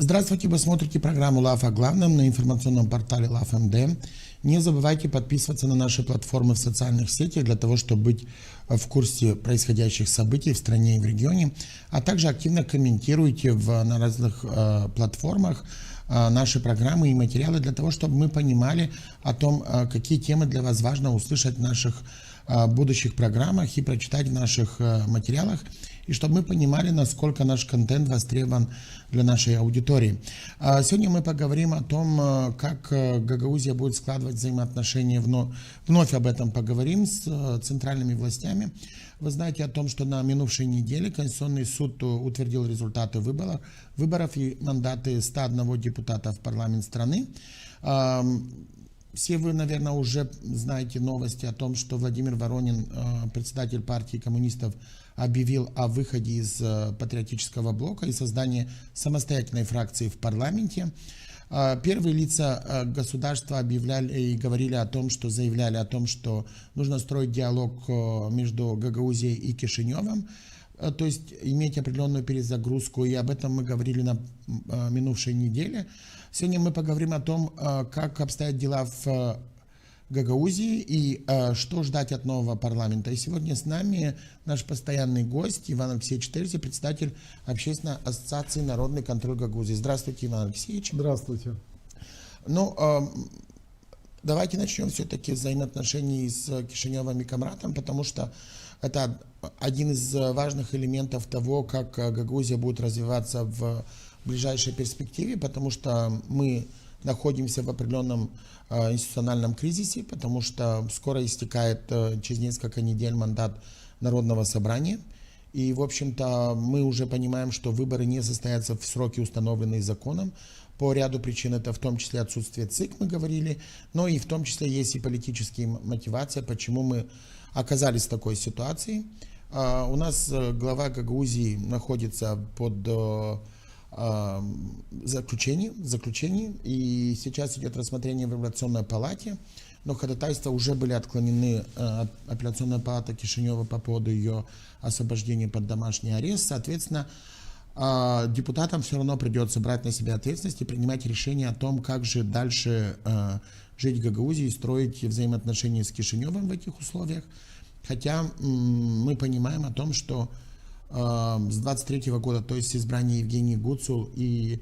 Здравствуйте, вы смотрите программу «Лав о главном» на информационном портале «Лав МД». Не забывайте подписываться на наши платформы в социальных сетях для того, чтобы быть в курсе происходящих событий в стране и в регионе, а также активно комментируйте на разных платформах наши программы и материалы для того, чтобы мы понимали о том, какие темы для вас важно услышать в наших будущих программах и прочитать в наших материалах, и чтобы мы понимали, насколько наш контент востребован для нашей аудитории. Сегодня мы поговорим о том, как Гагаузия будет складывать взаимоотношения, вновь об этом поговорим с центральными властями. Вы знаете о том, что на минувшей неделе Конституционный суд утвердил результаты выборов и мандаты 101 депутата в парламент страны. Все вы, наверное, уже знаете новости о том, что Владимир Воронин, председатель партии коммунистов, объявил о выходе из патриотического блока и создании самостоятельной фракции в парламенте. Первые лица государства объявляли и говорили о том, что заявляли о том, что нужно строить диалог между Гагаузией и Кишиневым, то есть иметь определенную перезагрузку, и об этом мы говорили на минувшей неделе. Сегодня мы поговорим о том, как обстоят дела в Гагаузии и что ждать от нового парламента. И сегодня с нами наш постоянный гость Иван Алексеевич Терзи, председатель Общественной ассоциации «Народный контроль Гагаузии». Здравствуйте, Иван Алексеевич. Здравствуйте. Ну, давайте начнем все-таки с взаимоотношений с Кишиневым и Комратом, потому что это один из важных элементов того, как Гагаузия будет развиваться в ближайшей перспективе, потому что мы находимся в определенном институциональном кризисе, потому что скоро истекает через несколько недель мандат Народного собрания. И, в общем-то, мы уже понимаем, что выборы не состоятся в сроки, установленные законом. По ряду причин это в том числе отсутствие ЦИК, мы говорили, но и в том числе есть и политические мотивации, почему мы оказались в такой ситуации. У нас глава Гагаузии находится под заключение, и сейчас идет рассмотрение в апелляционной палате, но ходатайства уже были отклонены апелляционной палатой Кишинева по поводу ее освобождения под домашний арест. Соответственно, депутатам все равно придется брать на себя ответственность и принимать решение о том, как же дальше жить в Гагаузии и строить взаимоотношения с Кишиневым в этих условиях. Хотя мы понимаем о том, что с 23 года, то есть с избрания Евгении Гуцул и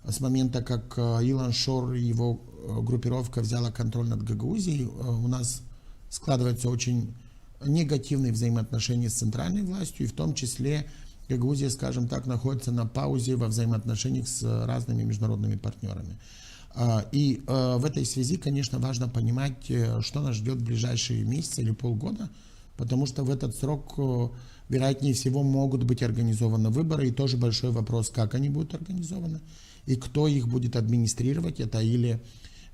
с момента, как Илон Шор и его группировка взяла контроль над Гагаузией, у нас складываются очень негативные взаимоотношения с центральной властью, и в том числе Гагаузия, скажем так, находится на паузе во взаимоотношениях с разными международными партнерами. И в этой связи, конечно, важно понимать, что нас ждет в ближайшие месяцы или полгода, потому что в этот срок, вероятнее всего, могут быть организованы выборы, и тоже большой вопрос, как они будут организованы, и кто их будет администрировать. Это или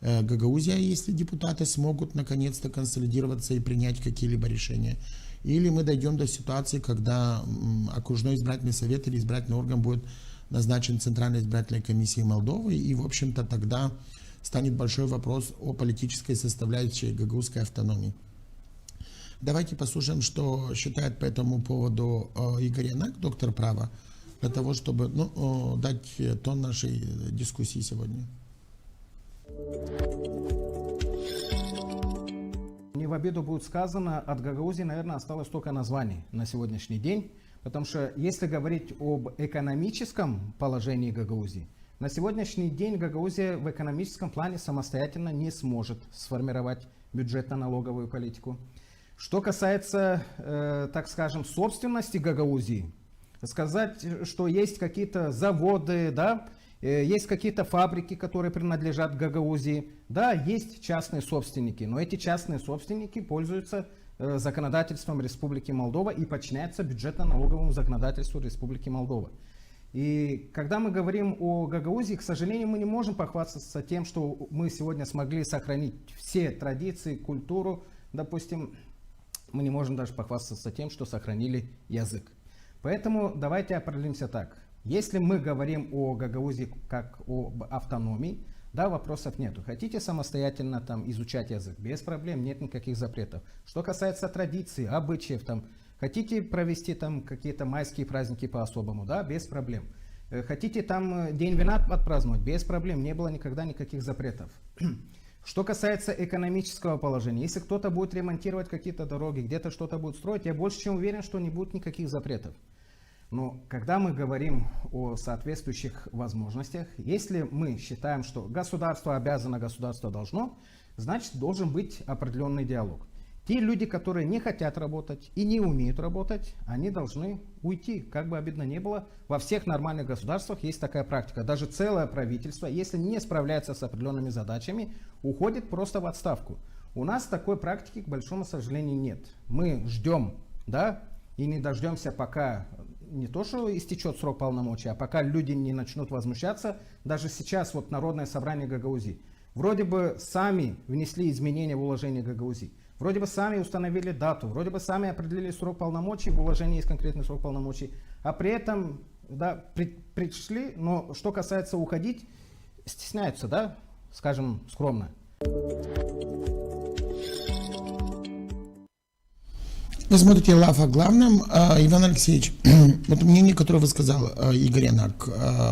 Гагаузия, если депутаты смогут наконец-то консолидироваться и принять какие-либо решения, или мы дойдем до ситуации, когда окружной избирательный совет или избирательный орган будет назначен Центральной избирательной комиссией Молдовы, и, в общем-то, тогда станет большой вопрос о политической составляющей гагаузской автономии. Давайте послушаем, что считает по этому поводу Игорь Янак, доктор права, для того, чтобы дать тон нашей дискуссии сегодня. Не в обиду будет сказано, от Гагаузии, наверное, осталось только название на сегодняшний день, потому что если говорить об экономическом положении Гагаузии, на сегодняшний день Гагаузия в экономическом плане самостоятельно не сможет сформировать бюджетно-налоговую политику. Что касается, так скажем, собственности Гагаузии, сказать, что есть какие-то заводы, да, есть какие-то фабрики, которые принадлежат Гагаузии, да, есть частные собственники, но эти частные собственники пользуются законодательством Республики Молдова и подчиняются бюджетно-налоговому законодательству Республики Молдова. И когда мы говорим о Гагаузии, к сожалению, мы не можем похвастаться тем, что мы сегодня смогли сохранить все традиции, культуру, допустим, мы не можем даже похвастаться тем, что сохранили язык. Поэтому давайте определимся так. Если мы говорим о Гагаузии как об автономии, да, вопросов нету. Хотите самостоятельно там изучать язык, без проблем, нет никаких запретов. Что касается традиций, обычаев, там, хотите провести там какие-то майские праздники по-особому, да, без проблем. Хотите там день вина отпраздновать? Без проблем, не было никогда никаких запретов. Что касается экономического положения, если кто-то будет ремонтировать какие-то дороги, где-то что-то будет строить, я больше чем уверен, что не будет никаких запретов. Но когда мы говорим о соответствующих возможностях, если мы считаем, что государство обязано, государство должно, значит должен быть определенный диалог. Те люди, которые не хотят работать и не умеют работать, они должны уйти. Как бы обидно ни было, во всех нормальных государствах есть такая практика. Даже целое правительство, если не справляется с определенными задачами, уходит просто в отставку. У нас такой практики, к большому сожалению, нет. Мы ждем, да, и не дождемся, пока не то, что истечет срок полномочий, а пока люди не начнут возмущаться. Даже сейчас вот Народное собрание Гагаузии вроде бы сами внесли изменения в уложение Гагаузии. Вроде бы сами установили дату, вроде бы сами определили срок полномочий, в уложении есть конкретный срок полномочий, а при этом, да, пришли, но что касается уходить, стесняются, да, скажем скромно. Вы смотрите «Лав о главном». Иван Алексеевич, вот мнение, которое вы сказал, Игорь Янак,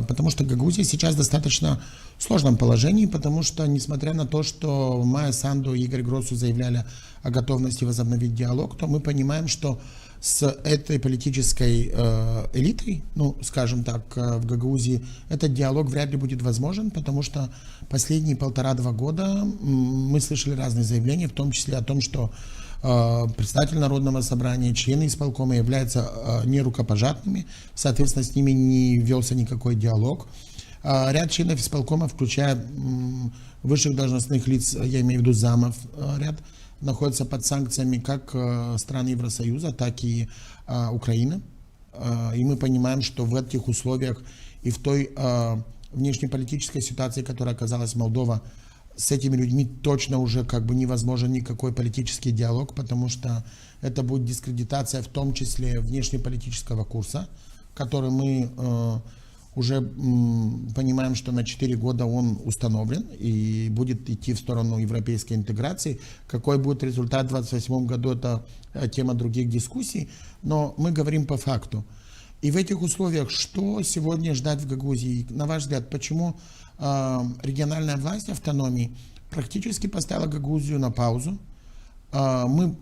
потому что Гагаузия сейчас в достаточно сложном положении, потому что, несмотря на то, что Майя Санду и Игорь Гросу заявляли о готовности возобновить диалог, то мы понимаем, что с этой политической элитой, ну, скажем так, в Гагаузии, этот диалог вряд ли будет возможен, потому что последние 1,5-2 года мы слышали разные заявления, в том числе о том, что председатель Народного собрания, члены исполкома являются нерукопожатными, соответственно, с ними не велся никакой диалог. Ряд членов исполкома, включая высших должностных лиц, я имею в виду замов, ряд находятся под санкциями как стран Евросоюза, так и Украины. И мы понимаем, что в этих условиях и в той внешнеполитической ситуации, которая оказалась Молдова, с этими людьми точно уже как бы невозможен никакой политический диалог, потому что это будет дискредитация в том числе внешнеполитического курса, который мы уже понимаем, что на 4 года он установлен и будет идти в сторону европейской интеграции. Какой будет результат в 2028 году, это тема других дискуссий, но мы говорим по факту. И в этих условиях, что сегодня ждать в Гагаузии? На ваш взгляд, почему региональная власть автономии практически поставила Гагаузию на паузу? Мы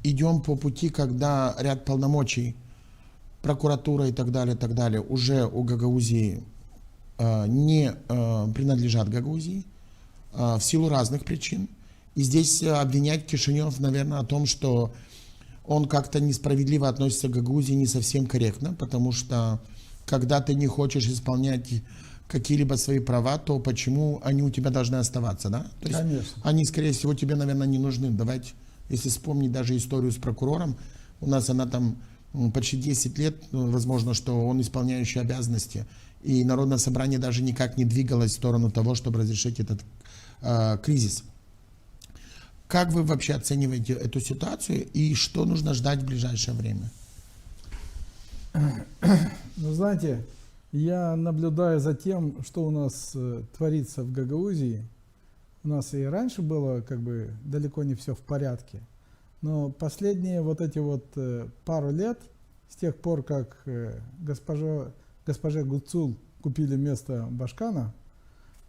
идем по пути, когда ряд полномочий, прокуратура и так далее, уже у Гагаузии не принадлежат Гагаузии в силу разных причин. И здесь обвинять Кишинев, наверное, о том, что он как-то несправедливо относится к Гагаузии, не совсем корректно, потому что когда ты не хочешь исполнять какие-либо свои права, то почему они у тебя должны оставаться, да? То есть Конечно. они, скорее всего, тебе, наверное, не нужны. Давайте, если вспомнить даже историю с прокурором, у нас она там почти 10 лет, возможно, что он исполняющий обязанности, и Народное собрание даже никак не двигалось в сторону того, чтобы разрешить этот кризис. Как вы вообще оцениваете эту ситуацию и что нужно ждать в ближайшее время? Ну, знаете, я наблюдаю за тем, что у нас творится в Гагаузии. У нас и раньше было как бы далеко не все в порядке. Но последние вот эти вот пару лет, с тех пор, как госпоже Гуцул купили место Башкана,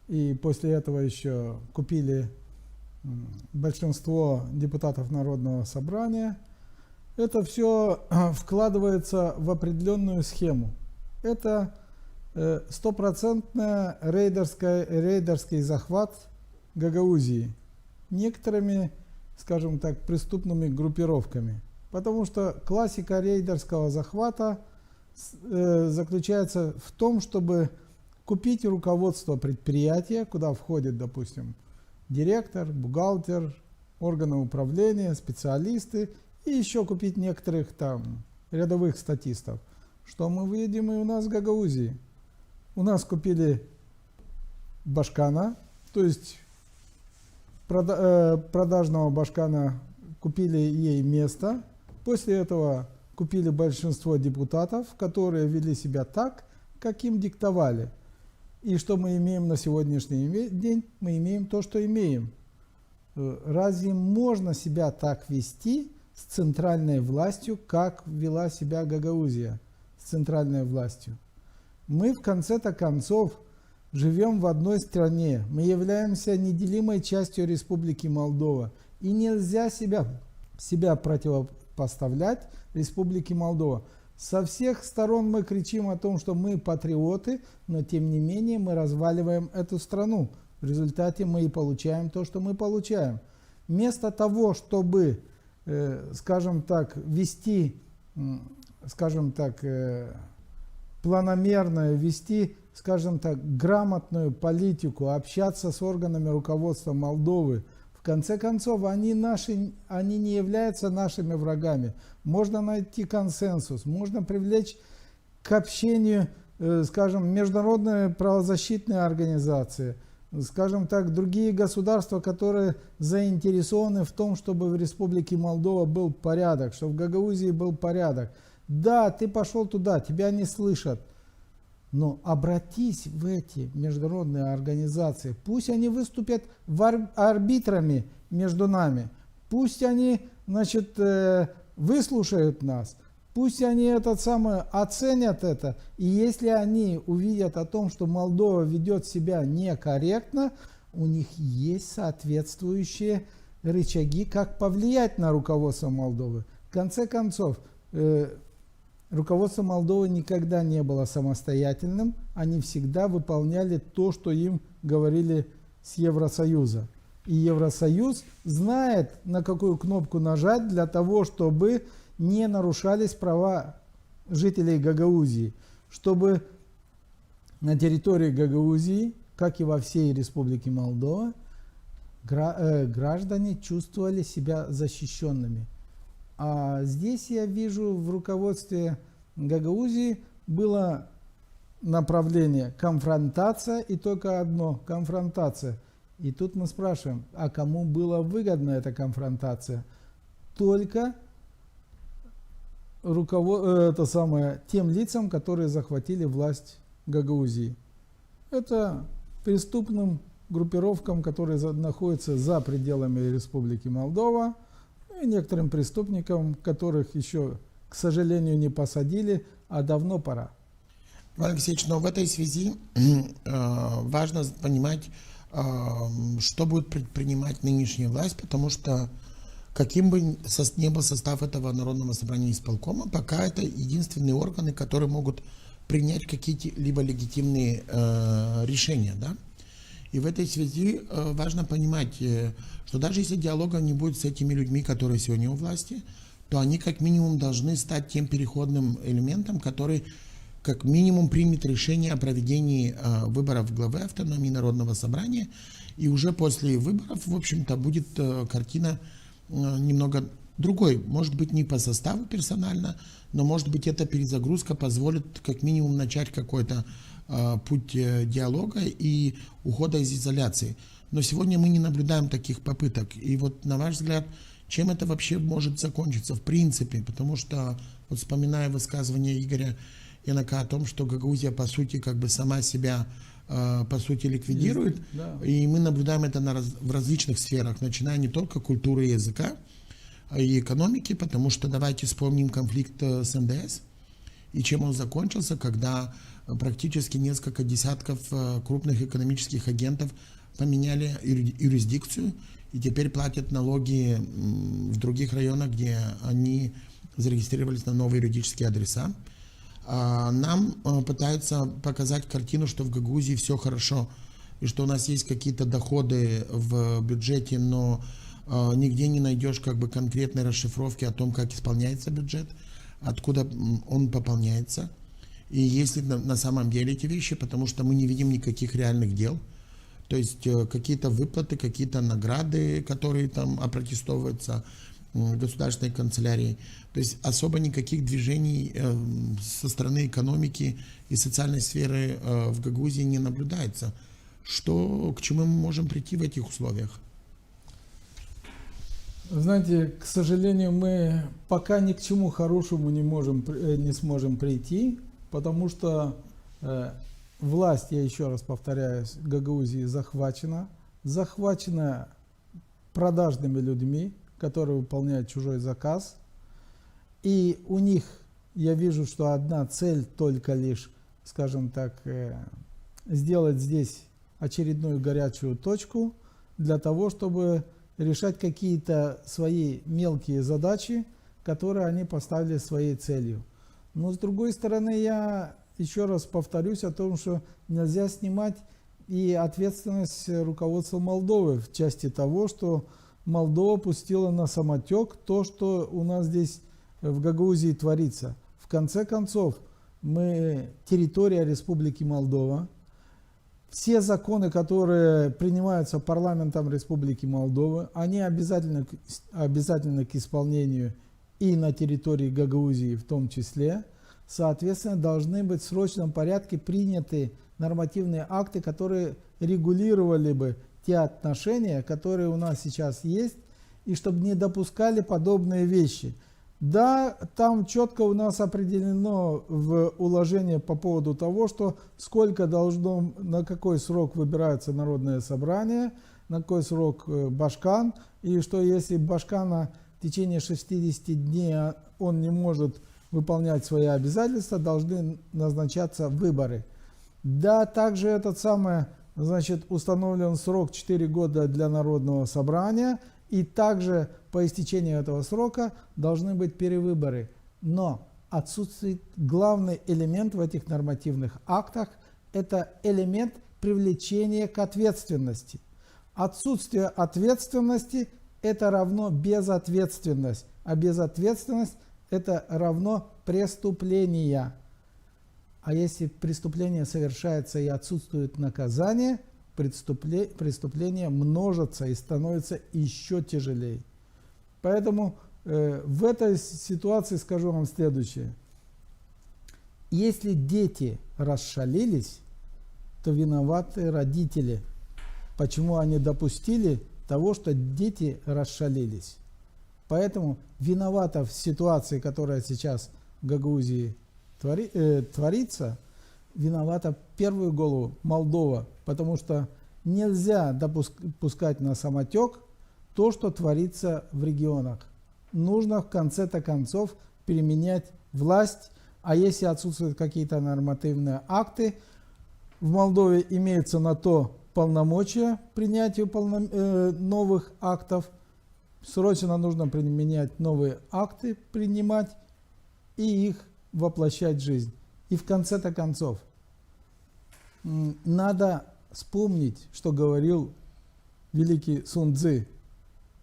и после этого еще купили большинство депутатов Народного собрания, это все вкладывается в определенную схему. Это стопроцентный рейдерский захват Гагаузии некоторыми, скажем так, преступными группировками. Потому что классика рейдерского захвата заключается в том, чтобы купить руководство предприятия, куда входит, допустим, директор, бухгалтер, органы управления, специалисты, и еще купить некоторых там рядовых статистов. Что мы видим и у нас в Гагаузии. У нас купили Башкана, то есть продажного Башкана, купили ей место. После этого купили большинство депутатов, которые вели себя так, как им диктовали. И что мы имеем на сегодняшний день? Мы имеем то, что имеем. Разве можно себя так вести с центральной властью, как вела себя Гагаузия с центральной властью? Мы в конце-то концов живем в одной стране. Мы являемся неделимой частью Республики Молдова. И нельзя себя противопоставлять Республике Молдова. Со всех сторон мы кричим о том, что мы патриоты, но тем не менее мы разваливаем эту страну. В результате мы и получаем то, что мы получаем. Вместо того, чтобы, скажем так, вести, скажем так, планомерно вести, скажем так, грамотную политику, общаться с органами руководства Молдовы, в конце концов, они не являются нашими врагами. Можно найти консенсус, можно привлечь к общению, скажем, международные правозащитные организации, скажем так, другие государства, которые заинтересованы в том, чтобы в Республике Молдова был порядок, чтобы в Гагаузии был порядок. Да, ты пошел туда, тебя не слышат. Но обратись в эти международные организации. Пусть они выступят арбитрами между нами. Пусть они, значит, выслушают нас. Пусть они оценят это. И если они увидят о том, что Молдова ведет себя некорректно, у них есть соответствующие рычаги, как повлиять на руководство Молдовы. В конце концов, руководство Молдовы никогда не было самостоятельным, они всегда выполняли то, что им говорили с Евросоюза. И Евросоюз знает, на какую кнопку нажать для того, чтобы не нарушались права жителей Гагаузии, чтобы на территории Гагаузии, как и во всей Республике Молдова, граждане чувствовали себя защищенными. А здесь я вижу в руководстве Гагаузии было направление конфронтация и только одно – конфронтация. И тут мы спрашиваем, а кому была выгодна эта конфронтация? Только тем лицам, которые захватили власть Гагаузии. Это преступным группировкам, которые находятся за пределами Республики Молдова, и некоторым преступникам, которых еще, к сожалению, не посадили, а давно пора. Иван Алексеевич, но в этой связи важно понимать, что будет предпринимать нынешняя власть, потому что каким бы ни был состав этого Народного собрания исполкома, пока это единственные органы, которые могут принять какие-либо легитимные решения. Да? И в этой связи важно понимать, что даже если диалога не будет с этими людьми, которые сегодня у власти, то они как минимум должны стать тем переходным элементом, который как минимум примет решение о проведении выборов главы автономии Народного собрания. И уже после выборов, в общем-то, будет картина немного другой. Может быть, не по составу персонально, но может быть, эта перезагрузка позволит как минимум начать какой-то путь диалога и ухода из изоляции. Но сегодня мы не наблюдаем таких попыток. И вот, на ваш взгляд, чем это вообще может закончиться в принципе? Потому что, вот вспоминая высказывание Игоря Янака о том, что Гагаузия, по сути, как бы сама себя, по сути, ликвидирует. Да. И мы наблюдаем это в различных сферах, начиная не только культуры и языка, а и экономики, потому что давайте вспомним конфликт с НДС, и чем он закончился, когда практически несколько десятков крупных экономических агентов поменяли юрисдикцию и теперь платят налоги в других районах, где они зарегистрировались на новые юридические адреса. Нам пытаются показать картину, что в Гагаузии все хорошо, и что у нас есть какие-то доходы в бюджете, но нигде не найдешь как бы конкретной расшифровки о том, как исполняется бюджет, откуда он пополняется, и есть ли на самом деле эти вещи, потому что мы не видим никаких реальных дел. То есть какие-то выплаты, какие-то награды, которые там опротестовываются государственной канцелярией. То есть особо никаких движений со стороны экономики и социальной сферы в Гагаузии не наблюдается. К чему мы можем прийти в этих условиях? Знаете, к сожалению, мы пока ни к чему хорошему не сможем прийти, потому что власть, я еще раз повторяюсь, Гагаузии захвачена продажными людьми, которые выполняют чужой заказ. И у них, я вижу, что одна цель только лишь скажем так, сделать здесь очередную горячую точку для того, чтобы решать какие-то свои мелкие задачи, которые они поставили своей целью. Но с другой стороны, я еще раз повторюсь о том, что нельзя снимать и ответственность руководства Молдовы в части того, что Молдова пустила на самотек то, что у нас здесь в Гагаузии творится. В конце концов, мы территория Республики Молдова. Все законы, которые принимаются парламентом Республики Молдовы, они обязательно к исполнению и на территории Гагаузии в том числе. Соответственно, должны быть в срочном порядке приняты нормативные акты, которые регулировали бы те отношения, которые у нас сейчас есть, и чтобы не допускали подобные вещи. Да, там четко у нас определено в уложении по поводу того, что сколько должно, на какой срок выбирается народное собрание, на какой срок Башкан, и что если Башкана в течение 60 дней он не может выполнять свои обязательства, должны назначаться выборы. Да, также установлен срок 4 года для народного собрания, и также по истечению этого срока должны быть перевыборы. Но отсутствует главный элемент в этих нормативных актах – это элемент привлечения к ответственности. Отсутствие ответственности – это равно безответственность, а безответственность – это равно преступление. А если преступление совершается и отсутствует наказание, преступление множится и становится еще тяжелее. Поэтому в этой ситуации скажу вам следующее. Если дети расшалились, то виноваты родители. Почему они допустили того, что дети расшалились? Поэтому виновата в ситуации, которая сейчас в Гагаузии творится, виновата в первую голову Молдова, потому что нельзя допускать на самотек то, что творится в регионах. Нужно в конце-то концов переменять власть, а если отсутствуют какие-то нормативные акты, в Молдове имеется на то полномочия принятию новых актов, срочно нужно применять новые акты, принимать и их воплощать в жизнь. И в конце-то концов, надо вспомнить, что говорил великий Сун Цзы.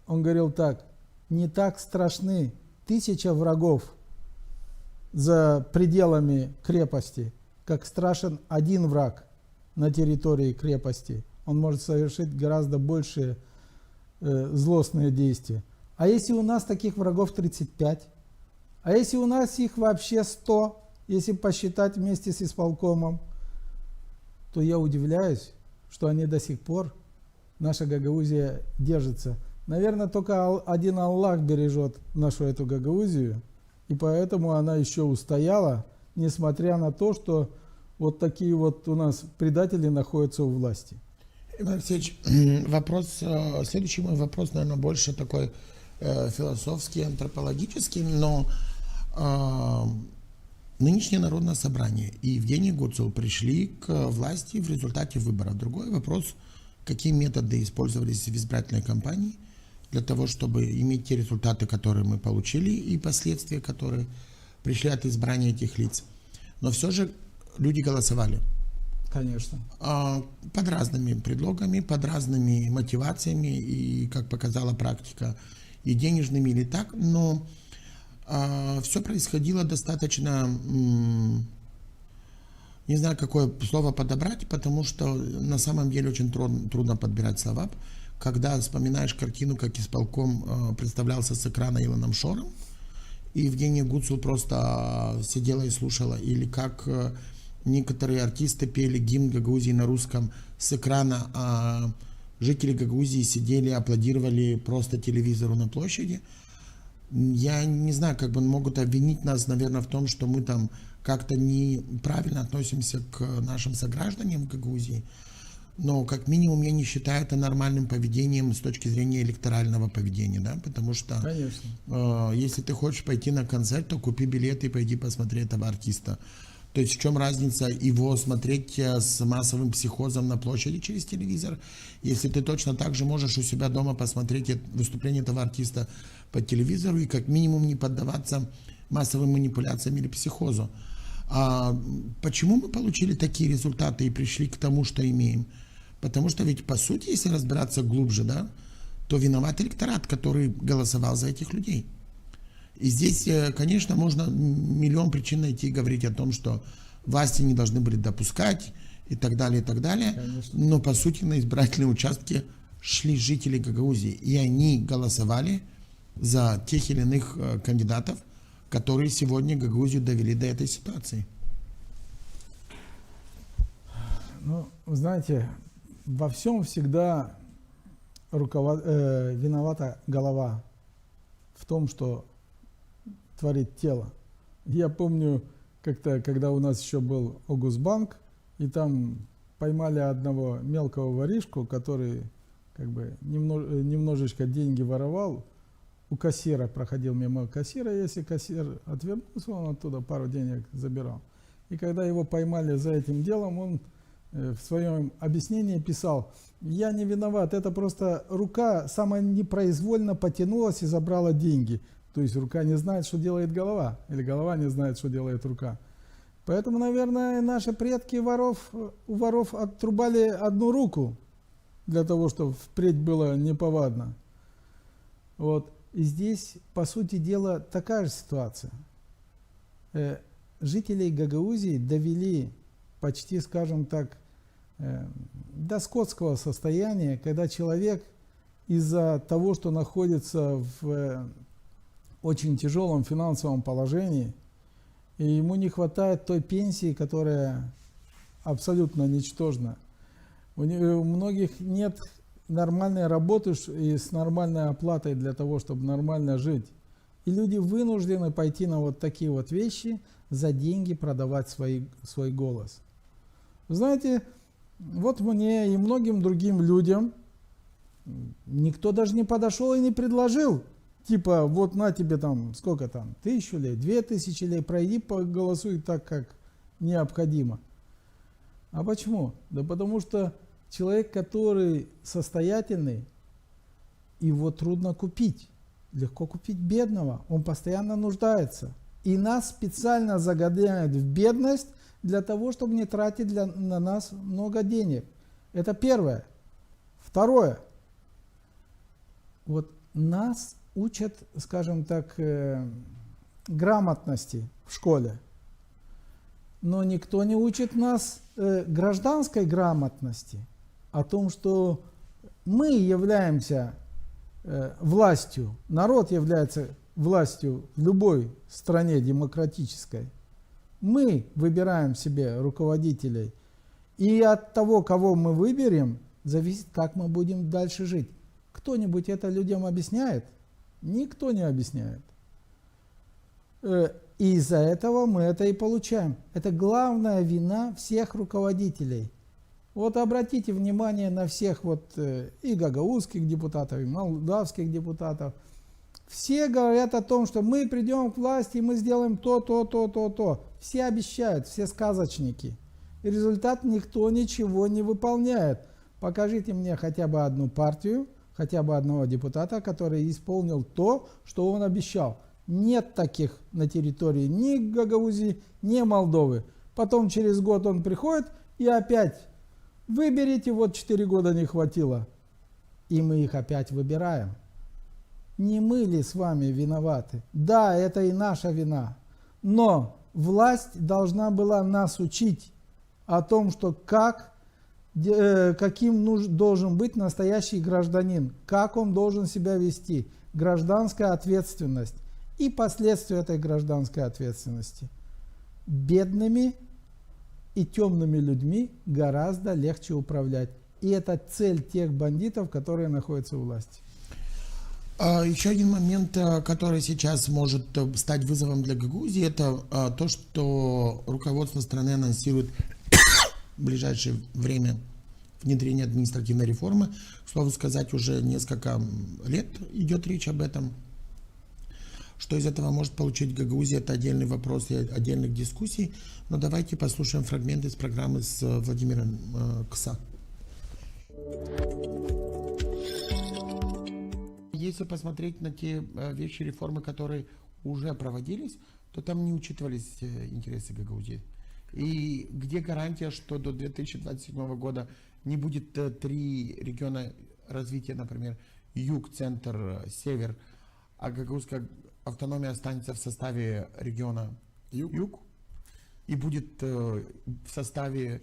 Он говорил так: не так страшны 1000 врагов за пределами крепости, как страшен один враг на территории крепости. Он может совершить гораздо большие злостные действия. А если у нас таких врагов 35? А если у нас их вообще 100, если посчитать вместе с исполкомом, то я удивляюсь, что они до сих пор, наша Гагаузия, держится. Наверное, только один Аллах бережет нашу эту Гагаузию, и поэтому она еще устояла, несмотря на то, что вот такие вот у нас предатели находятся у власти. Иван Алексеевич, следующий мой вопрос, наверное, больше такой философский, антропологический, но нынешнее Народное собрание и Евгений Гуцул пришли к власти в результате выборов. Другой вопрос, какие методы использовались в избирательной кампании для того, чтобы иметь те результаты, которые мы получили, и последствия, которые пришли от избрания этих лиц. Но все же люди голосовали. Конечно. Под разными предлогами, под разными мотивациями, и, как показала практика, и денежными или так, но все происходило достаточно, не знаю, какое слово подобрать, потому что на самом деле очень трудно подбирать слова. Когда вспоминаешь картину, как исполком представлялся с экрана Илоном Шором, и Евгения Гуцул просто сидела и слушала, или как некоторые артисты пели гимн Гагаузии на русском с экрана, а жители Гагаузии сидели, аплодировали просто телевизору на площади. Я не знаю, как бы могут обвинить нас, наверное, в том, что мы там как-то неправильно относимся к нашим согражданам в Гагаузии. Но как минимум я не считаю это нормальным поведением с точки зрения электорального поведения, да, потому что Конечно. если ты хочешь пойти на концерт, то купи билет и пойди посмотри этого артиста. То есть в чем разница его смотреть с массовым психозом на площади через телевизор, если ты точно так же можешь у себя дома посмотреть выступление этого артиста по телевизору и как минимум не поддаваться массовым манипуляциям или психозу. А почему мы получили такие результаты и пришли к тому, что имеем? Потому что ведь по сути, если разбираться глубже, да, то виноват электорат, который голосовал за этих людей. И здесь, конечно, можно миллион причин найти и говорить о том, что власти не должны были допускать и так далее, и так далее. Конечно. Но, по сути, на избирательные участки шли жители Гагаузии, и они голосовали за тех или иных кандидатов, которые сегодня Гагаузию довели до этой ситуации. Ну, знаете, во всем всегда виновата голова в том, что творит тело. Я помню, как-то, когда у нас еще был Огусбанк, и там поймали одного мелкого воришку, который как бы немножечко деньги воровал. У кассира проходил мимо кассира, если кассир отвернулся, он оттуда пару денег забирал. И когда его поймали за этим делом, он в своем объяснении писал: я не виноват, это просто рука самонепроизвольно потянулась и забрала деньги. То есть рука не знает, что делает голова, или голова не знает, что делает рука. Поэтому, наверное, наши предки у воров отрубали одну руку, для того, чтобы впредь было неповадно. Вот. И здесь, по сути дела, такая же ситуация. Жителей Гагаузии довели почти, скажем так, до скотского состояния, когда человек из-за того, что находится в очень тяжелом финансовом положении, и ему не хватает той пенсии, которая абсолютно ничтожна. У многих нет нормальной работы и с нормальной оплатой для того, чтобы нормально жить. И люди вынуждены пойти на вот такие вот вещи, за деньги продавать свой голос. Вы знаете, вот мне и многим другим людям никто даже не подошел и не предложил, типа, вот на тебе там, сколько там, 1000 лей, 2000 лей, пройди, поголосуй так, как необходимо. А почему? Да потому что человек, который состоятельный, его трудно купить. Легко купить бедного, он постоянно нуждается. И нас специально загоняют в бедность для того, чтобы не тратить на нас много денег. Это первое. Второе. Вот нас учат, скажем так, грамотности в школе. Но никто не учит нас гражданской грамотности. О том, что мы являемся властью, народ является властью в любой стране демократической. Мы выбираем себе руководителей. И от того, кого мы выберем, зависит, как мы будем дальше жить. Кто-нибудь это людям объясняет? Никто не объясняет. И из-за этого мы это и получаем. Это главная вина всех руководителей. Вот обратите внимание на всех вот и гагаузских депутатов, и молдавских депутатов. Все говорят о том, что мы придем к власти, и мы сделаем то, то, то, то, то. Все обещают, все сказочники. И результат никто ничего не выполняет. Покажите мне хотя бы одну партию, хотя бы одного депутата, который исполнил то, что он обещал. Нет таких на территории ни Гагаузии, ни Молдовы. Потом через год он приходит и опять: выберите, вот 4 года не хватило. И мы их опять выбираем. Не мы ли с вами виноваты? Да, это и наша вина. Но власть должна была нас учить о том, что каким должен быть настоящий гражданин, как он должен себя вести, гражданская ответственность и последствия этой гражданской ответственности. Бедными и темными людьми гораздо легче управлять. И это цель тех бандитов, которые находятся у власти. Еще один момент, который сейчас может стать вызовом для Гагаузии, это то, что руководство страны анонсирует в ближайшее время внедрение административной реформы. К слову сказать, уже несколько лет идет речь об этом. Что из этого может получить Гагаузия, это отдельный вопрос и отдельных дискуссий. Но давайте послушаем фрагмент из программы с Владимиром Кса. Если посмотреть на те вещи, реформы, которые уже проводились, то там не учитывались интересы Гагаузии. И где гарантия, что до 2027 года не будет 3 региона развития, например, юг, центр, север, а гагаузская автономия останется в составе региона юг и будет в составе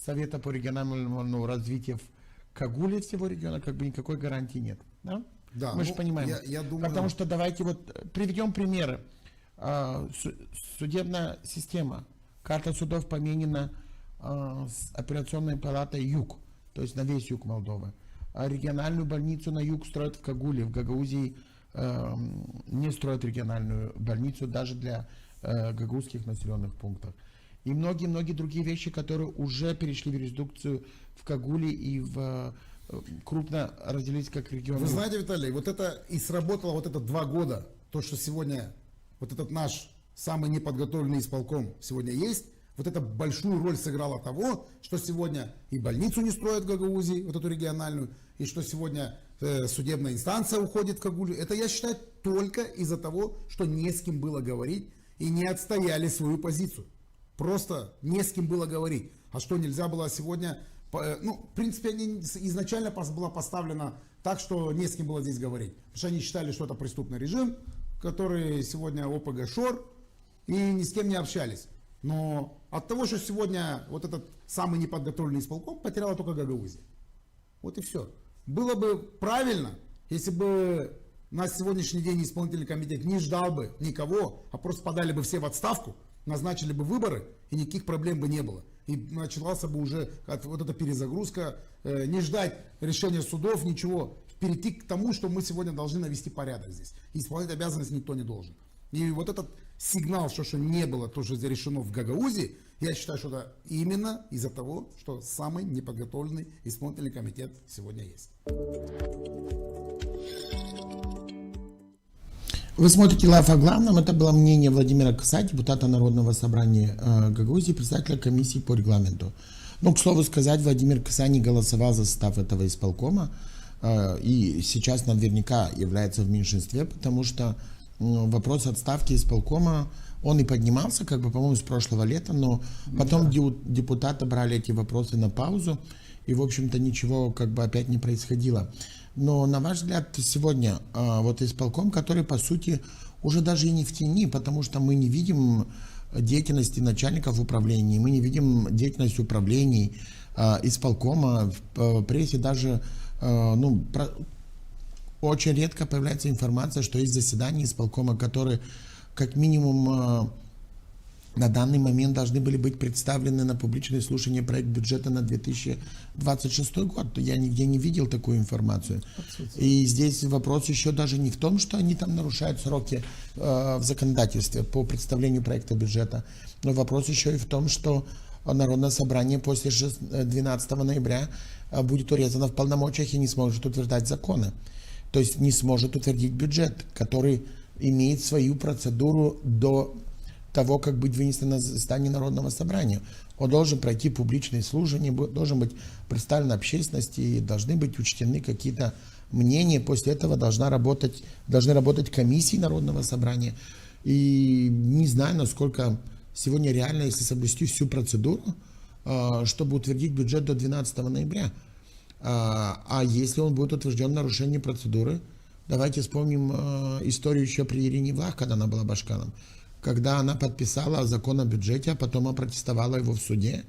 Совета по региональному развитию в Кагуле всего региона, как бы никакой гарантии нет. Да? Да, Мы же понимаем. Я думаю... Потому что давайте вот приведем примеры. Судебная система. Карта судов поменена с апелляционной палатой юг, то есть на весь юг Молдовы. А региональную больницу на юг строят в Кагуле. В Гагаузии не строят региональную больницу даже для гагаузских населенных пунктов. И многие-многие другие вещи, которые уже перешли в юрисдикцию в Кагуле и в крупно разделились как регионы. Вы знаете, Виталий, вот это и сработало вот это 2 года, то, что сегодня вот этот наш самый неподготовленный исполком сегодня есть, вот это большую роль сыграло того, что сегодня и больницу не строят в Гагаузии, вот эту региональную, и что сегодня судебная инстанция уходит в Кагулю. Это, я считаю, только из-за того, что не с кем было говорить и не отстояли свою позицию. Просто не с кем было говорить. А что нельзя было сегодня... Ну, в принципе, изначально была поставлена так, что не с кем было здесь говорить. Потому что они считали, что это преступный режим, который сегодня ОПГ ШОР, и ни с кем не общались. Но от того, что сегодня вот этот самый неподготовленный исполком потеряла только Гагаузия. Вот и все. Было бы правильно, если бы на сегодняшний день исполнительный комитет не ждал бы никого, а просто подали бы все в отставку, назначили бы выборы, и никаких проблем бы не было. И началась бы уже вот эта перезагрузка, не ждать решения судов, ничего, перейти к тому, что мы сегодня должны навести порядок здесь. И исполнять обязанность никто не должен. И вот этот сигнал, что не было тоже решено в Гагаузии, я считаю, что это именно из-за того, что самый неподготовленный исполнительный комитет сегодня есть. Вы смотрите «Лайф о главном». Это было мнение Владимира Кса, депутата Народного собрания Гагаузии, председателя комиссии по регламенту. Ну, к слову сказать, Владимир Кса не голосовал за состав этого исполкома и сейчас наверняка является в меньшинстве, потому что вопрос отставки исполкома, он и поднимался, как бы, по-моему, с прошлого лета, но потом депутаты брали эти вопросы на паузу, и, в общем-то, ничего как бы опять не происходило. Но, на ваш взгляд, сегодня вот исполком, который, по сути, уже даже и не в тени, потому что мы не видим деятельности начальников управлений, мы не видим деятельность управлений, исполкома, в прессе даже, очень редко появляется информация, что есть заседания исполкома, которые, как минимум, на данный момент должны были быть представлены на публичное слушание проект бюджета на 2026 год. Я нигде не видел такую информацию. И здесь вопрос еще даже не в том, что они там нарушают сроки в законодательстве по представлению проекта бюджета, но вопрос еще и в том, что Народное собрание после 12 ноября будет урезано в полномочиях и не сможет утверждать законы. То есть не сможет утвердить бюджет, который имеет свою процедуру до того, как быть вынесен на заседание Народного собрания. Он должен пройти публичные слушания, должен быть представлен общественности, и должны быть учтены какие-то мнения. После этого должны работать комиссии Народного собрания. И не знаю, насколько сегодня реально, если соблюсти всю процедуру, чтобы утвердить бюджет до 12 ноября. А если он будет утвержден в нарушении процедуры, давайте вспомним историю еще при Ирине Влах, когда она была башканом, когда она подписала закон о бюджете, а потом опротестовала его в суде,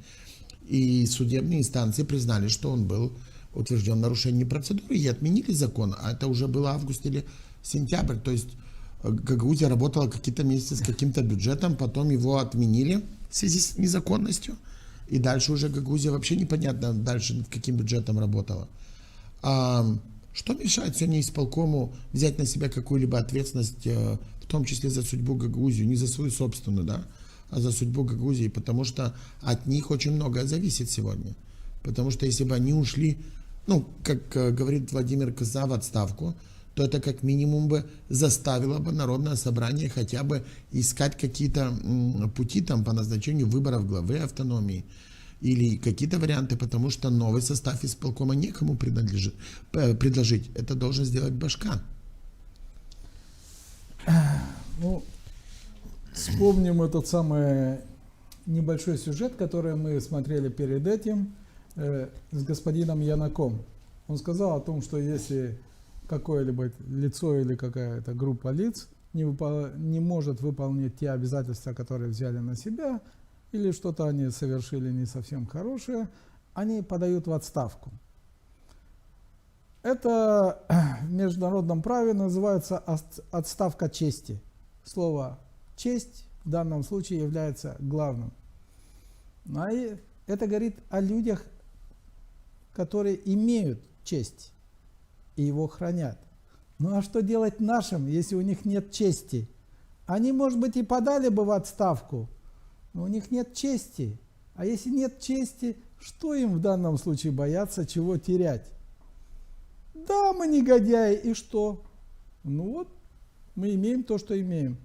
и судебные инстанции признали, что он был утвержден в нарушении процедуры, и отменили закон, а это уже было август или сентябрь, то есть Гагаузия работала какие-то месяцы с каким-то бюджетом, потом его отменили в связи с незаконностью, и дальше уже Гагаузия вообще непонятно дальше каким бюджетом работала. Что мешает сегодня исполкому взять на себя какую-либо ответственность, в том числе за судьбу Гагаузии, не за свою собственную, да, а за судьбу Гагаузии, потому что от них очень многое зависит сегодня. Потому что если бы они ушли, как говорит Владимир Кса, в отставку, то это как минимум бы заставило бы Народное собрание хотя бы искать какие-то пути там по назначению выборов главы автономии или какие-то варианты, потому что новый состав исполкома некому предложить. Это должен сделать Башкан. Ну, вспомним этот самый небольшой сюжет, который мы смотрели перед этим с господином Янаком. Он сказал о том, что если какое-либо лицо или какая-то группа лиц не может выполнить те обязательства, которые взяли на себя, или что-то они совершили не совсем хорошее, они подают в отставку. Это в международном праве называется отставка чести. Слово «честь» в данном случае является главным. Это говорит о людях, которые имеют честь и его хранят. Ну а что делать нашим, если у них нет чести? Они, может быть, и подали бы в отставку, но у них нет чести. А если нет чести, что им в данном случае бояться, чего терять? Да, мы негодяи, и что? Ну вот, мы имеем то, что имеем.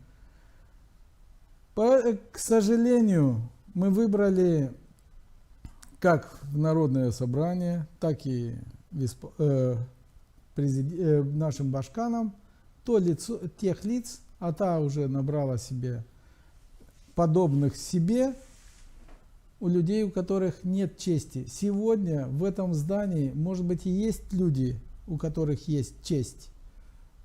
К сожалению, мы выбрали как в Народное собрание, так и нашим башканам тех лиц, а та уже набрала себе подобных себе, у людей, у которых нет чести. Сегодня в этом здании, может быть, и есть люди, у которых есть честь,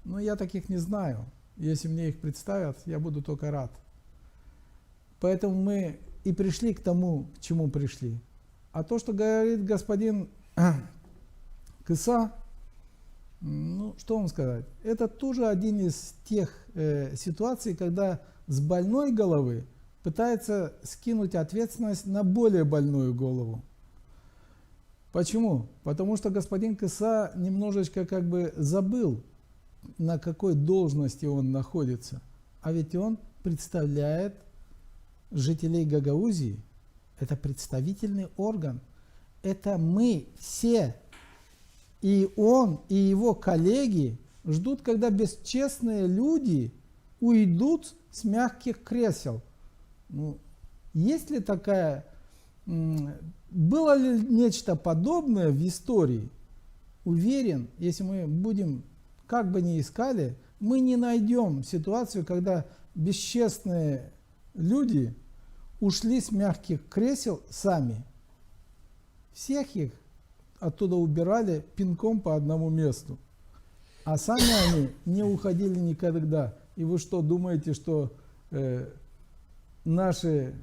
но я таких не знаю. Если мне их представят, я буду только рад. Поэтому мы и пришли к тому, к чему пришли. А то, что говорит господин Кыса, ну, что вам сказать? Это тоже один из тех ситуаций, когда с больной головы пытается скинуть ответственность на более больную голову. Почему? Потому что господин Кыса немножечко как бы забыл, на какой должности он находится. А ведь он представляет жителей Гагаузии. Это представительный орган. Это мы все. И он, и его коллеги ждут, когда бесчестные люди уйдут с мягких кресел. Ну, есть ли такая... Было ли нечто подобное в истории? Уверен, если мы будем, как бы ни искали, мы не найдем ситуацию, когда бесчестные люди ушли с мягких кресел сами. Всех их оттуда убирали пинком по одному месту. А сами они не уходили никогда. И вы что, думаете, что наши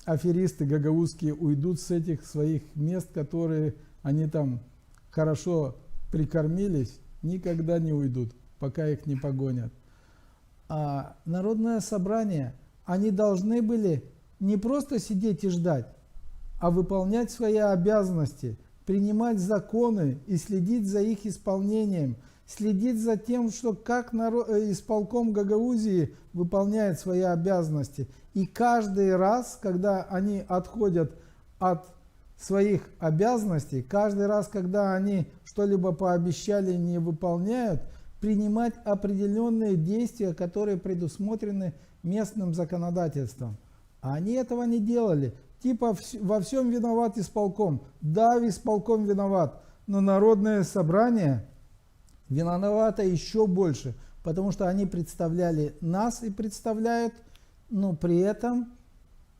аферисты гагаузские уйдут с этих своих мест, которые они там хорошо прикормились? Никогда не уйдут, пока их не погонят. А Народное собрание, они должны были не просто сидеть и ждать, а выполнять свои обязанности, принимать законы и следить за их исполнением, следить за тем, что как исполком Гагаузии выполняет свои обязанности. И каждый раз, когда они отходят от своих обязанностей, каждый раз, когда они что-либо пообещали и не выполняют, принимать определенные действия, которые предусмотрены местным законодательством. А они этого не делали. Типа во всем виноват исполком. Да, исполком виноват, но Народное собрание виновато еще больше, потому что они представляли нас и представляют, но при этом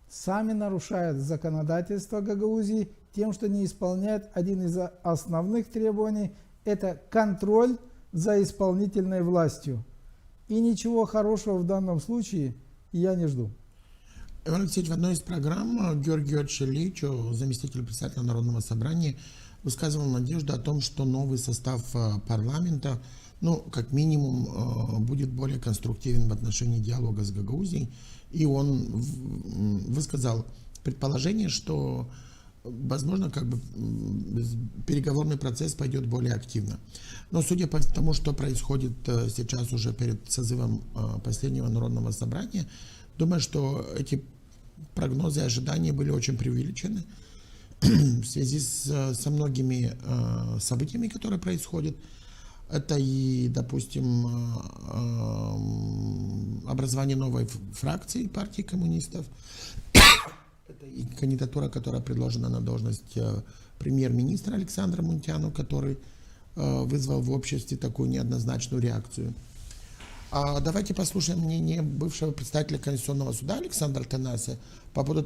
сами нарушают законодательство Гагаузии тем, что не исполняют один из основных требований – это контроль за исполнительной властью. И ничего хорошего в данном случае я не жду. Иван Алексеевич, в одной из программ Георгий Георгиевич Ильич, заместитель председателя Народного собрания, высказывал надежду о том, что новый состав парламента, ну, как минимум, будет более конструктивен в отношении диалога с Гагаузией. И он высказал предположение, что, возможно, как бы переговорный процесс пойдет более активно. Но судя по тому, что происходит сейчас уже перед созывом последнего Народного собрания, думаю, что эти прогнозы и ожидания были очень преувеличены в связи со многими событиями, которые происходят. Это и, допустим, образование новой фракции партии коммунистов. Это и кандидатура, которая предложена на должность премьер-министра Александра Мунтяну, который вызвал в обществе такую неоднозначную реакцию. Давайте послушаем мнение бывшего представителя Конституционного суда Александра Танасия по поводу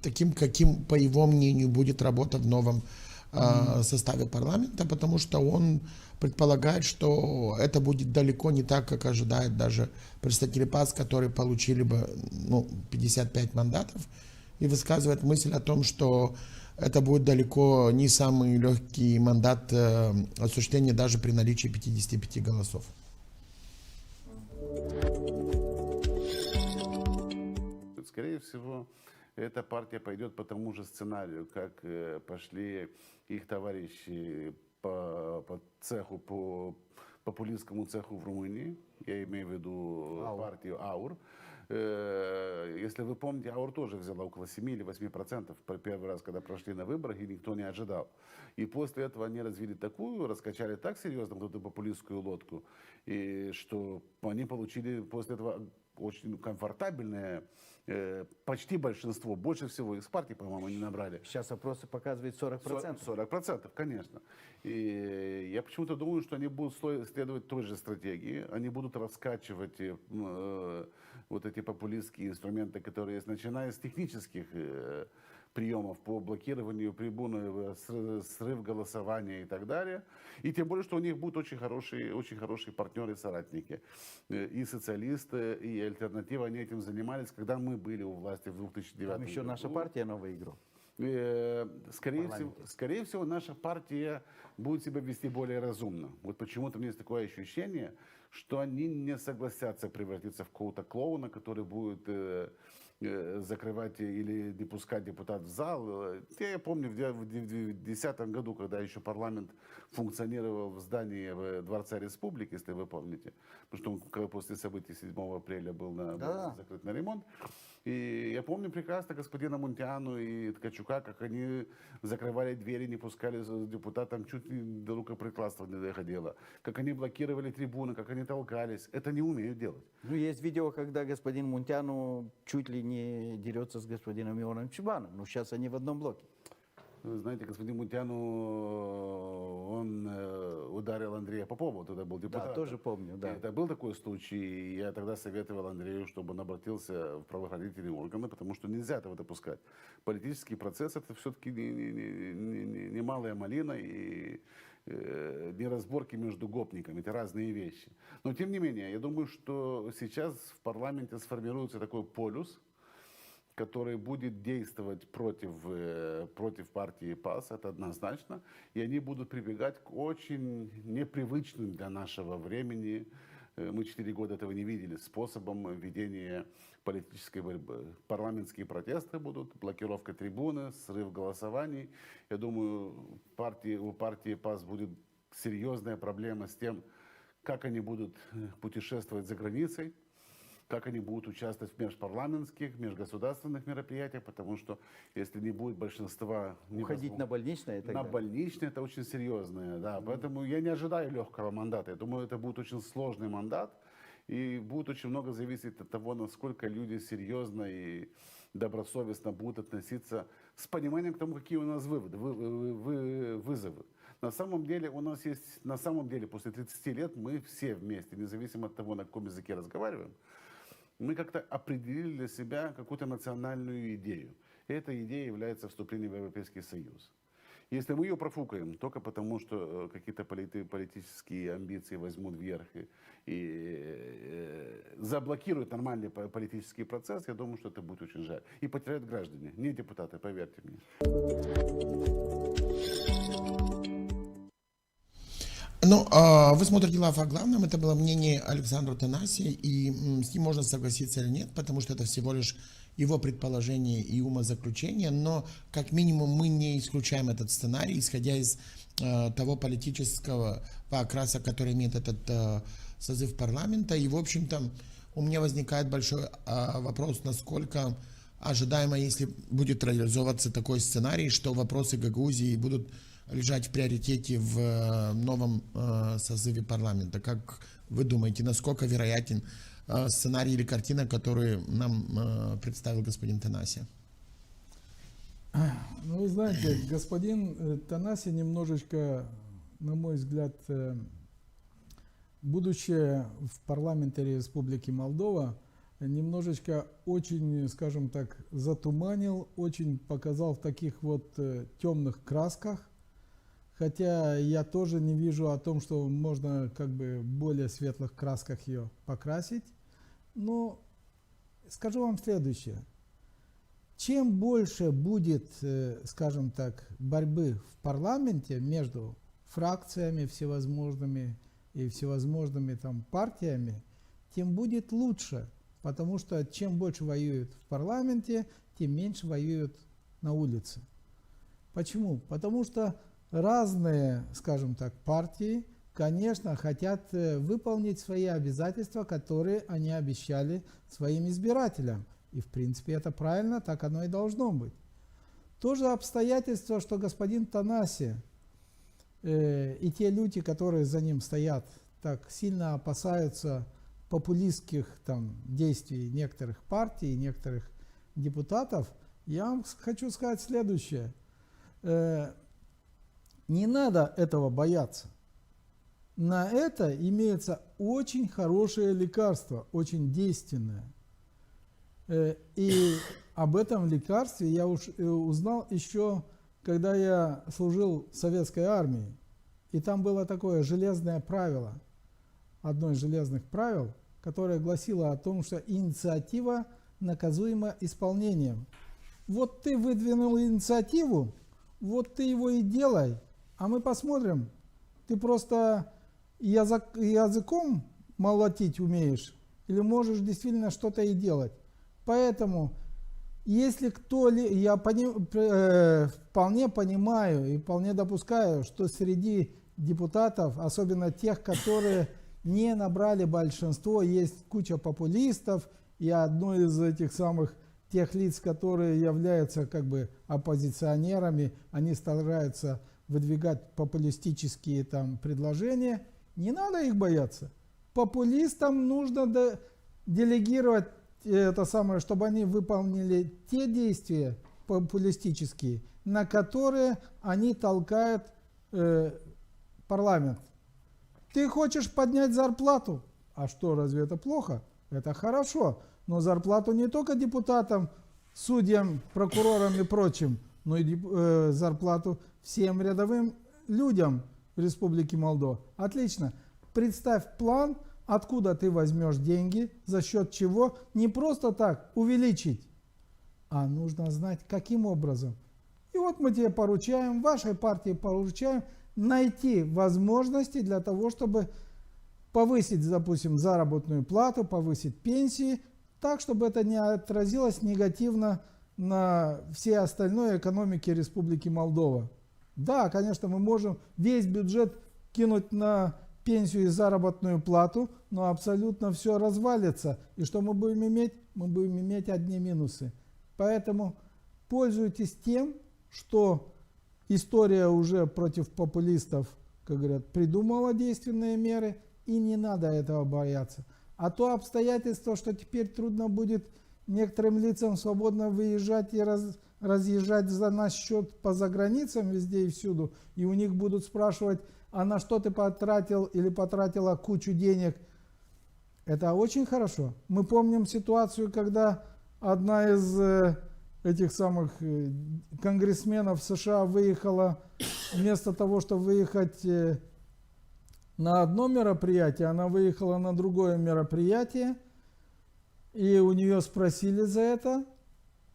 таким, каким, по его мнению, будет работа в новом составе парламента, потому что он предполагает, что это будет далеко не так, как ожидают даже представители ПАС, которые получили бы 55 мандатов, и высказывает мысль о том, что это будет далеко не самый легкий мандат осуществления даже при наличии 55 голосов. Скорее всего, эта партия пойдет по тому же сценарию, как пошли их товарищи по цеху, по популистскому цеху в Румынии. Я имею в виду партию АУР. Если вы помните, АУР тоже взяла около 7 или 8% первый раз, когда прошли на выборах, и никто не ожидал. И после этого они развили такую, раскачали так серьезно вот эту популистскую лодку, и что они получили после этого очень комфортабельное, почти большинство, больше всего из партий, по-моему, они набрали. Сейчас опросы показывают 40%. 40%, конечно. И я почему-то думаю, что они будут следовать той же стратегии. Они будут раскачивать вот эти популистские инструменты, которые есть, начиная с технических приемов по блокированию трибуны, срыв голосования и так далее. И тем более, что у них будут очень хорошие партнеры и соратники. И социалисты, и альтернатива, они этим занимались, когда мы были у власти в 2009 году. Там еще наша партия новую игру. Скорее всего, наша партия будет себя вести более разумно. Вот почему-то у меня есть такое ощущение, что они не согласятся превратиться в какого-то клоуна, который будет закрывать или не пускать депутат в зал. Я помню, в 2010 году, когда еще парламент функционировал в здании Дворца Республики, если вы помните, потому что после событий 7 апреля был закрыт на ремонт. И я помню прекрасно господина Мунтяну и Ткачука, как они закрывали двери, не пускали депутатам, чуть ли до рукоприкладства не доходило. Как они блокировали трибуны, как они толкались. Это не умеют делать. Ну, есть видео, когда господин Мунтяну чуть ли не дерется с господином Ионом Чубаном. Но сейчас они в одном блоке. Вы знаете, господин Мунтяну, он ударил Андрея Попова, тогда был депутат. Да, тоже помню, да. Это был такой случай, и я тогда советовал Андрею, чтобы он обратился в правоохранительные органы, потому что нельзя этого допускать. Политический процесс — это все-таки не малая малина, и не разборки между гопниками, это разные вещи. Но тем не менее, я думаю, что сейчас в парламенте сформируется такой полюс, который будет действовать против партии ПАС, это однозначно, и они будут прибегать к очень непривычным для нашего времени, мы 4 года этого не видели, способом ведения политической борьбы. Парламентские протесты будут, блокировка трибуны, срыв голосований. Я думаю, у партии ПАС будет серьезная проблема с тем, как они будут путешествовать за границей, как они будут участвовать в межпарламентских, межгосударственных мероприятиях, потому что если не будет большинства... Уходить на больничное? На больничное это очень серьезное, да. Поэтому я не ожидаю легкого мандата. Я думаю, это будет очень сложный мандат. И будет очень много зависеть от того, насколько люди серьезно и добросовестно будут относиться с пониманием к тому, какие у нас вызовы. На самом деле, после 30 лет мы все вместе, независимо от того, на каком языке разговариваем, мы как-то определили для себя какую-то национальную идею. И эта идея является вступлением в Европейский Союз. Если мы ее профукаем только потому, что какие-то политические амбиции возьмут вверх и заблокируют нормальный политический процесс, я думаю, что это будет очень жаль. И потеряют граждане, не депутаты, поверьте мне. Ну, вы смотрите «Лайф о главном». Это было мнение Александра Танасия, и с ним можно согласиться или нет, потому что это всего лишь его предположение и умозаключение, но как минимум мы не исключаем этот сценарий, исходя из того политического окраса, который имеет этот созыв парламента. И, в общем-то, у меня возникает большой вопрос, насколько ожидаемо, если будет реализовываться такой сценарий, что вопросы Гагаузии будут лежать в приоритете в новом созыве парламента? Как вы думаете, насколько вероятен сценарий или картина, который нам представил господин Танаси? Ну, вы знаете, господин Танаси немножечко, на мой взгляд, будучи в парламенте Республики Молдова, немножечко очень, скажем так, затуманил, очень показал в таких вот темных красках. Хотя я тоже не вижу о том, что можно как бы в более светлых красках ее покрасить. Но скажу вам следующее. Чем больше будет, скажем так, борьбы в парламенте между фракциями всевозможными и всевозможными там партиями, тем будет лучше. Потому что чем больше воюют в парламенте, тем меньше воюют на улице. Почему? Потому что разные, скажем так, партии, конечно, хотят выполнить свои обязательства, которые они обещали своим избирателям. И в принципе это правильно, так оно и должно быть. То же обстоятельство, что господин Танаси и те люди, которые за ним стоят, так сильно опасаются популистских там действий некоторых партий, некоторых депутатов, я вам хочу сказать следующее. Не надо этого бояться. На это имеется очень хорошее лекарство, очень действенное. И об этом лекарстве я узнал еще, когда я служил в советской армии. И там было такое железное правило, одно из железных правил, которое гласило о том, что инициатива наказуема исполнением. Вот ты выдвинул инициативу, вот ты его и делай, а мы посмотрим, ты просто языком молотить умеешь или можешь действительно что-то и делать. Поэтому, если я вполне понимаю и вполне допускаю, что среди депутатов, особенно тех, которые не набрали большинство, есть куча популистов, и одно из этих самых тех лиц, которые являются как бы оппозиционерами, они стараются выдвигать популистические там предложения, не надо их бояться. Популистам нужно делегировать это самое, чтобы они выполнили те действия популистические, на которые они толкают парламент. Ты хочешь поднять зарплату? А что, разве это плохо? Это хорошо. Но зарплату не только депутатам, судьям, прокурорам и прочим, но и зарплату всем рядовым людям в Республике Молдова. Отлично. Представь план, откуда ты возьмешь деньги, за счет чего не просто так увеличить, а нужно знать, каким образом. И вот мы тебе поручаем, вашей партии поручаем найти возможности для того, чтобы повысить, допустим, заработную плату, повысить пенсии, так, чтобы это не отразилось негативно на всей остальной экономике Республики Молдова. Да, конечно, мы можем весь бюджет кинуть на пенсию и заработную плату, но абсолютно все развалится. И что мы будем иметь? Мы будем иметь одни минусы. Поэтому пользуйтесь тем, что история уже против популистов, как говорят, придумала действенные меры, и не надо этого бояться. А то обстоятельство, что теперь трудно будет некоторым лицам свободно выезжать и разъезжать за наш счет по заграницам везде и всюду, и у них будут спрашивать, а на что ты потратил или потратила кучу денег. Это очень хорошо. Мы помним ситуацию, когда одна из этих самых конгрессменов США выехала, вместо того, чтобы выехать на одно мероприятие, она выехала на другое мероприятие, и у нее спросили за это,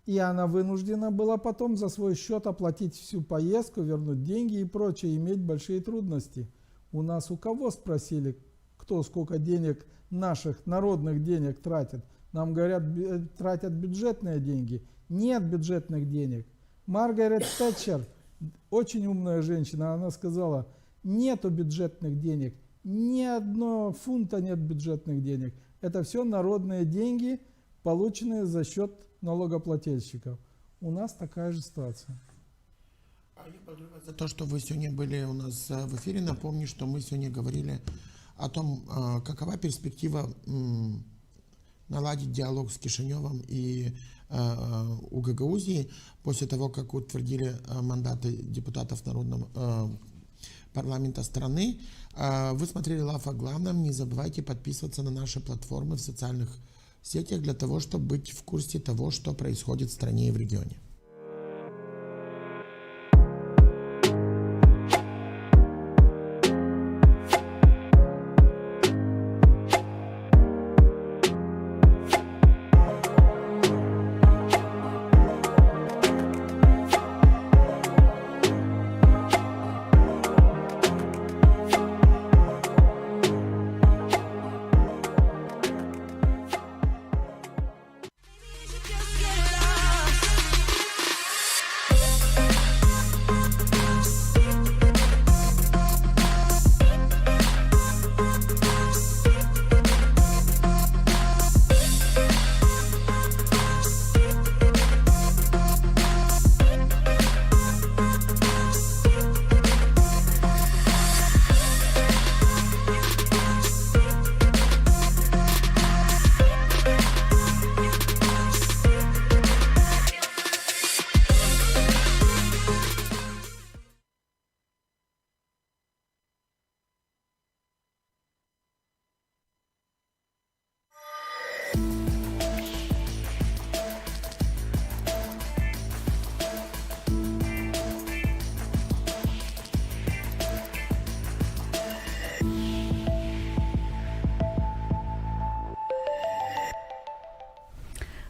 и она вынуждена была потом за свой счет оплатить всю поездку, вернуть деньги и прочее, иметь большие трудности. У нас у кого спросили, кто сколько денег, наших народных денег тратит? Нам говорят, тратят бюджетные деньги. Нет бюджетных денег. Маргарет Тэтчер, очень умная женщина, она сказала, нету бюджетных денег, ни одного фунта нет бюджетных денег. Это все народные деньги, полученные за счет налогоплательщиков. У нас такая же ситуация. За то, что вы сегодня были у нас в эфире, напомню, что мы сегодня говорили о том, какова перспектива наладить диалог с Кишиневым и у Гагаузии после того, как утвердили мандаты депутатов Народного парламента страны. Вы смотрели «Лав о главном». Не забывайте подписываться на наши платформы в социальных сетях для того, чтобы быть в курсе того, что происходит в стране и в регионе.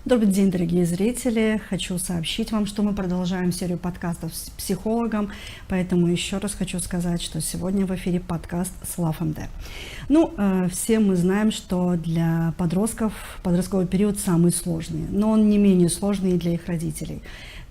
Добрый день, дорогие зрители. Хочу сообщить вам, что мы продолжаем серию подкастов с психологом, поэтому еще раз хочу сказать, что сегодня в эфире подкаст с Лав МД. Все мы знаем, что для подростков подростковый период самый сложный, но он не менее сложный и для их родителей.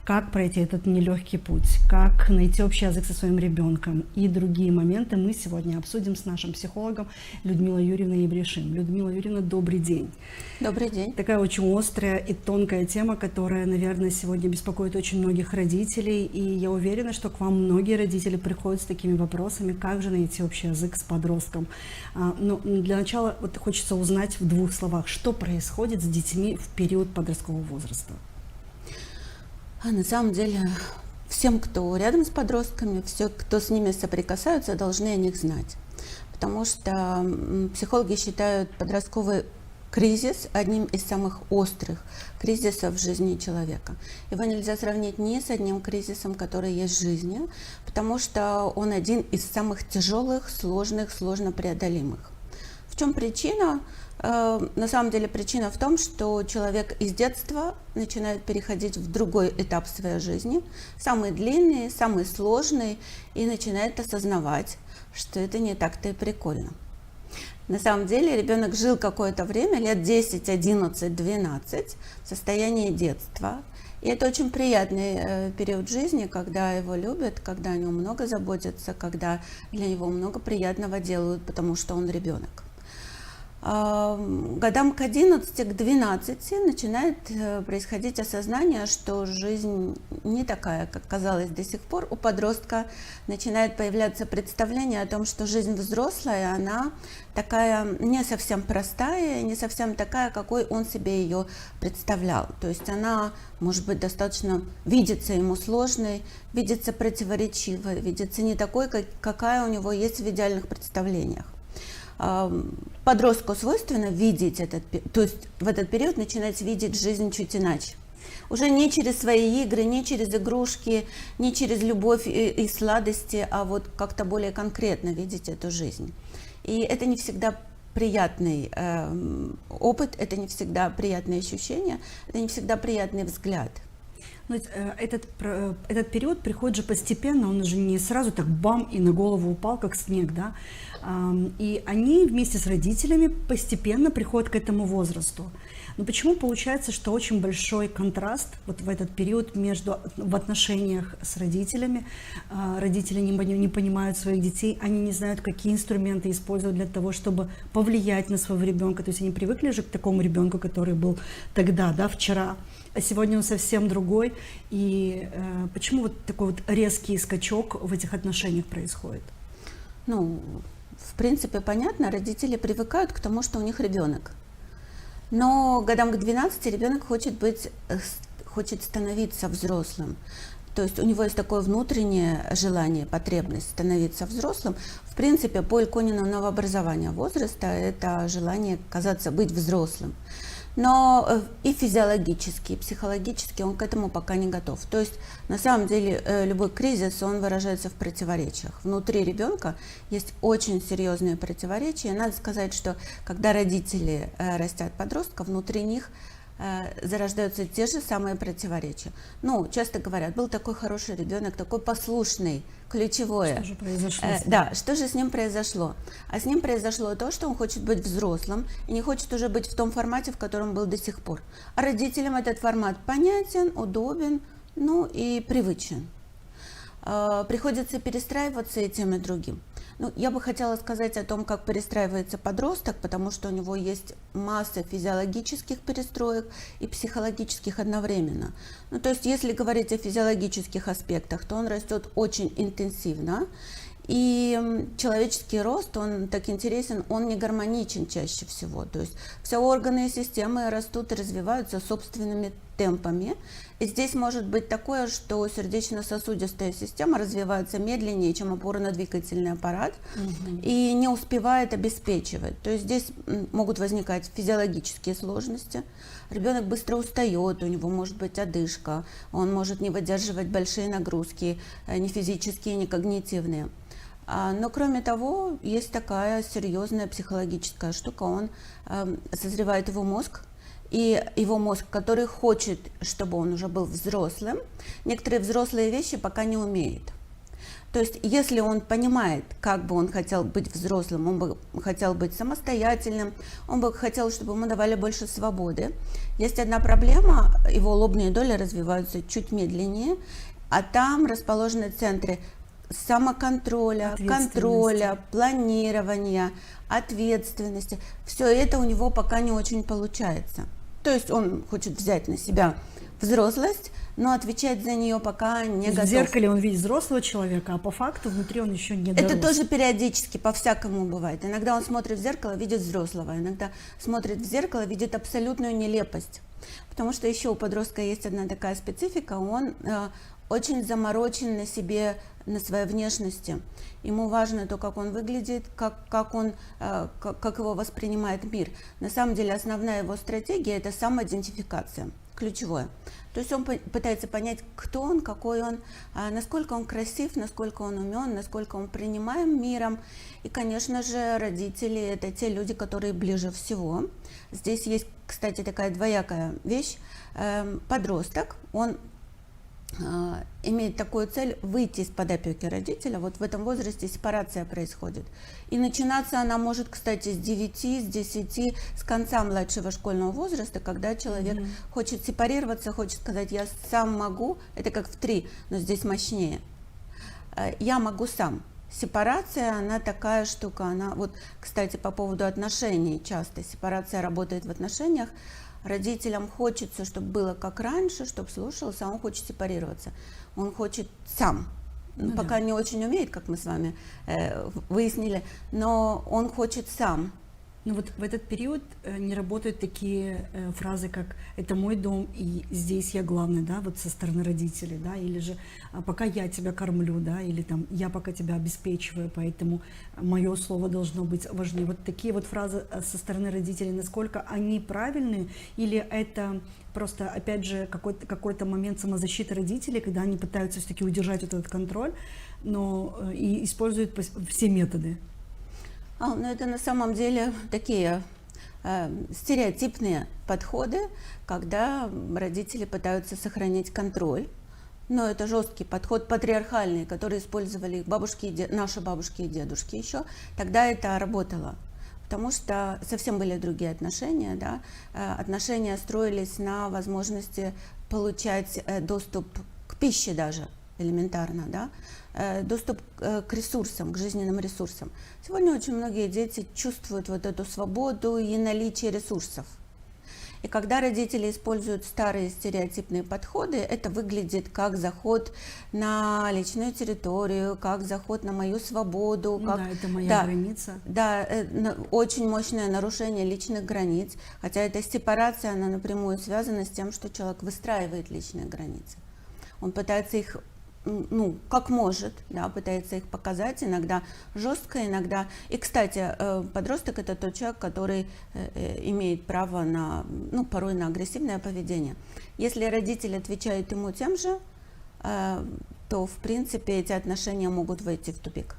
Как пройти этот нелегкий путь, как найти общий язык со своим ребенком и другие моменты мы сегодня обсудим с нашим психологом Людмилой Юрьевной Ебришим. Людмила Юрьевна, добрый день. Добрый день. Такая очень острая и тонкая тема, которая, наверное, сегодня беспокоит очень многих родителей, и я уверена, что к вам многие родители приходят с такими вопросами, как же найти общий язык с подростком. Но для начала хочется узнать в двух словах, что происходит с детьми в период подросткового возраста. На самом деле, всем, кто рядом с подростками, все, кто с ними соприкасаются, должны о них знать. Потому что психологи считают подростковый кризис одним из самых острых кризисов в жизни человека. Его нельзя сравнить ни с одним кризисом, который есть в жизни, потому что он один из самых тяжелых, сложных, сложно преодолимых. В чем причина? На самом деле причина в том, что человек из детства начинает переходить в другой этап своей жизни, самый длинный, самый сложный, и начинает осознавать, что это не так-то и прикольно. На самом деле ребенок жил какое-то время, лет 10, 11, 12, в состоянии детства. И это очень приятный период жизни, когда его любят, когда о нем много заботятся, когда для него много приятного делают, потому что он ребенок. Годам к 11, к 12 начинает происходить осознание, что жизнь не такая, как казалось до сих пор. У подростка начинает появляться представление о том, что жизнь взрослая, она такая не совсем простая, не совсем такая, какой он себе ее представлял. То есть она, может быть, достаточно видится ему сложной, видится противоречивой, видится не такой, какая у него есть в идеальных представлениях. Подростку свойственно видеть то есть в этот период начинать видеть жизнь чуть иначе. Уже не через свои игры, не через игрушки, не через любовь и сладости, а вот как-то более конкретно видеть эту жизнь. И это не всегда приятный опыт, это не всегда приятные ощущения, это не всегда приятный взгляд. Но этот период приходит же постепенно, он же не сразу так бам и на голову упал, как снег, да? И они вместе с родителями постепенно приходят к этому возрасту. Но почему получается, что очень большой контраст вот в этот период в отношениях с родителями? Родители не понимают своих детей, они не знают, какие инструменты использовать для того, чтобы повлиять на своего ребенка. То есть они привыкли же к такому ребенку, который был тогда, да, вчера. а сегодня он совсем другой. И почему вот такой вот резкий скачок в этих отношениях происходит? Ну, в принципе, понятно, родители привыкают к тому, что у них ребенок. Но годам к 12 ребенок хочет становиться взрослым. То есть у него есть такое внутреннее желание, потребность становиться взрослым. В принципе, по Ильконину новообразования возраста это желание быть взрослым. Но и физиологически, и психологически он к этому пока не готов. То есть на самом деле любой кризис, он выражается в противоречиях. Внутри ребенка есть очень серьезные противоречия. Надо сказать, что когда родители растят подростка, внутри них зарождаются те же самые противоречия. Ну, часто говорят, был такой хороший ребенок, такой послушный, ключевое. Что же произошло? Да, что же с ним произошло? А с ним произошло то, что он хочет быть взрослым и не хочет уже быть в том формате, в котором был до сих пор. А родителям этот формат понятен, удобен, ну и привычен. Приходится перестраиваться и тем, и другим. Ну, я бы хотела сказать о том, как перестраивается подросток, потому что у него есть масса физиологических перестроек и психологических одновременно. Ну, то есть, если говорить о физиологических аспектах, то он растет очень интенсивно, и человеческий рост, он так интересен, он не гармоничен чаще всего. То есть все органы и системы растут и развиваются собственными темпами. И здесь может быть такое, что сердечно-сосудистая система развивается медленнее, чем опорно-двигательный аппарат, и не успевает обеспечивать. То есть здесь могут возникать физиологические сложности. Ребенок быстро устает, у него может быть одышка, он может не выдерживать большие нагрузки, ни физические, ни когнитивные. Но кроме того, есть такая серьезная психологическая штука, созревает его мозг, и его мозг, который хочет, чтобы он уже был взрослым, некоторые взрослые вещи пока не умеет. То есть, если он понимает, как бы он хотел быть взрослым, он бы хотел быть самостоятельным, он бы хотел, чтобы ему давали больше свободы. Есть одна проблема, его лобные доли развиваются чуть медленнее, а там расположены центры самоконтроля, контроля, планирования, ответственности. Все это у него пока не очень получается. То есть он хочет взять на себя взрослость, но отвечать за нее пока не готов. В зеркале он видит взрослого человека, а по факту внутри он еще не дорос. Это тоже периодически, по-всякому бывает. Иногда он смотрит в зеркало, видит взрослого, иногда смотрит в зеркало, видит абсолютную нелепость. Потому что еще у подростка есть одна такая специфика, он очень заморочен на себе, на своей внешности. Ему важно то, как он выглядит, как его воспринимает мир. На самом деле основная его стратегия – это самоидентификация, ключевое. То есть он пытается понять, кто он, какой он, насколько он красив, насколько он умен, насколько он принимаем миром. И, конечно же, родители – это те люди, которые ближе всего. Здесь есть, кстати, такая двоякая вещь. Подросток, он имеет такую цель выйти из-под опеки родителя. Вот в этом возрасте сепарация происходит. И начинаться она может, кстати, с 9, с 10, с конца младшего школьного возраста, когда человек хочет сепарироваться, хочет сказать, я сам могу, это как в 3, но здесь мощнее. Я могу сам. Сепарация, она такая штука, вот, кстати, по поводу отношений часто. Сепарация работает в отношениях. Родителям хочется, чтобы было как раньше, чтобы слушался, а он хочет сепарироваться. Он хочет сам. Пока не очень умеет, как мы с вами выяснили, но он хочет сам. Но вот в этот период не работают такие фразы, как «это мой дом, и здесь я главный», да, вот со стороны родителей, да, или же «пока я тебя кормлю», да, или там «я пока тебя обеспечиваю, поэтому мое слово должно быть важнее». Вот такие вот фразы со стороны родителей, насколько они правильные, или это просто, опять же, какой-то момент самозащиты родителей, когда они пытаются все-таки удержать вот этот контроль, но и используют все методы? Ну, это на самом деле такие стереотипные подходы, когда родители пытаются сохранить контроль. Но это жесткий подход, патриархальный, который использовали наши бабушки и дедушки еще. Тогда это работало, потому что совсем были другие отношения. Да? Отношения строились на возможности получать доступ к пище даже, элементарно, да? Доступ к ресурсам, к жизненным ресурсам. Сегодня очень многие дети чувствуют вот эту свободу и наличие ресурсов. И когда родители используют старые стереотипные подходы, это выглядит как заход на личную территорию, как заход на мою свободу. Ну как... да, это моя граница. Да, очень мощное нарушение личных границ, хотя эта сепарация, она напрямую связана с тем, что человек выстраивает личные границы. Он пытается их, ну, как может, да, пытается их показать, иногда жестко, иногда... И, кстати, подросток — это тот человек, который имеет право на, ну, порой на агрессивное поведение. Если родитель отвечает ему тем же, то, в принципе, эти отношения могут войти в тупик.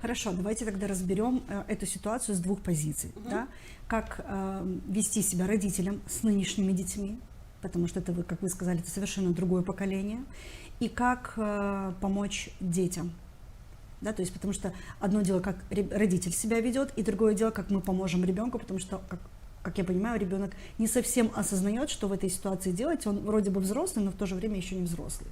Хорошо, давайте тогда разберем эту ситуацию с двух позиций. Да? Как вести себя родителям с нынешними детьми, потому что это, как вы сказали, это совершенно другое поколение, и как помочь детям. Да, то есть, потому что одно дело, как родитель себя ведет, и другое дело, как мы поможем ребенку, потому что, как я понимаю, ребенок не совсем осознает, что в этой ситуации делать. Он вроде бы взрослый, но в то же время еще не взрослый.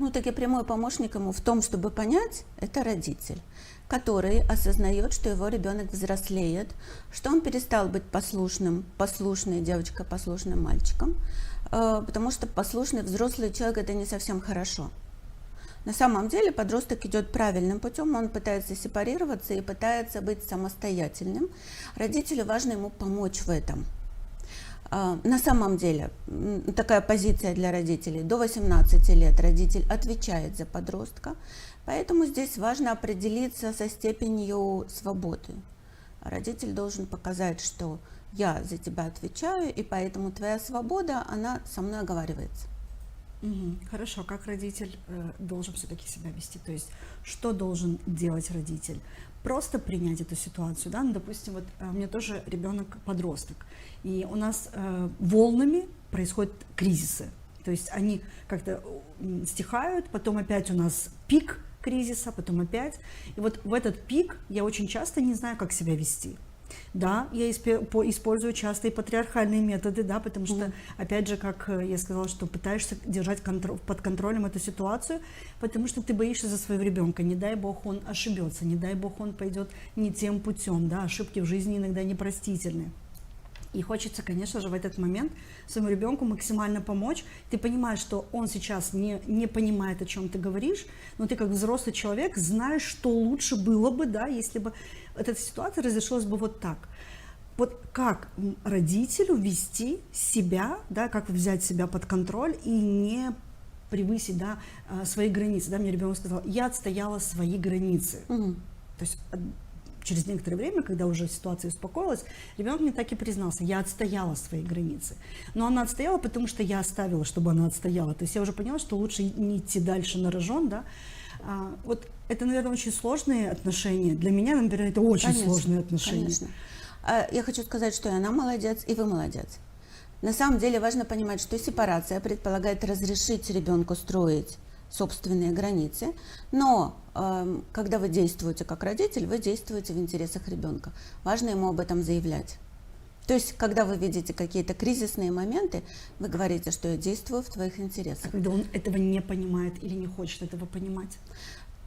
Ну, таки прямой помощник ему в том, чтобы понять, это родитель, который осознает, что его ребенок взрослеет, что он перестал быть послушной девочкой, послушным мальчиком, потому что послушный взрослый человек — это не совсем хорошо. На самом деле подросток идет правильным путем, он пытается сепарироваться и пытается быть самостоятельным. Родителю важно ему помочь в этом. На самом деле, такая позиция для родителей: до 18 лет родитель отвечает за подростка, поэтому здесь важно определиться со степенью свободы. Родитель должен показать, что я за тебя отвечаю, и поэтому твоя свобода, она со мной оговаривается. Хорошо, как родитель должен все-таки себя вести? То есть, что должен делать родитель? Просто принять эту ситуацию, да? Ну, допустим, вот у меня тоже ребенок подросток, и у нас волнами происходят кризисы. То есть они как-то стихают, потом опять у нас пик кризиса, потом опять. И вот в этот пик я очень часто не знаю, как себя вести. Да, я использую часто и патриархальные методы, да, потому что, опять же, как я сказала, что пытаешься держать под контролем эту ситуацию, потому что ты боишься за своего ребенка, не дай бог он ошибется, не дай бог он пойдет не тем путем, да, ошибки в жизни иногда непростительны. И хочется, конечно же, в этот момент своему ребенку максимально помочь. Ты понимаешь, что он сейчас не понимает, о чем ты говоришь, но ты как взрослый человек знаешь, что лучше было бы, да, если бы эта ситуация разрешилась бы вот так. Вот как родителю вести себя, да, как взять себя под контроль и не превысить, да, свои границы. Да, мне ребенок сказал: я отстояла свои границы. То есть через некоторое время, когда уже ситуация успокоилась, ребенок мне так и признался: я отстояла свои границы. Но она отстояла, потому что я оставила, чтобы она отстояла. То есть я уже поняла, что лучше не идти дальше на рожон, да. Вот это, наверное, очень сложные отношения. Для меня, наверное, это очень сложные отношения. Конечно. Я хочу сказать, что и она молодец, и вы молодец. На самом деле важно понимать, что сепарация предполагает разрешить ребенку строить собственные границы, но когда вы действуете как родитель, вы действуете в интересах ребенка. Важно ему об этом заявлять. То есть, когда вы видите какие-то кризисные моменты, вы говорите, что я действую в твоих интересах. А когда он этого не понимает или не хочет этого понимать?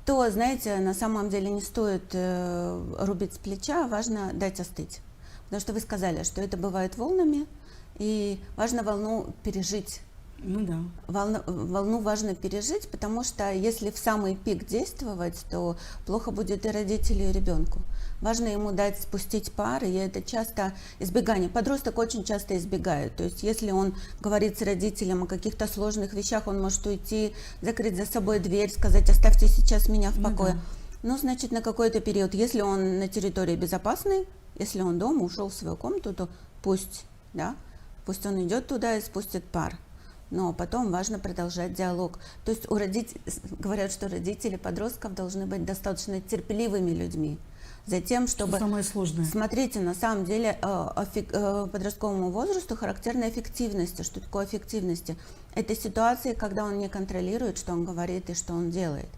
То, знаете, на самом деле не стоит рубить с плеча, важно дать остыть. Потому что вы сказали, что это бывает волнами, и важно волну пережить. Ну да. Волну важно пережить, потому что если в самый пик действовать, то плохо будет и родителю, и ребенку. Важно ему дать спустить пар, и это часто избегание. Подросток очень часто избегает. То есть если он говорит с родителем о каких-то сложных вещах, он может уйти, закрыть за собой дверь, сказать: оставьте сейчас меня в покое. Ну, значит, на какой-то период. Если он на территории безопасной, если он дома, ушел в свою комнату, то пусть он идет туда и спустит пар. Но потом важно продолжать диалог. То есть говорят, что родители подростков должны быть достаточно терпеливыми людьми. Затем, чтобы... Что самое сложное? Смотрите, на самом деле подростковому возрасту характерна эффективность. Что такое эффективность? Это ситуации, когда он не контролирует, что он говорит и что он делает.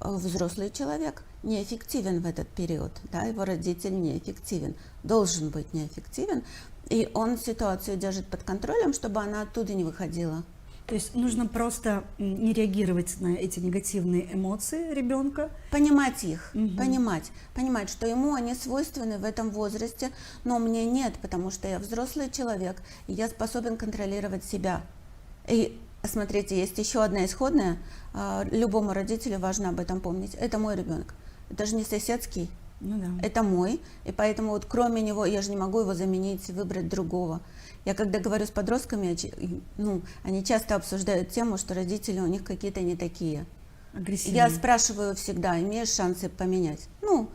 Взрослый человек неэффективен в этот период, да, его родитель неэффективен, должен быть неэффективен, и он ситуацию держит под контролем, чтобы она оттуда не выходила. То есть нужно просто не реагировать на эти негативные эмоции ребенка. Понимать их, понимать, что ему они свойственны в этом возрасте, но мне нет, потому что я взрослый человек, и я способен контролировать себя. И смотрите, есть еще одна исходная, любому родителю важно об этом помнить. Это мой ребенок, это же не соседский, Ну да. это мой, и поэтому вот кроме него я же не могу его заменить, выбрать другого. Я когда говорю с подростками, они часто обсуждают тему, что родители у них какие-то не такие. Агрессивный. Я спрашиваю всегда, имеешь шансы поменять? Ну,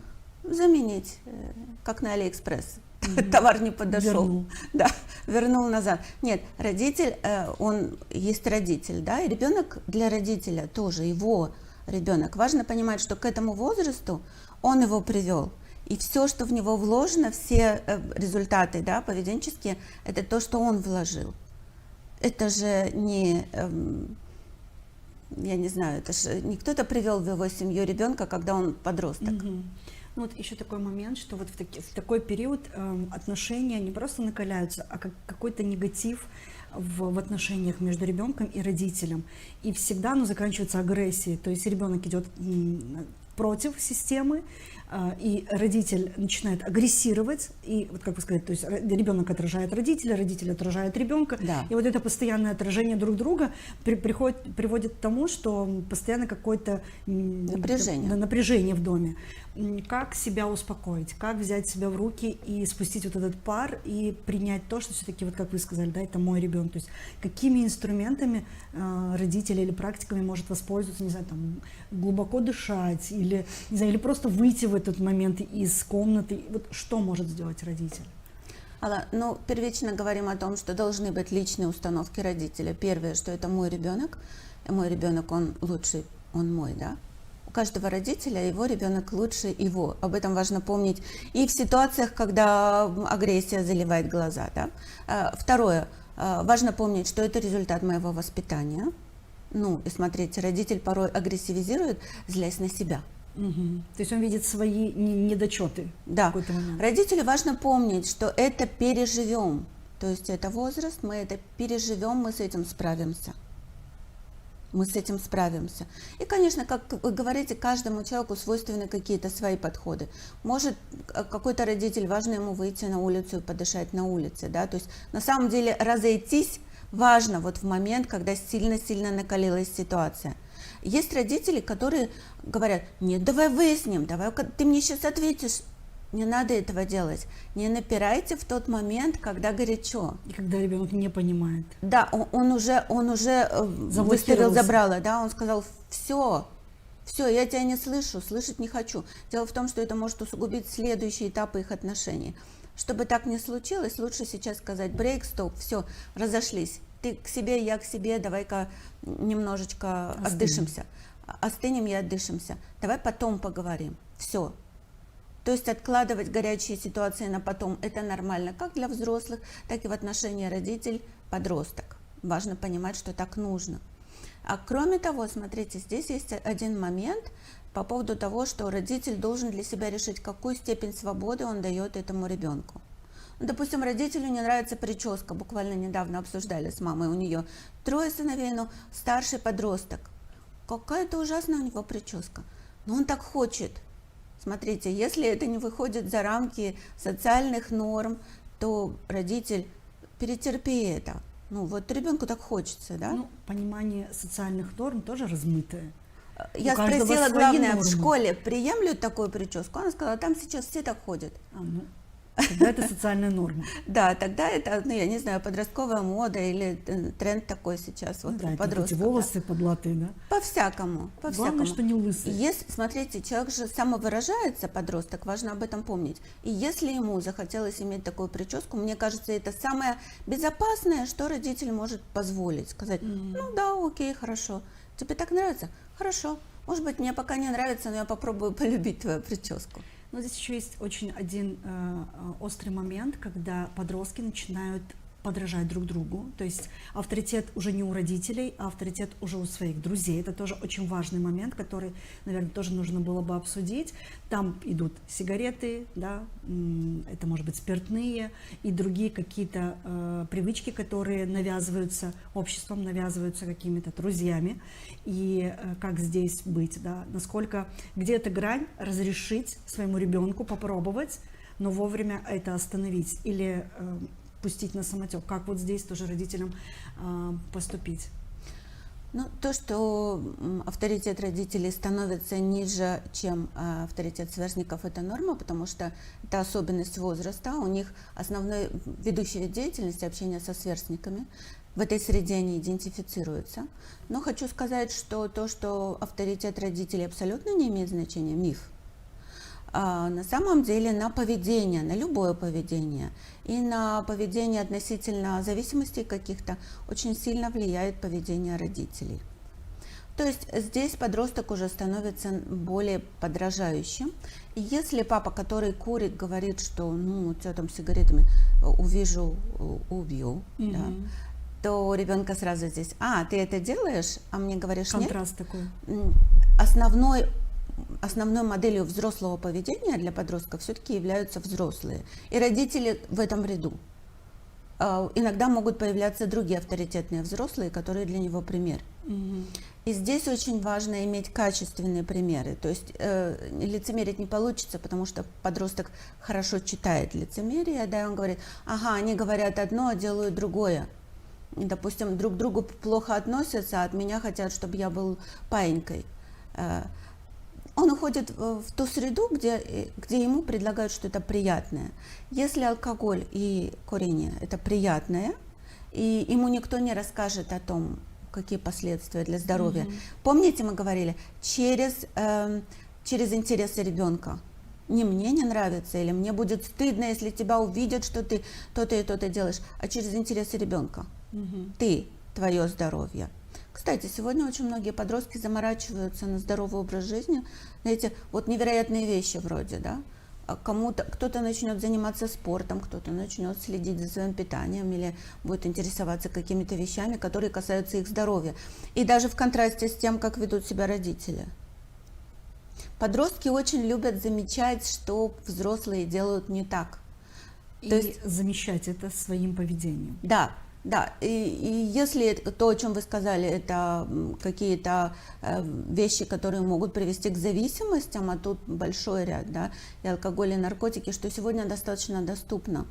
заменить, как на Алиэкспресс. Товар не подошел. Вернул. Да, вернул назад. Нет, родитель, он есть родитель, да, и ребенок для родителя тоже, его ребенок. Важно понимать, что к этому возрасту он его привел. И все, что в него вложено, все результаты, да, поведенческие, это то, что он вложил. Это же не, я не знаю, это же не кто-то привел в его семью ребенка, когда он подросток. Ну вот еще такой момент, что вот в такой период отношения не просто накаляются, а как какой-то негатив в отношениях между ребенком и родителем. И всегда заканчивается агрессией. То есть ребенок идет против системы, и родитель начинает агрессировать, и вот как вы сказали, то есть ребенок отражает родителя, родитель отражает ребенка, Да. и вот это постоянное отражение друг друга приводит к тому, что постоянно какое-то напряжение в доме. Как себя успокоить, как взять себя в руки и спустить вот этот пар и принять то, что все-таки, вот как вы сказали, да, это мой ребенок. То есть какими инструментами родители или практиками может воспользоваться, не знаю, там, глубоко дышать или, не знаю, или просто выйти в этот момент из комнаты. Вот что может сделать родитель? Алла, первично говорим о том, что должны быть личные установки родителя. Первое, что это мой ребенок, он лучший, он мой, да. У каждого родителя его ребенок лучше его. Об этом важно помнить и в ситуациях, когда агрессия заливает глаза, да. Второе, важно помнить, что это результат моего воспитания. И смотрите, родитель порой агрессивизирует, злясь на себя. То есть он видит свои недочеты в Да. какой-то момент. Родителю важно помнить, что это переживем. То есть это возраст, мы это переживем, мы с этим справимся. И, конечно, как вы говорите, каждому человеку свойственны какие-то свои подходы. Может, какой-то родитель, важно ему выйти на улицу и подышать на улице, да, то есть на самом деле разойтись важно вот в момент, когда сильно-сильно накалилась ситуация. Есть родители, которые говорят: нет, давай выясним, давай ты мне сейчас ответишь. Не надо этого делать. Не напирайте в тот момент, когда горячо. И когда ребенок не понимает. Да, он уже выставил забрало, да, он сказал: все, я тебя не слышу, слышать не хочу. Дело в том, что это может усугубить следующие этапы их отношений. Чтобы так не случилось, лучше сейчас сказать: брейк, стоп, все, разошлись. Ты к себе, я к себе, давай-ка немножечко отдышимся. Остынем и отдышимся. Давай потом поговорим. Все. То есть откладывать горячие ситуации на потом – это нормально как для взрослых, так и в отношении родитель-подросток. Важно понимать, что так нужно. А кроме того, смотрите, здесь есть один момент по поводу того, что родитель должен для себя решить, какую степень свободы он дает этому ребенку. Допустим, родителю не нравится прическа, буквально недавно обсуждали с мамой, у нее 3 сыновей, но старший подросток. Какая-то ужасная у него прическа, но он так хочет. Смотрите, если это не выходит за рамки социальных норм, то родитель, перетерпи это. Вот ребенку так хочется, да? Понимание социальных норм тоже размытое. Я спросила главное, в школе приемлют такую прическу? Она сказала: там сейчас все так ходят. Тогда это социальная норма. Да, тогда это, я не знаю, подростковая мода или тренд такой сейчас. Вот Да, подростков. эти волосы подлатые, да? По-всякому. Главное, что не лысые. Смотрите, человек же самовыражается, подросток, важно об этом помнить. И если ему захотелось иметь такую прическу, мне кажется, это самое безопасное, что родитель может позволить. Сказать: да, окей, хорошо. Тебе так нравится? Хорошо. Может быть, мне пока не нравится, но я попробую полюбить твою прическу. Но здесь еще есть очень один острый момент, когда подростки начинают подражать друг другу, то есть авторитет уже не у родителей, а авторитет уже у своих друзей. Это тоже очень важный момент, который, наверное, тоже нужно было бы обсудить. Там идут сигареты, да, это может быть спиртные и другие какие-то привычки, которые навязываются обществом, навязываются какими-то друзьями. И как здесь быть, да, насколько, где эта грань разрешить своему ребенку попробовать, но вовремя это остановить или пустить на самотек. Как вот здесь тоже родителям поступить? Ну, то, что авторитет родителей становится ниже, чем авторитет сверстников, это норма, потому что это особенность возраста. У них основной ведущая деятельность общение со сверстниками. В этой среде они идентифицируются. Но хочу сказать, что то, что авторитет родителей абсолютно не имеет значения, миф. На самом деле на поведение, на любое поведение и на поведение относительно зависимостей каких-то очень сильно влияет поведение родителей. То есть здесь подросток уже становится более подражающим. И если папа, который курит, говорит, что ну, у тебя там сигаретами увижу, убью, да, то ребенка сразу здесь, ты это делаешь, а мне говоришь нет. Контраст такой. Основной моделью взрослого поведения для подростков все-таки являются взрослые. И родители в этом ряду. Иногда могут появляться другие авторитетные взрослые, которые для него пример. И здесь очень важно иметь качественные примеры. То есть лицемерить не получится, потому что подросток хорошо читает лицемерие, да, и он говорит, они говорят одно, а делают другое. И, допустим, друг к другу плохо относятся, а от меня хотят, чтобы я был паинькой. Он уходит в ту среду, где ему предлагают что-то приятное. Если алкоголь и курение – это приятное, и ему никто не расскажет о том, какие последствия для здоровья. Помните, мы говорили, через интересы ребенка. Не мне не нравится, или мне будет стыдно, если тебя увидят, что ты то-то и то-то делаешь, а через интересы ребенка. Ты, твое здоровье. Кстати, сегодня очень многие подростки заморачиваются на здоровый образ жизни. Знаете, вот невероятные вещи вроде, да. Кто-то начнет заниматься спортом, кто-то начнет следить за своим питанием или будет интересоваться какими-то вещами, которые касаются их здоровья. И даже в контрасте с тем, как ведут себя родители. Подростки очень любят замечать, что взрослые делают не так. То есть замещать это своим поведением. Да. Да, и если то, о чем вы сказали, это какие-то вещи, которые могут привести к зависимостям, а тут большой ряд, да, и алкоголь, и наркотики, что сегодня достаточно доступно,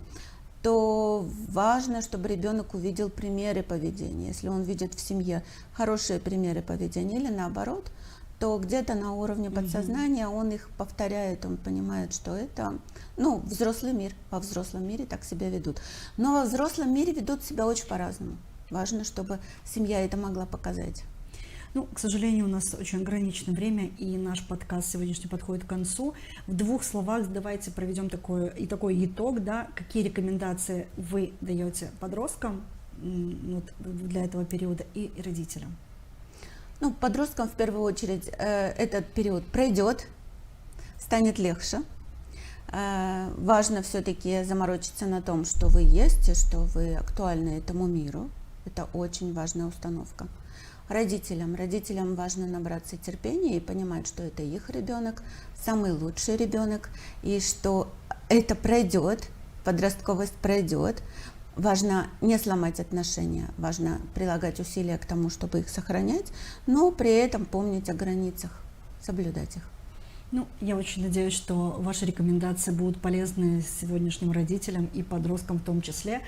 то важно, чтобы ребенок увидел примеры поведения. Если он видит в семье хорошие примеры поведения или наоборот, то где-то на уровне подсознания он их повторяет, он понимает, что это, взрослый мир, во взрослом мире так себя ведут. Но во взрослом мире ведут себя очень по-разному. Важно, чтобы семья это могла показать. К сожалению, у нас очень ограниченное время, и наш подкаст сегодняшний подходит к концу. В 2 словах давайте проведем такой итог, да, какие рекомендации вы даете подросткам для этого периода и родителям. Подросткам в первую очередь этот период пройдет, станет легче. Важно все-таки заморочиться на том, что вы есть и что вы актуальны этому миру. Это очень важная установка. Родителям важно набраться терпения и понимать, что это их ребенок, самый лучший ребенок, и что это пройдет, подростковость пройдет. Важно не сломать отношения, важно прилагать усилия к тому, чтобы их сохранять, но при этом помнить о границах, соблюдать их. Я очень надеюсь, что ваши рекомендации будут полезны сегодняшним родителям и подросткам в том числе.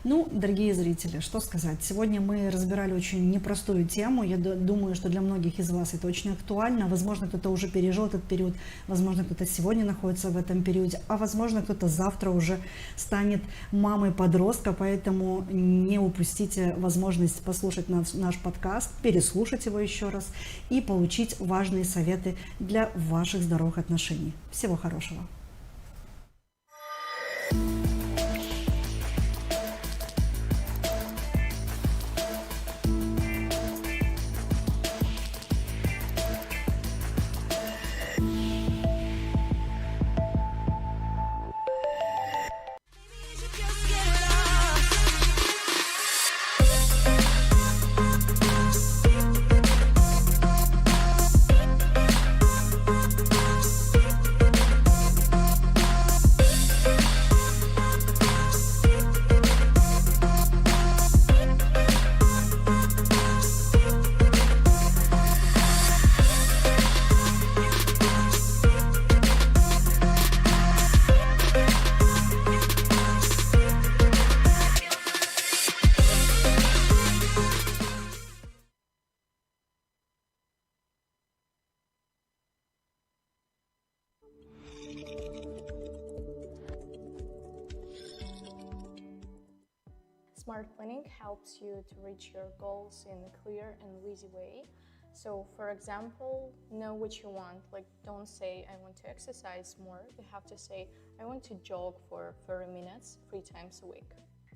Дорогие зрители, что сказать? Сегодня мы разбирали очень непростую тему. Я думаю, что для многих из вас это очень актуально. Возможно, кто-то уже пережил этот период, возможно, кто-то сегодня находится в этом периоде, а возможно, кто-то завтра уже станет мамой подростка, поэтому не упустите возможность послушать наш подкаст, переслушать его еще раз и получить важные советы для ваших здоровых отношений. Всего хорошего. Smart planning helps you to reach your goals in a clear and easy way. So, for example, know what you want. Like, don't say, I want to exercise more. You have to say, I want to jog for 30 minutes, 3 times a week.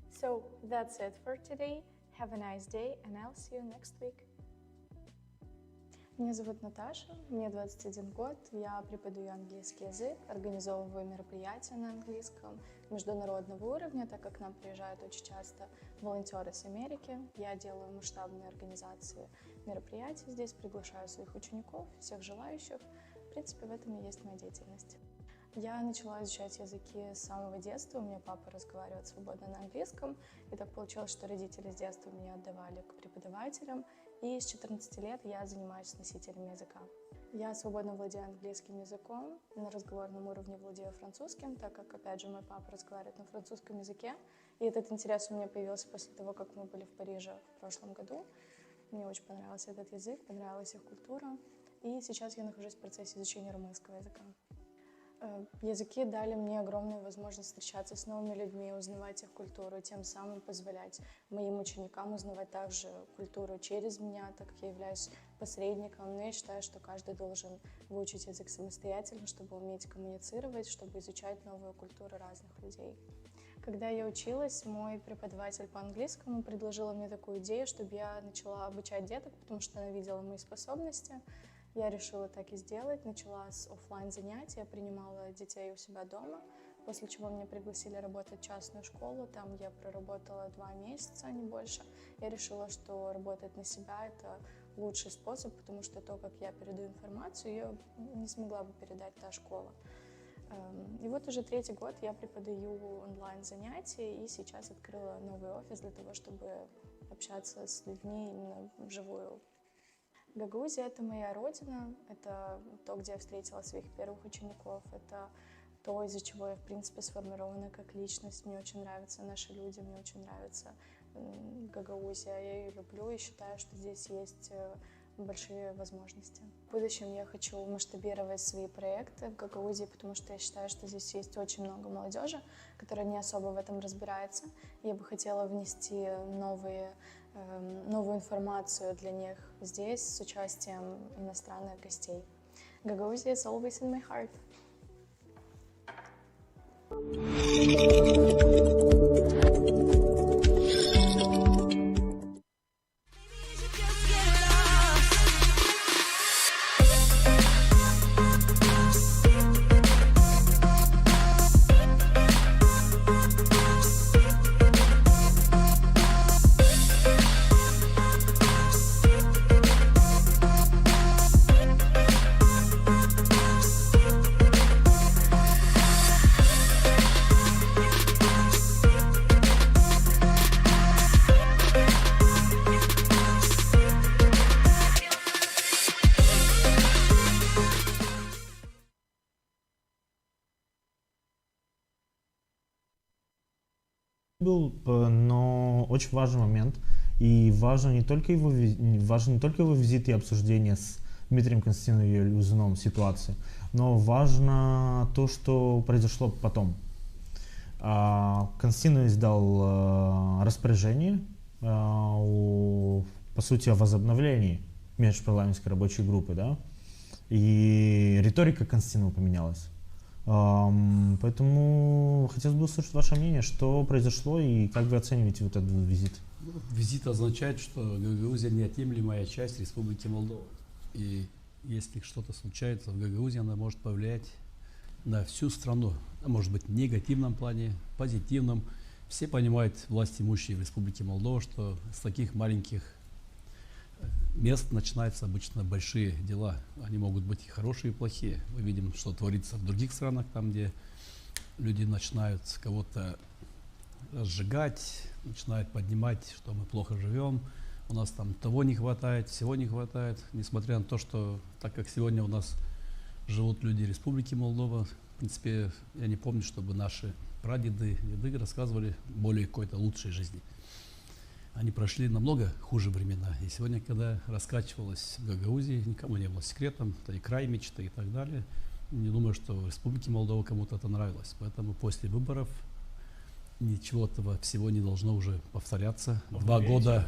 So, that's it for today. Have a nice day, and I'll see you next week. Меня зовут Наташа, мне 21 год, я преподаю английский язык, организовываю мероприятия на английском международного уровня, так как к нам приезжают очень часто волонтеры с Америки. Я делаю масштабные организации мероприятий здесь, приглашаю своих учеников, всех желающих. В принципе, в этом и есть моя деятельность. Я начала изучать языки с самого детства. У меня папа разговаривает свободно на английском. И так получилось, что родители с детства меня отдавали к преподавателям. И с 14 лет я занимаюсь с носителями языка. Я свободно владею английским языком, на разговорном уровне владею французским, так как, опять же, мой папа разговаривает на французском языке. И этот интерес у меня появился после того, как мы были в Париже в прошлом году. Мне очень понравился этот язык, понравилась их культура. И сейчас я нахожусь в процессе изучения румынского языка. Языки дали мне огромную возможность встречаться с новыми людьми, узнавать их культуру, тем самым позволять моим ученикам узнавать также культуру через меня, так как я являюсь посредником. Но я считаю, что каждый должен выучить язык самостоятельно, чтобы уметь коммуницировать, чтобы изучать новую культуру разных людей. Когда я училась, мой преподаватель по английскому предложила мне такую идею, чтобы я начала обучать деток, потому что она видела мои способности. Я решила так и сделать, начала с офлайн занятий, я принимала детей у себя дома, после чего меня пригласили работать в частную школу, там я проработала 2 месяца, не больше. Я решила, что работать на себя – это лучший способ, потому что то, как я передаю информацию, ее не смогла бы передать та школа. И вот уже 3-й год я преподаю онлайн-занятия и сейчас открыла новый офис для того, чтобы общаться с людьми именно вживую. Гагаузия – это моя родина, это то, где я встретила своих первых учеников, это то, из-за чего я, в принципе, сформирована как личность. Мне очень нравятся наши люди, мне очень нравится Гагаузия. Я ее люблю и считаю, что здесь есть большие возможности. В будущем я хочу масштабировать свои проекты в Гагаузии, потому что я считаю, что здесь есть очень много молодежи, которая не особо в этом разбирается. Я бы хотела внести новую информацию для них здесь с участием иностранных гостей. Гагаузия is always in my heart. Был, но очень важный момент, и важен не только его визит и обсуждение с Дмитрием Константиновичем Елюзиным ситуации, но важно то, что произошло потом. Константинович дал распоряжение по сути о возобновлении межпарламентской рабочей группы, да, и риторика Константинова поменялась. Поэтому хотелось бы услышать ваше мнение, что произошло и как вы оцениваете вот этот визит. Визит означает, что Гагаузия неотъемлемая часть Республики Молдова. И если что-то случается в Гагаузии, она может повлиять на всю страну. Может быть, в негативном плане, позитивном. Все понимают, власть имущие в Республике Молдова, что с таких маленьких мест начинаются обычно большие дела. Они могут быть и хорошие, и плохие. Мы видим, что творится в других странах, там, где люди начинают кого-то разжигать, начинают поднимать, что мы плохо живем, у нас там того не хватает, всего не хватает. Несмотря на то, что так как сегодня у нас живут люди Республики Молдова, в принципе, я не помню, чтобы наши прадеды, деды рассказывали более какой-то лучшей жизни. Они прошли намного хуже времена. И сегодня, когда раскачивалась в Гагаузии, никому не было секретом, это и край мечты и так далее. Не думаю, что в Республике Молдова кому-то это нравилось. Поэтому после выборов ничего этого всего не должно уже повторяться. 2 года.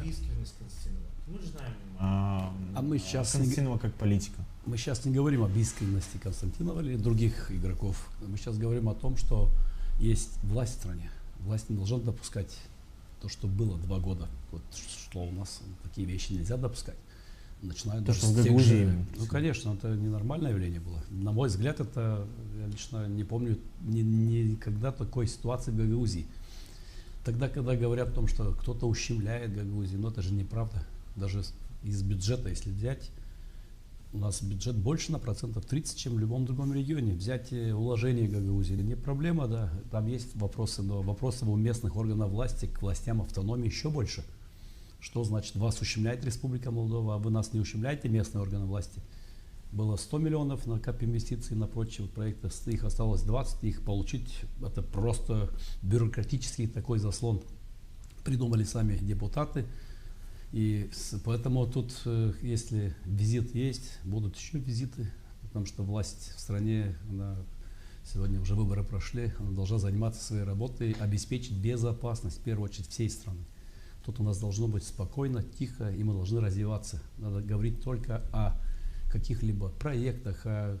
Мы же знаем А мы сейчас не- Константинова как политика. Мы сейчас не говорим об искренности Константинова или других игроков. Мы сейчас говорим о том, что есть власть в стране. Власть не должна допускать то, что было 2 года. Вот что у нас такие вещи нельзя допускать. Начиная То, даже что в с тех Гагаузии. же- Ну, конечно, это ненормальное явление было. На мой взгляд, это, я лично не помню никогда такой ситуации в Гагаузии. Тогда, когда говорят о том, что кто-то ущемляет Гагаузию, но это же неправда. Даже из бюджета, если взять, у нас бюджет больше на процентов 30, чем в любом другом регионе. Взять уложение Гагаузии, не проблема, да, там есть вопросы, но вопросов у местных органов власти к властям автономии еще больше. Что значит, вас ущемляет Республика Молдова, а вы нас не ущемляете, местные органы власти? Было 100 миллионов на кап инвестиций, на прочие проекты, их осталось 20, их получить, это просто бюрократический такой заслон. Придумали сами депутаты. И поэтому тут, если визит есть, будут еще визиты, потому что власть в стране, сегодня уже выборы прошли, она должна заниматься своей работой, обеспечить безопасность, в первую очередь, всей страны. Тут у нас должно быть спокойно, тихо, и мы должны развиваться. Надо говорить только о каких-либо проектах, я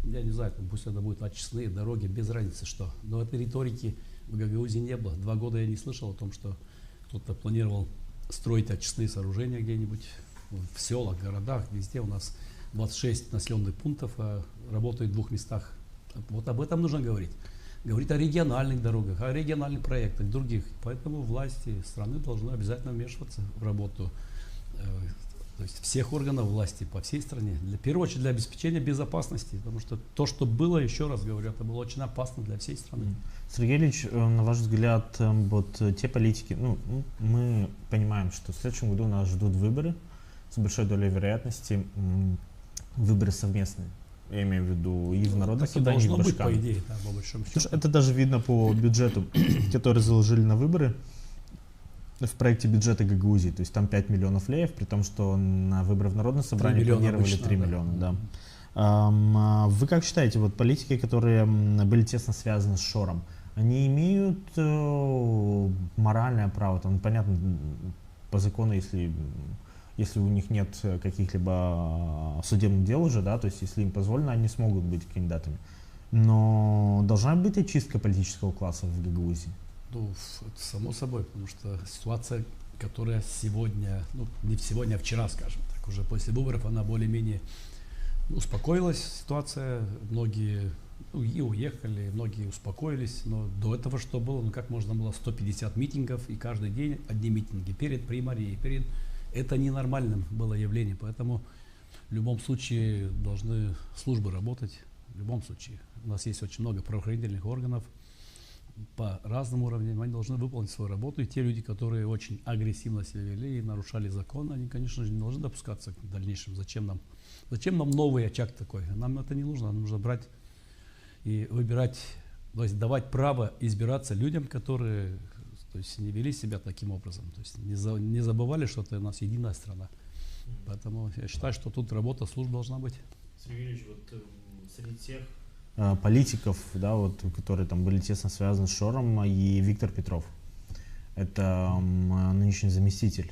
не знаю, пусть это будут очистные дороги, без разницы что. Но этой риторики в Гагаузии не было. 2 года я не слышал о том, что кто-то планировал строить очистные сооружения где-нибудь в селах, городах, везде у нас 26 населенных пунктов, а работают в 2 местах. Вот об этом нужно говорить. Говорить о региональных дорогах, о региональных проектах, других. Поэтому власти страны должны обязательно вмешиваться в работу то есть всех органов власти по всей стране. В первую очередь для обеспечения безопасности, потому что то, что было, еще раз говорю, это было очень опасно для всей страны. Сергей Ильич, на ваш взгляд, вот те политики, мы понимаем, что в следующем году нас ждут выборы, с большой долей вероятности выборы совместные. Я имею в виду и в народное Так и собрание, и в должно быть, по Башкам. идее, да, по большому счету. Слушай, это даже видно по бюджету, который заложили на выборы в проекте бюджета Гагаузии. То есть там 5 миллионов леев, при том, что на выборы в народное собрание миллиона планировали обычно, 3 да. миллиона. Да. Вы как считаете, вот политики, которые были тесно связаны с Шором, они имеют моральное право, там, понятно, по закону, если у них нет каких-либо судебных дел уже, да, то есть если им позволено, они смогут быть кандидатами. Но должна быть очистка политического класса в Гагаузии. Ну, это само собой, потому что ситуация, которая сегодня, не сегодня, а вчера, скажем так, уже после выборов, она более-менее успокоилась, ситуация, многие и уехали, многие успокоились, но до этого что было, как можно было 150 митингов, и каждый день одни митинги перед примарией, это ненормальным было явление, поэтому в любом случае должны службы работать, в любом случае. У нас есть очень много правоохранительных органов, по разным уровням, они должны выполнить свою работу. И те люди, которые очень агрессивно себя вели и нарушали закон, они, конечно же, не должны допускаться к дальнейшему. Зачем нам новый очаг такой? Нам это не нужно. Нам нужно брать и выбирать, то есть давать право избираться людям, которые, то есть, не вели себя таким образом. То есть не забывали, что это у нас единая страна. Поэтому я считаю, что тут работа служб должна быть. Сергей Ильич, вот среди тех политиков, да, вот, которые там были тесно связаны с Шором, и Виктор Петров. Это нынешний заместитель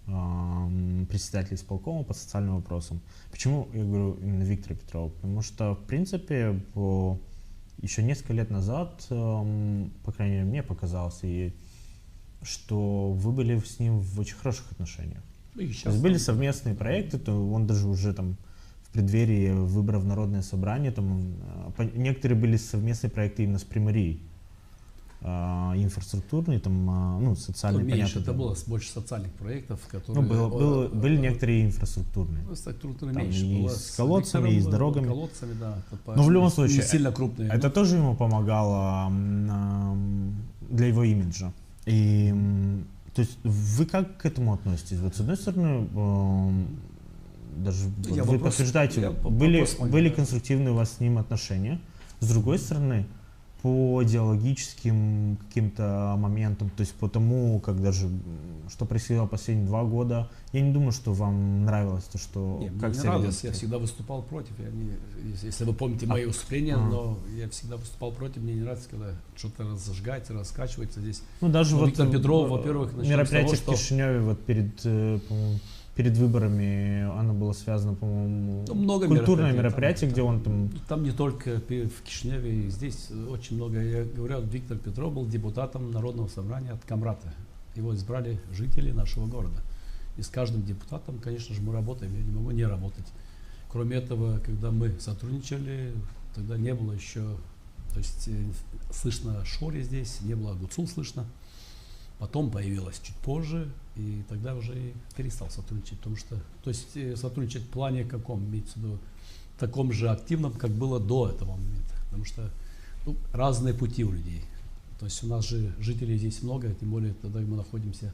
председателя исполкома по социальным вопросам. Почему я говорю именно Виктора Петрова? Потому что, в принципе, еще несколько лет назад, по крайней мере, мне показалось, что вы были с ним в очень хороших отношениях. То есть были совместные проекты, то он даже уже там в преддверии выборов в Народное собрание, там некоторые были совместные проекты именно с Примарией, инфраструктурные, там, социальные, меньше, понятно. это было больше социальных проектов, которые... Были некоторые инфраструктурные. Структуры Там меньше. и Было с колодцами, и с дорогами. Колодцами, да. Но в любом случае, не сильно крупные. это тоже ему помогало для его имиджа. И, то есть, вы как к этому относитесь? Вот с одной стороны, даже вы подтверждаете, были конструктивные у вас с ним отношения. С другой стороны, по идеологическим каким-то моментам, то есть по тому, как даже, что происходило последние 2 года, я не думаю, что вам нравилось то, что... Не, мне как не себя нравилось, ведете. я всегда выступал против. Если вы помните мои выступления, но я всегда выступал против. Мне не нравится, когда что-то зажигается, раскачивается здесь. Ну, даже вот Виктор Петров, во-первых, начнем с мероприятие того, в Кишиневе вот по-моему, перед выборами, оно было связано, по-моему, Ну, много культурное мероприятий, мероприятие, где он там... Там не только в Кишиневе, и здесь очень много. Я говорю, Виктор Петров был депутатом Народного собрания от Камрата. Его избрали жители нашего города. И с каждым депутатом, конечно же, мы работаем. Я не могу не работать. Кроме этого, когда мы сотрудничали, тогда не было еще, то есть слышно Шори здесь, не было Гуцул слышно. Потом появилась чуть позже, и тогда уже и перестал сотрудничать, потому что, то есть сотрудничать в плане каком, имеется в виду, таком же активном, как было до этого момента, потому что разные пути у людей. То есть у нас же жителей здесь много, тем более тогда мы находимся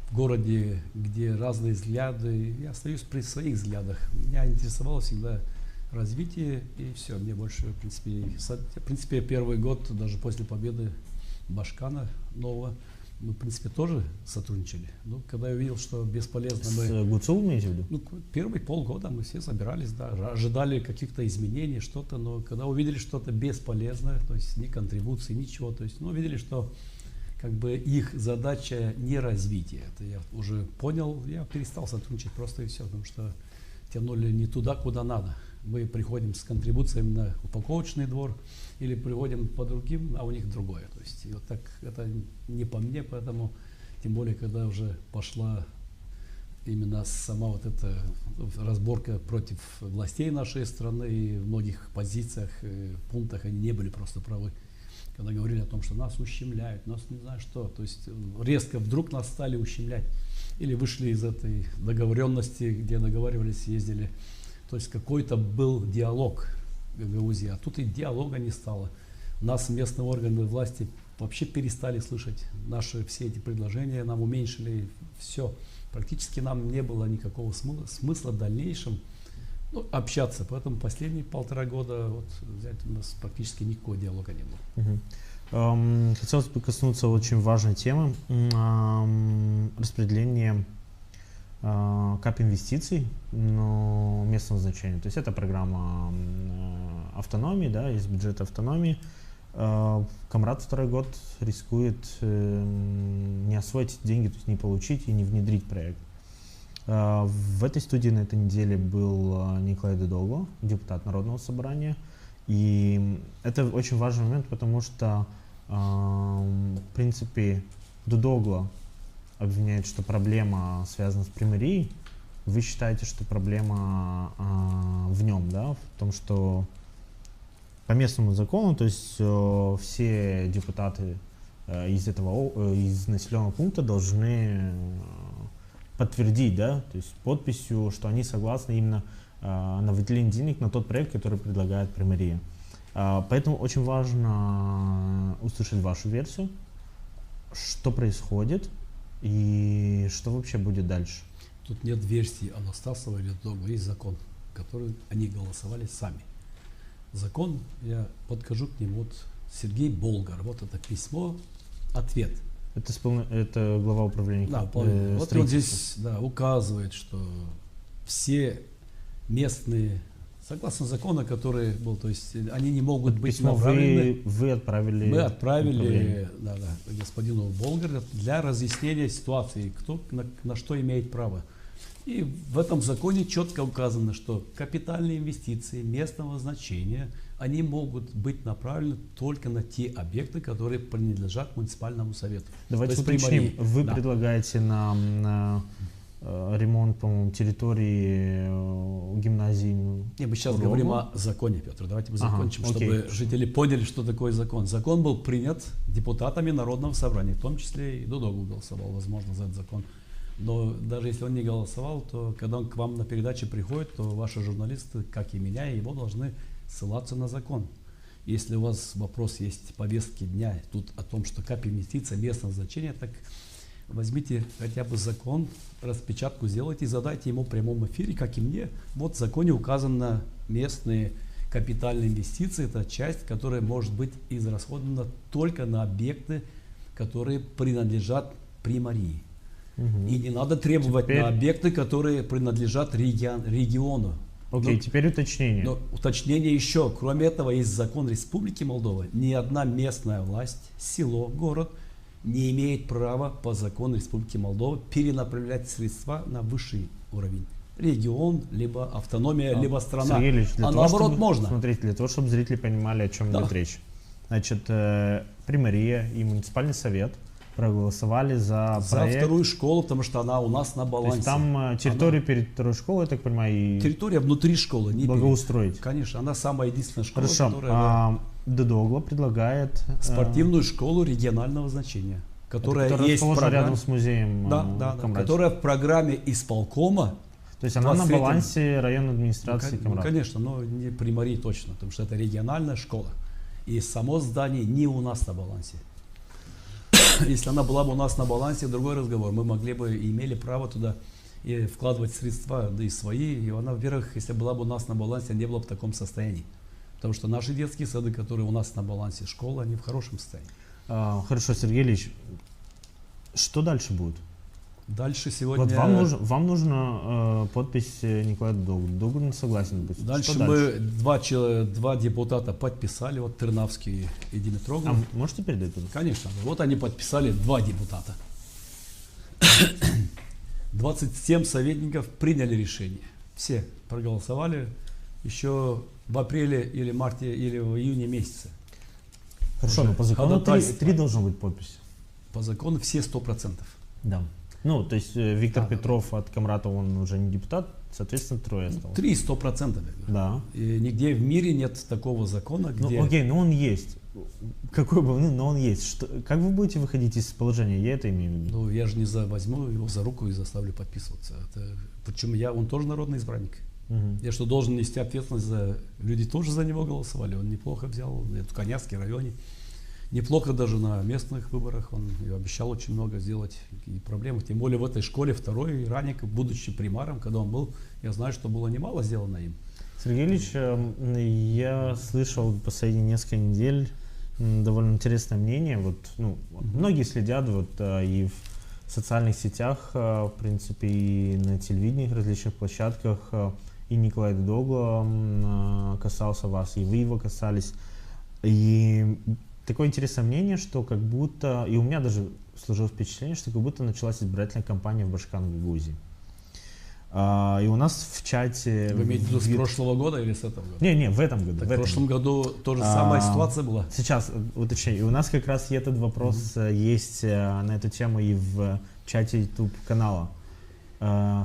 в городе, где разные взгляды. Я остаюсь при своих взглядах. Меня интересовало всегда развитие, и все, мне больше, в принципе, первый год, даже после победы Башкана нового, мы, в принципе, тоже сотрудничали. Но когда я увидел, что бесполезно мы... С Гуцул имеете в виду? Ну, первые полгода мы все собирались, да, ожидали каких-то изменений, что-то, но когда увидели что-то бесполезное, то есть ни контрибуции, ничего, то есть, ну, увидели, что как бы их задача не развитие. Это я уже понял, я перестал сотрудничать просто и все, потому что тянули не туда, куда надо. Мы приходим с контрибуциями на упаковочный двор или приводим по другим, а у них другое. То есть и вот так это не по мне, поэтому тем более, когда уже пошла именно сама вот эта разборка против властей нашей страны, и в многих позициях, пунктах они не были просто правы. Когда говорили о том, что нас ущемляют, нас не знаю что, то есть резко вдруг нас стали ущемлять. Или вышли из этой договоренности, где договаривались, ездили. То есть какой-то был диалог в Гагаузии, а тут и диалога не стало. Нас местные органы власти вообще перестали слышать наши все эти предложения, нам уменьшили все. Практически нам не было никакого смысла в дальнейшем общаться. Поэтому последние 1,5 года вот, взять, у нас практически никакого диалога не было. Хотелось бы коснуться очень важной темы распределения кап инвестиций, но местного значения. То есть это программа автономии, да, из бюджета автономии. Камрат 2-й год рискует не освоить эти деньги, то есть не получить и не внедрить проект. В этой студии на этой неделе был Николай Дудогло, депутат Народного собрания. И это очень важный момент, потому что, в принципе, Дудогло обвиняет, что проблема связана с примарией. Вы считаете, что проблема в нем, да, в том, что по местному закону, то есть все депутаты из населенного пункта должны подтвердить, да, то есть подписью, что они согласны именно на выделение денег на тот проект, который предлагает примария. Поэтому очень важно услышать вашу версию, что происходит и что вообще будет дальше. Тут нет версии Анастасова или Дудогло, есть закон, который они голосовали сами. Закон, я подхожу к нему, вот Сергей Болгар, вот это письмо, ответ. Это глава управления. Да, вот он здесь указывает, что все местные, согласно закону, который был, то есть они не могут быть направлены. Вы отправили. Мы отправили господину Болгару для разъяснения ситуации, кто на что имеет право. И в этом законе четко указано, что капитальные инвестиции местного значения, они могут быть направлены только на те объекты, которые принадлежат муниципальному совету. Давайте уточним, вы предлагаете нам ремонт, по-моему, территории гимназии. Не, мы сейчас говорим о законе, Петр. Давайте мы закончим, чтобы жители поняли, что такое закон. Закон был принят депутатами Народного собрания, в том числе и Дудогло голосовал, возможно, за этот закон. Но даже если он не голосовал, то когда он к вам на передаче приходит, то ваши журналисты, как и меня, и его должны ссылаться на закон. Если у вас вопрос есть повестки дня тут о том, что кап инвестиция местного значения, так возьмите хотя бы закон, распечатку сделайте и задайте ему в прямом эфире, как и мне. Вот в законе указано местные капитальные инвестиции – это часть, которая может быть израсходована только на объекты, которые принадлежат примарии. И не надо требовать Теперь- на объекты, которые принадлежат региону. Окей, Ну, теперь уточнение. Но уточнение еще. Кроме этого, есть закон Республики Молдова. Ни одна местная власть, село, город не имеет права по закону Республики Молдова перенаправлять средства на высший уровень. Регион, либо автономия, либо страна. Сергей Ильич, для А того, наоборот чтобы, можно. Смотрите, для того, чтобы зрители понимали, о чем Да. идет речь. Значит, примария и муниципальный совет проголосовали за За проект. вторую школу, потому что она у нас на То балансе. есть там территорию перед второй школой, я так понимаю, и Территория внутри школы, не благоустроить. Конечно, она самая единственная школа, Хорошо. которая Дедогло предлагает спортивную школу регионального значения, которая есть в расположена программе, рядом с музеем Камрадзе. которая в программе исполкома. То есть она на 23-м. балансе районной администрации Ну, Камрадзе. конечно, но не примарий точно, потому что это региональная школа. И само здание не у нас на балансе. Если она была бы у нас на балансе, другой разговор. Мы могли бы, имели право туда и вкладывать средства, да и свои. И она, во-первых, если была бы у нас на балансе, не была бы в таком состоянии. Потому что наши детские сады, которые у нас на балансе школы, они в хорошем состоянии. Хорошо, Сергей Ильич, что дальше будет? Дальше сегодня... Вот вам нужна подпись Николая Дугана. Дуган согласен быть. Дальше Что мы два депутата подписали, вот Тырнавский и Димитрогlu. Можете передать это? Конечно. Вот они подписали, 2 депутата. 27 советников приняли решение. Все проголосовали еще в апреле или марте или в июне месяце. Хорошо, Уже но по закону ходатайство. 3 должно быть подписи. По закону все 100%. Да. Ну, то есть Виктор Петров от Камратова, он уже не депутат, соответственно, 3 осталось. 3 100%. Да. И нигде в мире нет такого закона, где... Ну, окей, но он есть. Какой бы он, но он есть. Что, как вы будете выходить из положения? Я это имею в виду. Ну, я же не возьму его за руку и заставлю подписываться. Почему он тоже народный избранник. Я что, должен нести ответственность за... Люди тоже за него голосовали. Он неплохо взял эту Конявский районе. Неплохо даже на местных выборах. Он обещал очень много сделать и проблем. Тем более в этой школе второй Раник, будучи примаром, когда он был, я знаю, что было немало сделано им. Сергей Ильич, я слышал последние несколько недель довольно интересное мнение. Вот, ну, многие следят вот, и в социальных сетях, в принципе, и на телевидении, различных площадках. И Николай Дугла касался вас, и вы его касались. И такое интересное мнение, что как будто, и у меня даже сложилось впечатление, что как будто началась избирательная кампания в Башкан-Гагаузии. И у нас в чате... Вы имеете в виду с прошлого года или с этого года? Не, в этом году. Так в прошлом году тоже самая ситуация была. Сейчас уточняю. И у нас как раз и этот вопрос есть на эту тему и в чате YouTube канала.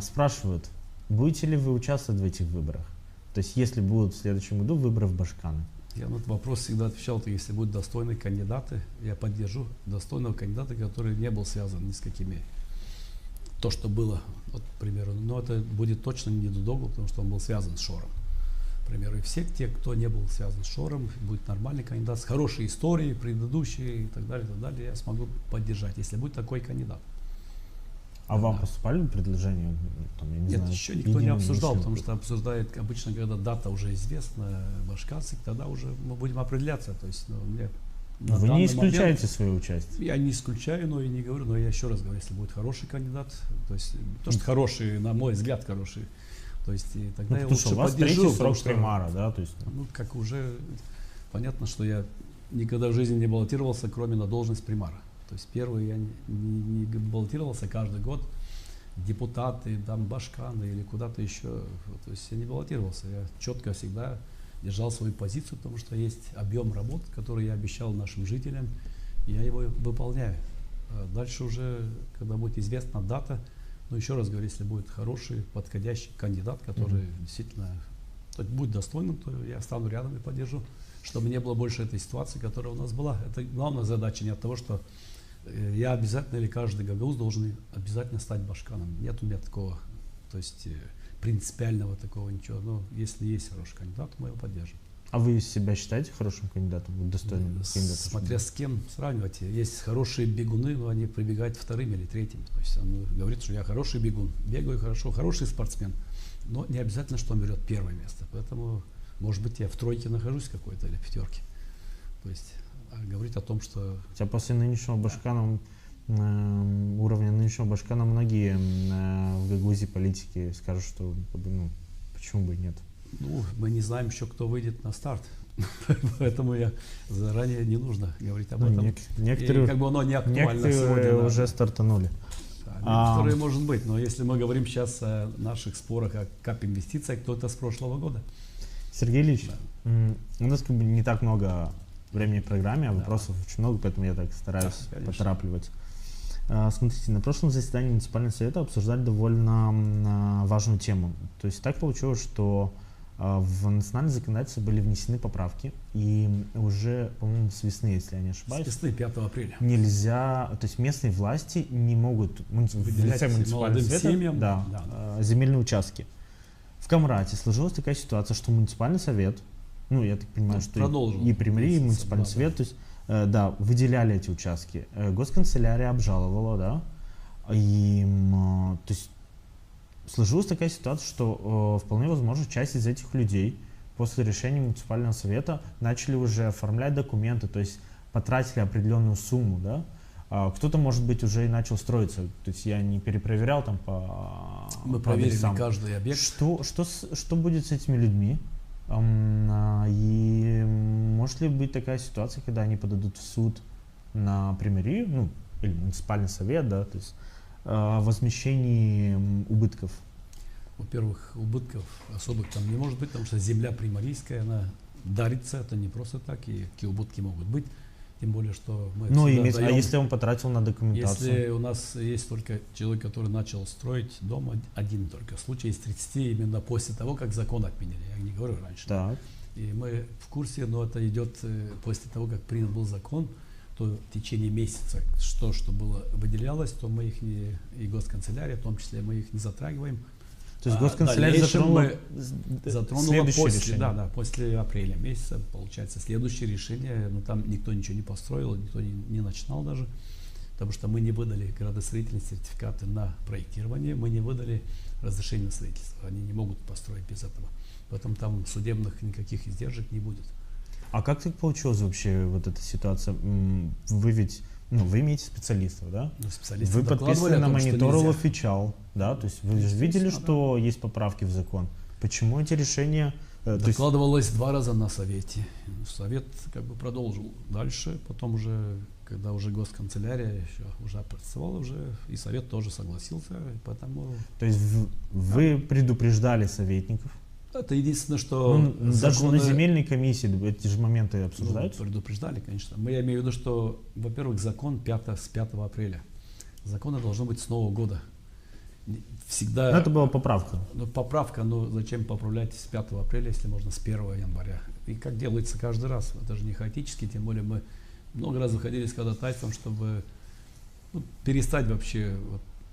Спрашивают, будете ли вы участвовать в этих выборах? То есть, если будут в следующем году выборы в Башканы. Я на этот вопрос всегда отвечал, что если будут достойные кандидаты, я поддержу достойного кандидата, который не был связан ни с какими. То, что было, вот, к примеру, но это будет точно не Дугла, потому что он был связан с Шором. К примеру, и все те, кто не был связан с Шором, будет нормальный кандидат, с хорошей историей, предыдущей и так далее, я смогу поддержать, если будет такой кандидат. А вам поступали предложения? Там, я не Нет, знаю, еще никто не единого обсуждал, населения? потому что обсуждает обычно, когда дата уже известна, башканцев, тогда уже мы будем определяться. То есть, мне на Вы не данный исключаете момент- свое участие? Я не исключаю, но и не говорю, но я еще раз говорю, если будет хороший кандидат, то есть то, что хороший, на мой взгляд, хороший, то есть и тогда я потому что лучше у вас поддержу. третий потому срок что, примара, да? То есть, ну, как уже понятно, что я никогда в жизни не баллотировался, кроме на должность примара. То есть первый я не баллотировался каждый год, депутаты, там, Башканы или куда-то еще. То есть я не баллотировался, я четко всегда держал свою позицию, потому что есть объем работ, который я обещал нашим жителям, и я его выполняю. А дальше уже, когда будет известна дата, но еще раз говорю, если будет хороший, подходящий кандидат, который действительно будет достойным, то я стану рядом и поддержу, чтобы не было больше этой ситуации, которая у нас была. Это главная задача, не от того, что я обязательно или каждый гагауз должен обязательно стать башканом. Нет у меня такого, то есть принципиального такого ничего. Но если есть хороший кандидат, мы его поддержим. а вы себя считаете хорошим кандидатом, достойным кандидатом? Смотря с кем сравнивать. Есть хорошие бегуны, но они прибегают вторым или третьим. То есть он говорит, что я хороший бегун, бегаю хорошо, хороший спортсмен. Но не обязательно, что он берет первое место. Поэтому Может быть, я в тройке нахожусь какой-то или в пятерке. То есть говорить о том, что... Хотя после нынешнего Башкана, уровня нынешнего Башкана, многие в Гагаузии политики скажут, что как бы, ну, почему бы и нет. Ну, мы не знаем еще, кто выйдет на старт. Поэтому я заранее не нужно говорить об этом. Некоторые, и как бы оно не актуально сегодня. Уже стартанули. Да, некоторые, может быть, но если мы говорим сейчас о наших спорах о кап-инвестициях, то это с прошлого года. Сергей Ильич, у нас как бы не так много времени в программе, а вопросов очень много, поэтому я так стараюсь поторапливать. Смотрите, на прошлом заседании муниципального совета обсуждали довольно важную тему. То есть так получилось, что в национальное законодательство были внесены поправки, и уже, по-моему, с весны, если я не ошибаюсь. С весны 5 апреля. Нельзя, то есть местные власти не могут выделять молодым семьям земельные участки. В Камрате сложилась такая ситуация, что муниципальный совет, ну, я так понимаю, что и при мэрии, и муниципальный совет, то есть, выделяли эти участки. Госканцелярия обжаловала, да, и, то есть, сложилась такая ситуация, что вполне возможно часть из этих людей после решения муниципального совета начали уже оформлять документы, то есть потратили определенную сумму, да. Кто-то, может быть, уже и начал строиться. То есть я не перепроверял там по... Мы проверили каждый объект. Что будет с этими людьми? И может ли быть такая ситуация, когда они подадут в суд на примирию, ну, или муниципальный совет, да, то есть возмещении убытков? Во-первых, убытков особых там не может быть, потому что земля примарийская, она дарится, это не просто так, и какие убытки могут быть. Тем более, что мы а если он потратил на документацию? Если у нас есть только человек, который начал строить дом, один только случай из 30 именно после того, как закон отменили. Я не говорю раньше. Так. И мы в курсе, но это идет после того, как принят был закон, то в течение месяца что было выделялось, то мы их не, и госканцелярия, в том числе, мы их не затрагиваем. То есть госканцелярия затронула после, после апреля месяца, получается, следующее решение, но там никто ничего не построил, никто не начинал даже, потому что мы не выдали градостроительные сертификаты на проектирование, мы не выдали разрешение на строительство, они не могут построить без этого, поэтому там судебных никаких издержек не будет. А как так получилось вообще вот эта ситуация? Вы ведь, вы имеете специалистов, да? Вы подписаны на мониторил официал, да? То есть вы же видели, что есть поправки в закон. Почему эти решения... Докладывалось 2 раза на совете. Совет как бы продолжил дальше, потом уже, когда уже госканцелярия еще уже опрацовала, уже и совет тоже согласился, поэтому... То есть вы предупреждали советников? Это единственное, что... Даже на земельной комиссии эти же моменты обсуждаются? Предупреждали, конечно. Я имею в виду, что, во-первых, закон с 5 апреля. Законы должно быть с Нового года. Всегда... Но это была поправка. Поправка, но зачем поправлять с 5 апреля, если можно с 1 января? И как делается каждый раз. Это же не хаотически, тем более мы много раз выходили с ходатайством, чтобы перестать вообще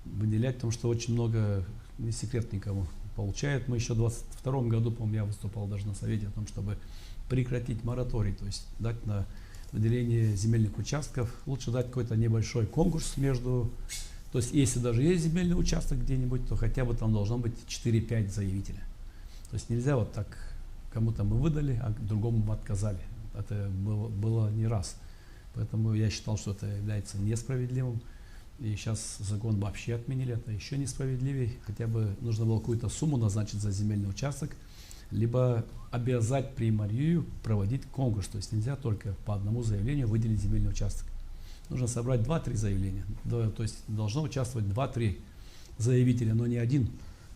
выделять, потому что очень много, не секрет никому, получает. Мы еще в 2022 году, по-моему, я выступал даже на совете о том, чтобы прекратить мораторий, то есть дать на выделение земельных участков. Лучше дать какой-то небольшой конкурс между... То есть если даже есть земельный участок где-нибудь, то хотя бы там должно быть 4-5 заявителя. То есть нельзя вот так, кому-то мы выдали, а другому мы отказали. Это было не раз. Поэтому я считал, что это является несправедливым. И сейчас закон вообще отменили, это еще несправедливее. Хотя бы нужно было какую-то сумму назначить за земельный участок, либо обязать примарию проводить конкурс. То есть нельзя только по одному заявлению выделить земельный участок. Нужно собрать 2-3 заявления. То есть должно участвовать 2-3 заявителя, но не один.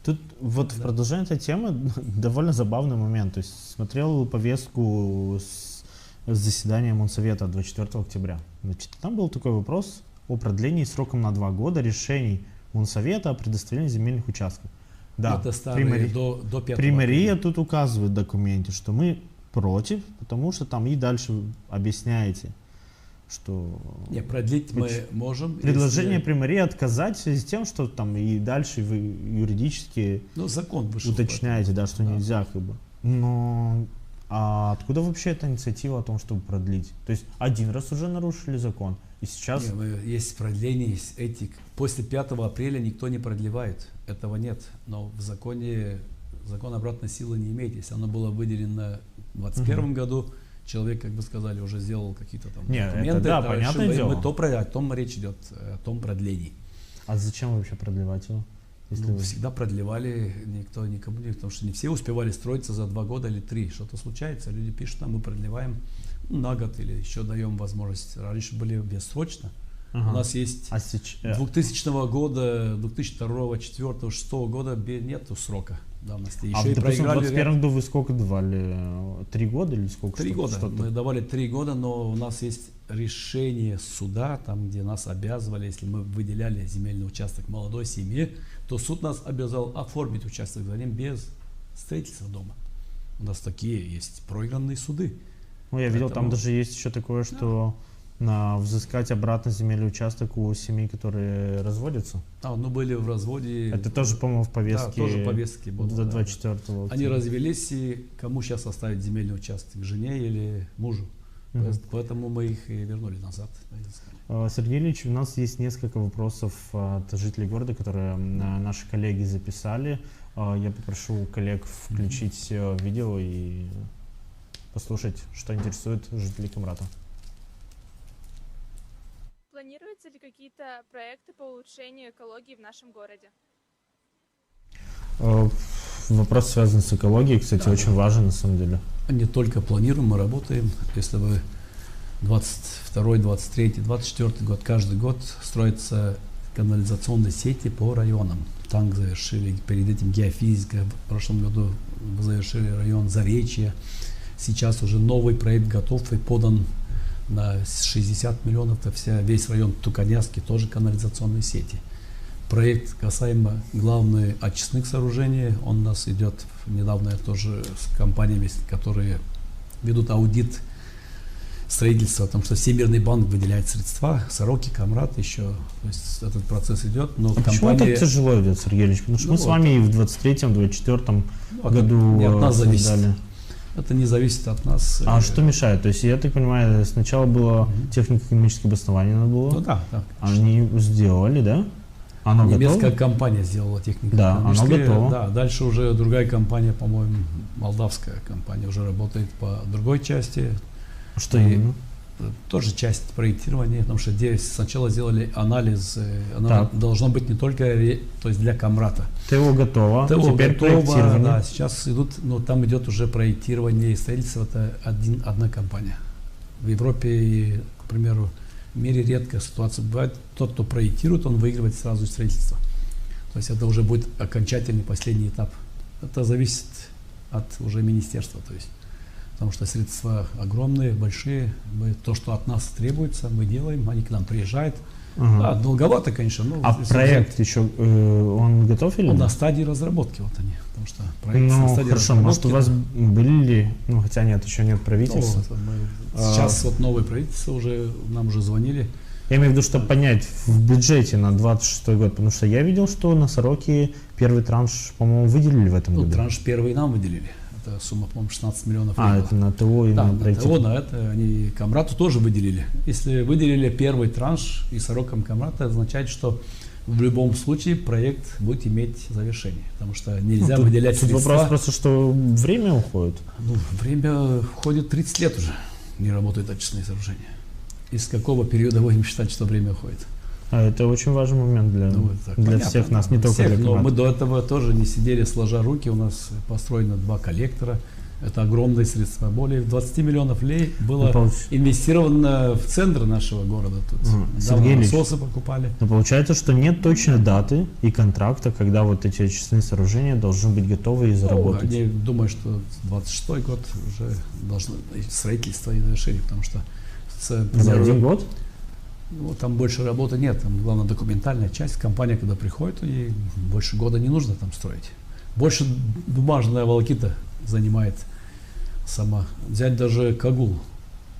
Тут вот в продолжение этой темы довольно забавный момент. То есть смотрел повестку с заседания Монсовета 24 октября. Значит, там был такой вопрос о продлении сроком на 2 года решений Монсовета о предоставлении земельных участков. Да, это старые до 5 примария тут указывает в документе, что мы против, потому что там и дальше объясняете, что... Не, продлить мы можем. Предложение примарии отказать в связи с тем, что там и дальше вы юридически закон вышел, уточняете, да, что нельзя как бы. Но а откуда вообще эта инициатива о том, чтобы продлить? То есть один раз уже нарушили закон, и сейчас... Есть продление, есть этик. После 5 апреля никто не продлевает, этого нет. Но в законе закон обратной силы не имеет. Если оно было выделено в 2021 году, человек, как бы сказали, уже сделал какие-то там Нет, документы. это да, да, понятное решил, дело. о том речь идет, о том продлении. А зачем вообще продлевать его? Если Ну, вы- всегда продлевали, никто никому не, потому что не все успевали строиться за 2 года или 3. Что-то случается, люди пишут, нам мы продлеваем на год или еще даем возможность. Раньше были бессрочно. Ага. У нас есть А сейчас... 2000 года, 2002, 2004, 2006 года нету срока давности. А, Еще и допустим, в проиграли 21 году вы сколько давали? 3 года или сколько? 3 Что- года. что-то? Мы давали 3 года, но у нас есть решение суда, там, где нас обязывали, если мы выделяли земельный участок молодой семье, то суд нас обязал оформить участок за ним без строительства дома. У нас такие есть проигранные суды. Ну, я видел, там Поэтому- даже есть еще такое, что взыскать обратно земельный участок у семей, которые разводятся. Ну были в разводе. Это тоже, по-моему, в повестке. Да, тоже в повестке было, До да. 24-го. Они развелись, и кому сейчас оставить земельный участок, жене или мужу? Поэтому мы их и вернули назад. Сергей Ильич, у нас есть несколько вопросов от жителей города, которые наши коллеги записали. Я попрошу коллег включить видео и послушать, что интересует жителей Камрата. Планируются ли какие-то проекты по улучшению экологии в нашем городе? Вопрос связан с экологией, кстати, Да, очень важен на самом деле. Не только планируем, мы работаем. Если вы 22, 23, 24 год, каждый год строятся канализационные сети по районам. Там завершили, перед этим геофизика, в прошлом году завершили район Заречья. Сейчас уже новый проект готов и подан на 60 миллионов, это весь район Туканяски, тоже канализационные сети. Проект касаемо главных очистных сооружений, он у нас идет недавно тоже с компаниями, которые ведут аудит строительства, потому что Всемирный банк выделяет средства, Сороки, Камрат еще, то есть этот процесс идет, но Почему так тяжело идет, Сергей Ильич? Потому что мы с вами и в 23-м, 24-м году не от нас зависит. создали. Это не зависит от нас. А что мешает? То есть, я так понимаю, сначала было технико-экономическое обоснование надо было. Ну да, да. Они сделали, да? Оно Немецкая готово? компания сделала технику. Да, оно готово. Да, дальше уже другая компания, по-моему, молдавская компания уже работает по другой части. Что И именно? тоже часть проектирования, потому что здесь сначала сделали анализ, оно Так. должно быть не только то есть для Камрата. ТО готово, ТО теперь готово, проектирование. да, сейчас идут, но там идет уже проектирование и строительство, это одна компания. В Европе, и, к примеру, в мире редкая ситуация бывает, тот, кто проектирует, он выигрывает сразу строительство. То есть это уже будет окончательный последний этап. Это зависит от уже министерства, то есть. Потому что средства огромные, большие. То, что от нас требуется, мы делаем, они к нам приезжают. Ага. Да, долговато, конечно. Но А если проект еще, он готов или он нет? на стадии разработки, вот они. Потому что проект на Ну, стадии хорошо, может, у вас разработки, были ли, ну, хотя нет, еще нет да. правительства. Ну, сейчас вот новое правительство уже, нам уже звонили. Я имею в виду, чтобы понять в бюджете на 26 год, потому что я видел, что на Сороке первый транш, по-моему, выделили в этом Ну, году. транш первый нам выделили. Это сумма, по-моему, 16 миллионов А, евро. это на ТО и Да, на на проектирование. ТО, на это они Камрату тоже выделили. Если выделили первый транш и Сорокам Камрата, это означает, что в любом случае проект будет иметь завершение. Потому что нельзя Тут- выделять тут средства. вопрос просто, что время уходит. Ну, время входит 30 лет уже, не работают очистные сооружения. Из какого периода будем считать, что время уходит? А это очень важный момент для, Ну, так, для понятно, всех нас, не для только всех, для но Камрата. мы до этого тоже не сидели сложа руки. У нас построено 2 коллектора. Это огромные средства. Более 20 миллионов лей было Ну, инвестировано в центр нашего города. Тут Сергей Ильич, насосы покупали. но получается, что нет точной даты и контракта, когда вот эти очистные сооружения должны быть готовы и заработать. Я думаю, что 26-й год уже должно строительство и завершили, потому что За 1 год? ну, там больше работы нет, там главное документальная часть. Компания, когда приходит, ей больше года не нужно там строить. Больше бумажная волокита занимает сама. Взять даже Кагул.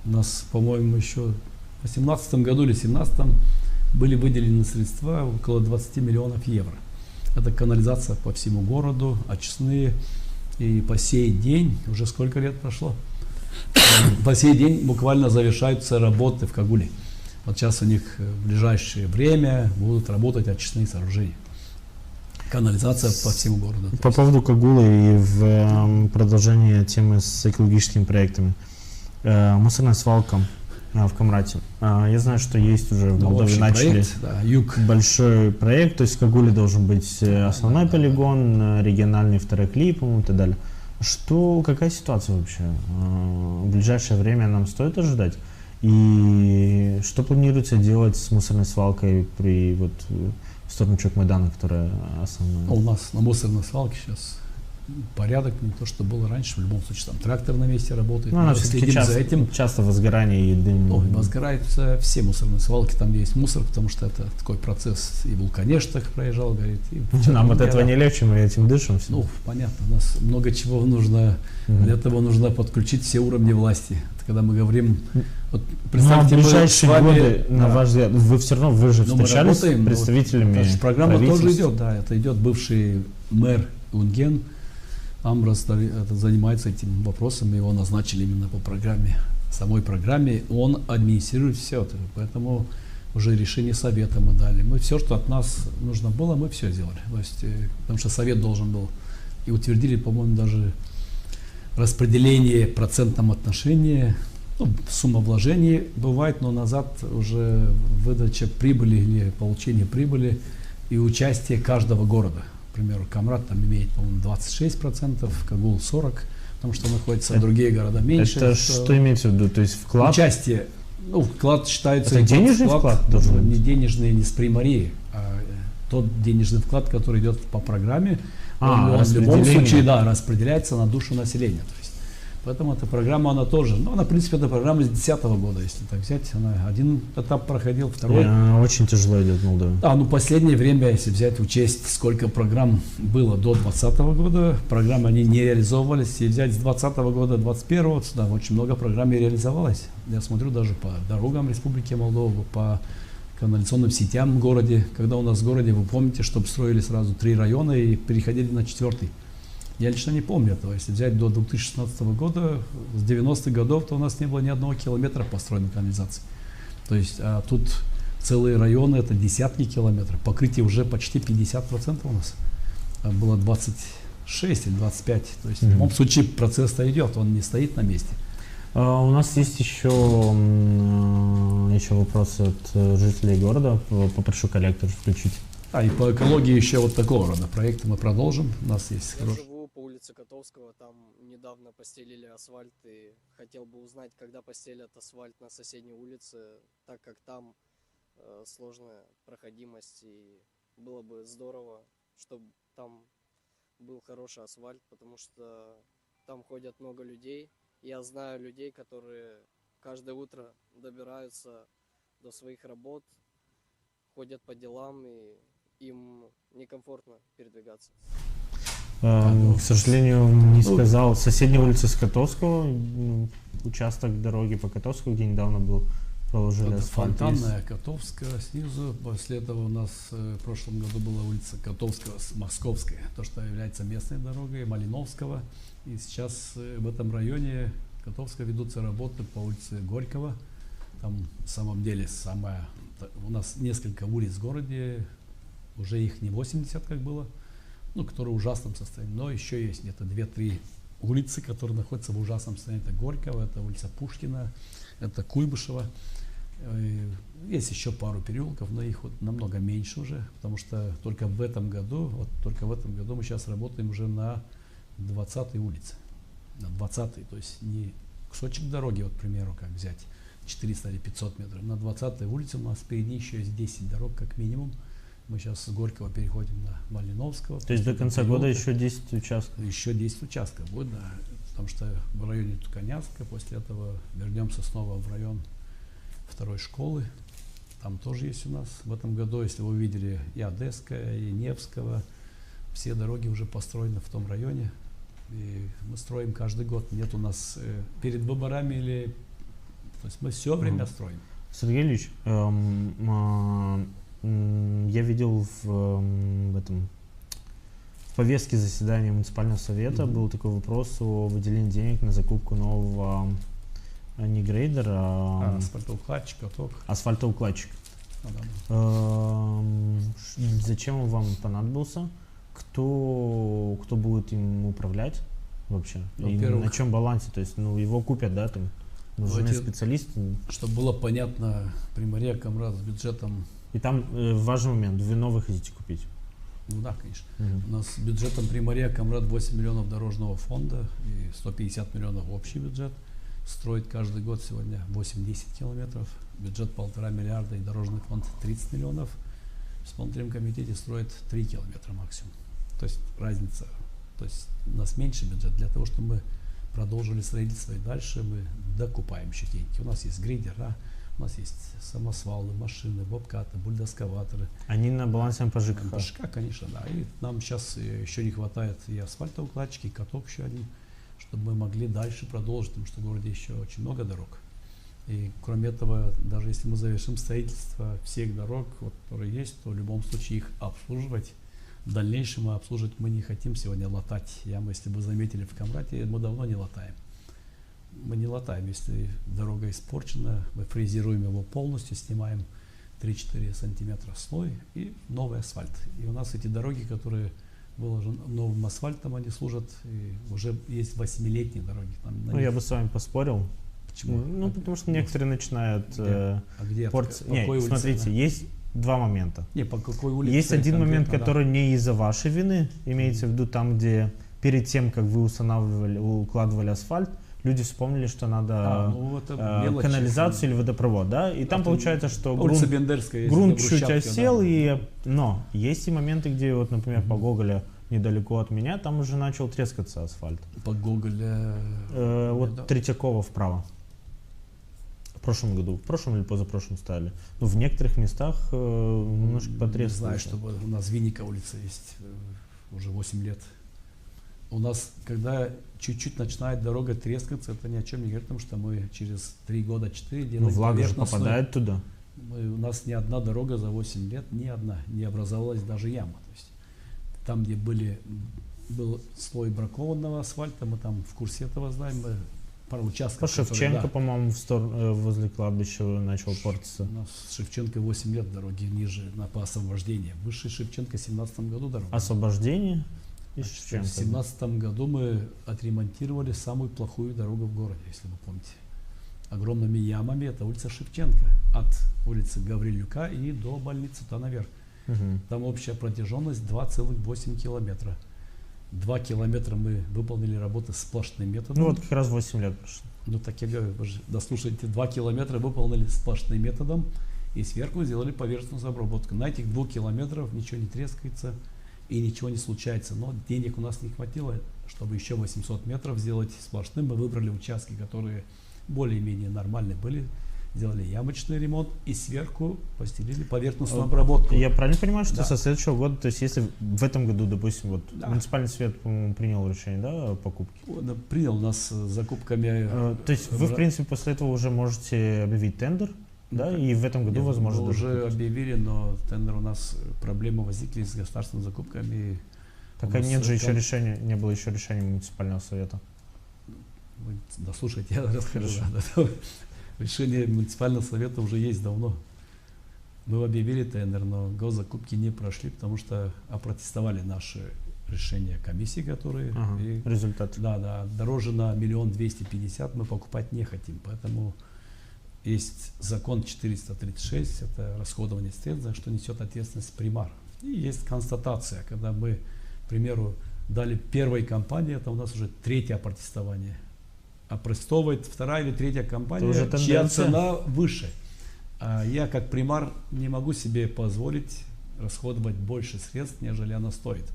У нас, по-моему, еще в 2018 году или 2017 были выделены средства около 20 миллионов евро. Это канализация по всему городу, очистные. И по сей день, уже сколько лет прошло, по сей день буквально завершаются работы в Кагуле. Вот сейчас у них в ближайшее время будут работать очистные сооружения. канализация по всему городу. По поводу Кагулы и в продолжение темы с экологическими проектами. Мусорная свалка в Камрате. Я знаю, что есть уже в Молдове начали проект, да, юг. большой проект, то есть в Кагуле должен быть основной полигон, региональный второклей, по-моему, и так далее. Какая ситуация вообще? В ближайшее время нам стоит ожидать? И что планируется делать с мусорной свалкой в сторону Чок-Майдана, которая основная? У нас на мусорной свалке сейчас порядок, не то, что было раньше. В любом случае, там трактор на месте работает. Ну, она все-таки часто возгорание и дым. Возгораются все мусорные свалки, там где есть мусор, потому что это такой процесс. И Вулканештах проезжал, говорит. Нам от этого не легче, мы этим дышим. Все. Ну, понятно, у нас много чего нужно. Для этого нужно подключить все уровни власти. Это когда мы говорим... Вот, представьте, в ближайшие годы, да, на ваш взгляд, вы же встречались с представителями вот, программа тоже идет, да, это идет бывший мэр Унген. Амброс занимается этим вопросом, его назначили именно по программе, самой программе, он администрирует все это, поэтому уже решение совета мы дали. Мы все, что от нас нужно было, мы все сделали, то есть, потому что совет должен был, и утвердили, по-моему, даже распределение в процентном отношении, сумма вложений бывает, но назад уже выдача прибыли или получение прибыли и участие каждого города. К примеру, Камрат там имеет, по-моему, 26%, Кагул 40%, потому что находятся другие города меньше. Это что имеется в виду? То есть вклад? Участие. Вклад считается... Это денежный вклад должен быть? Не денежный, не с примарии, а тот денежный вклад, который идет по программе, он в любом случае, да, распределяется на душу населения. То есть, поэтому эта программа, она тоже, она, в принципе, эта программа с 2010 года, если так взять, она один этап проходил, второй. Очень тяжело идет в Молдове. Последнее время, если взять, учесть, сколько программ было до 2020 года, программы они не реализовывались, и взять с 2020 года, 2021, да, очень много программ и реализовалось. Я смотрю даже по дорогам Республики Молдова, по канализационным сетям в городе, когда у нас в городе, вы помните, чтобы строили сразу 3 района и переходили на 4-й. Я лично не помню этого. Если взять до 2016 года, с 90-х годов, то у нас не было ни одного километра построенной канализации. То есть тут целые районы, это десятки километров. Покрытие уже почти 50% у нас. Было 26 или 25. То есть в любом случае процесс-то идет, он не стоит на месте. У нас есть еще вопросы от жителей города. Попрошу коллектор включить. И по экологии еще вот такого рода проекты мы продолжим. У нас есть по улице Котовского, там недавно постелили асфальт, и хотел бы узнать, когда постелят асфальт на соседней улице, так как там сложная проходимость, и было бы здорово, чтобы там был хороший асфальт, потому что там ходят много людей. Я знаю людей, которые каждое утро добираются до своих работ, ходят по делам, и им некомфортно передвигаться. К сожалению, не сказал. Соседняя улица с Котовского, участок дороги по Котовскому, где недавно был проложили асфальт. Фонтанная, Котовская снизу. После этого у нас в прошлом году была улица Котовского, Московская, то, что является местной дорогой, Малиновского. И сейчас в этом районе Котовского ведутся работы по улице Горького. Там в самом деле у нас несколько улиц в городе, уже их не 80, как было, которые в ужасном состоянии. Но еще есть где-то 2-3 улицы, которые находятся в ужасном состоянии. Это Горького, это улица Пушкина, это Куйбышева. Есть еще пару переулков, но их намного меньше уже, потому что только в этом году мы сейчас работаем уже на 20-й улице. На 20-й, то есть не кусочек дороги, к примеру, как взять 400 или 500 метров. На 20-й улице у нас впереди еще есть 10 дорог, как минимум. Мы сейчас с Горького переходим на Малиновского. То есть до конца года еще 10 участков? Еще 10 участков будет, да. Потому что в районе Туканянска, после этого вернемся снова в район второй школы. Там тоже есть у нас в этом году, если вы видели, и Одесская, и Невского, все дороги уже построены в том районе. И мы строим каждый год. Нет у нас перед выборами то есть мы все время строим. Сергей Ильич, я видел в повестке заседания муниципального совета был такой вопрос о выделении денег на закупку нового не грейдера, а асфальтоукладчик. Асфальтоукладчик. Зачем он вам понадобился? кто будет им управлять вообще? И Во-первых, на чем балансе? То есть, ну, его купят, да, там, нужны давайте, специалисты. чтобы было понятно, Приморье, Камрад с бюджетом. И там важный момент, вы новых хотите купить? Ну да, конечно. Мгм. У нас с бюджетом Приморья, Камрад 8 миллионов дорожного фонда и 150 миллионов общий бюджет. Строит каждый год сегодня 8-10 километров. Бюджет 1,5 миллиарда и дорожный фонд 30 миллионов. В исполнительном комитете строит 3 километра максимум. То есть разница. То есть у нас меньше бюджет для того, чтобы мы продолжили строительство и дальше мы докупаем еще деньги. У нас есть грейдера, у нас есть самосвалы, машины, бобкаты, бульдоскаваторы. Они на балансе МПЖКХ. МПЖК, конечно, да. И нам сейчас еще не хватает и асфальтоукладчики, и каток еще один, чтобы мы могли дальше продолжить, потому что в городе еще очень много дорог. И кроме этого, даже если мы завершим строительство всех дорог, вот, которые есть, то в любом случае их обслуживать. В дальнейшем обслуживать мы не хотим сегодня латать ямы. Если вы заметили в Камрате, мы давно не латаем. Мы не латаем, если дорога испорчена, мы фрезеруем его полностью, снимаем 3-4 сантиметра слой и новый асфальт. И у нас эти дороги, которые выложены новым асфальтом, они служат, и уже есть 8-летние дороги. Там, Ну, я бы с вами поспорил. Почему? Ну, потому что некоторые начинают где? портить. По Не, какой улице, смотрите, да? есть два момента. Не, по какой улице? Есть один момент, конкретно, да. который не из-за вашей вины, имеется в виду там, где перед тем, как вы укладывали асфальт, люди вспомнили, что надо ну, это мелочи. канализацию или водопровод, да, и там Это получается, что улица Бендерская, если грунт на чуть брусчатке, осел, да. но есть и моменты, где, вот, например, по Гоголя, недалеко от меня, там уже начал трескаться асфальт. По Гоголя... Вот да. Третьякова вправо. В прошлом году, в прошлом или позапрошлом ставили. Но в некоторых местах немножко Не потрескалось. знаю, что у нас Винника улица есть уже 8 лет. У нас, когда чуть-чуть начинает дорога трескаться, это ни о чем не говорит, потому что мы через 3 года, 4 делаем Ну, влага же поверхностную. попадает туда. У нас ни одна дорога за 8 лет, ни одна, не образовалась даже яма. То есть, там, где был слой бракованного асфальта, мы там в курсе этого знаем, мы пару участков. По Шевченко, которые, да, по-моему, возле кладбища начал портиться. у нас Шевченко 8 лет дороги ниже по освобождению. Выше Шевченко в 2017 году дорога. Освобождение и В Шевченко. 2017 году мы отремонтировали самую плохую дорогу в городе, если вы помните. Огромными ямами. Это улица Шевченко. От улицы Гаврилюка и до больницы наверх. Мгм. Там общая протяженность 2,8 километра. 2 километра мы выполнили работы сплошным методом. Ну вот как раз 8 лет прошло. Ну так я говорю, вы же дослушайте, 2 километра выполнили сплошным методом и сверху сделали поверхностную обработку. На этих 2 километрах ничего не трескается и ничего не случается. Но денег у нас не хватило, чтобы еще 800 метров сделать сплошным. Мы выбрали участки, которые более-менее нормальные были. Сделали ямочный ремонт и сверху постелили поверхностную обработку. Я правильно понимаю, что Да. со следующего года, то есть если в этом году, допустим, вот Да. муниципальный совет, по-моему, принял решение, да, о покупке? Он принял нас с закупками. То есть вы, в принципе, после этого уже можете объявить тендер, да, и в этом году, Нет, возможно, мы даже уже купить. объявили, но тендер у нас проблемы возникли с государственными закупками. Так У нас нет же еще там- решения, не было еще решения муниципального совета. Вы дослушайте, я расскажу. Да. Решение муниципального совета уже есть давно. Мы объявили тендер, но госзакупки не прошли, потому что опротестовали наши решения комиссии, которые... Ага, и- результат. Да, дороже на 1 250 000 мы покупать не хотим, поэтому есть закон 436, это расходование средств, за что несет ответственность примар. И есть констатация, когда мы, к примеру, дали первой компании, это у нас уже 3-е опротестование. Опротестовывает 2-я или 3-я компания, Это уже чья тенденция. цена выше. А я как примар не могу себе позволить расходовать больше средств, нежели она стоит.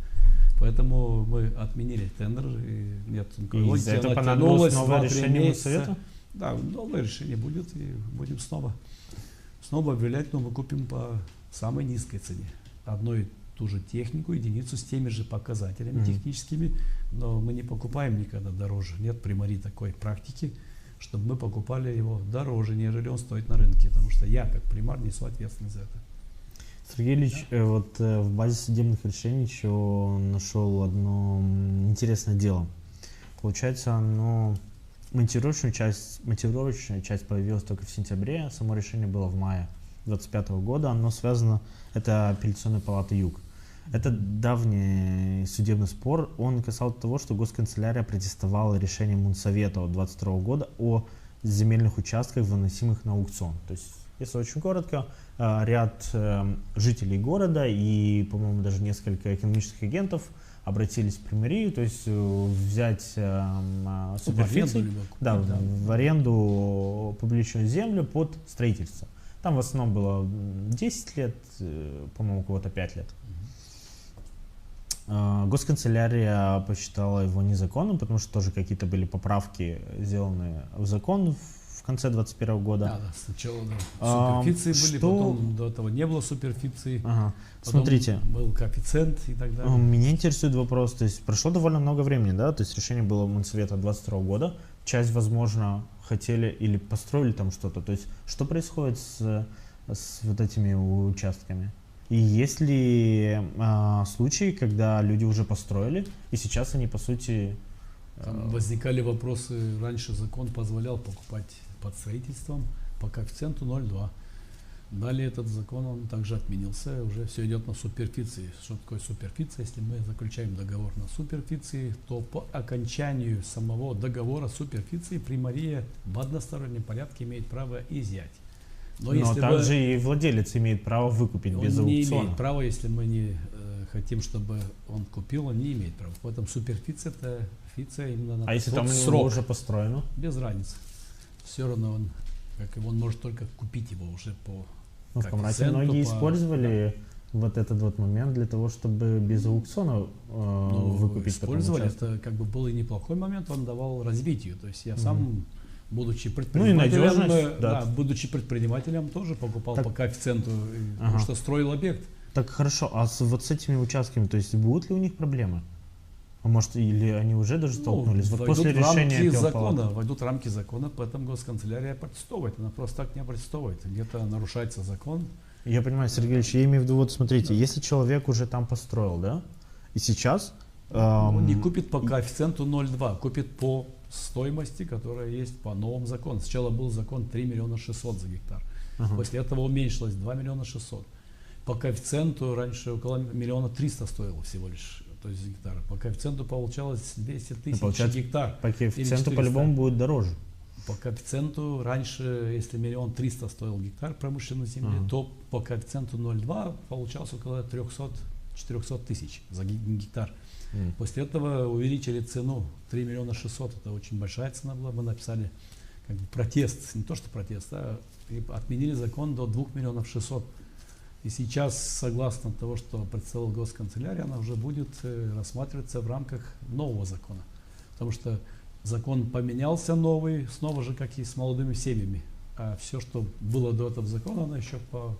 Поэтому мы отменили тендер. И нет, И за это понадобилось новое решение совета? Да, новое решение будет, и будем снова объявлять, но мы купим по самой низкой цене. Одну и ту же технику, единицу с теми же показателями техническими, но мы не покупаем никогда дороже. Нет примари такой практики, чтобы мы покупали его дороже, нежели он стоит на рынке, потому что я, как примар, несу ответственность за это. Сергей Ильич, вот в базе судебных решений еще нашел одно интересное дело. Получается, мотивировочная часть появилась только в сентябре, само решение было в мае 2025 года, оно связано, это апелляционная палата Юг. Это давний судебный спор. Он касался того, что госканцелярия протестовала решение Мунсовета от 22 года о земельных участках, выносимых на аукцион. То есть, если очень коротко, ряд жителей города и, по-моему, даже несколько экономических агентов обратились в примирию, то есть взять суперфиций, в аренду публичную землю под строительство. Там в основном было 10 лет, по-моему, у кого-то 5 лет. Госканцелярия посчитала его незаконным, потому что тоже какие-то были поправки сделаны в закон в конце 2021 года. Да, сначала суперфиции были, потом до этого не было суперфиции. Ага. Потом Смотрите, был коэффициент и так далее. Меня интересует вопрос, то есть прошло довольно много времени, да, то есть решение было Мунсовета 22 года, часть, возможно, хотели или построили там что-то, то есть что происходит с вот этими участками? И есть ли случаи, когда люди уже построили, и сейчас они, по сути... Там возникали вопросы, раньше закон позволял покупать под строительством по коэффициенту 0,2. Далее этот закон, он также отменился, уже все идет на суперфиции. Что такое суперфиция? Если мы заключаем договор на суперфиции, то по окончанию самого договора суперфиции примария в одностороннем порядке имеет право изъять. Но также и владелец имеет право выкупить без аукциона. Он не имеет права, если мы не хотим, чтобы он купил, он не имеет права. Поэтому суперфиция это фиция именно на если там срок. уже построено? Без разницы. Все равно он может только купить его уже по в Камрате многие использовали вот этот вот момент для того, чтобы без аукциона выкупить. Использовали, это как бы был и неплохой момент, он давал развитию. То есть я сам, будучи предпринимателем, будучи предпринимателем, тоже покупал по коэффициенту, потому что строил объект. Так хорошо, а вот с этими участками, то есть будут ли у них проблемы? А может, или они уже даже столкнулись? Вот после решения войдут в рамки закона, поэтому госканцелярия протестовывает. Она просто так не протестовывает. Где-то нарушается закон. Я понимаю, Сергей Ильич, я имею в виду, вот смотрите, если человек уже там построил, да, и сейчас... Он не купит по коэффициенту 0,2, купит по стоимости, которая есть по новому закону. Сначала был закон 3 миллиона 600 за гектар. После этого уменьшилось 2 миллиона 600. По коэффициенту раньше около 1 миллиона 300 стоило всего лишь, то есть гектара. По коэффициенту получалось 200 тысяч гектар. По коэффициенту по-любому будет дороже. По коэффициенту раньше, если 1 300 000 стоил гектар промышленной земли, то по коэффициенту 0,2 получалось около 300-400 тысяч за гектар. После этого увеличили цену 3 миллиона 600, это очень большая цена была, мы написали как бы протест, не то что протест, а отменили закон до 2 миллионов 600. И сейчас, согласно того, что представила госканцелярия, она уже будет рассматриваться в рамках нового закона. Потому что закон поменялся новый, снова же, как и с молодыми семьями. А все, что было до этого закона, оно еще по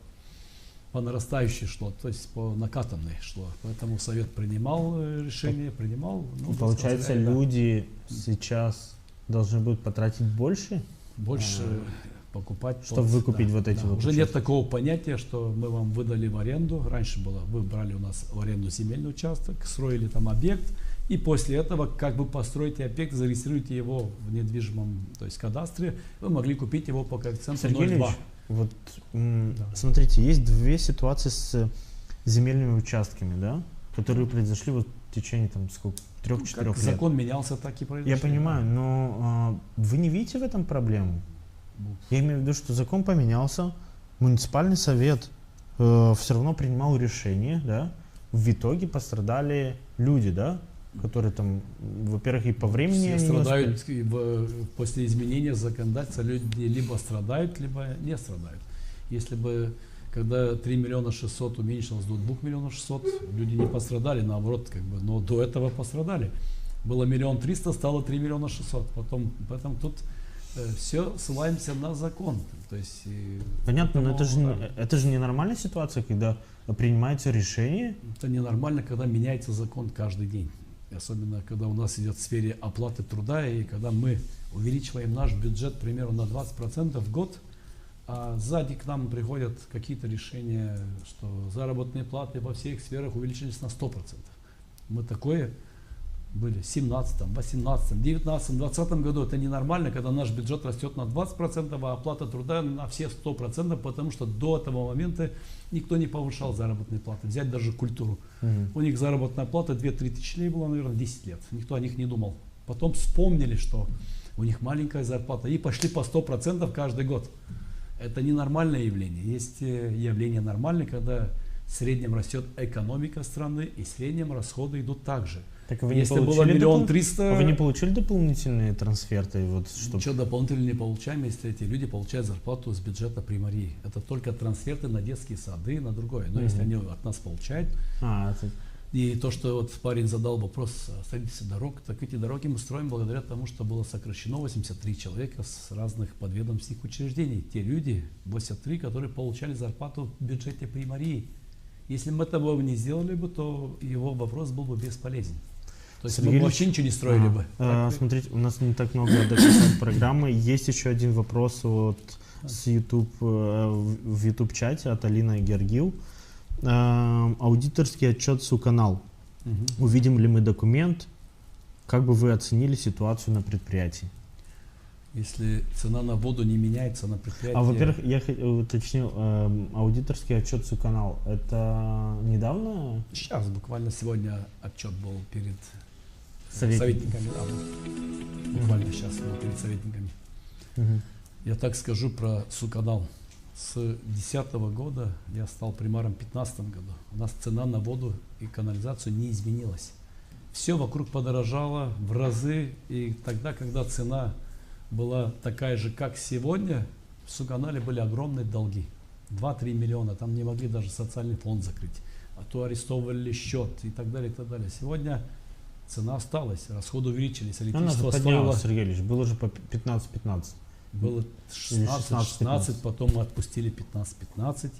нарастающей шло, то есть по накатанной шло. Поэтому совет принимал решение, получается, люди сейчас должны будут потратить больше? Больше покупать. Чтобы выкупить вот эти вот уже нет такого понятия, что мы вам выдали в аренду. Раньше было, вы брали у нас в аренду земельный участок, строили там объект, и после этого как бы построите объект, зарегистрируете его в недвижимом, то есть кадастре, вы могли купить его по коэффициенту 0,2. Вот смотрите, есть две ситуации с земельными участками, да, которые произошли вот в течение там сколько, 3-4 лет. Закон менялся, так и произошло. Я понимаю, но вы не видите в этом проблему? Я имею в виду, что закон поменялся, муниципальный совет все равно принимал решение, да, в итоге пострадали люди, да, которые там, во-первых, и по времени все страдают, после изменения законодательства люди либо страдают, либо не страдают. Если бы, когда 3 миллиона 600 уменьшилось до 2 миллионов 600, люди не пострадали, наоборот, как бы, но до этого пострадали. Было 1 300 000, стало 3 миллиона 600. Поэтому тут все ссылаемся на закон. То есть, понятно, но это же ненормальная ситуация, когда принимается решение. Это ненормально, когда меняется закон каждый день. Особенно, когда у нас идет в сфере оплаты труда, и когда мы увеличиваем наш бюджет, к примеру, на 20% в год, а сзади к нам приходят какие-то решения, что заработные платы во всех сферах увеличились на 100%. Мы такое были в 17, 18, 19, 20 году. Это ненормально, когда наш бюджет растет на 20%, а оплата труда на все 100%, потому что до этого момента никто не повышал заработные платы. Взять даже культуру. У них заработная плата 2-3 тысячи лей была, наверное, 10 лет. Никто о них не думал. Потом вспомнили, что у них маленькая зарплата, и пошли по 100% каждый год. Это ненормальное явление. Есть явление нормальное, когда в среднем растет экономика страны, и в среднем расходы идут так же. Так вы Если не было получили 1 300 000... Вы не получили дополнительные трансферты? Вот, чтоб... Ничего дополнительного не получаем, если эти люди получают зарплату с бюджета примарии. Это только трансферты на детские сады, на другое. Но если они от нас получают... И то, что вот парень задал вопрос о строительстве дорог, так эти дороги мы строим благодаря тому, что было сокращено 83 человека с разных подведомственных учреждений. Те люди, 83, которые получали зарплату в бюджете примарии. Если мы этого не сделали бы, то его вопрос был бы бесполезен. То есть мы вообще ничего не строили бы. Смотрите, у нас не так много до конца программы. Есть еще один вопрос вот с YouTube, в YouTube-чате от Алины Георгиев. Аудиторский отчет Суканал. Увидим ли мы документ? Как бы вы оценили ситуацию на предприятии? Если цена на воду не меняется на предприятии... Во-первых, я уточню, аудиторский отчет Суканал, это недавно? Сейчас, буквально сегодня отчет был перед советниками. Буквально сейчас был перед советниками. Я так скажу про Суканал. С 2010 года я стал примаром в 2015 году. У нас цена на воду и канализацию не изменилась. Все вокруг подорожало в разы. И тогда, когда цена была такая же, как сегодня, в Суканале были огромные долги. 2-3 миллиона. Там не могли даже социальный фонд закрыть. А то арестовывали счет и так далее, и так далее. Сегодня цена осталась, расходы увеличились. Электричество стоило... Сергей Ильич, было же по 15-15. Было 16-16, потом мы отпустили 15-15.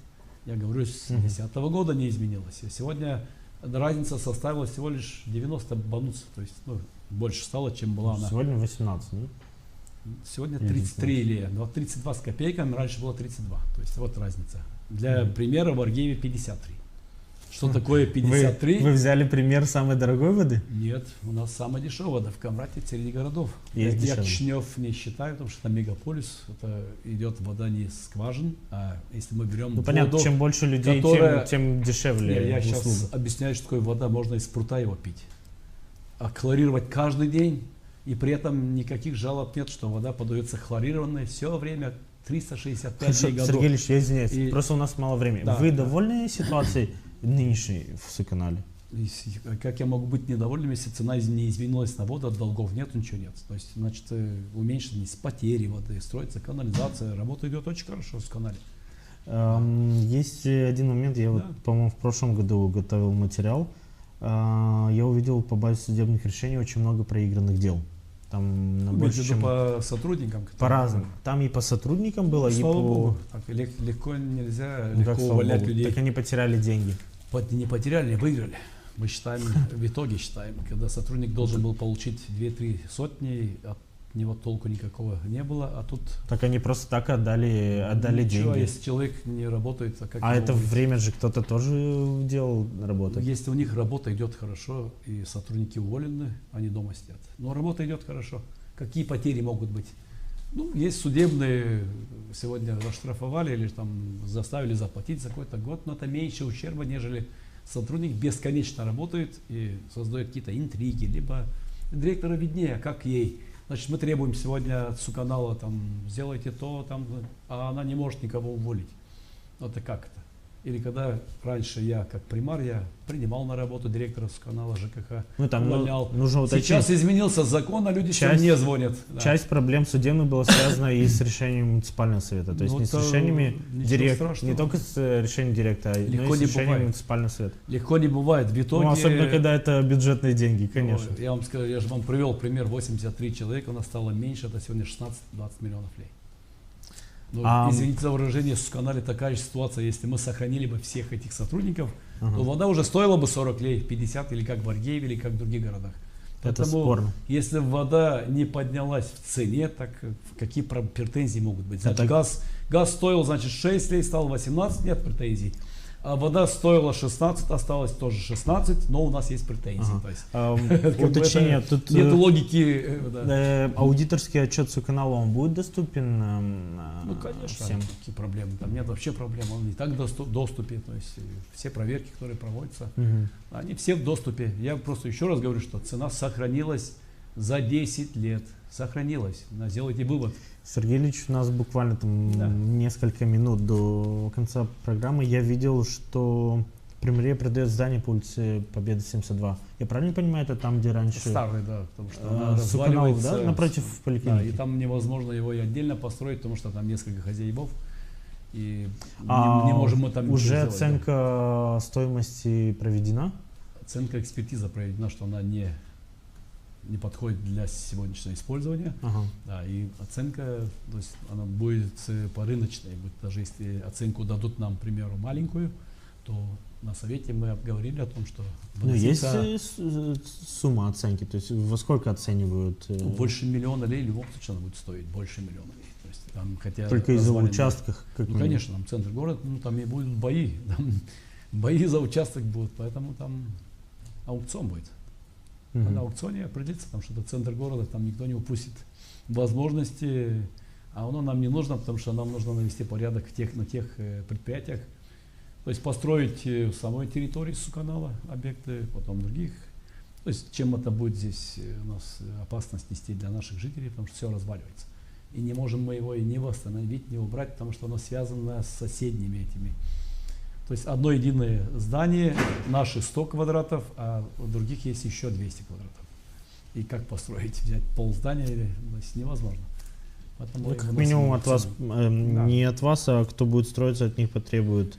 Я говорю, с 2010 года не изменилось. И сегодня разница составила всего лишь 90 бонус. То есть больше стало, чем была она. Сегодня 18, да? Сегодня 33 или 32 с копейками, раньше было 32. То есть вот разница. Для примера в Аргееве 53. Что такое 53? Вы взяли пример самой дорогой воды? Нет, у нас самая дешевая вода в Камрате, среди городов. Есть Я Кишинев не считаю, потому что это мегаполис, это идет вода не из скважин, а если мы берем воду, понятно, чем больше людей, тем дешевле я услуга. сейчас объясняю, что такое вода, можно из прута его пить. А хлорировать каждый день, и при этом никаких жалоб нет, что вода подается хлорированной все время, 365 дней году. Сергей Ильич, я извиняюсь, просто у нас мало времени. Да, Вы довольны ситуацией нынешней в Суканале? Как я могу быть недовольным, если цена не изменилась на воду, от долгов нет, ничего нет. То есть, значит, уменьшились потери воды, строится канализация, работа идет очень хорошо в Суканале. Есть один момент, я вот, по-моему, в прошлом году готовил материал, я увидел по базе судебных решений очень много проигранных дел. Там на больше, чем... по сотрудникам? По разным. Там и по сотрудникам было, и по... Так, легко нельзя, легко увольнять людей. Так они потеряли деньги. Не потеряли, не выиграли. Мы считаем, в итоге считаем, когда сотрудник должен был получить 2-3 сотни, от него толку никакого не было, а тут... Так они просто так отдали ничего, деньги. Если человек не работает, то как... А это время же кто-то тоже делал работу? Если у них работа идет хорошо, и сотрудники уволены, они дома сидят. Но работа идет хорошо. Какие потери могут быть? Есть судебные, сегодня оштрафовали или там заставили заплатить за какой-то год, но это меньше ущерба, нежели сотрудник бесконечно работает и создает какие-то интриги, либо директора виднее, как ей. Значит, мы требуем сегодня от Суканала, там, сделайте то, там, а она не может никого уволить. Это как это? Или когда раньше я, как примар, я принимал на работу директора Суканала ЖКХ, увольнял. Сейчас изменился закон, а люди все мне звонят. Часть проблем судебных была связана и с решением муниципального совета. То есть не с решениями директора, не только с решением директора, но и с решением муниципального совета. Легко не бывает. В итоге... особенно, когда это бюджетные деньги, конечно. Я вам скажу, я же вам привел пример, 83 человека, у нас стало меньше, это сегодня 16-20 миллионов лей. Извините за выражение, в Суканале такая же ситуация, если мы сохранили бы всех этих сотрудников, то вода уже стоила бы 40 лей, 50 или как в Аргееве, или как в других городах. Это Поэтому, спорно. если вода не поднялась в цене, так какие претензии могут быть? Значит, газ стоил, значит, 6 лей, стал 18, нет претензий. А вода стоила 16, осталось тоже 16, но у нас есть претензии. Ага. То есть, как бы Уточнение, это тут нет логики. Да. аудиторский отчет Суканала, он будет доступен Ну, конечно, всем? какие проблемы. Там нет вообще проблем. Он и так в доступе. То есть все проверки, которые проводятся, Мгм. они все в доступе. Я просто еще раз говорю, что цена сохранилась за 10 лет. Сохранилась. Сделайте вывод. Сергей Ильич, у нас буквально там Да. несколько минут до конца программы. Я видел, что Приморье продает здание по улице Победы 72. Я правильно понимаю, это там, где раньше... Старый, да, потому что Суканов, она разваливается. да, напротив Да, поликлиники. и там невозможно его и отдельно построить, потому что там несколько хозяевов. И не можем мы там ничего уже сделать, да. оценка стоимости проведена? Оценка экспертиза проведена, что она не подходит для сегодняшнего использования. Ага. Да, и оценка, то есть она будет по рыночной. Вот даже если оценку дадут нам, к примеру, маленькую, то на совете мы обговорили о том, что Ну, есть выноситься сумма оценки, то есть во сколько оценивают? больше миллиона лей в любом случае она будет стоить, больше миллиона лей. То есть, там, хотя Только из-за развалины- участках? Как Ну, минимум. конечно, там центр города, ну, там и будут бои. Там бои за участок будут, поэтому там аукцион будет. А Мгм. на аукционе определится, там что-то центр города, там никто не упустит возможности, а оно нам не нужно, потому что нам нужно навести порядок на тех предприятиях, то есть построить в самой территории Суканала объекты, потом других. То есть чем это будет здесь у нас опасность нести для наших жителей, потому что все разваливается. И не можем мы его и не восстановить, не убрать, потому что оно связано с соседними этими. То есть одно единое здание, наши 100 квадратов, а у других есть еще 200 квадратов. И как построить, взять полздания, то есть невозможно. Поэтому Ну, мы как выносим минимум от аукцион. вас, не от вас, а кто будет строиться, от них потребуют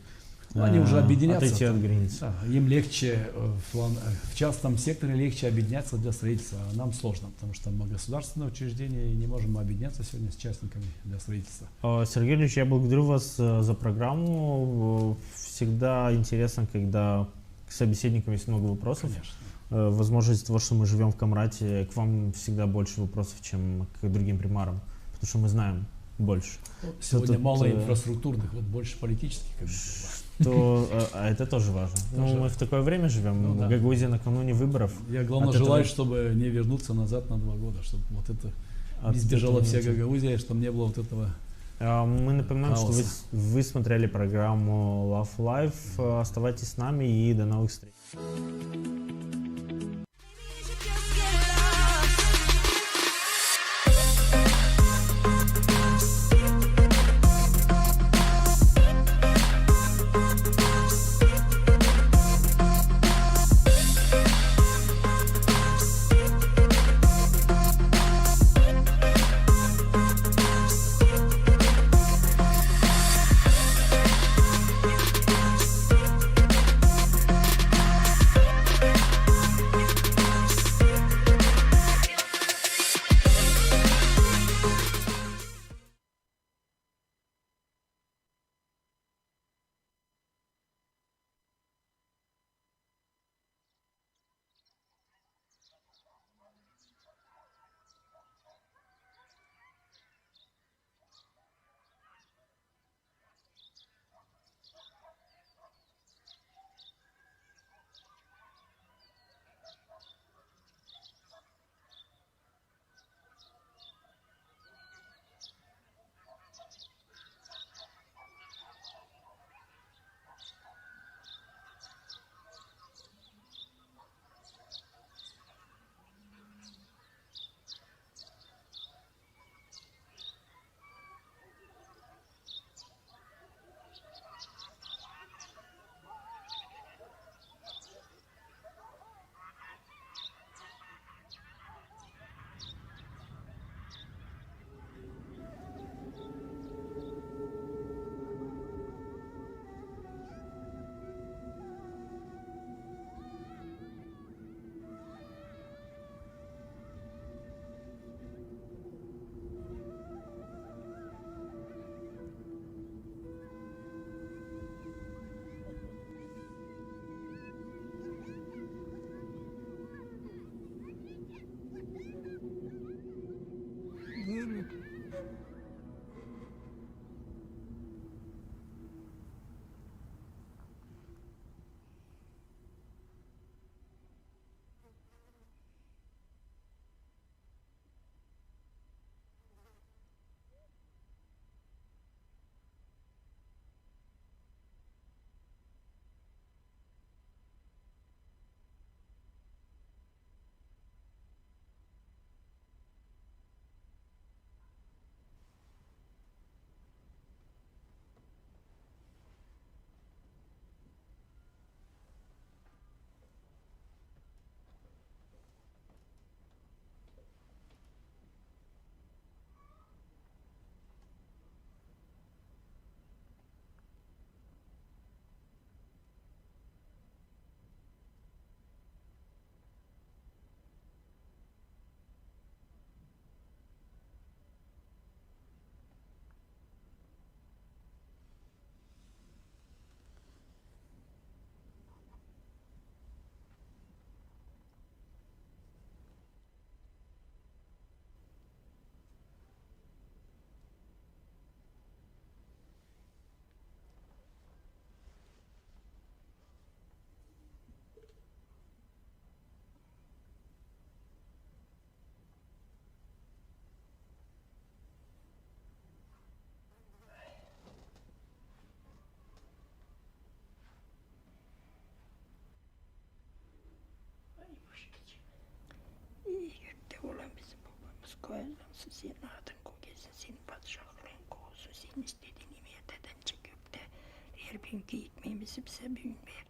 Ну, они уже объединятся. отойти от границ. Да, им легче, в частном секторе легче объединяться для строительства, а нам сложно, потому что мы государственное учреждение и не можем объединяться сегодня с частниками для строительства. Сергей Ильич, я благодарю вас за программу. Всегда интересно, когда к собеседникам есть много вопросов. Конечно. Возможность того, что мы живем в Камрате, к вам всегда больше вопросов, чем к другим примарам, потому что мы знаем больше. Сегодня Тут, мало инфраструктурных, вот больше политических. Как бы. А это тоже важно. Ну, Тоже. мы в такое время живем. Ну, да. Гагаузия накануне выборов. Я, главное, От желаю, этого- чтобы не вернуться назад на 2 года, чтобы вот это От избежала этого вся ничего. Гагаузия, чтобы не было вот этого. Мы напоминаем, что Хаоса. вы смотрели программу Love Life. Оставайтесь с нами и до новых встреч. olsun, senin adın koyulsun, senin padişahlığın olsun, senin istediğini yeteden çıkıp da her günkü ekmeğimizi bize bugün ver.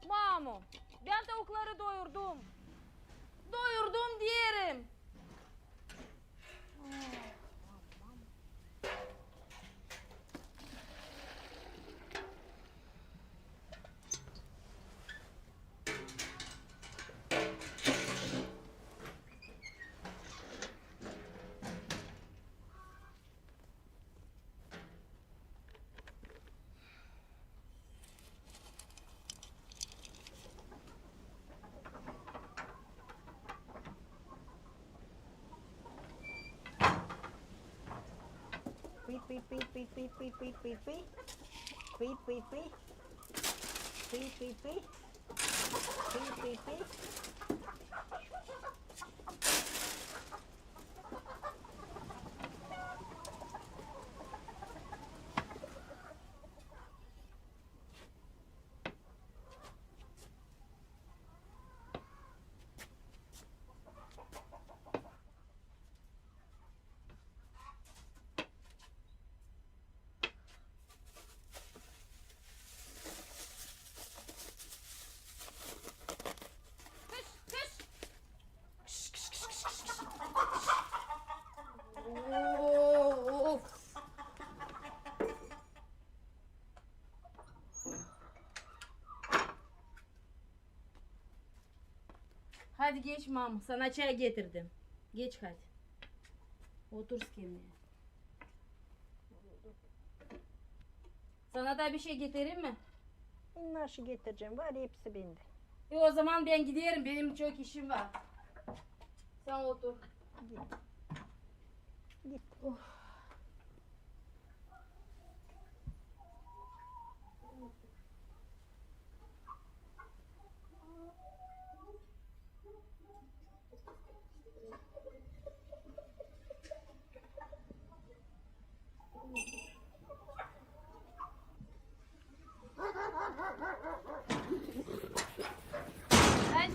Mamo, ben tavukları doyurdum. Doyurdum diyelim. Pıy pıy pıy pıy pıy pıy pıy pıy pıy. Pıy pıy pıy. Pıy pıy pıy. Pıy pıy pıy. Of. Hadi geç Mamo, sana çay getirdim. Geç hadi. Otur kemiğe. Sana da bir şey getireyim mi? Nasıl getireceğim? Var hepsi bende. O zaman ben giderim, benim çok işim var. Sen otur. Git. Git.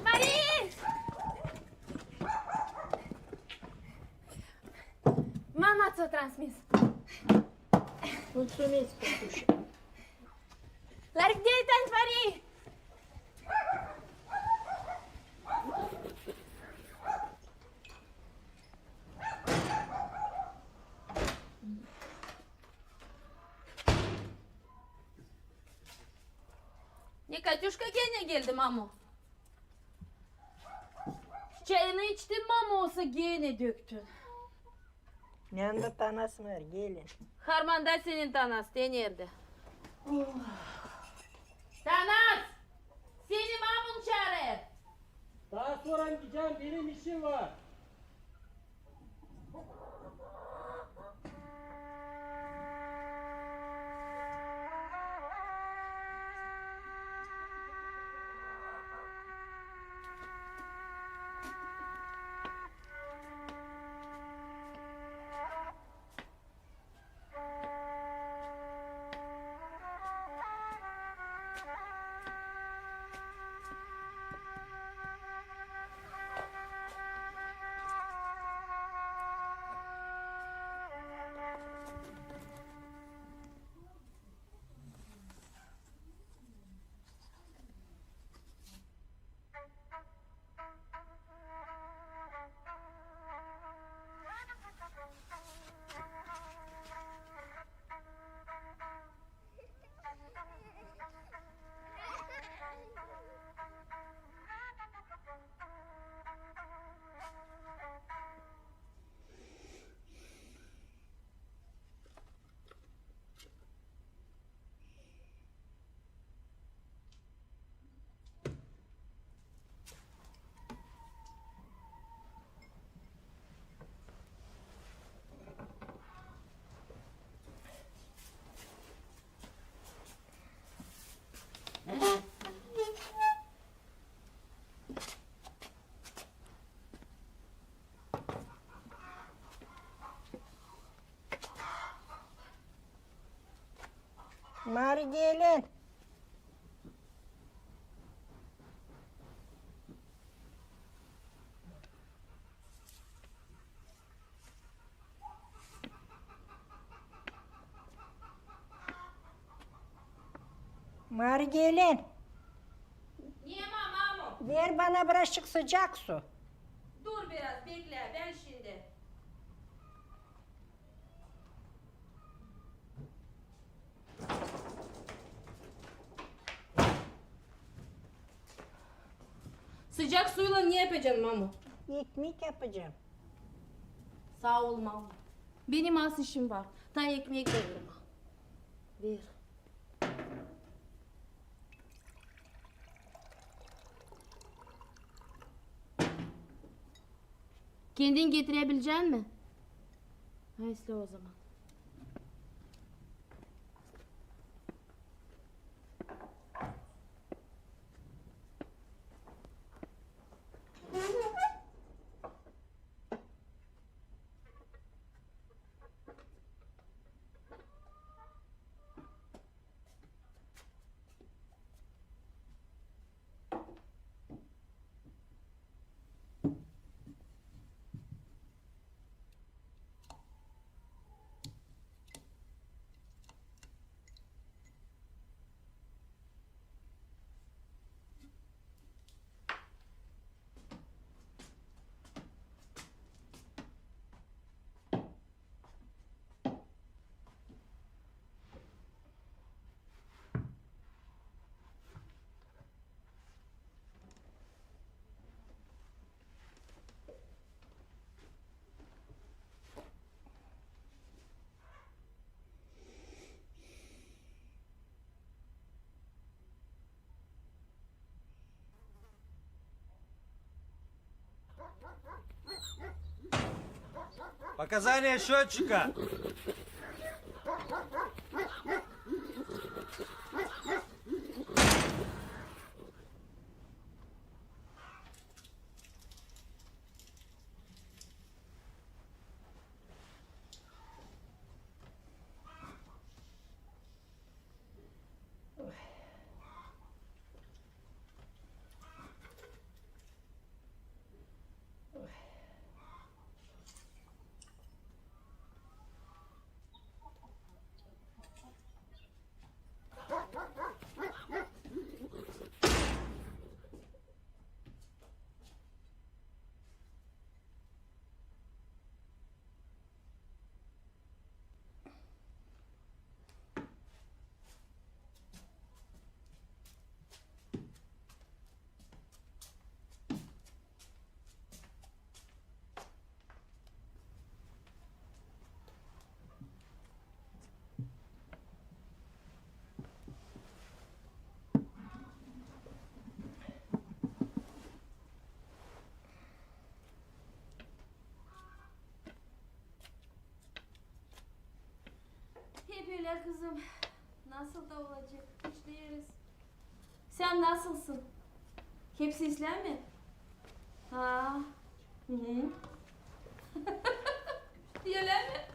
Marie! Mama co transmis. Mulțumesc pentru Larg de aici, Marie! Ne Katюшка gene geldi Mamo. Çayını içtin Mamo olsa gene döktün. Yanında tanası var, gelin. Harmanda senin Tanas, de nerede? Tanas! Seni Mamun çağırır. Daha sonra gideceğim, benim işim var. Mari gelin. Mari gelin. Niye mamo? Ver bana birazcık sıcak su. Dur biraz bekle ben şimdi. Sıcak suyla ne yapacaksın mamo? Ekmek yapacağım. Sağ ol mamo. Benim az işim var. Ta ekmek veririm. Ver. Kendin getirebilecek mi? Neyse o zaman. Показания счетчика. Hep öyle kızım. Nasıl da olacak? İşte yeriz. Sen nasılsın? Hepsi İslam mi? Ha. Hı hı. Öyle mi?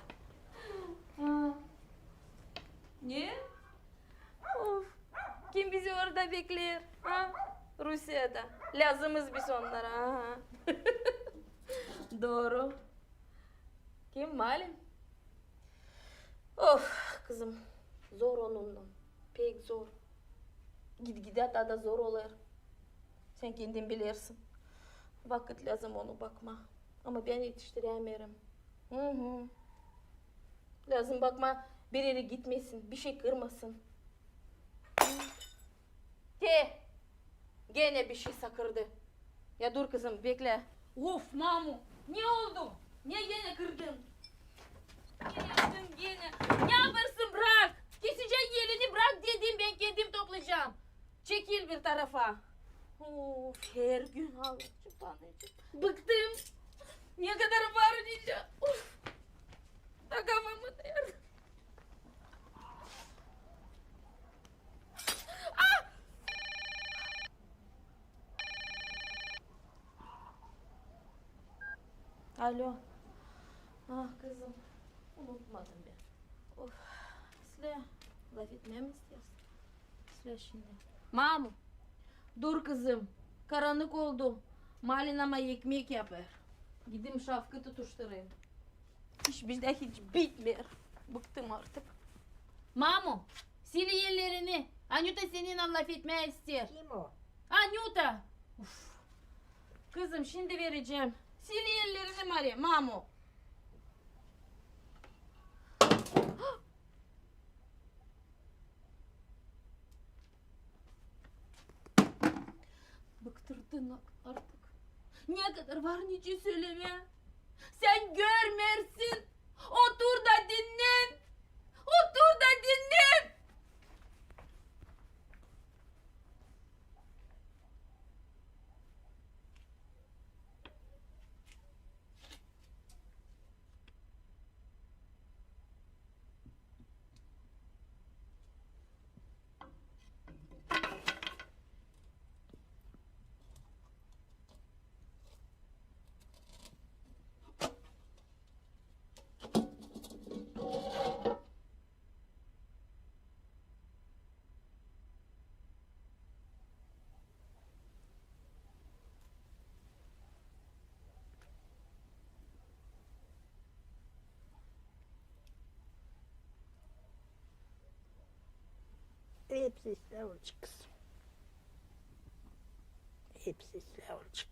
Ha. Niye? Of. Kim bizi orada bekler? Ha? Rusya'da. Lazımız biz onlara. Ha. Doğru. Kim malum? Of kızım. Zor onunla. Pek zor. Gide daha da zor olur. Sen kendin bilirsin. Vakit lazım onu bakma. Ama ben yetiştiremiyorum. Hı hı. Lazım bakma bir yere gitmesin. Bir şey kırmasın. He. Gene bir şey sakırdı. Ya dur kızım bekle. Of mamu. Ne oldu? Niye gene kırdın? Ne yaptın gene? Ne yaparsın bırak. Kesecek yerini bırak dedim ben kendim toplayacağım. Çekil bir tarafa. Of her gün ağlayacağım tanıyacağım. Bıktım. Ne kadar var diyeceğim. Of. Takamamı der. Ah! Alo. Ah kızım. Unutmadım ben. Of. Aslı. Laf etmeye mi istiyorsun? Söyle şimdi. Mamu, dur kızım. Karanlık oldu. Malinama ekmek yapar. Gideyim şafkı tutuşturayım. Hiç bitmiyor. Bıktım artık. Mamu, sil yerlerini. Anyuta seninle laf etmeye ister. Kim o? Anyuta. Uf. Kızım şimdi vereceğim. Sil yerlerini Maria. Mamu. Bıktırdın artık. Ne kadar var nice söyleme. Sen görmersin. Otur da dinlen. Otur da dinlen. Hepsi Slavcık kızım. Hepsi Slavcık.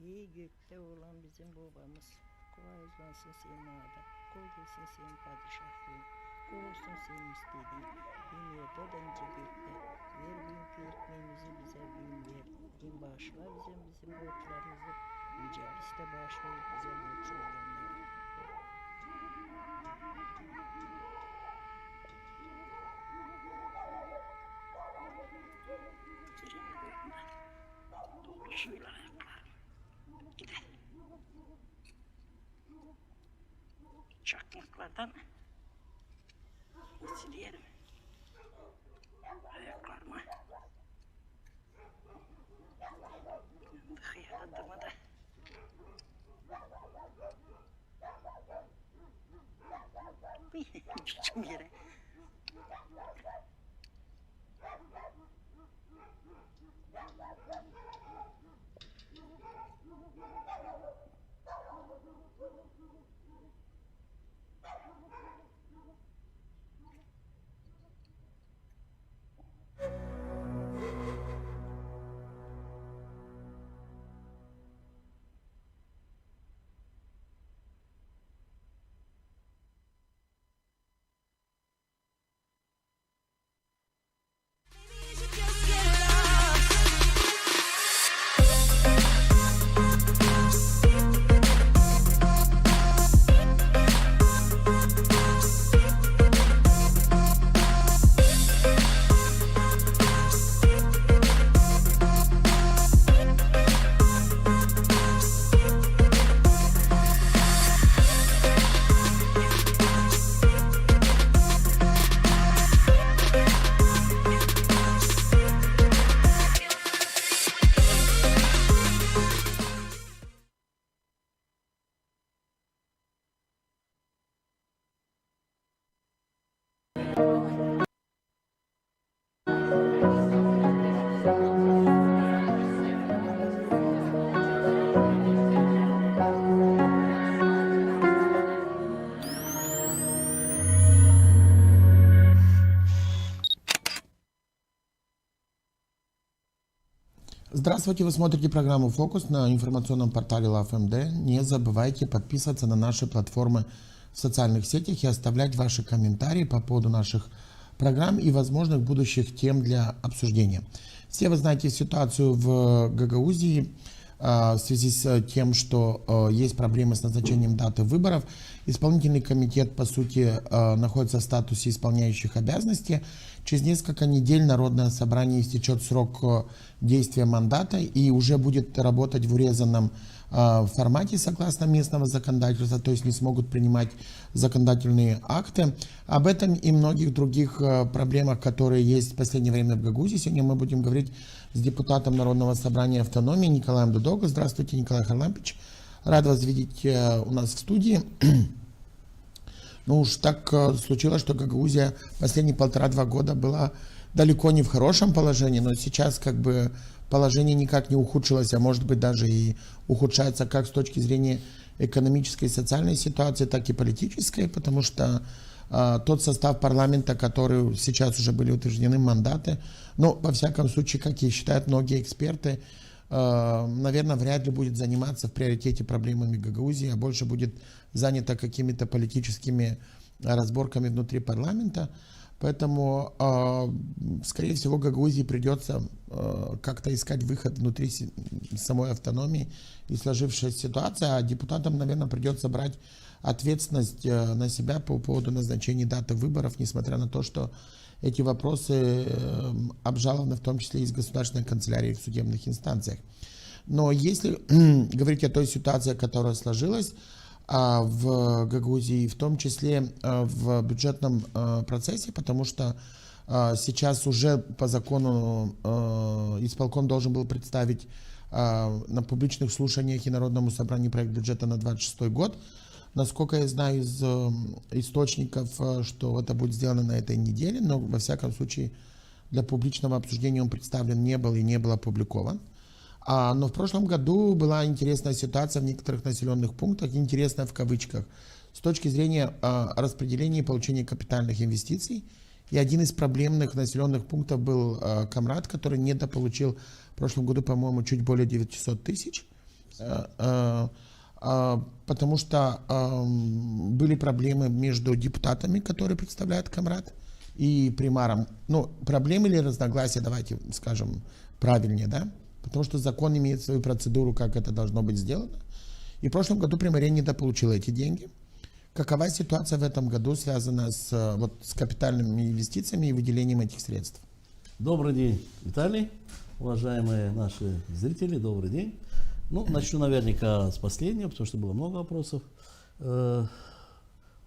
İyi gökte olan bizim babamız. Kolaylansın senin adı. Kol gelsin senin padişahlığın. Kol olsun senin istediğin. Dünyada da ince gökte. Ver bugünkü ekmeğimizi bize bugün ver. Din bağışla bizim borçlarımızı. Yüce biz de bağışlayıp bize borç olanları. Şöyle ayaklarım. Gidelim. Çakmaklardan silerim. Ayaklarımı. Hıyarladığımı da. Düşeceğim yere. Здравствуйте, вы смотрите программу «Фокус» на информационном портале LoveMD. Не забывайте подписываться на наши платформы в социальных сетях и оставлять ваши комментарии по поводу наших программ и возможных будущих тем для обсуждения. Все вы знаете ситуацию в Гагаузии в связи с тем, что есть проблемы с назначением даты выборов. Исполнительный комитет, по сути, находится в статусе исполняющих обязанности. Через несколько недель Народное собрание истечет срок действия мандата и уже будет работать в урезанном формате согласно местного законодательства, то есть не смогут принимать законодательные акты. Об этом и многих других проблемах, которые есть в последнее время в Гагаузии, сегодня мы будем говорить с депутатом Народного собрания автономии Николаем Дудого. Здравствуйте, Николай Харлампич. Рад вас видеть у нас в студии. Ну уж так случилось, что Гагаузия последние 1,5-2 года была далеко не в хорошем положении, но сейчас как бы положение никак не ухудшилось, а может быть даже и ухудшается как с точки зрения экономической и социальной ситуации, так и политической, потому что тот состав парламента, который сейчас уже были утверждены мандаты, ну, во всяком случае, как и считают многие эксперты, наверное, вряд ли будет заниматься в приоритете проблемами Гагаузии, а больше будет занято какими-то политическими разборками внутри парламента. Поэтому, скорее всего, Гагаузии придется как-то искать выход внутри самой автономии и сложившаяся ситуация, а депутатам, наверное, придется брать ответственность на себя по поводу назначения даты выборов, несмотря на то, что эти вопросы обжалованы в том числе и с государственной канцелярией в судебных инстанциях. Но если говорить о той ситуации, которая сложилась в Гагаузии, в том числе в бюджетном процессе, потому что сейчас уже по закону исполком должен был представить на публичных слушаниях и Народному собранию проект бюджета на 2026 год. Насколько я знаю из источников, что это будет сделано на этой неделе, но во всяком случае для публичного обсуждения он представлен не был и не был опубликован. Но в прошлом году была интересная ситуация в некоторых населенных пунктах, интересная в кавычках, с точки зрения распределения и получения капитальных инвестиций. И один из проблемных населенных пунктов был Камрат, который недополучил в прошлом году, по-моему, чуть более 900 тысяч. Потому что были проблемы между депутатами, которые представляют Камрат, и примаром. Ну, проблемы или разногласия, давайте скажем правильнее, да? Потому что закон имеет свою процедуру, как это должно быть сделано. И в прошлом году примария недополучила эти деньги. Какова ситуация в этом году связана с капитальными инвестициями и выделением этих средств? Добрый день, Виталий. Уважаемые наши зрители, добрый день. Ну, начну наверняка с последнего, потому что было много вопросов.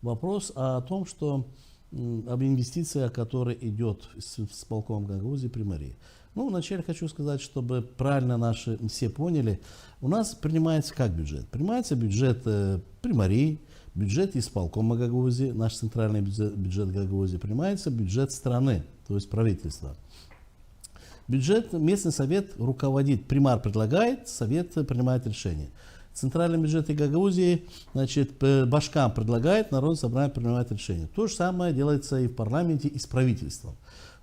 Вопрос о том, что об инвестициях, которые идет с полком Гагаузии Примарии. Ну, вначале хочу сказать, чтобы правильно наши все поняли, у нас принимается как бюджет? Принимается бюджет Примарии, бюджет исполкома Гагаузии, наш центральный бюджет Гагаузии, принимается бюджет страны, то есть правительства. Бюджет местный совет руководит, примар предлагает, совет принимает решение. Центральный бюджет Гагаузии, значит, башкам предлагает, Народное собрание принимает решение. То же самое делается и в парламенте, и с правительством.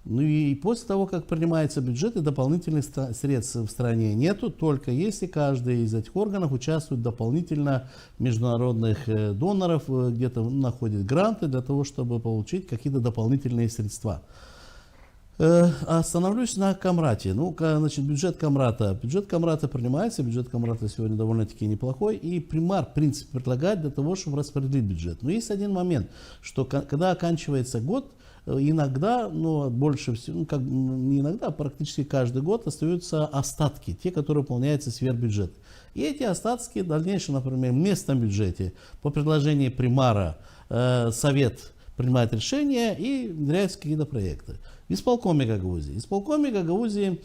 Ну и после того, как принимается бюджет, и дополнительных средств в стране нету, только если каждый из этих органов участвует дополнительно международных доноров, где-то находит гранты для того, чтобы получить какие-то дополнительные средства. Остановлюсь на Камрате. Ну, значит, бюджет Камрата. Бюджет Камрата принимается, бюджет Камрата сегодня довольно-таки неплохой, и примар, в принципе, предлагает для того, чтобы распределить бюджет. Но есть один момент, что когда оканчивается год, иногда, но больше всего, ну, как, не иногда, а практически каждый год остаются остатки, те, которые выполняются сверх бюджета. И эти остатки в дальнейшем, например, в местном бюджете по предложению примара совет принимает решение и внедряются какие-то проекты. В исполкоме Гагаузии. В исполкоме Гагаузии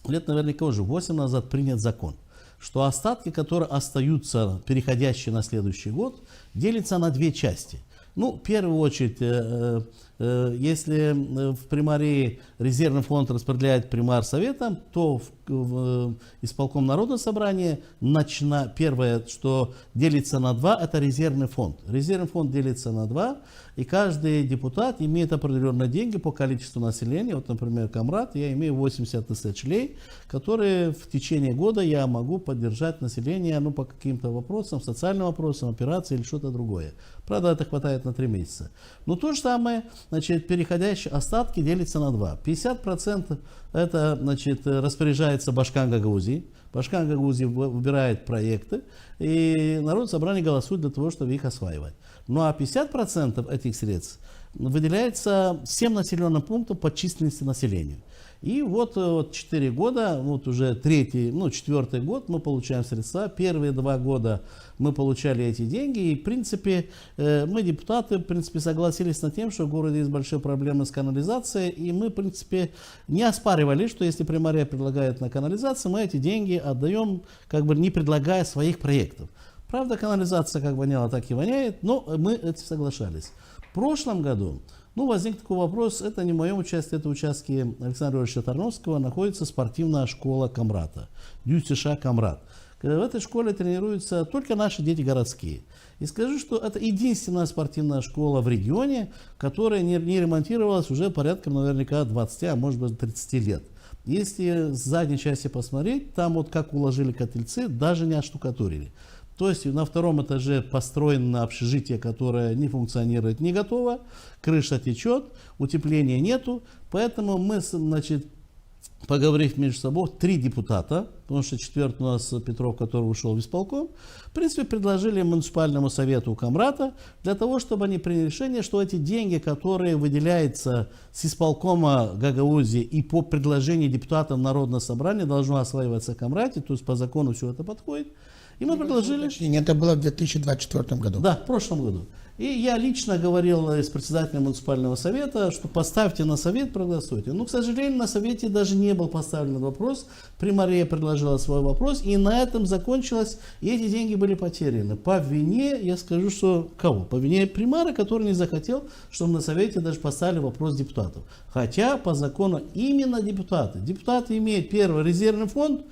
лет наверняка уже 8 назад принят закон, что остатки, которые остаются, переходящие на следующий год, делятся на две части. Ну, в первую очередь, Если в примарии резервный фонд распределяет примар советом, то в исполком Народного собрания первое, что делится на 2, это резервный фонд. Резервный фонд делится на 2, и каждый депутат имеет определенные деньги по количеству населения. Вот, например, Камрад, я имею 80 тысяч лей, которые в течение года я могу поддержать население по каким-то вопросам, социальным вопросам, операции или что-то другое. Правда, это хватает на 3 месяца. Но то же самое, переходящие остатки делятся на 2. 50% это, распоряжается Башкан Гагаузии. Башкан Гагаузии выбирает проекты, и народ собрание голосует для того, чтобы их осваивать. Ну а 50% этих средств выделяется 7 населенным пунктам по численности населения. И вот 4 года, уже 4-й год мы получаем средства. Первые 2 года мы получали эти деньги. И, в принципе, мы, депутаты, согласились над тем, что в городе есть большие проблемы с канализацией. И мы, в принципе, не оспаривали, что если примария предлагает на канализацию, мы эти деньги отдаем, не предлагая своих проектов. Правда, канализация как воняла, так и воняет, но мы это соглашались. В прошлом году возник такой вопрос, это не в моем участке, это участке Александра Ильича Тарновского, находится спортивная школа Камрата, ДЮСШ Камрат. В этой школе тренируются только наши дети городские. И скажу, что это единственная спортивная школа в регионе, которая не ремонтировалась уже порядка наверняка 20, а может быть 30 лет. Если с задней части посмотреть, там как уложили котельцы, даже не оштукатурили. То есть на 2-м этаже построено общежитие, которое не функционирует, не готово, крыша течет, утепления нету. Поэтому мы, поговорив между собой, 3 депутата, потому что 4-й у нас Петров, который ушел в исполком, в принципе, предложили муниципальному совету Камрата для того, чтобы они приняли решение, что эти деньги, которые выделяются с исполкома Гагаузии и по предложению депутатов Народного собрания, должны осваиваться в Камрате, то есть по закону все это подходит. И мы предложили... Это было в 2024 году. Да, в прошлом году. И я лично говорил с председателем муниципального совета, что поставьте на совет, проголосуйте. Но, к сожалению, на совете даже не был поставлен вопрос. Примария предложила свой вопрос, и на этом закончилось, и эти деньги были потеряны. По вине, я скажу, что кого? По вине примара, который не захотел, чтобы на совете даже поставили вопрос депутатов. Хотя по закону именно депутаты. Депутаты имеют, первый, резервный фонд,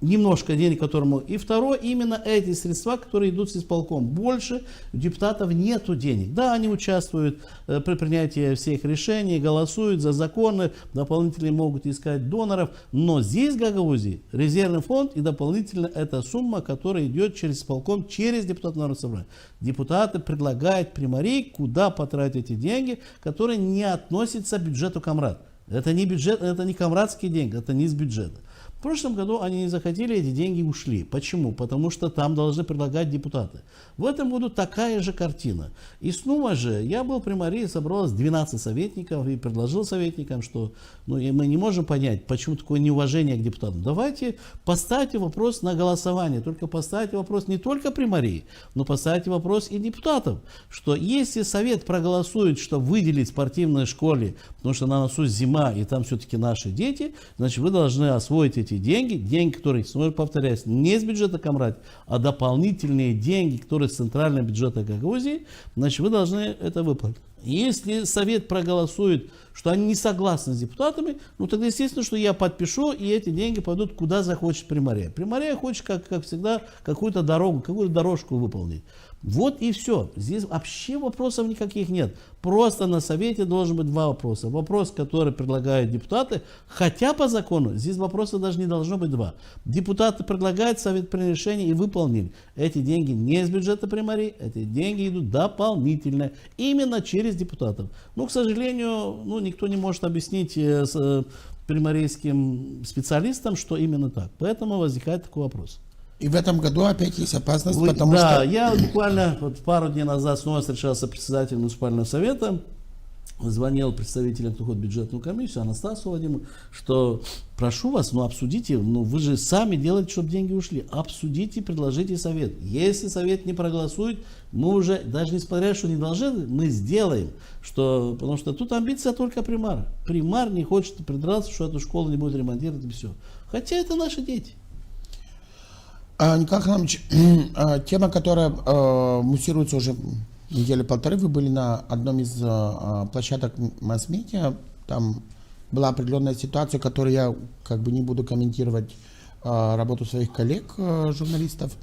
немножко денег, которому, и второе, именно эти средства, которые идут с исполком. Больше у депутатов нету денег. Да, они участвуют при принятии всех решений, голосуют за законы, дополнительно могут искать доноров, но здесь в Гагаузии резервный фонд и дополнительно эта сумма, которая идет через исполком, через депутатов Народного собрания. Депутаты предлагают примарии, куда потратить эти деньги, которые не относятся к бюджету Камрат. Это не бюджет, это не камрадские деньги, это не из бюджета. В прошлом году они не захотели, эти деньги ушли. Почему? Потому что там должны предлагать депутаты. В этом году такая же картина. И снова же, я был при мэрии, собралось 12 советников и предложил советникам, что мы не можем понять, почему такое неуважение к депутатам. Давайте поставьте вопрос на голосование. Только поставьте вопрос не только при мэрии, но поставьте вопрос и депутатов. Что если совет проголосует, что выделить спортивной школе, потому что на носу зима и там все-таки наши дети, значит вы должны освоить эти деньги, которые, снова повторяюсь, не из бюджета Камрат, а дополнительные деньги, которые из центрального бюджета Гагаузии, значит вы должны это выплатить. Если совет проголосует, что они не согласны с депутатами, тогда естественно, что я подпишу, и эти деньги пойдут куда захочет примария. Примария хочет, как всегда, какую-то дорогу, какую-то дорожку выполнить. Вот и все. Здесь вообще вопросов никаких нет. Просто на совете должен быть два вопроса. Вопрос, который предлагают депутаты, хотя по закону здесь вопросов даже не должно быть два. Депутаты предлагают, совет принял решение и выполнил. Эти деньги не из бюджета примарии, эти деньги идут дополнительно, именно через депутатов. Но, к сожалению, никто не может объяснить примарийским специалистам, что именно так. Поэтому возникает такой вопрос. И в этом году опять есть опасность, я буквально пару дней назад снова встречался с председателем муниципального совета, звонил представителям, кто ходит в бюджетную комиссию, Анастасу Владимировну, что прошу вас, обсудите, вы же сами делаете, чтобы деньги ушли, обсудите, предложите совет. Если совет не проголосует, мы уже, даже несмотря, что не должны, мы сделаем, потому что тут амбиция только примара. Примар не хочет придраться, что эту школу не будет ремонтировать и все. Хотя это наши дети. Николай Иванович, тема, которая муссируется уже недели полторы вы были на одном из площадок масс-медиа. Там была определенная ситуация, которую я как бы не буду комментировать работу своих коллег, журналистов.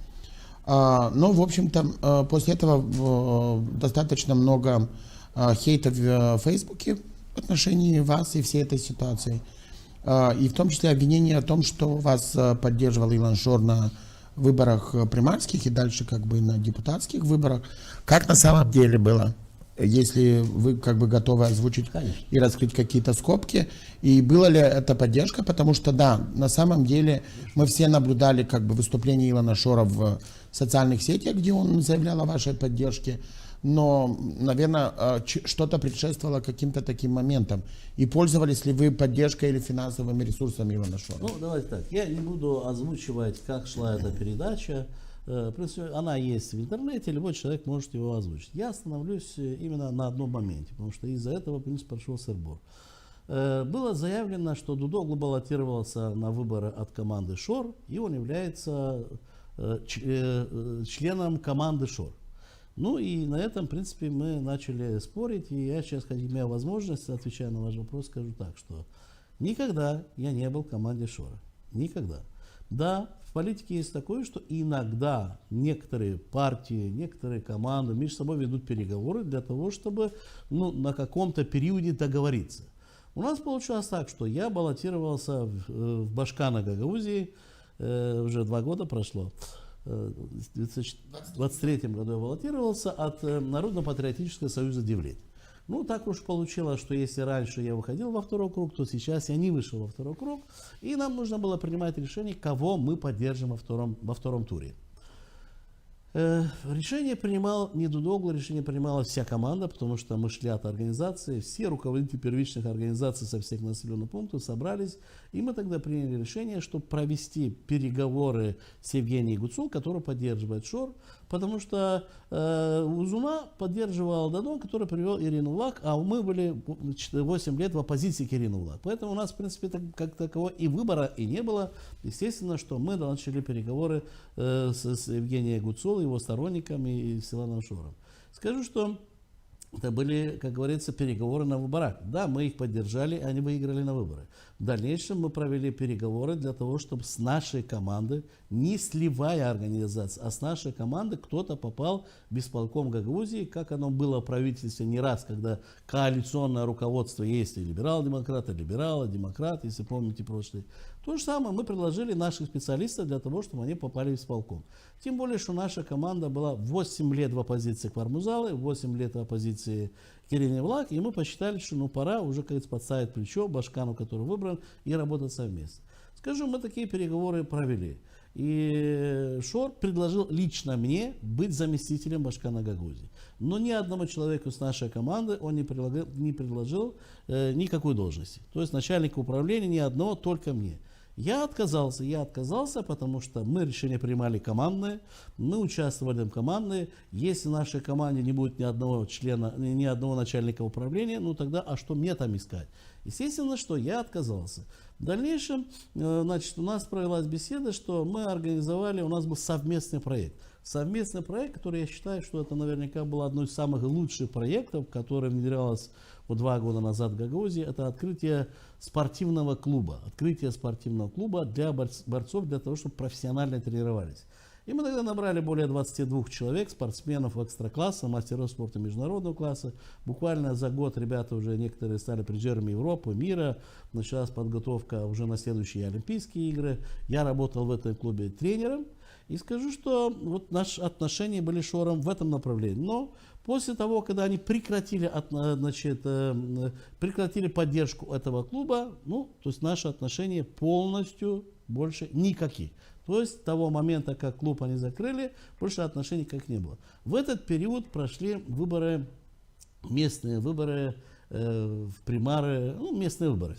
Но, в общем-то, после этого достаточно много хейта в Фейсбуке в отношении вас и всей этой ситуации. И в том числе обвинение о том, что вас поддерживал Илон Шор на выборах примарских и дальше как бы на депутатских выборах. Как на самом деле было? Если вы как бы готовы озвучить и раскрыть какие-то скобки, и была ли это поддержка, потому что да, на самом деле мы все наблюдали как бы выступление Илона Шора в социальных сетях, где он заявлял о вашей поддержке, но, наверное, что-то предшествовало каким-то таким моментам. И пользовались ли вы поддержкой или финансовыми ресурсами Илона Шора? Ну, давайте так, я не буду озвучивать, как шла эта передача. Она есть в интернете, любой человек может его озвучить. Я остановлюсь именно на одном моменте, потому что из-за этого, в принципе, прошел сырбор. Было заявлено, что Дудоглу баллотировался на выборы от команды Шор, и он является членом команды Шор. Ну и на этом, в принципе, мы начали спорить, и я сейчас, имея возможность, отвечая на ваш вопрос, скажу так, что никогда я не был в команде Шора. Никогда. Да, в политике есть такое, что иногда некоторые партии, некоторые команды между собой ведут переговоры для того, чтобы на каком-то периоде договориться. У нас получилось так, что я баллотировался в Башкана Гагаузии, уже 2 года прошло. В 2023 году я баллотировался от Народно-патриотического союза Девлет. Ну, так уж получилось, что если раньше я выходил во 2-й круг, то сейчас я не вышел во 2-й круг, и нам нужно было принимать решение, кого мы поддержим во втором туре. Решение принимал не Дудоглу, решение принимала вся команда, потому что мы шли от организации, все руководители первичных организаций со всех населенных пунктов собрались, и мы тогда приняли решение, чтобы провести переговоры с Евгенией Гуцул, который поддерживает Шор, потому что Узуна поддерживал Дадон, который привел Ирину Влак, а мы были 8 лет в оппозиции к Ирине Влак. Поэтому у нас, в принципе, как такового и выбора и не было. Естественно, что мы начали переговоры с Евгенией Гуцул, его сторонниками и с Илоном Шором. Скажу, что это были, как говорится, переговоры на выборах. Да, мы их поддержали, они выиграли на выборы. В дальнейшем мы провели переговоры для того, чтобы с нашей команды, не сливая организацию, а с нашей команды кто-то попал в исполком Гагаузии, как оно было в правительстве не раз, когда коалиционное руководство есть и либерал-демократ, и либерал-демократ, если помните прошлый. То же самое мы предложили наших специалистов для того, чтобы они попали в исполком. Тем более, что наша команда была 8 лет в оппозиции к Вармузалы, 8 лет в оппозиции к Ирине Влак, и мы посчитали, что пора уже, как говорится, подставить плечо Башкану, который выбран, и работать совместно. Скажу, мы такие переговоры провели. И Шор предложил лично мне быть заместителем Башкана Гагаузии. Но ни одному человеку с нашей команды он не предложил никакой должности. То есть начальника управления ни одного, только мне. Я отказался, потому что мы решение принимали командное, мы участвовали в командное. Если в нашей команде не будет ни одного члена, ни одного начальника управления, ну тогда, а что мне там искать? Естественно, что я отказался. В дальнейшем, значит, у нас провелась беседа, что мы организовали, у нас был совместный проект. Совместный проект, который я считаю, что это наверняка был одной из самых лучших проектов, который внедрялось 2 года назад в Гагаузии, это открытие спортивного клуба. Открытие спортивного клуба для борцов, для того, чтобы профессионально тренировались. И мы тогда набрали более 22 человек, спортсменов экстра-класса, мастеров спорта международного класса. Буквально за год ребята уже некоторые стали призерами Европы, мира. Началась подготовка уже на следующие Олимпийские игры. Я работал в этом клубе тренером. И скажу, что вот наши отношения были с Шором в этом направлении. Но после того, когда они прекратили поддержку этого клуба, ну, то есть наши отношения полностью больше никаких. То есть с того момента, как клуб они закрыли, больше отношений как не было. В этот период прошли выборы, местные выборы в примары, ну, местные выборы.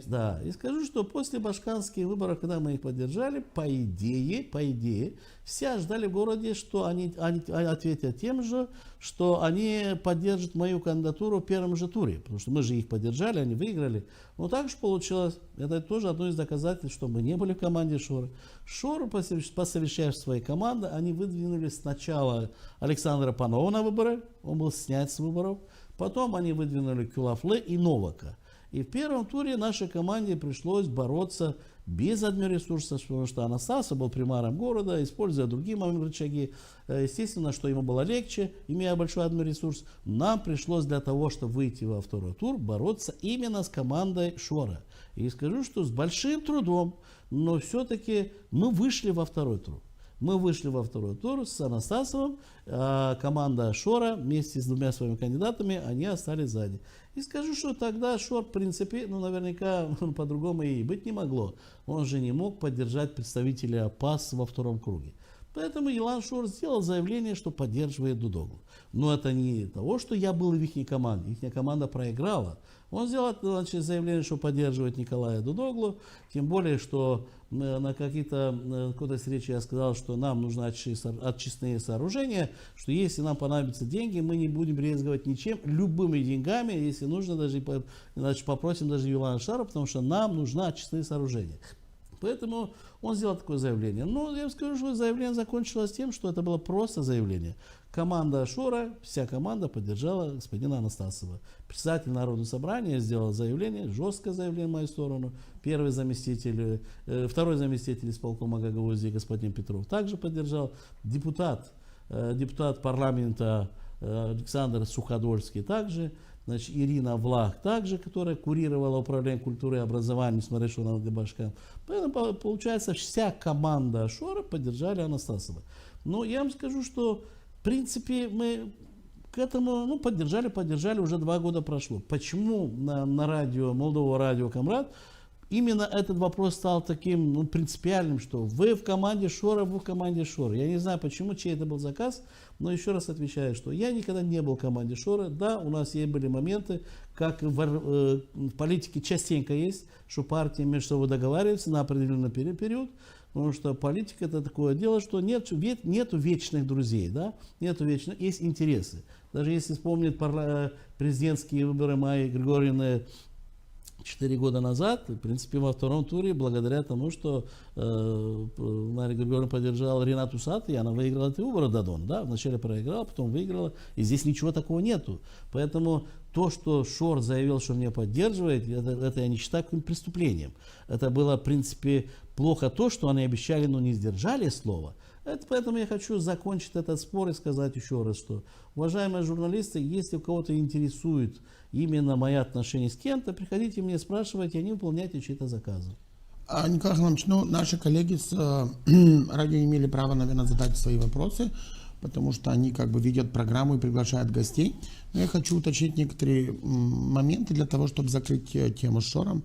Да, и скажу, что после башкирских выборов, когда мы их поддержали, по идее, все ждали в городе, что они ответят тем же, что они поддержат мою кандидатуру в первом же туре, потому что мы же их поддержали, они выиграли. Но так же получилось. Это тоже одно из доказательств, что мы не были в команде Шора. Шора, посовещав своей команды, они выдвинули сначала Александра Панова на выборы, он был снят с выборов. Потом они выдвинули Кюлафле и Новака. И в первом туре нашей команде пришлось бороться без админресурсов, потому что Анастасов был примаром города, используя другие рычаги. Естественно, что ему было легче, имея большой админресурс. Нам пришлось для того, чтобы выйти во второй тур, бороться именно с командой Шора. И скажу, что с большим трудом, но все-таки мы вышли во второй тур. Мы вышли во второй тур с Анастасовым, а команда Шора вместе с двумя своими кандидатами, они остались сзади. И скажу, что тогда Шор, в принципе, ну, наверняка по-другому и быть не могло. Он же не мог поддержать представителя ПАС во втором круге. Поэтому Илан Шор сделал заявление, что поддерживает Дудоглу. Но это не того, что я был в их команде. Их команда проиграла. Он сделал заявление, что поддерживает Николая Дудоглу. Тем более, что на какой-то встрече я сказал, что нам нужны очистные сооружения, что если нам понадобятся деньги, мы не будем брезговать ничем, любыми деньгами, если нужно, даже попросим даже Илана Шора, потому что нам нужны очистные сооружения. Поэтому он сделал такое заявление. Но я вам скажу, что заявление закончилось тем, что это было просто заявление. Команда Шора, вся команда поддержала господина Анастасова. Председатель Народного собрания сделал заявление, жесткое заявление в мою сторону. Второй заместитель исполкома Гагаузии господин Петров также поддержал. Депутат парламента Александр Суходольский также. Значит, Ирина Влах также, которая курировала управление культуры и образования, несмотря что она Башкан. Поэтому, получается, вся команда Шора поддержали Анастасова. Но я вам скажу, что в принципе мы к этому поддержали, уже 2 года прошло. Почему на радио, Молдова радио Камрад, именно этот вопрос стал таким принципиальным, что вы в команде Шора, вы в команде Шора. Я не знаю, почему, чей это был заказ, но еще раз отвечаю, что я никогда не был в команде Шора. Да, у нас были моменты, как в политике частенько есть, что партии между собой договариваются на определенный период, потому что политика это такое дело, что нету вечных друзей, да? Есть интересы. Даже если вспомнить президентские выборы Майи Григорьевны 4 года назад, в принципе, во втором туре, благодаря тому, что Мария Григорьевна поддержала Ренату Сат, и она выиграла эти выборы Дадон. Да? Вначале проиграла, потом выиграла. И здесь ничего такого нету. Поэтому то, что Шор заявил, что меня поддерживает, это я не считаю каким-то преступлением. Это было, в принципе, плохо то, что они обещали, но не сдержали слово. Поэтому я хочу закончить этот спор и сказать еще раз, что, уважаемые журналисты, если у кого-то интересует именно мои отношения с кем-то, приходите мне, спрашивайте, они выполняйте чьи-то заказы. Николай Иванович, наши коллеги с радио имели право, наверное, задать свои вопросы, потому что они видят программу и приглашают гостей. Но я хочу уточнить некоторые моменты для того, чтобы закрыть тему с Шором.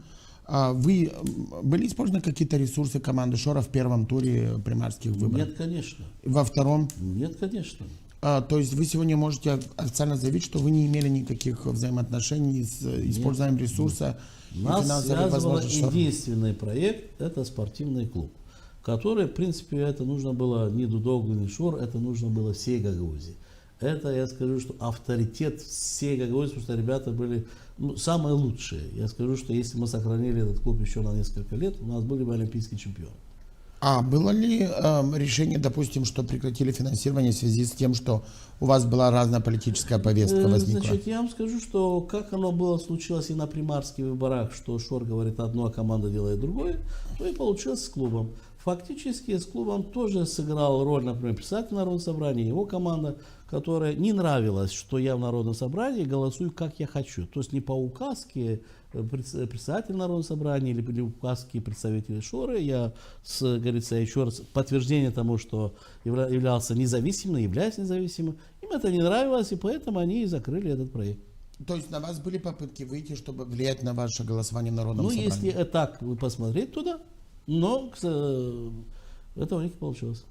Были использованы какие-то ресурсы команды Шора в первом туре примарских выборов? Нет, конечно. Во втором? Нет, конечно. То есть вы сегодня можете официально заявить, что вы не имели никаких взаимоотношений с использованием ресурса? Нас связывал единственный проект, это спортивный клуб, который, в принципе, это нужно было не Дудоглу, не Шор, это нужно было всей Гагаузии. Это, я скажу, что авторитет всей Гагаузии, потому что ребята были самые лучшие. Я скажу, что если мы сохранили этот клуб еще на несколько лет, у нас были бы олимпийские чемпионы. Было ли решение, допустим, что прекратили финансирование в связи с тем, что у вас была разная политическая повестка возникла? Значит, я вам скажу, что как оно было, случилось и на примарских выборах, что Шор говорит одно, а команда делает другое, то и получилось с клубом. Фактически с клубом тоже сыграл роль, например, председатель Народного собрания, его команда, которая не нравилась, что я в Народном собрании голосую, как я хочу. То есть не по указке председателя Народного собрания или указке представителя Шоры, я, говорится, еще раз подтверждение тому, что являлся независимым, являюсь независимым. Им это не нравилось, и поэтому они и закрыли этот проект. То есть на вас были попытки выйти, чтобы влиять на ваше голосование в Народном собрании? Если так посмотреть туда, но этого у них не получилось.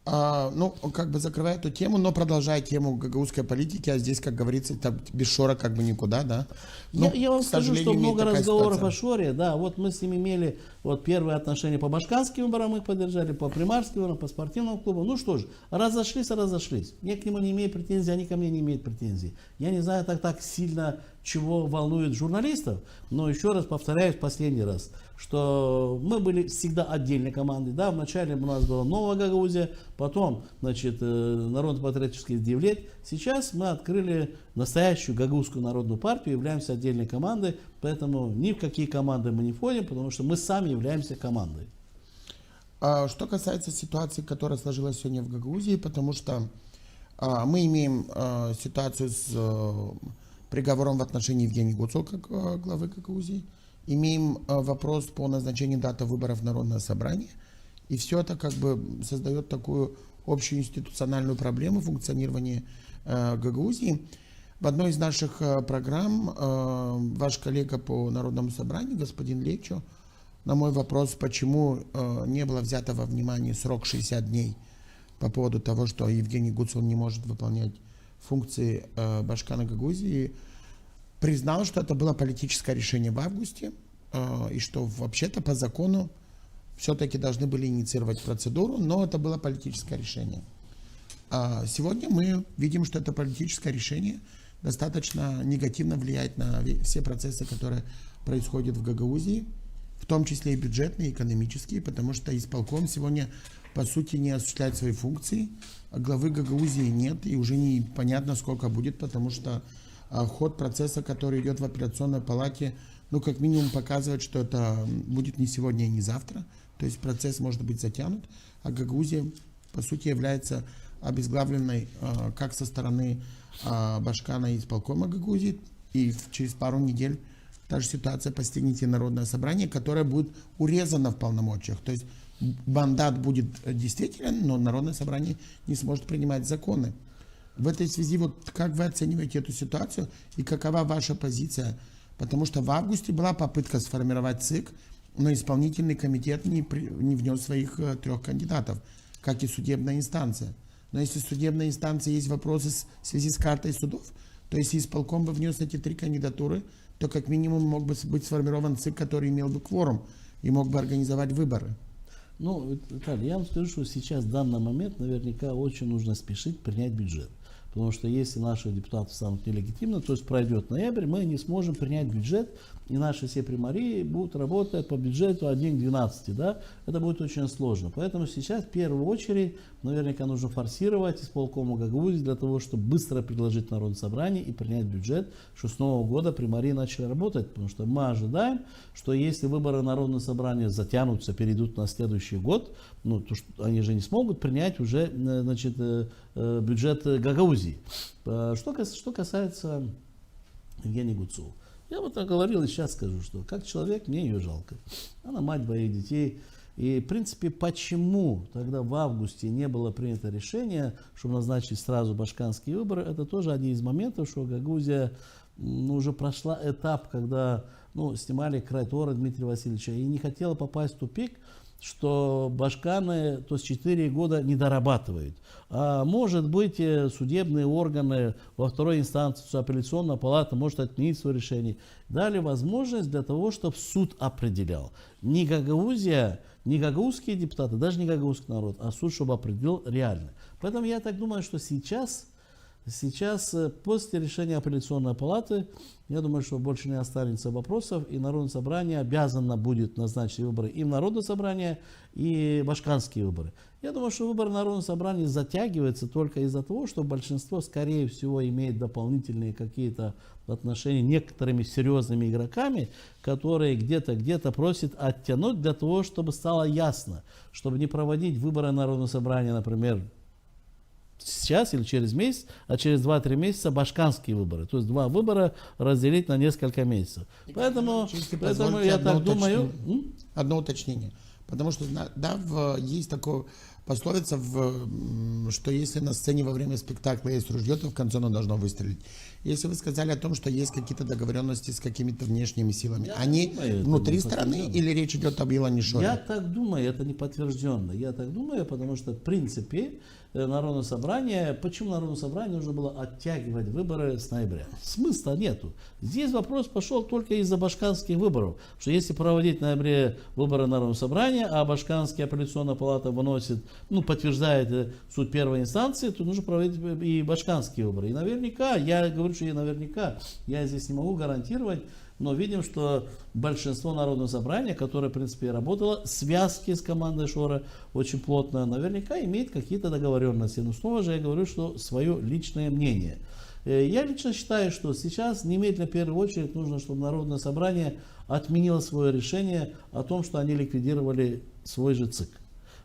Ну, как бы закрывая эту тему, но продолжая тему гагаузской политики, а здесь, как говорится, там без шора как бы никуда, да. Ну, Я вам к скажу, сожалению, что имеет много такая разговоров ситуация. о Шоре, да, вот мы с ними имели вот первые отношения по башканским выборам, мы их поддержали, по примарским выборам, по спортивному клубу, ну что ж, разошлись. Я к нему не имею претензий, они ко мне не имеют претензий. Я не знаю так сильно, чего волнует журналистов, но еще раз повторяюсь, последний раз, что мы были всегда отдельной командой, да, вначале у нас была Новая Гагаузия, потом, значит, Народно-патриотический Девлет, сейчас мы открыли настоящую Гагаузскую народную партию, являемся отдельной командой, поэтому ни в какие команды мы не входим, потому что мы сами являемся командой. Что касается ситуации, которая сложилась сегодня в Гагаузии, потому что мы имеем ситуацию с приговором в отношении Евгения Гуцул, как главы Гагаузии, имеем вопрос по назначению даты выборов в Народное собрание, и все это как бы создает такую общую институциональную проблему функционирования Гагаузии. В одной из наших программ ваш коллега по Народному собранию, господин Лечо, на мой вопрос, почему не было взято во внимание срок 60 дней по поводу того, что Евгений Гуцул не может выполнять функции башкана Гагаузии, признал, что это было политическое решение в августе, и что вообще-то по закону все-таки должны были инициировать процедуру, но это было политическое решение. Сегодня мы видим, что это политическое решение достаточно негативно влияет на все процессы, которые происходят в Гагаузии, в том числе и бюджетные, и экономические, потому что исполком сегодня по сути не осуществляет свои функции, а главы Гагаузии нет, и уже непонятно сколько будет, потому что ход процесса, который идет в апелляционной палате, ну, как минимум показывает, что это будет не сегодня и не завтра. То есть процесс может быть затянут, а Гагаузия, по сути, является обезглавленной как со стороны башкана и исполкома Гагаузии, и через пару недель та же ситуация постигнет и Народное собрание, которое будет урезано в полномочиях. То есть мандат будет действителен, но Народное собрание не сможет принимать законы. В этой связи, вот как вы оцениваете эту ситуацию и какова ваша позиция? Потому что в августе была попытка сформировать ЦИК, но исполнительный комитет не внес своих 3 кандидатов, как и судебная инстанция. Но если в судебной инстанции есть вопросы в связи с картой судов, то если исполком бы внес эти 3 кандидатуры, то как минимум мог бы быть сформирован ЦИК, который имел бы кворум и мог бы организовать выборы. Ну, Виталий, я вам скажу, что сейчас в данный момент наверняка очень нужно спешить принять бюджет. Потому что если наши депутаты станут нелегитимны, то есть пройдет ноябрь, мы не сможем принять бюджет, и наши все примарии будут работать по бюджету 1 к 12, да, это будет очень сложно. Поэтому сейчас в первую очередь наверняка нужно форсировать исполкому Гагаузии для того, чтобы быстро предложить Народное собрание и принять бюджет, что с Нового года примарии начали работать, потому что мы ожидаем, что если выборы Народного собрания затянутся, перейдут на следующий год, ну, то что они же не смогут принять уже, значит, бюджет Гагаузии. Что касается Евгении Гуцул. Я вот так говорил и сейчас скажу, что как человек мне ее жалко. Она мать двоих детей. И в принципе, почему тогда в августе не было принято решение, чтобы назначить сразу башканские выборы, это тоже один из моментов, что Гагаузия уже прошла этап, когда снимали Крайтора Дмитрия Васильевича и не хотела попасть в тупик, что башканы, то есть 4 года не дорабатывают. А может быть, судебные органы во второй инстанции, апелляционная палата может отменить свое решение. Дали возможность для того, чтобы суд определял. Не Гагаузия, не гагаузские депутаты, даже не гагаузский народ, а суд, чтобы определил реально. Поэтому я так думаю, что сейчас, после решения апелляционной палаты, я думаю, что больше не останется вопросов, и Народное собрание обязано будет назначить выборы и в Народное собрание, и башканские выборы. Я думаю, что выборы Народного собрания затягиваются только из-за того, что большинство, скорее всего, имеет дополнительные какие-то отношения некоторыми серьезными игроками, которые где-то просят оттянуть для того, чтобы стало ясно, чтобы не проводить выборы Народного собрания, например, сейчас или через месяц, а через 2-3 месяца башканские выборы. То есть 2 выбора разделить на несколько месяцев. Поэтому я так думаю... Одно уточнение. Потому что есть такое пословица, что если на сцене во время спектакля есть ружье, то в конце оно должно выстрелить. Если вы сказали о том, что есть какие-то договоренности с какими-то внешними силами, они думаю, это внутри не страны подтверждено. или речь идет об Илоне Шоре? Я так думаю, это не подтвержденно. Я так думаю, потому что в принципе Народное собрание, почему Народное собрание нужно было оттягивать выборы с ноября? Смысла нету. Здесь вопрос пошел только из-за башкирских выборов. Что если проводить в ноябре выборы Народного собрания, а Башкирская апелляционная палата выносит, подтверждает суд первой инстанции, то нужно проводить и башкирские выборы. И наверняка, я говорю, что я здесь не могу гарантировать, но видим, что большинство Народного собрания, которое, в принципе, работало, связки с командой Шора очень плотно, наверняка имеет какие-то договоренности. Но снова же я говорю, что свое личное мнение. Я лично считаю, что сейчас немедленно в первую очередь нужно, чтобы Народное собрание отменило свое решение о том, что они ликвидировали свой же ЦИК.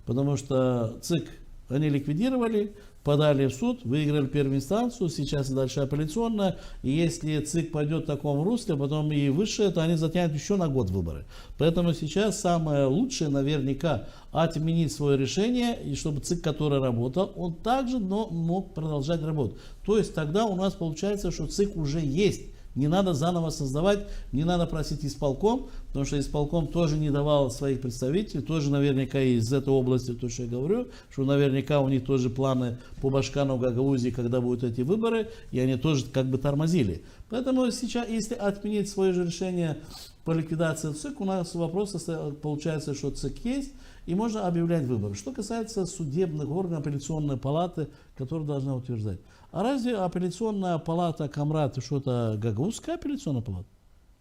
Потому что ЦИК они ликвидировали, подали в суд, выиграли первую инстанцию, сейчас и дальше апелляционная. И если ЦИК пойдет в таком русле, потом и выше, то они затянут еще на год выборы. Поэтому сейчас самое лучшее наверняка отменить свое решение, и чтобы ЦИК, который работал, он также мог продолжать работу. То есть тогда у нас получается, что ЦИК уже есть. Не надо заново создавать, не надо просить исполком, потому что исполком тоже не давал своих представителей, тоже наверняка из этой области, то, что я говорю, что наверняка у них тоже планы по Башкану, Гагаузии, когда будут эти выборы, и они тоже как бы тормозили. Поэтому сейчас, если отменить свое же решение по ликвидации ЦИК, у нас вопрос получается, что ЦИК есть, и можно объявлять выборы. Что касается судебных органов, апелляционной палаты, которые должны утверждать. А разве апелляционная палата Камрата что-то гагаузская апелляционная палата?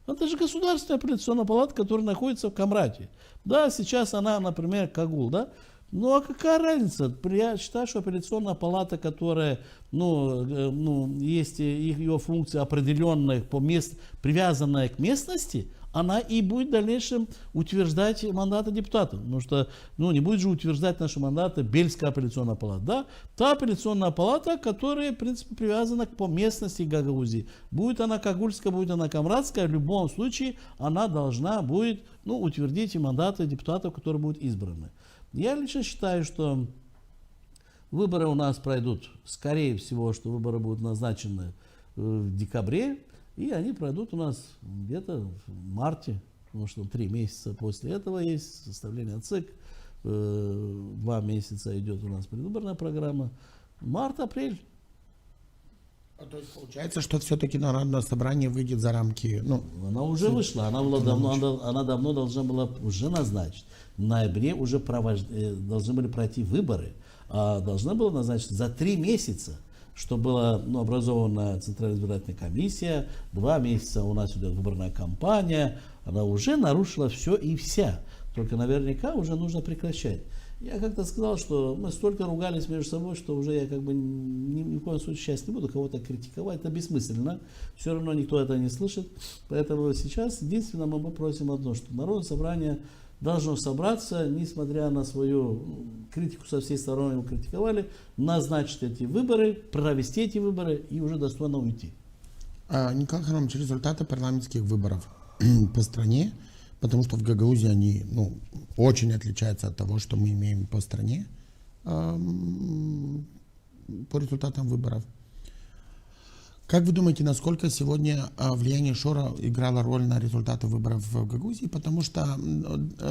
Это же государственная апелляционная палата, которая находится в Камрате. Да, сейчас она, например, Кагул, да? Ну а какая разница? Я считаю, что апелляционная палата, которая, есть ее функция определенная, привязанная к местности, она и будет в дальнейшем утверждать мандаты депутатов. Потому что не будет же утверждать наши мандаты Бельская апелляционная палата. Да? Та апелляционная палата, которая, в принципе, привязана по местности Гагаузии. Будет она Кагульская, будет она Камрадская, в любом случае она должна будет утвердить и мандаты депутатов, которые будут избраны. Я лично считаю, что выборы у нас пройдут, скорее всего, что выборы будут назначены в декабре. И они пройдут у нас где-то в марте, потому что 3 месяца после этого есть составление ЦИК, 2 месяца идет у нас предвыборная программа, март-апрель. То есть получается, что все-таки Народное собрание выйдет за рамки. Она уже вышла, она давно должна была уже назначить. В ноябре уже должны были пройти выборы, а должна была назначить за 3 месяца. Что была образована Центральная избирательная комиссия, 2 месяца у нас идет выборная кампания, она уже нарушила все и вся. Только наверняка уже нужно прекращать. Я как-то сказал, что мы столько ругались между собой, что уже я ни в коем случае сейчас не буду кого-то критиковать, это бессмысленно. Все равно никто это не слышит. Поэтому сейчас единственное мы просим одно, что Народное собрание должно собраться, несмотря на свою критику со всей стороны, его критиковали, назначить эти выборы, провести эти выборы и уже достойно уйти. Николай Харламович, результаты парламентских выборов по стране, потому что в Гагаузии они очень отличаются от того, что мы имеем по стране по результатам выборов. Как вы думаете, насколько сегодня влияние Шора играло роль на результаты выборов в Гагаузии? Потому что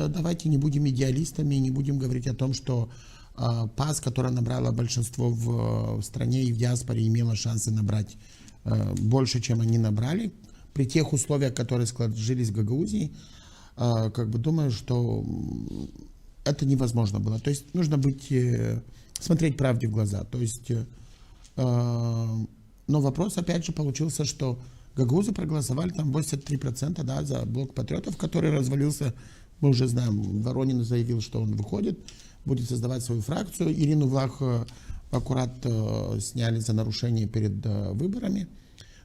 давайте не будем идеалистами, не будем говорить о том, что ПАС, которая набрала большинство в стране и в диаспоре, имела шансы набрать больше, чем они набрали. При тех условиях, которые сложились в Гагаузии, думаю, что это невозможно было. То есть нужно смотреть правде в глаза. То есть... Но вопрос, опять же, получился, что гагаузы проголосовали там 83% за блок патриотов, который развалился, мы уже знаем, Воронин заявил, что он выходит, будет создавать свою фракцию. Ирину Влах аккурат сняли за нарушение перед выборами,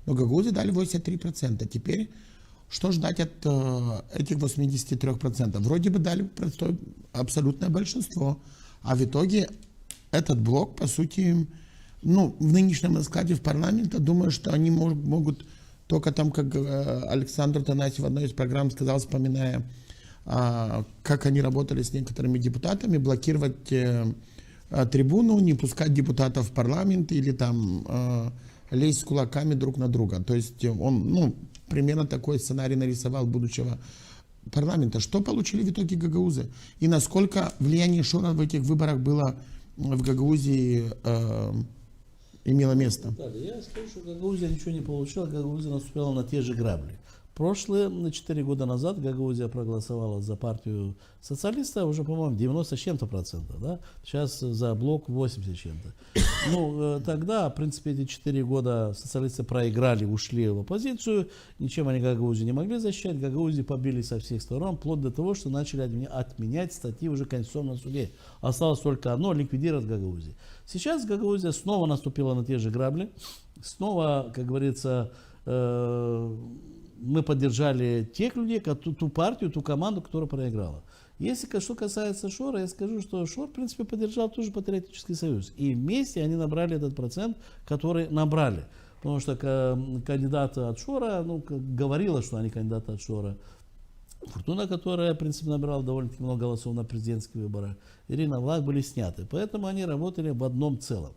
но гагаузы дали 83%. Теперь что ждать от этих 83%? Вроде бы дали простое абсолютное большинство, а в итоге этот блок, по сути... в нынешнем раскладе в парламенте, думаю, что они могут только там, как Александр Танасев в одной из программ сказал, вспоминая, как они работали с некоторыми депутатами, блокировать трибуну, не пускать депутатов в парламент или там лезть с кулаками друг на друга. То есть он, ну, примерно такой сценарий нарисовал будущего парламента. Что получили в итоге гагаузы? И насколько влияние Шора в этих выборах было в Гагаузии имело место? Я скажу, что Гагаузия ничего не получила, Гагаузия наступила на те же грабли. Прошлые 4 года назад Гагаузия проголосовала за партию социалистов уже, по-моему, 90 с чем-то процентов. Да? Сейчас за блок 80 с чем-то. Ну, тогда, в принципе, эти 4 года социалисты проиграли, ушли в оппозицию. Ничем они Гагаузию не могли защищать. Гагаузию побили со всех сторон, вплоть до того, что начали отменять статьи уже в Конституционном суде. Осталось только одно — ликвидировать Гагаузию. Сейчас Гагаузия снова наступила на те же грабли. Снова, как говорится, мы поддержали тех людей, ту партию, ту команду, которая проиграла. Если что касается Шора, я скажу, что Шор, в принципе, поддержал тоже Патриотический союз. И вместе они набрали этот процент, который набрали. Потому что кандидаты от Шора, ну, говорила, что они кандидаты от Шора. Фортуна, которая, в принципе, набрала довольно-таки много голосов на президентских выборах, Ирина Влах, были сняты. Поэтому они работали в одном целом.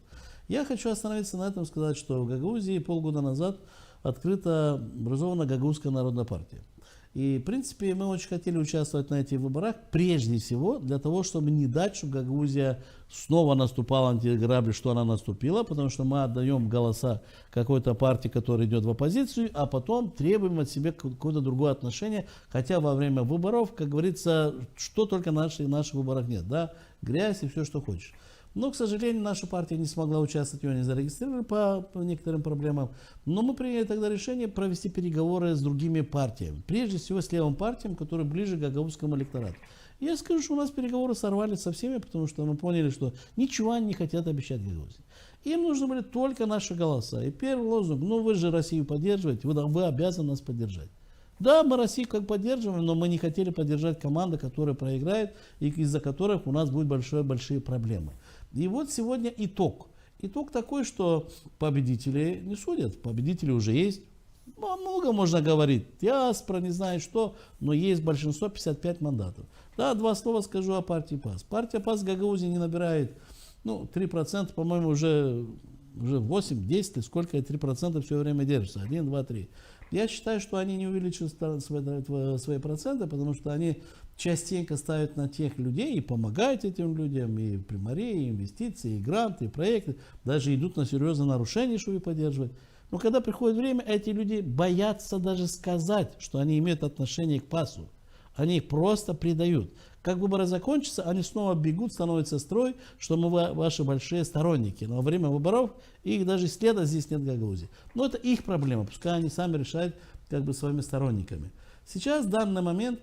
Я хочу остановиться на этом, сказать, что в Гагаузии полгода назад открыто образована Гагаузская народная партия. И, в принципе, мы очень хотели участвовать на этих выборах, прежде всего, для того, чтобы не дать, чтобы Гагаузия снова наступала на те грабли, что она наступила, потому что мы отдаем голоса какой-то партии, которая идет в оппозицию, а потом требуем от себя какое-то другое отношение, хотя во время выборов, как говорится, что только в наших выборах нет, да, грязь и все, что хочешь. Но, к сожалению, наша партия не смогла участвовать, ее не зарегистрировали по некоторым проблемам. Но мы приняли тогда решение провести переговоры с другими партиями. Прежде всего с левым партиям, которые ближе к гагаузскому электорату. И я скажу, что у нас переговоры сорвались со всеми, потому что мы поняли, что ничего они не хотят обещать Гагаузии. Им нужны были только наши голоса. И первый лозунг: ну вы же Россию поддерживаете, вы обязаны нас поддержать. Да, мы Россию как поддерживаем, но мы не хотели поддержать команду, которая проиграет, и из-за которых у нас будут большие проблемы. И вот сегодня итог. Итог такой, что победители не судят, победители уже есть. Много можно говорить, диаспора, не знаю что, но есть большинство, 55 мандатов. Да, 2 слова скажу о партии ПАС. Партия ПАС в Гагаузии не набирает, 3%, по-моему, уже 8-10, сколько, 3% все время держится, 1, 2, 3. Я считаю, что они не увеличивают свои проценты, потому что они частенько ставят на тех людей и помогают этим людям, и примарии, и инвестиции, и гранты, и проекты, даже идут на серьезные нарушения, чтобы поддерживать. Но когда приходит время, эти люди боятся даже сказать, что они имеют отношение к ПАСу. Они их просто предают. Как выборы закончатся, они снова бегут, становятся строй, что мы ваши большие сторонники. Но во время выборов их даже следа здесь нет в Гагаузии. Но это их проблема, пускай они сами решают своими сторонниками. Сейчас, в данный момент,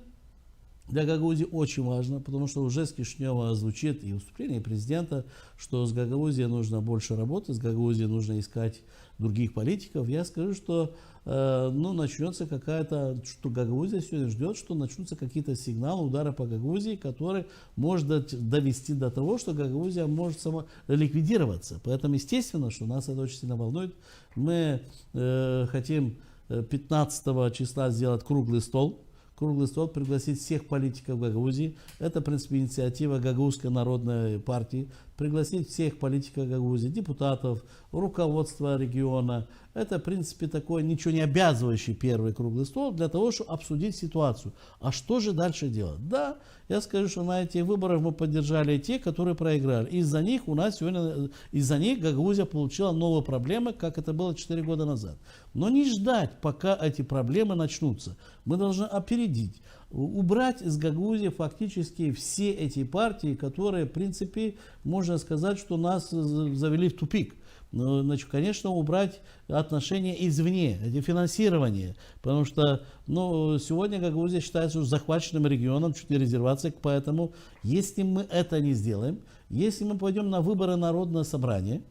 для Гагаузии очень важно, потому что уже с Кишинева звучит и выступление президента, что с Гагаузией нужно больше работать, с Гагаузией нужно искать других политиков. Я скажу, что начнется что Гагаузия сегодня ждет, что начнутся какие-то сигналы, удары по Гагаузии, которые может довести до того, что Гагаузия может сама ликвидироваться. Поэтому, естественно, что нас это очень сильно волнует. Мы хотим 15 числа сделать круглый стол, пригласить всех политиков Гагаузии. Это, в принципе, инициатива Гагаузской народной партии. Пригласить всех политиков Гагаузии, депутатов, руководство региона. Это, в принципе, такой ничего не обязывающий первый круглый стол для того, чтобы обсудить ситуацию. А что же дальше делать? Да, я скажу, что на этих выборах мы поддержали те, которые проиграли. Из-за них Гагаузия получила новые проблемы, как это было 4 года назад. Но не ждать, пока эти проблемы начнутся. Мы должны опередить, убрать из Гагаузии фактически все эти партии, которые, в принципе, можно сказать, что нас завели в тупик. Конечно, убрать отношения извне, это финансирование, потому что сегодня Гагаузия считается захваченным регионом, чуть не резервацией, поэтому если мы это не сделаем, если мы пойдем на выборы народного собрания,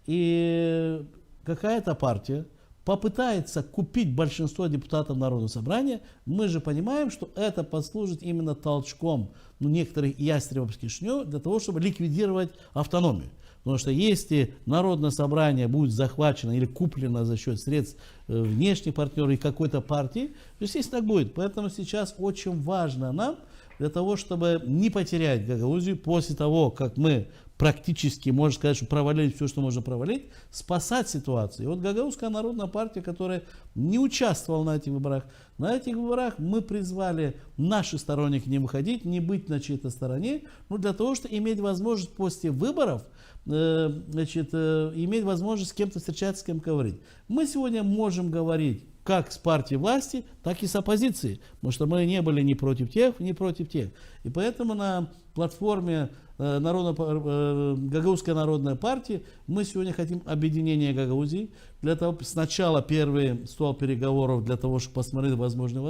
и какая-то партия попытается купить большинство депутатов Народного собрания, мы же понимаем, что это послужит именно толчком некоторых ястребов Кишинева для того, чтобы ликвидировать автономию. Потому что если Народное собрание будет захвачено или куплено за счет средств внешних партнеров и какой-то партии, то, естественно, так будет. Поэтому сейчас очень важно нам, для того, чтобы не потерять Гагаузию после того, как мы практически, можно сказать, что провалить все, что можно провалить, спасать ситуацию. И вот Гагаузская народная партия, которая не участвовала на этих выборах мы призвали наши сторонники не выходить, не быть на чьей-то стороне, но для того, чтобы иметь возможность после выборов, иметь возможность с кем-то встречаться, с кем говорить. Мы сегодня можем говорить как с партией власти, так и с оппозицией, потому что мы не были ни против тех, ни против тех. И поэтому на платформе Гагаузской народной партии мы сегодня хотим объединения Гагаузии. Для того, сначала первый стол переговоров для того, чтобы посмотреть возможно,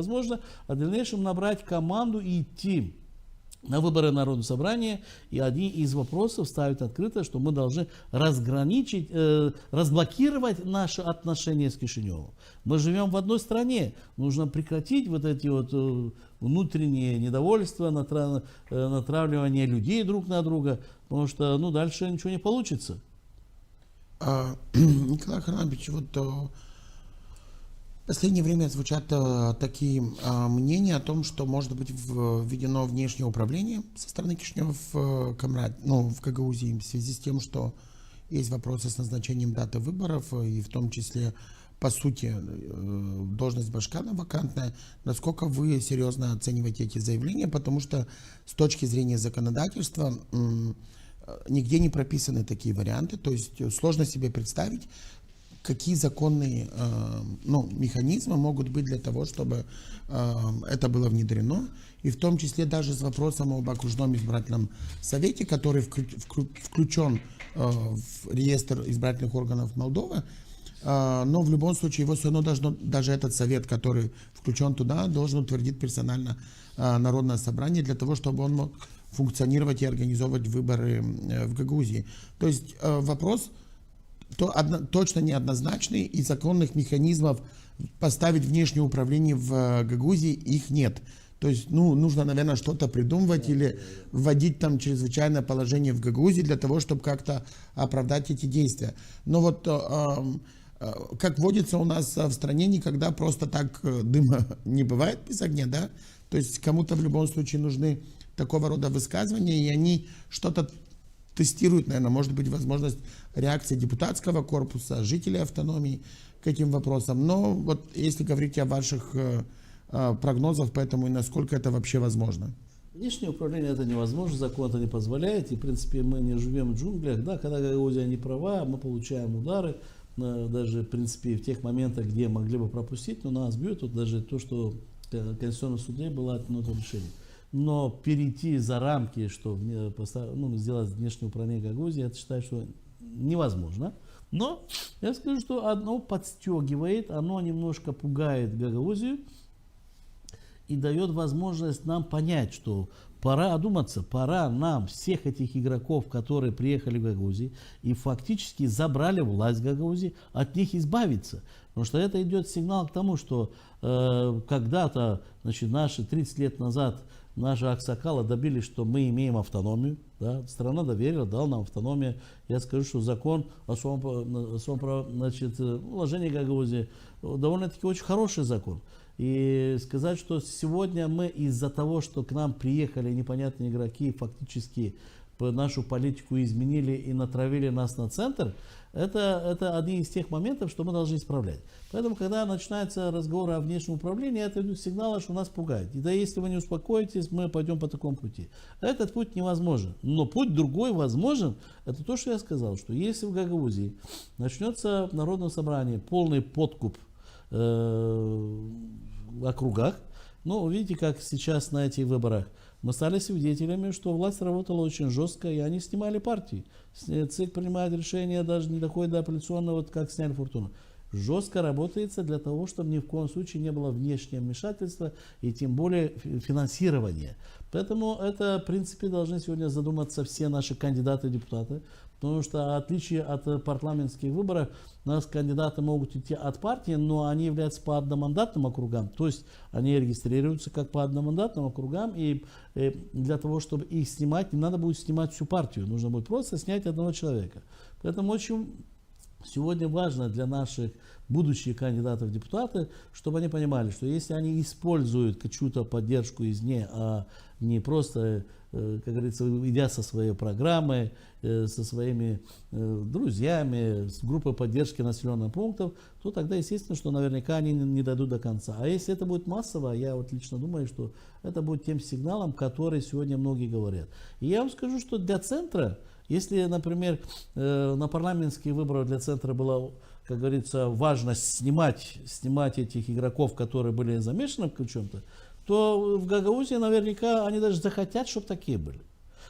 а в дальнейшем набрать команду и идти на выборы Народного собрания, и один из вопросов ставит открыто, что мы должны разграничить, разблокировать наши отношения с Кишиневым. Мы живем в одной стране, нужно прекратить вот эти вот внутренние недовольства, натравливание людей друг на друга, потому что дальше ничего не получится. Николай Харламович, вот в последнее время звучат такие мнения о том, что может быть введено внешнее управление со стороны Кишинева в Гагаузии в связи с тем, что есть вопросы с назначением даты выборов, и в том числе, по сути, должность Башкана вакантная. Насколько вы серьезно оцениваете эти заявления? Потому что с точки зрения законодательства нигде не прописаны такие варианты, то есть сложно себе представить, какие законные механизмы могут быть для того, чтобы это было внедрено, и в том числе даже с вопросом об окружном избирательном совете, который включен в реестр избирательных органов Молдовы, но в любом случае его все равно даже этот совет, который включен туда, должен утвердить персонально Народное собрание для того, чтобы он мог функционировать и организовывать выборы в Гагаузии. То есть вопрос точно неоднозначный, и законных механизмов поставить внешнее управление в Гагаузии их нет. То есть, нужно, наверное, что-то придумывать или вводить там чрезвычайное положение в Гагаузии для того, чтобы как-то оправдать эти действия. Но вот, как водится у нас в стране, никогда просто так дыма не бывает без огня, да? То есть, кому-то в любом случае нужны такого рода высказывания, и они что-то тестируют, наверное, может быть, возможность реакции депутатского корпуса, жителей автономии к этим вопросам. Но вот если говорить о ваших прогнозах, поэтому и насколько это вообще возможно? Внешнее управление это невозможно, закон это не позволяет, и в принципе мы не живем в джунглях, да, когда Гагаузия не права, мы получаем удары, даже в принципе в тех моментах, где могли бы пропустить, но нас бьют, вот даже то, что в Конституционном суде было отменено решение. Но перейти за рамки, что сделать внешнее управление Гагаузии, я считаю, что невозможно. Но я скажу, что оно подстегивает, оно немножко пугает Гагаузию и дает возможность нам понять, что пора одуматься, пора нам всех этих игроков, которые приехали в Гагаузию и фактически забрали власть в Гагаузии, от них избавиться. Потому что это идет сигнал к тому, что когда-то, наши 30 лет назад, наши аксакалы добились, что мы имеем автономию. Да? Страна доверила, дала нам автономию. Я скажу, что закон о уложении Гагаузии довольно-таки очень хороший закон. И сказать, что сегодня мы из-за того, что к нам приехали непонятные игроки, фактически нашу политику изменили и натравили нас на центр, это один из тех моментов, что мы должны исправлять. Поэтому, когда начинается разговор о внешнем управлении, это идут сигналы, что нас пугает. И да, если вы не успокоитесь, мы пойдем по такому пути. Этот путь невозможен. Но путь другой возможен. Это то, что я сказал, что если в Гагаузии начнется народное собрание, полный подкуп в округах, видите, как сейчас на этих выборах, мы стали свидетелями, что власть работала очень жестко, и они снимали партии. ЦИК принимает решение, даже не доходит до апелляционного, как сняли Фортуну. Жестко работается для того, чтобы ни в коем случае не было внешнего вмешательства и тем более финансирования. Поэтому это, в принципе, должны сегодня задуматься все наши кандидаты в депутаты. Потому что, в отличие от парламентских выборов, у нас кандидаты могут идти от партии, но они являются по одномандатным округам. То есть они регистрируются как по одномандатным округам. И для того, чтобы их снимать, не надо будет снимать всю партию. Нужно будет просто снять одного человека. Поэтому очень Сегодня важно для наших будущих кандидатов в депутаты, чтобы они понимали, что если они используют чью-то поддержку извне, а не просто, как говорится, идя со своей программой, со своими друзьями, с группой поддержки населенных пунктов, то тогда естественно, что наверняка они не дойдут до конца. А если это будет массово, я вот лично думаю, что это будет тем сигналом, который сегодня многие говорят. И я вам скажу, что для центра, если, например, на парламентские выборы для центра было, как говорится, важно снимать этих игроков, которые были замешаны в чем-то, то в Гагаузии наверняка они даже захотят, чтобы такие были.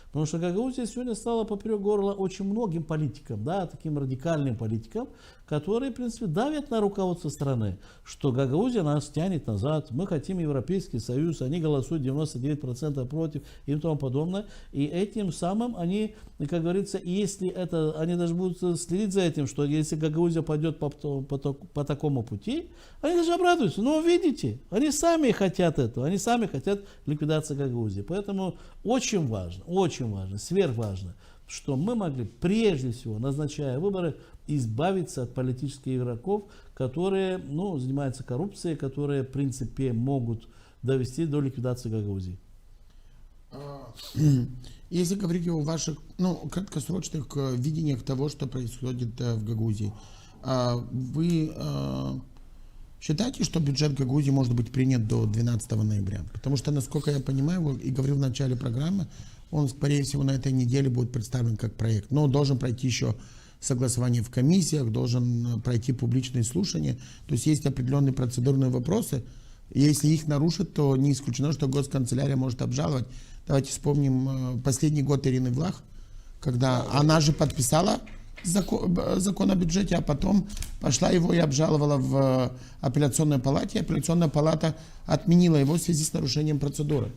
Потому что Гагаузия сегодня стала поперек горла очень многим политикам, да, таким радикальным политикам, которые, в принципе, давят на руководство страны, что Гагаузия нас тянет назад, мы хотим Европейский Союз, они голосуют 99% против и тому подобное. И этим самым они, как говорится, если это, они даже будут следить за этим, что если Гагаузия пойдет по такому пути, они даже обрадуются. Но видите, они сами хотят этого, они сами хотят ликвидации Гагаузии. Поэтому очень важно, сверхважно, что мы могли прежде всего, назначая выборы, избавиться от политических игроков, которые занимаются коррупцией, которые в принципе могут довести до ликвидации Гагаузии. Если говорить о ваших краткосрочных видениях того, что происходит в Гагаузии, вы считаете, что бюджет Гагаузии может быть принят до 12 ноября? Потому что, насколько я понимаю, и говорил в начале программы, он, скорее всего, на этой неделе будет представлен как проект. Но должен пройти еще согласование в комиссиях, должен пройти публичные слушания. То есть определенные процедурные вопросы. Если их нарушат, то не исключено, что госканцелярия может обжаловать. Давайте вспомним последний год Ирины Влах, когда она же подписала закон о бюджете, а потом пошла его и обжаловала в апелляционной палате. Апелляционная палата отменила его в связи с нарушением процедуры.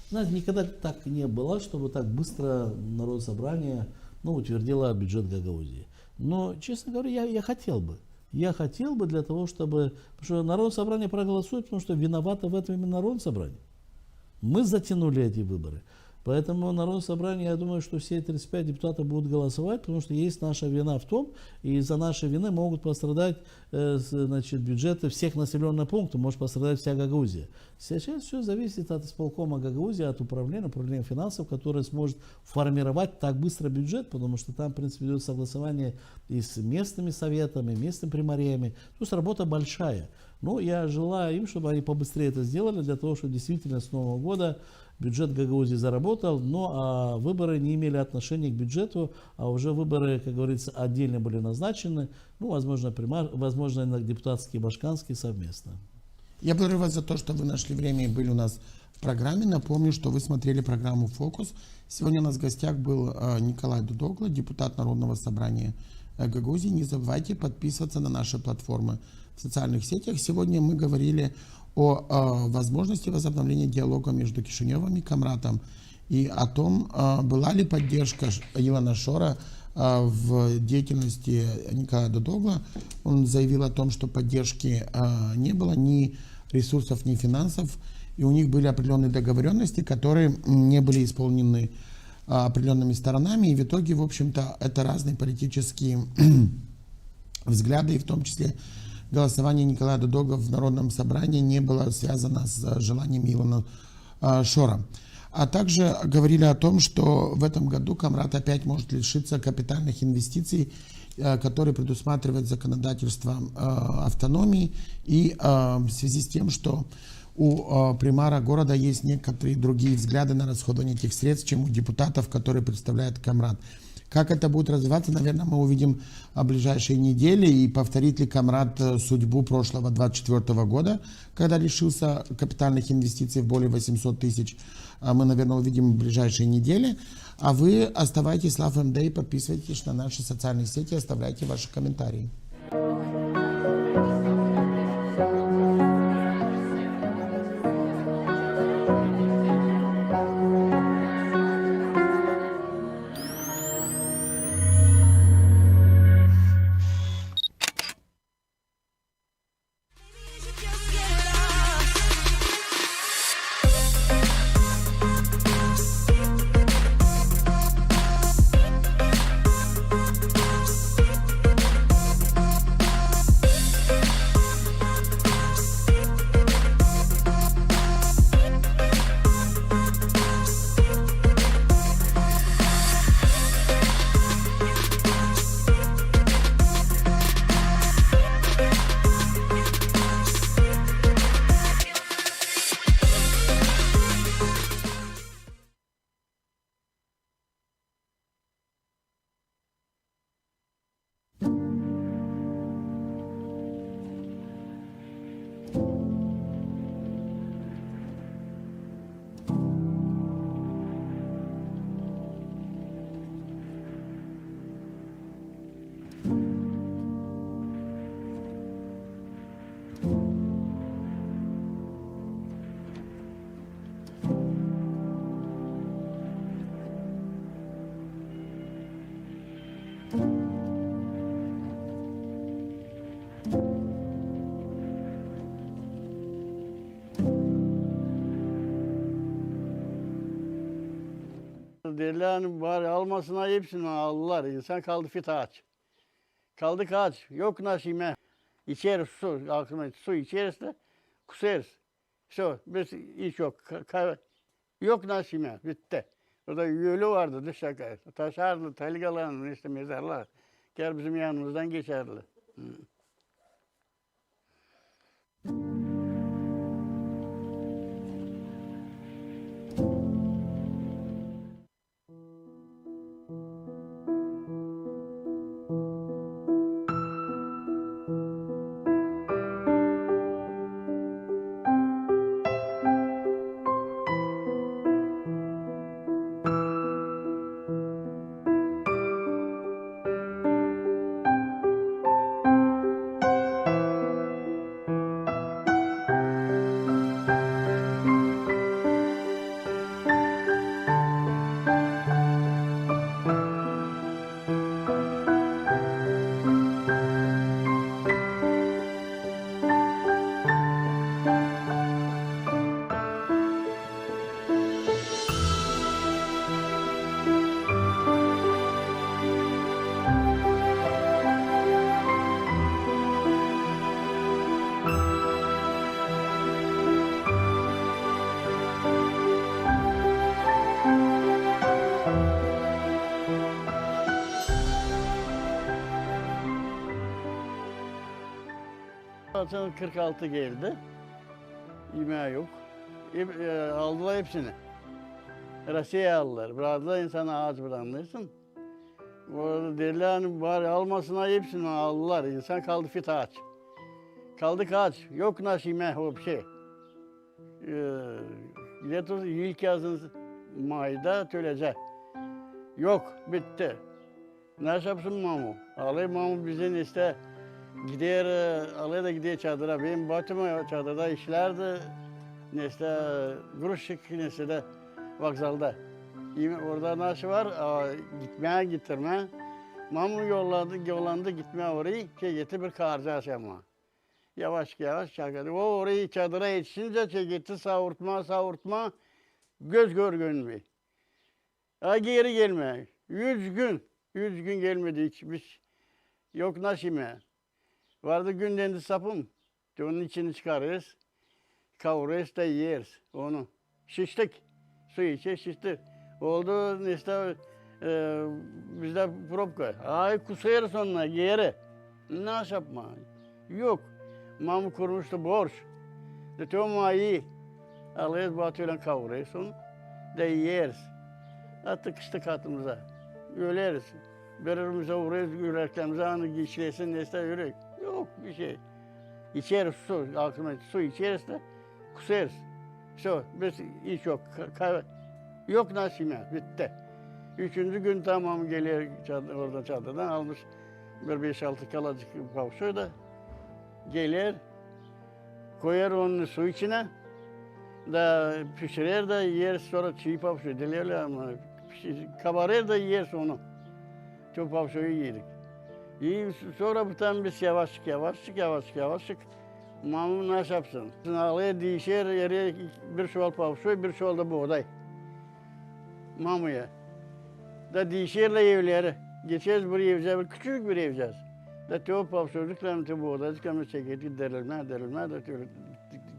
Знаете, никогда так не было, чтобы так быстро Народное собрание утвердило бюджет Гагаузии. Но, честно говоря, я хотел бы. Я хотел бы для того, чтобы... Потому что Народное собрание проголосует, потому что виновато в этом именно Народное собрание. Мы затянули эти выборы. Поэтому Народное собрание, я думаю, что все 35 депутатов будут голосовать, потому что есть наша вина в том, и из-за нашей вины могут пострадать бюджеты всех населенных пунктов, может пострадать вся Гагаузия. Сейчас все зависит от исполкома Гагаузии, от управления финансов, которое сможет формировать так быстро бюджет, потому что там, в принципе, идет согласование и с местными советами, местными примариями. То есть работа большая. Но я желаю им, чтобы они побыстрее это сделали, для того, чтобы действительно с Нового года бюджет Гагаузии заработал, но выборы не имели отношения к бюджету, а уже выборы, как говорится, отдельно были назначены, возможно, депутатские, башканские совместно. Я благодарю вас за то, что вы нашли время и были у нас в программе. Напомню, что вы смотрели программу «Фокус». Сегодня у нас в гостях был Николай Дудогла, депутат Народного собрания Гагаузии. Не забывайте подписываться на наши платформы в социальных сетях. Сегодня мы говорили о возможности возобновления диалога между Кишиневым и Камратом и о том, была ли поддержка Илона Шора в деятельности Николая Дудогла. Он заявил о том, что поддержки не было, ни ресурсов, ни финансов, и у них были определенные договоренности, которые не были исполнены определенными сторонами, и в итоге, в общем-то, это разные политические взгляды, и в том числе голосование Николая Дудогла в Народном собрании не было связано с желанием Илона Шора. А также говорили о том, что в этом году Камрат опять может лишиться капитальных инвестиций, которые предусматривает законодательство автономии, и в связи с тем, что у примара города есть некоторые другие взгляды на расходование этих средств, чем у депутатов, которые представляют Камрат. Как это будет развиваться, наверное, мы увидим в ближайшие недели. И повторит ли Камрат судьбу прошлого 24 года, когда лишился капитальных инвестиций в более 800 тысяч, мы, наверное, увидим в ближайшие недели. А вы оставайтесь с LoveMD, подписывайтесь на наши социальные сети, оставляйте ваши комментарии. derler bari almasına hepsini aldılar. İnsan kaldı fit ağaç. Kaldık ağaç. Yok nasime. İçeriz su. Aklıma su içeriz de kusarız. Şu biz iş yok. Yok nasime. Bitti. Orada yölü vardı dışarı. Taşarlı, telgalanın işte mezarlar. Gel bizim yanımızdan geçerli. Hı. Zaten 46 geldi. Yemeği yok. Aldılar hepsini. Rusya'ya aldılar. Burada insana ağaç bırakmışsın. Bu arada derler bari almasına hepsini aldılar. İnsan kaldı fit ağaç. Kaldık ağaç. Yok nasime o bir şey. Letos ilk yazın Mayda tölecek. Yok bitti. Ne yapsın mamu? Alayım mamu bizden işte gider, alay da gider çadıra. Benim Batıma çadırda işlerdi. Neyse, Gruşik neyse de vokzalda. Orada nasıl var? Gitmeye getirme. Mamu yollandı gitmeye orayı. Getir bir karca aşama. Yavaş yavaş çakadı. O orayı çadıra yetişince getir savurtma. Göz görgün. Geri gelme. 100 gün gelmedi hiç. Biz yok nasime. Vardı gündendi sapım. Onun içini çıkarırız. Kavururuz da yeriz onu. Şiştik. Su içe şiştik. Oldu işte bizde propka. Ay kusarız onunla geri. Ne yapma? Yok. Mamı kurmuştu borç. Tüm ayı alırız batıyla kavururuz onu. Da yeriz. Attık işte katımıza. Öleriz. Birbirimize vuruyoruz, yüreklerimize anı geçiresin neyse yürek. Yok bir şey. İçeriz su, aklıma su içeriz de kusarız. Şu, biz iş yok. Yok nasime, bitti. 3. gün tamam geliyor oradan çadırdan almış bir 5-6 kalacık pavşoy da gelir, koyar onu su içine da pişirir de yer sonra çiğ pavşoy deliyorlar ama kabarır da yer onu. Çok pavşoyu yedik. Sonra bir tane biz yavaşlık. Mamam nasıl yapsın? Ağlaya değişir, yere bir çuval pavşoy, bir çuval da buğday. Mamaya. Da değişirle evleri. Geçeriz bir eveceğiz, küçük bir eveceğiz. Da teo pavşoyluklarını teo buğdaylıklarını çeketi derilme da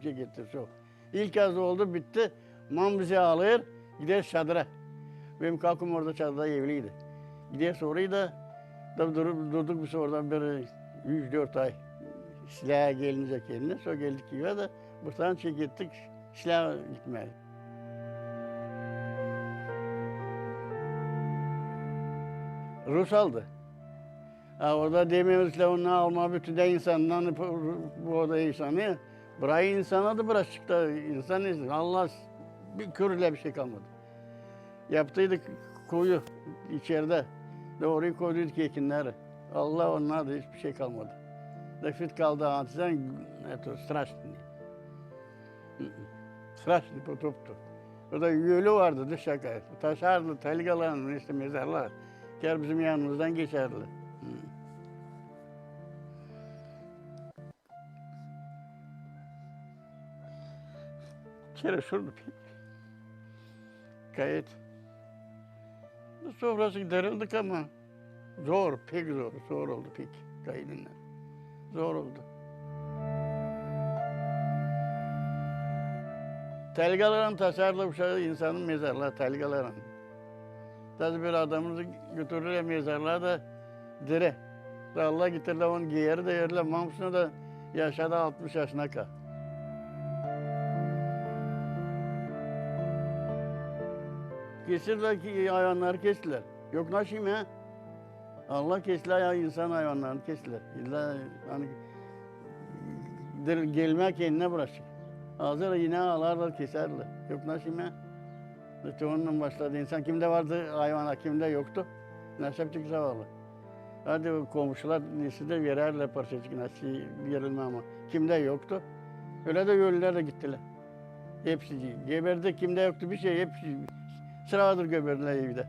çeketi şu. İlk az oldu, bitti. Mam bizi alır, gider çadıra. Benim kalkım orada çadırda evliydi. Gider sonrayı da durduk biz oradan bir 3-4 ay. Silah'a gelince kendine, sonra geldik eve de buradan gittik silah gitmeye. Rus aldı. Orada dememizle onu alma bütün de insandan bu oda insanı. Burayı insana da bıraktık da insan Allah bir körüyle bir şey kalmadı. Yaptıydık kuyu içeride. Orayı koyduk ekinleri. Allah onlar da hiçbir şey kalmadı. Defit kaldı antiden, страшный. Страшный потoptu. Orada yölü vardı dışarı. Taşarlı, telgalanın işte mezarlar. Gel bizim yanımızdan geçerli. Kere şurada kayıt. Sonrası derildik ama zor, pek zor, zor oldu pek kayınlar. Zor oldu. Telgaların tasarlamış insanın mezarlığı telgaların. Tabi bir adamımızı götürürler mezarlığa da dire. Allah getirirler onu giyeri de yerler. Mamsunu da yaşadı 60 yaşına kadar. Kesirler ki hayvanları kestiler. Yok nasıl ha? Allah kestiler ya insan hayvanlarını kestiler. İlla hani gelmek kendine bırakacak. Hazır yine ağlarlar keserler. Yok nasıl ha? İşte onunla başladı insan. Kimde vardı hayvana, kimde yoktu. Nasıl yapacak zavallı. Hadi komşular nesi de vererler parçacık nasıl verilme ama. Kimde yoktu. Öyle de ölüler de gittiler. Hepsi geberdi. Kimde yoktu bir şey. Hepsi sıradır geberdiler evde.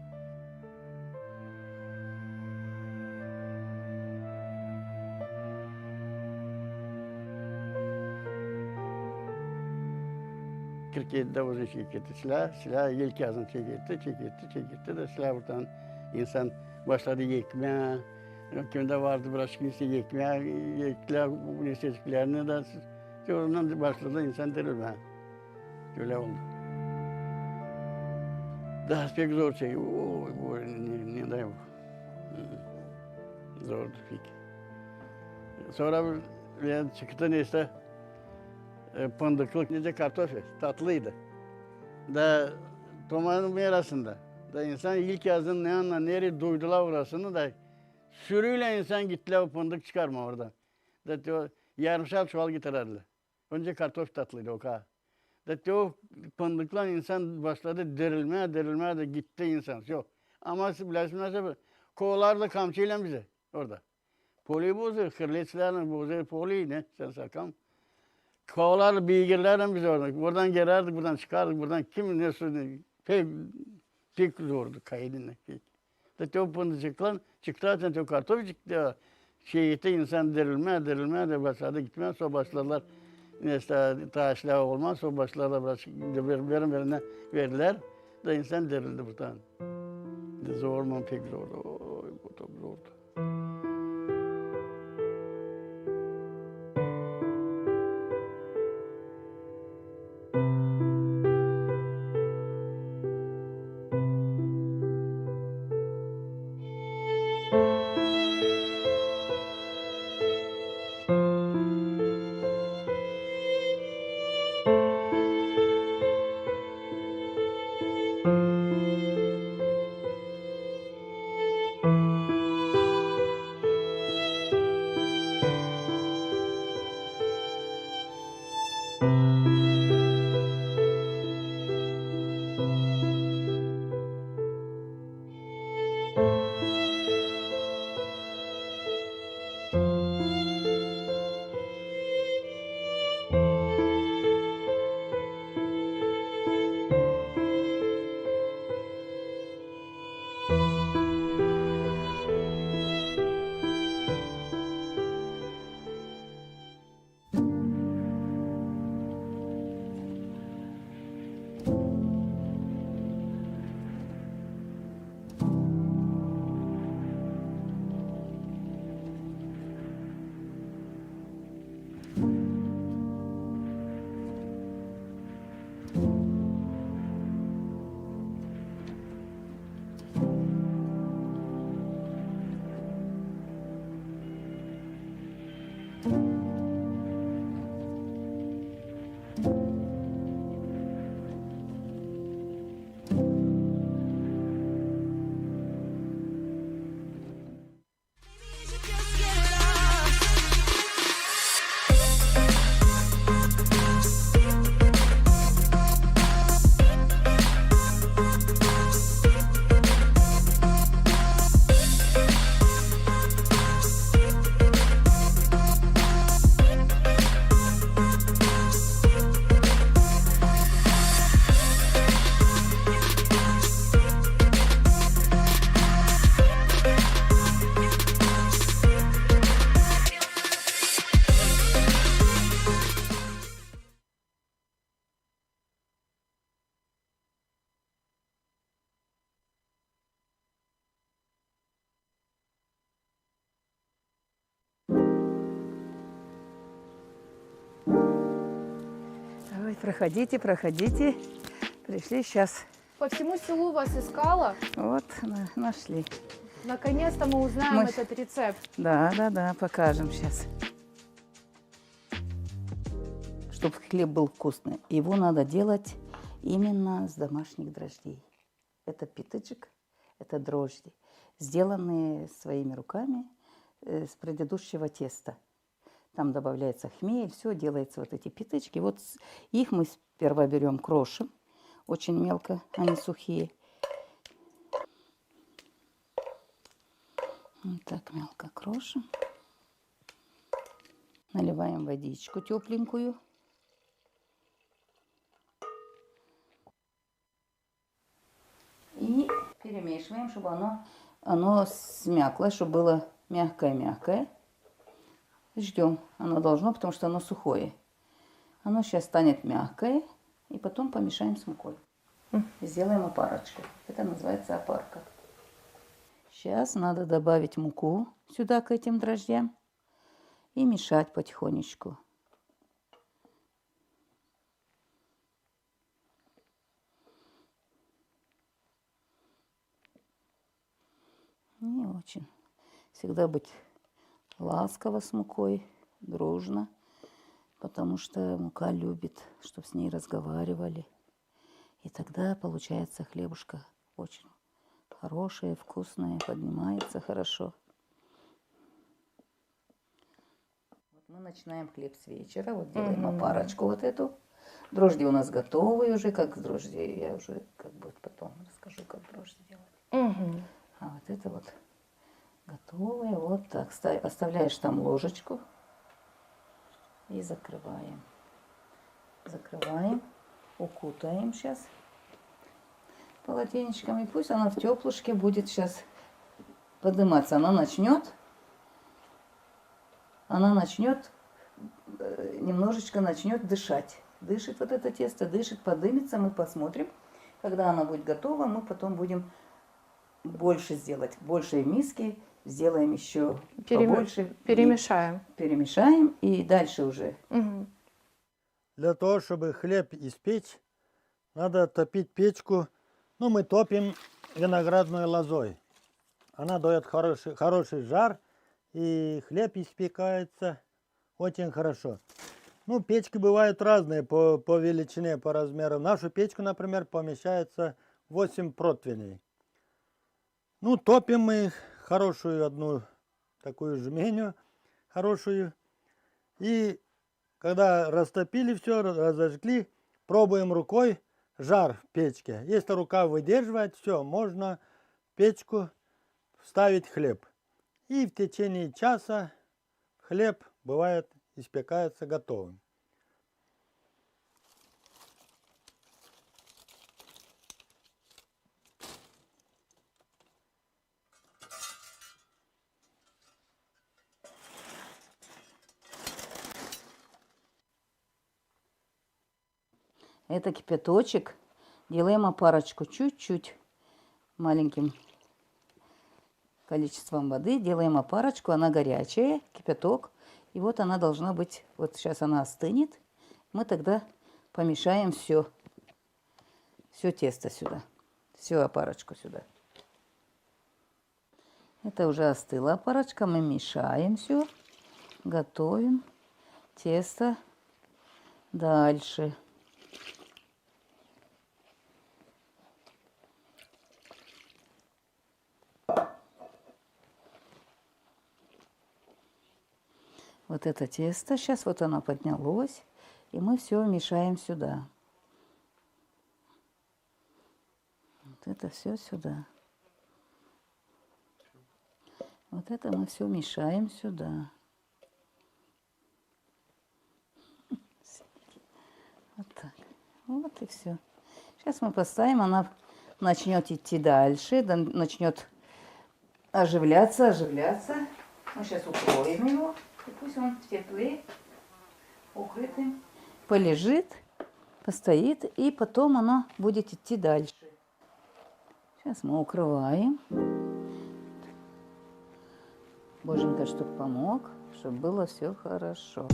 Türkiye'de o zaman çekildi silah ilk yazın çekildi de silah buradan insan başladı yekmeye, kimde vardı biraz kimse yektiler bu istediklerini de ondan başladı insan dirilmeye. Öyle oldu. Daha pek zor şey, bu ne bu? Zordu pek. Sonra ben çıktı neyse, fındıklık nece kartoffel, tatlıydı. Da tomanın arasında. Da insan ilk yazın ne anla nereye duydular orasını da sürüyle insan gittiler o fındık çıkarma oradan. Da yarımşar çuval getirirdiler. Önce kartoffel tatlıydı o kadar. Da o fındıkla insan başladı derilmeye de gitti insan. Yok. Ama bilesin nasıl kovalarla kamçıyla bize orada. Poli bozuyor, kırleçlerle bozuyor poli ne sen sakam. Kovalarla beygirlerle biz orada. Buradan girerdik, buradan çıkardık, buradan kim ne söyledi. Pek zordu kaydınla. Da o fındıkla çıktı zaten o kartofu çıktı. Şehite insan derilmeye de başladı gitmeye. Sonra başladılar. Neyse taşlar olmaz. Sonra başladılar birine verdiler. Da insan derildi buradan. Zor mu pek zordu. Oy, bu çok zordu. Ой, проходите, проходите. Пришли сейчас. По всему селу вас искала. Вот, нашли. Наконец-то мы узнаем Мы- этот рецепт. Да, покажем сейчас. Чтобы хлеб был вкусный, его надо делать именно с домашних дрожжей. Это питочек, это дрожжи, сделанные своими руками с предыдущего теста. Там добавляется хмель, все, делается вот эти питочки. Вот их мы сперва берем, крошим, очень мелко, они сухие. Вот так мелко крошим. Наливаем водичку тепленькую. И перемешиваем, чтобы оно смяклось, чтобы было мягкое-мягкое. Ждем. Оно должно, потому что оно сухое. Оно сейчас станет мягкое. И потом помешаем с мукой. Сделаем опарочку. Это называется опарка. Сейчас надо добавить муку сюда, к этим дрожжам. И мешать потихонечку. Не очень. Всегда быть ласково с мукой, дружно, потому что мука любит, чтобы с ней разговаривали. И тогда получается хлебушка очень хорошее, вкусное, поднимается хорошо. Вот мы начинаем хлеб с вечера, вот делаем опарочку вот эту. Дрожжи у нас готовые уже, как с дрожжей, я уже как бы потом расскажу, как дрожжи делать. А вот это вот готовые, вот так. Оставляешь там ложечку и закрываем. Закрываем, укутаем сейчас полотенечком. И пусть она в теплушке будет сейчас подниматься. Она начнет, немножечко начнет дышать. Дышит вот это тесто, дышит, подымется. Мы посмотрим. Когда она будет готова, мы потом будем больше сделать. В большей миске сделаем еще побольше. Перемешаем. Перемешаем и дальше уже. Для того, чтобы хлеб испечь, надо топить печку. Ну, мы топим виноградной лозой. Она дает хороший жар, и хлеб испекается очень хорошо. Ну, печки бывают разные по величине, по размеру. В нашу печку, например, помещается 8 противней. Ну, топим мы хорошую одну такую жменю, хорошую. И когда растопили все, разожгли, пробуем рукой жар в печке. Если рука выдерживает, все, можно в печку вставить хлеб. И в течение часа хлеб бывает испекается готовым. Это кипяточек. Делаем опарочку чуть-чуть, маленьким количеством воды. Делаем опарочку, она горячая, кипяток. И вот она должна быть, вот сейчас она остынет. Мы тогда помешаем все тесто сюда, всю опарочку сюда. Это уже остыла опарочка, мы мешаем все, готовим тесто дальше. Вот это тесто, сейчас вот оно поднялось, и мы все мешаем сюда. Вот это все сюда. Вот это мы все мешаем сюда. Вот так. Вот и все. Сейчас мы поставим, она начнет идти дальше, начнет оживляться. Мы сейчас укроем его. И пусть он в тепле, укрытым, полежит, постоит, и потом оно будет идти дальше. Сейчас мы укрываем. Боженька, чтобы помог, чтобы было все хорошо.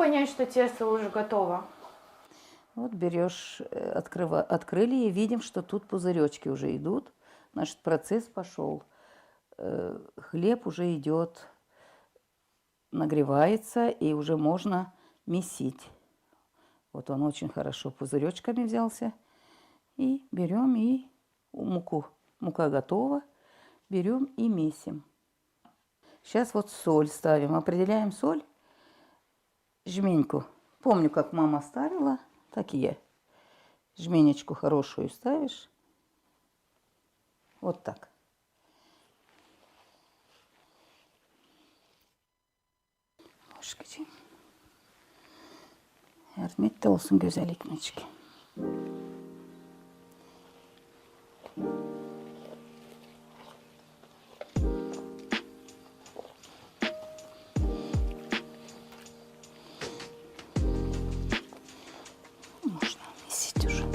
понять, что тесто уже готово? Вот берешь, открыли и видим, что тут пузыречки уже идут. Значит, процесс пошел. Хлеб уже идет, нагревается, и уже можно месить. Вот он очень хорошо пузыречками взялся. И берем и мука готова. Берем и месим. Сейчас вот соль ставим. Определяем соль. Жменьку. Помню, как мама ставила, так и я. Жменечку хорошую ставишь. Вот так. Yardım de olsun güzellik meçki. Можно месить уже.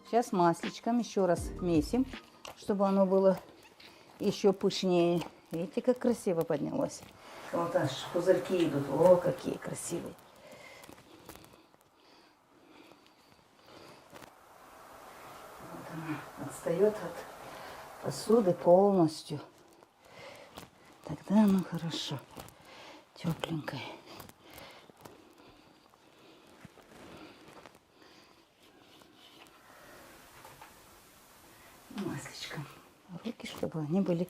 Сейчас масличком еще раз месим, чтобы оно было еще пышнее. Видите, как красиво поднялось. Вот аж пузырьки идут. О, какие красивые. Вот она отстает от посуды полностью. Тогда оно хорошо, тепленькое. Масличком руки, чтобы они были,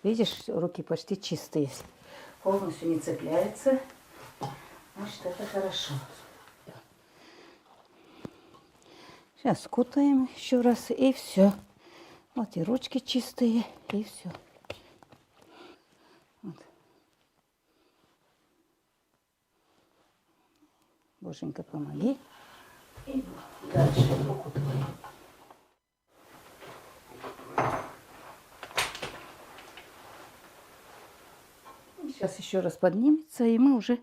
видишь, руки почти чистые, полностью не цепляются, значит, это хорошо. Сейчас скутаем еще раз, и все. Вот и ручки чистые, и все. Вот. Боженька, помоги. И дальше укутываем. Сейчас еще раз поднимется, и мы уже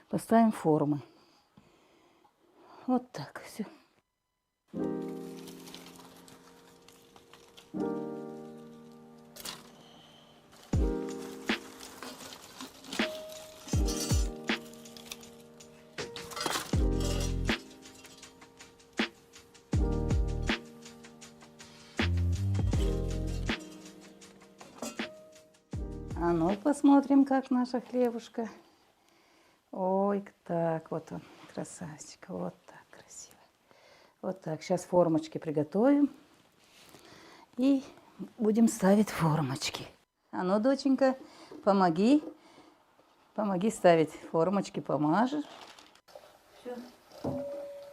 поставим формы. Вот так все. А ну, посмотрим, как наша хлебушка. Ой, так, вот он, красавчик. Вот так, красиво. Вот так. Сейчас формочки приготовим. И будем ставить формочки. А ну, доченька, помоги. Помоги ставить формочки, помажешь. Все.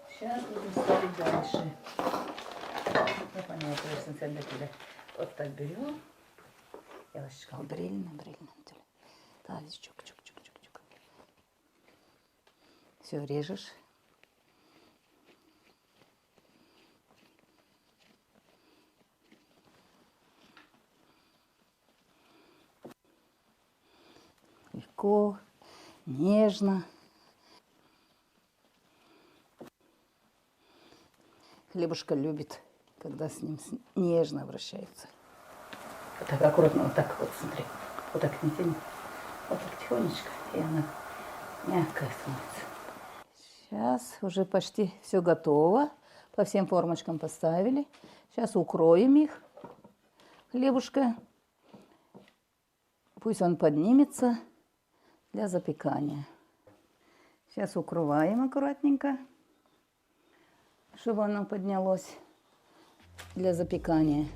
Сейчас будем ставить дальше. Вот так берем. Yavaşça брильно. Далее, чук. Все режешь. Легко, нежно. Хлебушка любит, когда с ним нежно обращаются. Вот так аккуратно, вот так вот, смотри. Вот так не тяни. Вот так тихонечко, и она мягкая становится. Сейчас уже почти все готово. По всем формочкам поставили. Сейчас укроем их. Хлебушка. Пусть он поднимется для запекания. Сейчас укрываем аккуратненько, чтобы оно поднялось для запекания.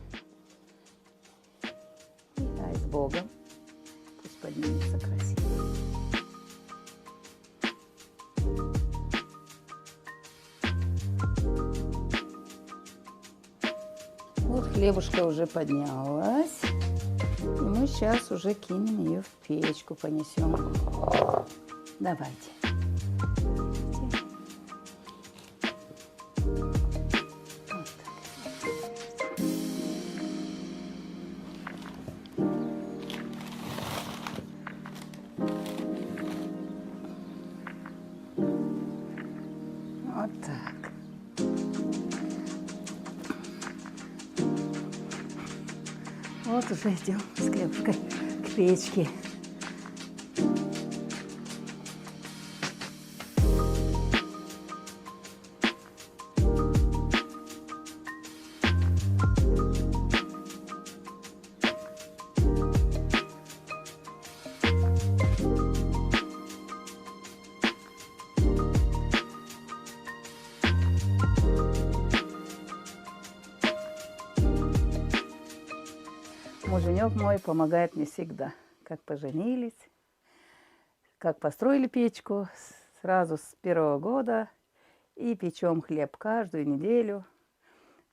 Дай с Богом. Пусть поднимется красиво. Вот хлебушка уже поднялась. И мы сейчас уже кинем ее в печку, понесем. Давайте. Вот уже идем с хлебушкой к печке. Муженек мой помогает мне всегда. Как поженились, как построили печку, сразу с первого года. И печем хлеб каждую неделю.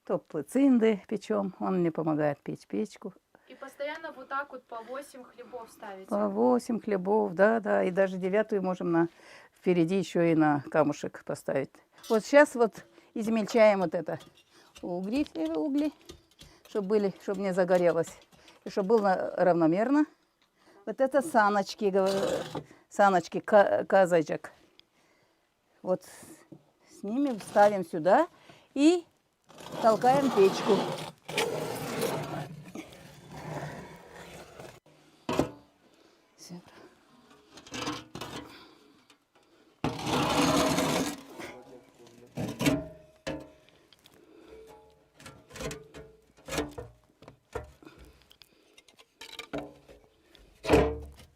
То цинды печем, он мне помогает печь печку. И постоянно вот так вот по 8 хлебов ставите? По 8 хлебов, да. И даже 9-ю можем впереди еще и на камушек поставить. Вот сейчас вот измельчаем вот это угли, чтобы не загорелось. И чтобы было равномерно. Вот это саночки казачек. Вот с ними ставим сюда и толкаем печку.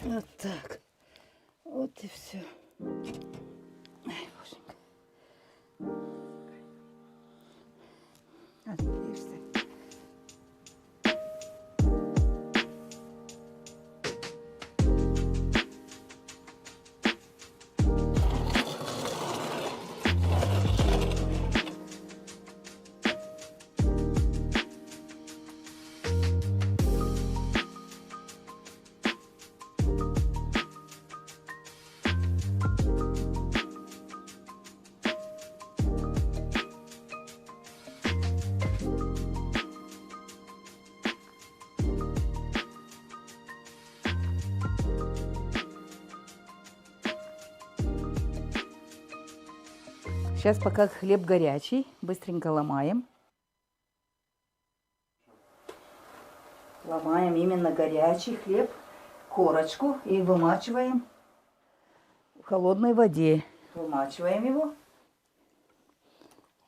Вот так. Вот и все. Ай, боженька. Отлично. Сейчас пока хлеб горячий, быстренько ломаем. Ломаем именно горячий хлеб, корочку, и вымачиваем в холодной воде. Вымачиваем его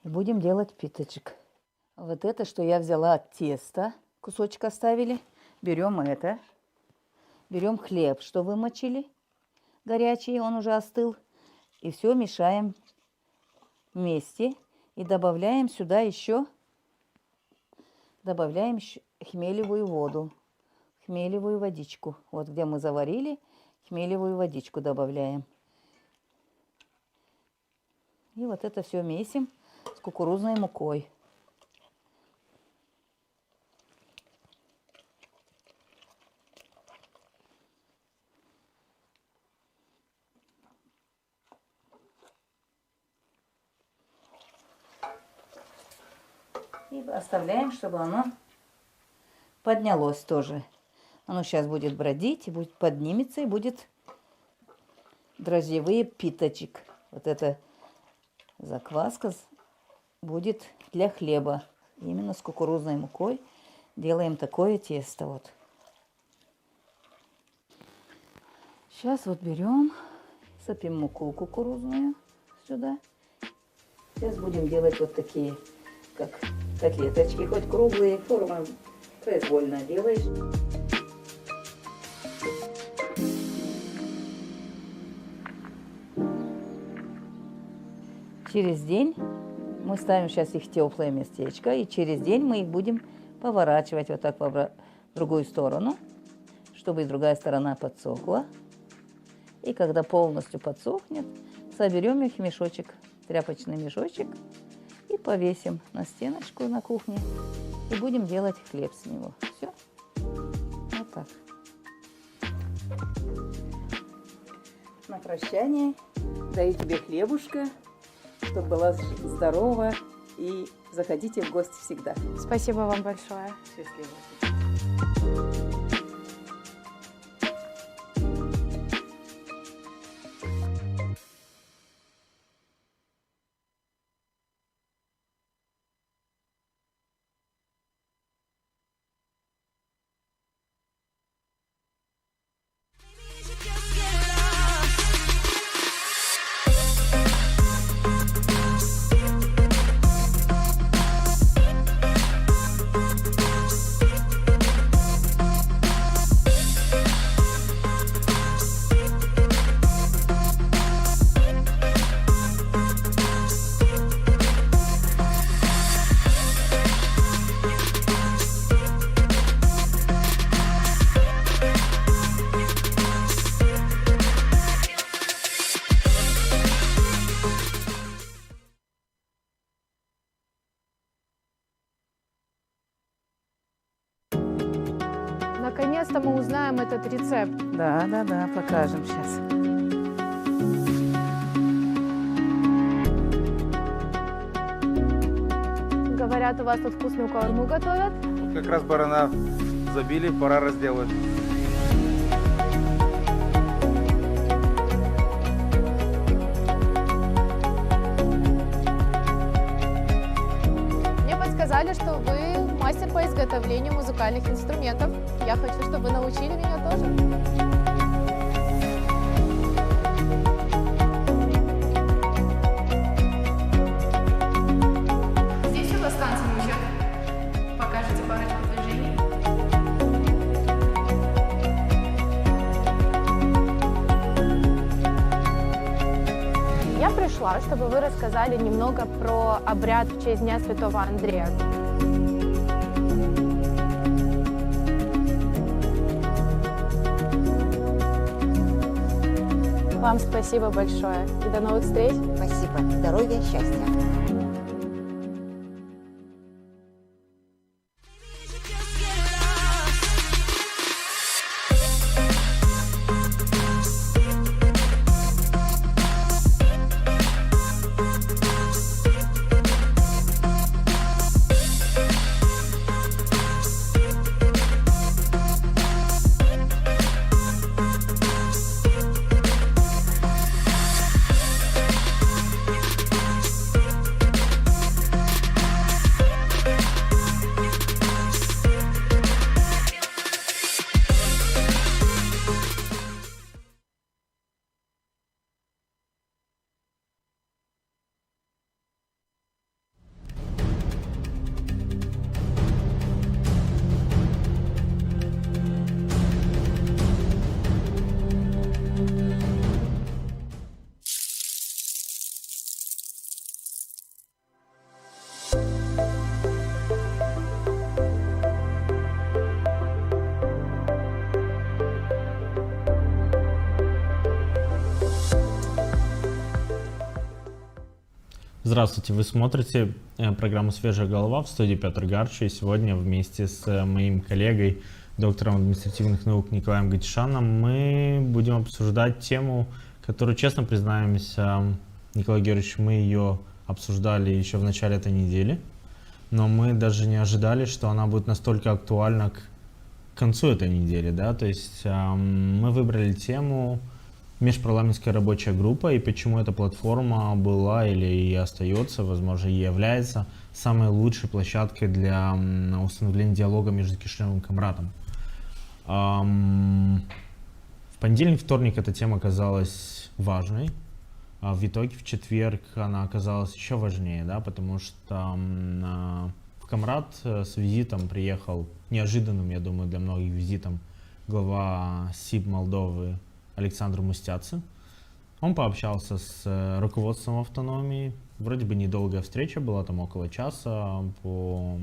и будем делать питочек. Вот это, что я взяла от теста, кусочек оставили. Берем это, берем хлеб, что вымочили, горячий, он уже остыл. И все мешаем вместе и добавляем сюда еще хмелевую воду, хмелевую водичку. Вот где мы заварили, хмелевую водичку добавляем. И вот это все месим с кукурузной мукой. И оставляем, чтобы оно поднялось тоже. Оно сейчас будет бродить, и будет поднимется, и будет дрожжевые питочек. Вот эта закваска будет для хлеба. Именно с кукурузной мукой делаем такое тесто. Вот. Сейчас вот берем, сыпем муку кукурузную сюда. Сейчас будем делать вот такие, как котлеточки, хоть круглые, форма произвольно делаешь. Через день мы ставим сейчас их в теплое местечко, и через день мы их будем поворачивать вот так в другую сторону, чтобы и другая сторона подсохла. И когда полностью подсохнет, соберем их в мешочек, тряпочный мешочек, и повесим на стеночку на кухне. И будем делать хлеб с него. Все. Вот так. На прощание даю тебе хлебушка, чтобы была здорова. И заходите в гости всегда. Спасибо вам большое. Счастливо. Наконец-то мы узнаем этот рецепт. Да, покажем сейчас. Говорят, у вас тут вкусную каурму готовят. Как раз барана забили, пора разделывать. Мне подсказали, что вы мастер по изготовлению музыкальных инструментов. Я хочу, чтобы вы научили меня тоже. Здесь у вас танцы учат. Покажите парочку движений. Я пришла, чтобы вы рассказали немного про обряд в честь Дня Святого Андрея. Вам спасибо большое и до новых встреч. Спасибо. Здоровья, счастья. Здравствуйте, вы смотрите программу «Свежая голова», в студии Петр Гарч, и сегодня вместе с моим коллегой, доктором административных наук Николаем Гатишаном, мы будем обсуждать тему, которую, честно признаемся, Николай Георгиевич, мы ее обсуждали еще в начале этой недели, но мы даже не ожидали, что она будет настолько актуальна к концу этой недели, да, то есть мы выбрали тему межпарламентская рабочая группа, и почему эта платформа была или и остается, возможно, и является самой лучшей площадкой для установления диалога между Кишиневым и Камрадом. В понедельник, вторник эта тема оказалась важной, а в итоге в четверг она оказалась еще важнее, да, потому что в Камрад с визитом приехал, неожиданным, я думаю, для многих визитом, глава СИБ Молдовы Александр Мустяцы. Он пообщался с руководством автономии. Вроде бы недолгая встреча была, там около часа, по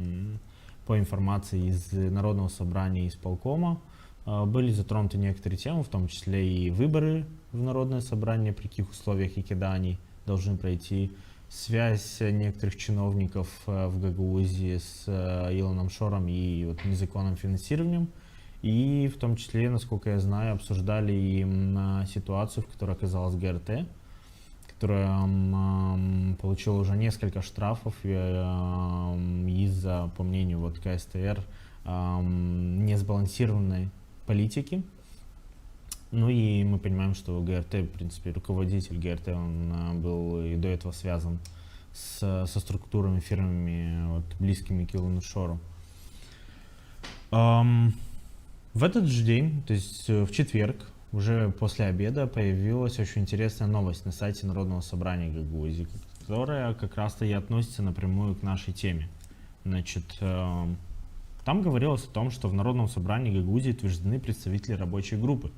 информации из Народного собрания и исполкома. Были затронуты некоторые темы, в том числе и выборы в Народное собрание, при каких условиях и когда они должны пройти, связь некоторых чиновников в Гагаузии с Илоном Шором и вот незаконным финансированием. И в том числе, насколько я знаю, обсуждали и ситуацию, в которой оказалась ГРТ, которая получила уже несколько штрафов из-за, по мнению вот КСТР, несбалансированной политики. Ну и мы понимаем, что ГРТ, в принципе, руководитель ГРТ, он был и до этого связан со структурами, фирмами, вот, близкими к Илону Шору. В этот же день, то есть в четверг, уже после обеда, появилась очень интересная новость на сайте Народного собрания Гагаузии, которая как раз-то и относится напрямую к нашей теме. Значит, там говорилось о том, что в Народном собрании Гагаузии утверждены представители рабочей группы.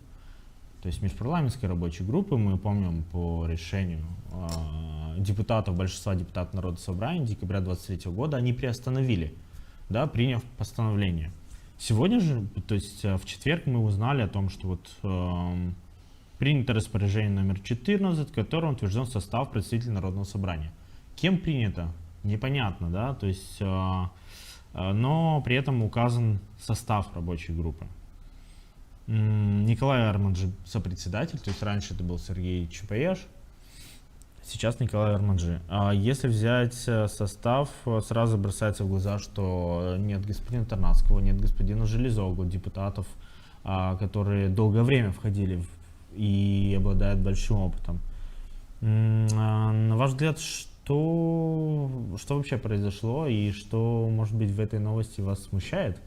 То есть межпарламентской рабочей группы, мы помним по решению депутатов, большинства депутатов Народного собрания декабря 2023 года, они приостановили, да, приняв постановление. Сегодня же, то есть в четверг, мы узнали о том, что вот принято распоряжение номер 14, в котором утвержден состав представителей Народного собрания. Кем принято? Непонятно, да, то есть, но при этом указан состав рабочей группы. Николай Арманджи сопредседатель, то есть раньше это был Сергей Чупаеш, сейчас Николай Арманджи. А если взять состав, сразу бросается в глаза, что нет господина Тарнавского, нет господина Железогу, депутатов, которые долгое время входили и обладают большим опытом. На ваш взгляд, что вообще произошло и что, может быть, в этой новости вас смущает?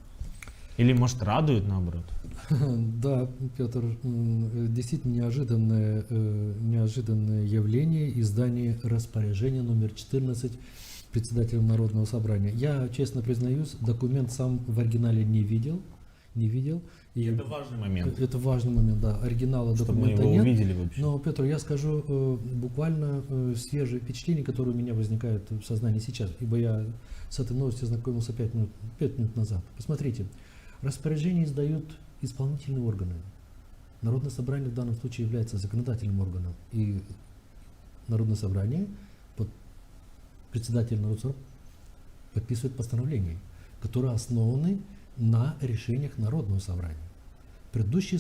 Или, может, радует, наоборот? Да, Петр, действительно неожиданное явление издания распоряжения номер 14 председателем Народного собрания. Я, честно признаюсь, документ сам в оригинале не видел. И это важный момент. Это важный момент, да. Оригинала чтобы документа мы его нет. увидели вообще. Но, Петр, я скажу буквально свежие впечатления, которые у меня возникают в сознании сейчас, ибо я с этой новостью знакомился 5 минут назад. Посмотрите, распоряжение издают исполнительные органы. Народное собрание в данном случае является законодательным органом. И Народное собрание, председатель Народного собрания подписывает постановления, которые основаны на решениях Народного собрания. Предыдущие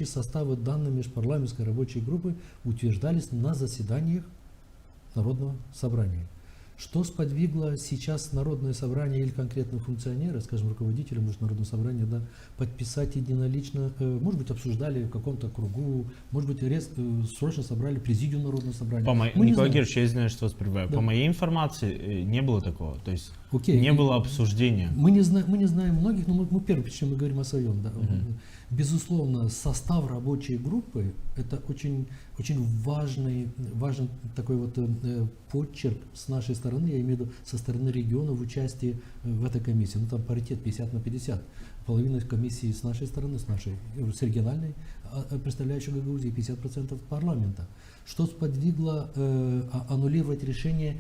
составы данной межпарламентской рабочей группы утверждались на заседаниях Народного собрания. Что сподвигло сейчас Народное собрание или конкретно функционеры, скажем, руководителя Международного собрания, да, подписать единолично, может быть, обсуждали в каком-то кругу, может быть, срочно собрали президиум Народного собрания. Николай Георгиевич, я извиняюсь, что вас прерываю. Да. По моей информации не было такого, то есть не было обсуждения. Мы не знаем многих, но мы первым, причем мы говорим о своем. Да. Безусловно, состав рабочей группы – это очень важный такой вот подчерк с нашей стороны, я имею в виду со стороны региона в участии в этой комиссии. Ну там паритет 50/50. Половина комиссии с нашей стороны, с региональной, представляющей Гагаузии, 50% парламента. Что сподвигло аннулировать решение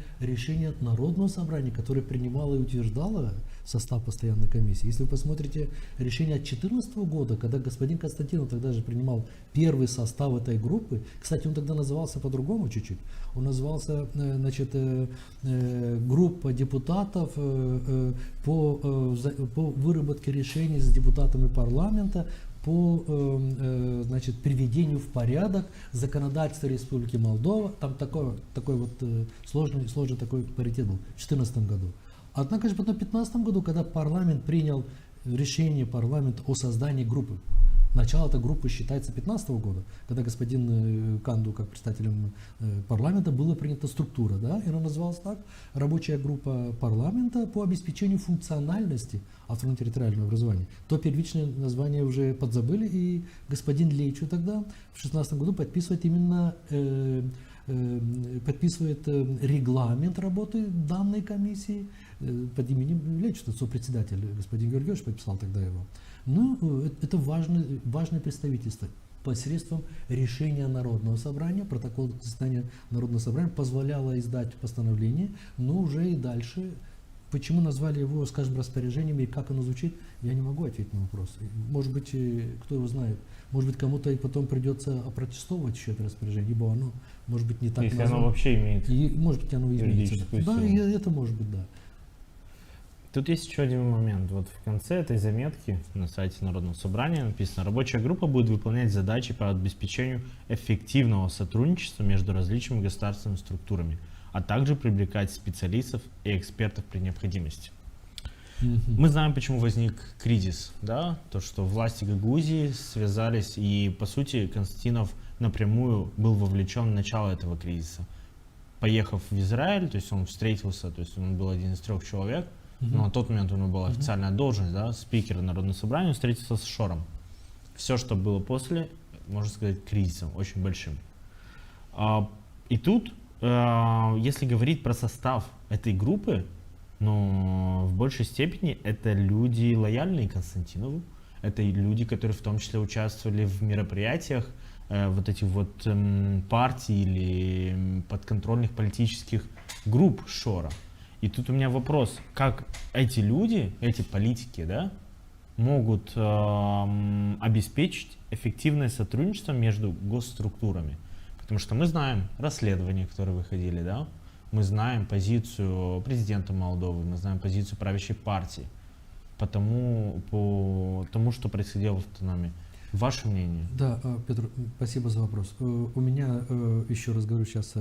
Народного собрания, которое принимало и утверждало состав постоянной комиссии. Если вы посмотрите решение от 2014 года, когда господин Константинов тогда же принимал первый состав этой группы, кстати, он тогда назывался по-другому чуть-чуть, он назывался, группа депутатов по выработке решений с депутатами парламента по приведению в порядок законодательства Республики Молдова. Там такой вот сложный такой паритет был в 2014 году. Однако же потом в 2015 году, когда парламент принял решение парламента о создании группы, начало этой группы считается 2015 года, когда господин Канду, как представителем парламента, была принята структура, да, и она называлась так, рабочая группа парламента по обеспечению функциональности автономно-территориального образования. То первичное название уже подзабыли, и господин Лейчу тогда в 2016 году подписывает именно регламент работы данной комиссии под именем Лейчу, сопредседатель господин Георгиевич подписал тогда его. Но это важное представительство. Посредством решения Народного собрания, протокол заседания Народного собрания позволяло издать постановление, но уже и дальше. Почему назвали его, скажем, распоряжением и как оно звучит, я не могу ответить на вопрос. Может быть, кто его знает, может быть, кому-то и потом придется опротестовывать еще это распоряжение, ибо оно, может быть, не так если оно вообще имеет. И, может быть, оно изменится. Да, и это может быть, да. Тут есть еще один момент. Вот в конце этой заметки на сайте Народного собрания написано: рабочая группа будет выполнять задачи по обеспечению эффективного сотрудничества между различными государственными структурами, а также привлекать специалистов и экспертов при необходимости. Мы знаем, почему возник кризис, да? То, что власти Гагаузии связались, и по сути Константинов напрямую был вовлечен в начало этого кризиса. Поехав в Израиль, то есть он встретился, то есть он был один из 3 человек, но на тот момент у него была официальная должность, да, спикера Народного собрания, он встретился с Шором. Все, что было после, можно сказать, кризисом, очень большим. И тут, если говорить про состав этой группы, в большей степени это люди лояльные Константинову, это люди, которые в том числе участвовали в мероприятиях вот этих вот партий или подконтрольных политических групп Шора. И тут у меня вопрос, как эти люди, эти политики, да, могут обеспечить эффективное сотрудничество между госструктурами. Потому что мы знаем расследования, которые выходили, да, мы знаем позицию президента Молдовы, мы знаем позицию правящей партии. по тому, что происходило в автономии. Ваше мнение? Да, Петр, спасибо за вопрос. У меня, еще раз говорю, сейчас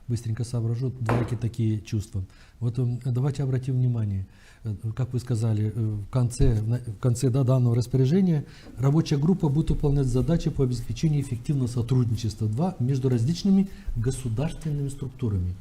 быстренько соображу, двоякие такие чувства. Вот давайте обратим внимание, как вы сказали, в конце данного распоряжения рабочая группа будет выполнять задачи по обеспечению эффективного сотрудничества между различными государственными структурами.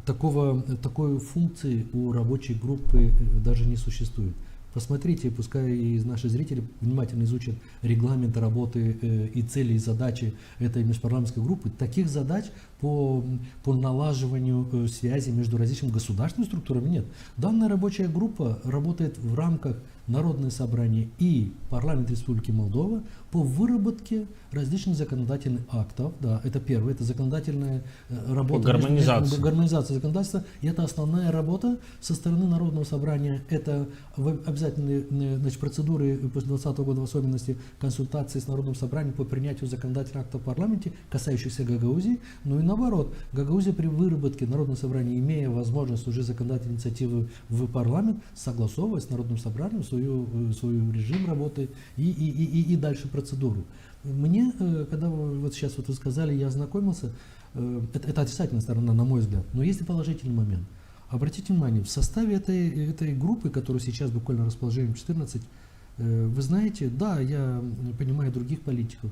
Такой функции у рабочей группы даже не существует. Посмотрите, пускай и наши зрители внимательно изучат регламент работы и цели и задачи этой межпарламентской группы. Таких задач по налаживанию связи между различными государственными структурами нет. Данная рабочая группа работает в рамках Народного собрания и Парламента Республики Молдова по выработке различных законодательных актов. Да, это первое, это законодательная работа. Гармонизация законодательства. И это основная работа со стороны Народного собрания. Это обязательные процедуры после 2020 года, в особенности консультации с Народным собранием по принятию законодательных актов в парламенте, касающихся Гагаузии. Ну и наоборот, Гагаузия при выработке Народного собрания, имея возможность уже законодательной инициативы в парламент, согласовывать с Народным собранием свой режим работы и дальше процедуру. Мне, когда вот сейчас вот вы сказали, я ознакомился, это отрицательная сторона, на мой взгляд, но есть и положительный момент. Обратите внимание, в составе этой группы, которая сейчас буквально расположением 14, вы знаете, да, я понимаю других политиков,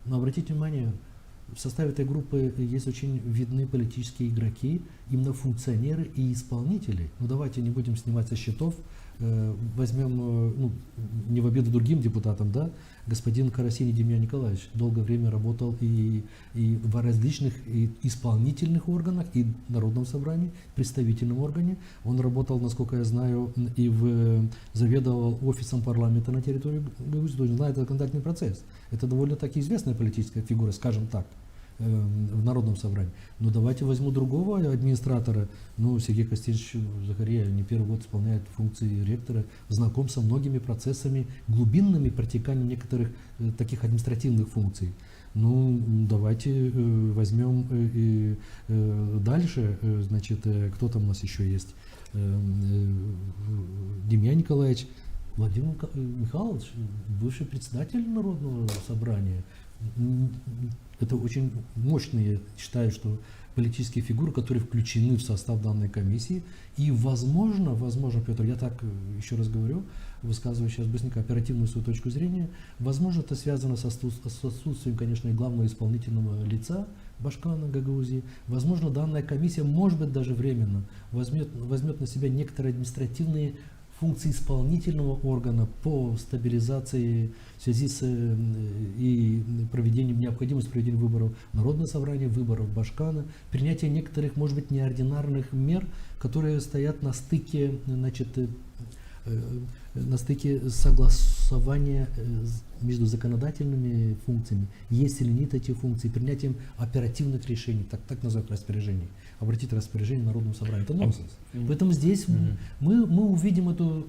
но обратите внимание, в составе этой группы есть очень видны политические игроки, именно функционеры и исполнители. Ну давайте не будем снимать со счетов, возьмем, не в обиду другим депутатам, да, господин Карасини Демьян Николаевич долгое время работал и в различных исполнительных органах, и в Народном собрании, представительном органе. Он работал, насколько я знаю, и заведовал офисом парламента на территории Гагаузии, то есть знает законодательный процесс. Это довольно-таки известная политическая фигура, скажем так, в Народном собрании. Но давайте возьму другого администратора. Сергей Костевич Захария не первый год исполняет функции ректора, знаком со многими процессами, глубинными протеканием некоторых таких административных функций. Давайте возьмем дальше, значит, кто там у нас еще есть? Демьян Николаевич, Владимир Михайлович, бывший председатель Народного собрания. Это очень мощные, считаю, что политические фигуры, которые включены в состав данной комиссии. И возможно, Петр, я так еще раз говорю, высказываю сейчас быстренько оперативную свою точку зрения, возможно, это связано с отсутствием, конечно, и главного исполнительного лица Башкана Гагаузии. Возможно, данная комиссия, может быть, даже временно возьмет на себя некоторые административные функции исполнительного органа по стабилизации в связи с необходимостью проведения выборов Народного собрания, выборов Башкана, принятие некоторых, может быть, неординарных мер, которые стоят на стыке, согласования между законодательными функциями, есть или нет эти функции, принятием оперативных решений, так называют распоряжений. Обратите распоряжение Народному собранию. Это нонсенс. Поэтому здесь мы увидим это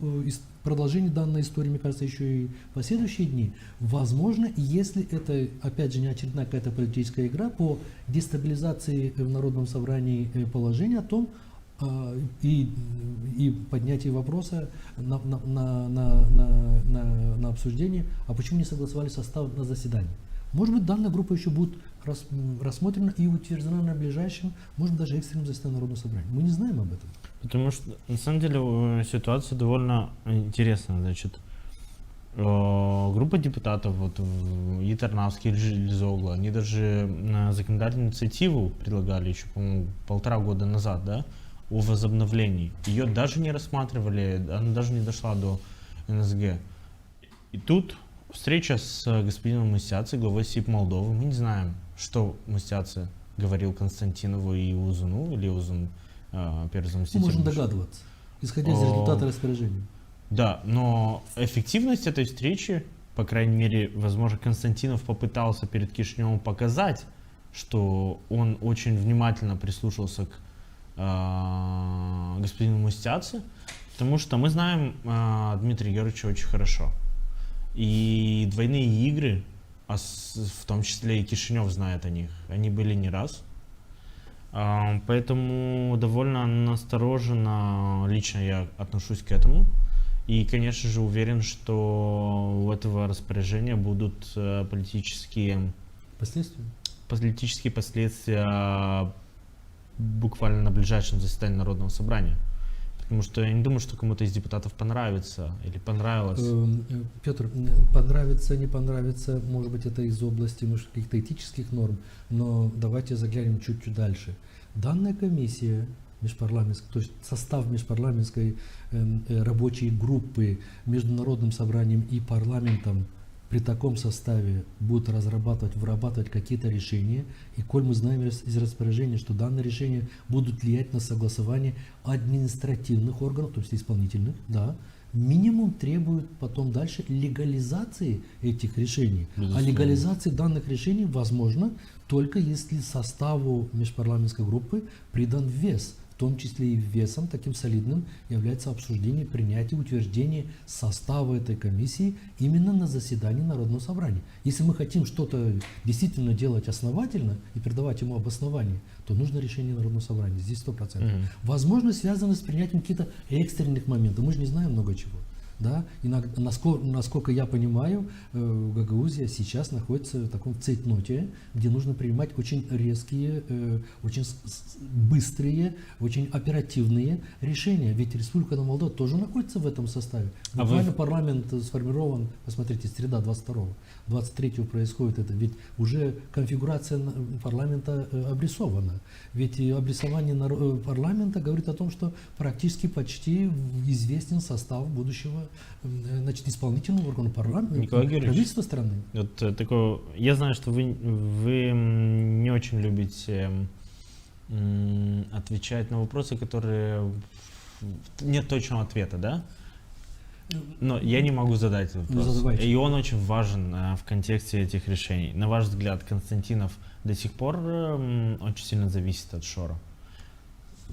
продолжение данной истории, мне кажется, еще и в последующие дни. Возможно, если это, опять же, не очередная какая-то политическая игра по дестабилизации в Народном собрании положения о том, и поднятие вопроса на обсуждение, а почему не согласовали состав на заседании. Может быть, данная группа еще будет рассмотрена и утверждена на ближайшем, может быть, даже экстренном заседании Народного собрания. Мы не знаем об этом. Потому что, на самом деле, ситуация довольно интересная. Значит, группа депутатов, и Тарнавский, и Лизогла, они даже законодательную инициативу предлагали еще, по-моему, 1,5 года назад, да, о возобновлении. Ее даже не рассматривали, она даже не дошла до НСГ. И тут встреча с господином Мустяци, главой СИП Молдовы. Мы не знаем, что Мустяци говорил Константинову и Узуну, или Узун, первый заместитель. Можно догадываться, исходя из результата распоряжения. Да, но эффективность этой встречи, по крайней мере, возможно, Константинов попытался перед Кишиневым показать, что он очень внимательно прислушался к господину Мустяци, потому что мы знаем Дмитрия Георгиевича очень хорошо. И двойные игры, в том числе и Кишинев знает о них, они были не раз. Поэтому довольно настороженно лично я отношусь к этому. И, конечно же, уверен, что у этого распоряжения будут политические последствия буквально на ближайшем заседании Народного собрания. Потому что я не думаю, что кому-то из депутатов понравится или понравилось. Петр, понравится, не понравится, может быть, это из области, может, каких-то этических норм, но давайте заглянем чуть-чуть дальше. Данная комиссия межпарламентская, то есть состав межпарламентской рабочей группы между Народным собранием и парламентом при таком составе будут вырабатывать какие-то решения, и коль мы знаем из распоряжения, что данные решения будут влиять на согласование административных органов, то есть исполнительных, да, минимум требует потом дальше легализации этих решений. А легализация данных решений возможно только если составу межпарламентской группы придан вес. В том числе и весом таким солидным является обсуждение, принятие, утверждение состава этой комиссии именно на заседании Народного собрания. Если мы хотим что-то действительно делать основательно и придавать ему обоснование, то нужно решение Народного собрания. Здесь 100%. Возможно, связано с принятием каких-то экстренных моментов. Мы же не знаем много чего. Да? И насколько я понимаю, Гагаузия сейчас находится в таком цейтноте, где нужно принимать очень резкие, очень быстрые, очень оперативные решения. Ведь Республика Молдова тоже находится в этом составе. Буквально парламент сформирован, посмотрите, среда 22-го, 23-го происходит это. Ведь уже конфигурация парламента обрисована. Ведь обрисование парламента говорит о том, что практически почти известен состав будущего, значит, исполнительного органа парламента, правительства страны. Вот такое, я знаю, что вы не очень любите отвечать на вопросы, которые нет точного ответа, да? Но я не могу задать этот вопрос. И он очень важен в контексте этих решений. На ваш взгляд, Константинов до сих пор очень сильно зависит от Шора?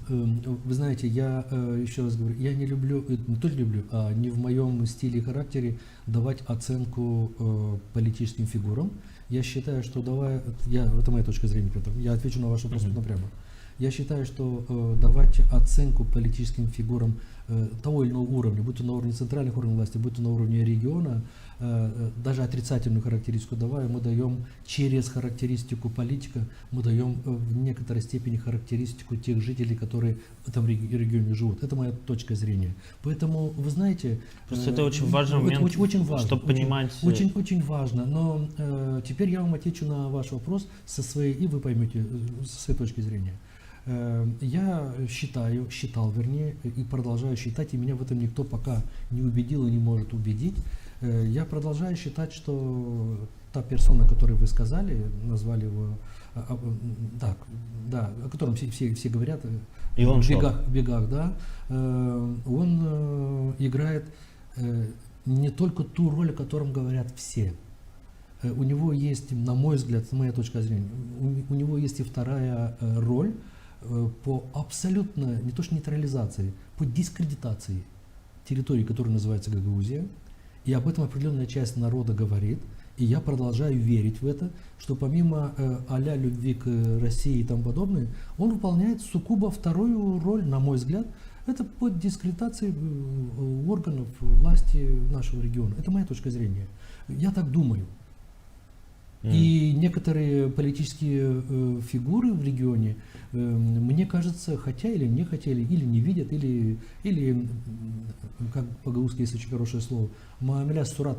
Вы знаете, я еще раз говорю, я не люблю, не только люблю, а не в моем стиле и характере давать оценку политическим фигурам. Я считаю, что это моя точка зрения, Петр, я отвечу на ваш вопрос напрямую. Я считаю, что давать оценку политическим фигурам того или иного уровня, будь то на уровне центральных органов власти, будь то на уровне региона, даже отрицательную характеристику давая, мы даем через характеристику политика, мы даем в некоторой степени характеристику тех жителей, которые в этом регионе живут. Это моя точка зрения. Поэтому, вы знаете... Просто это очень важный момент, очень важно, чтобы понимать... Очень важно. Но теперь я вам отвечу на ваш вопрос со своей, и вы поймете, со своей точки зрения. Я считал, и продолжаю считать, и меня в этом никто пока не убедил и не может убедить. Я продолжаю считать, что та персона, которую вы сказали, назвали его, о котором все говорят, в бегах, да, он играет не только ту роль, о котором говорят все. У него есть, на мой взгляд, с моей точки зрения, у него есть и вторая роль по абсолютно, не то что нейтрализации, по дискредитации территории, которая называется Гагаузия. И об этом определенная часть народа говорит. И я продолжаю верить в это, что помимо а-ля любви к России и тому подобное, он выполняет сугубо вторую роль, на мой взгляд, это под дискредитацией органов власти нашего региона. Это моя точка зрения. Я так думаю. И некоторые политические фигуры в регионе, мне кажется, хотя или не хотели, или не видят, или как по-гаузски есть очень хорошее слово, маамиля сурат,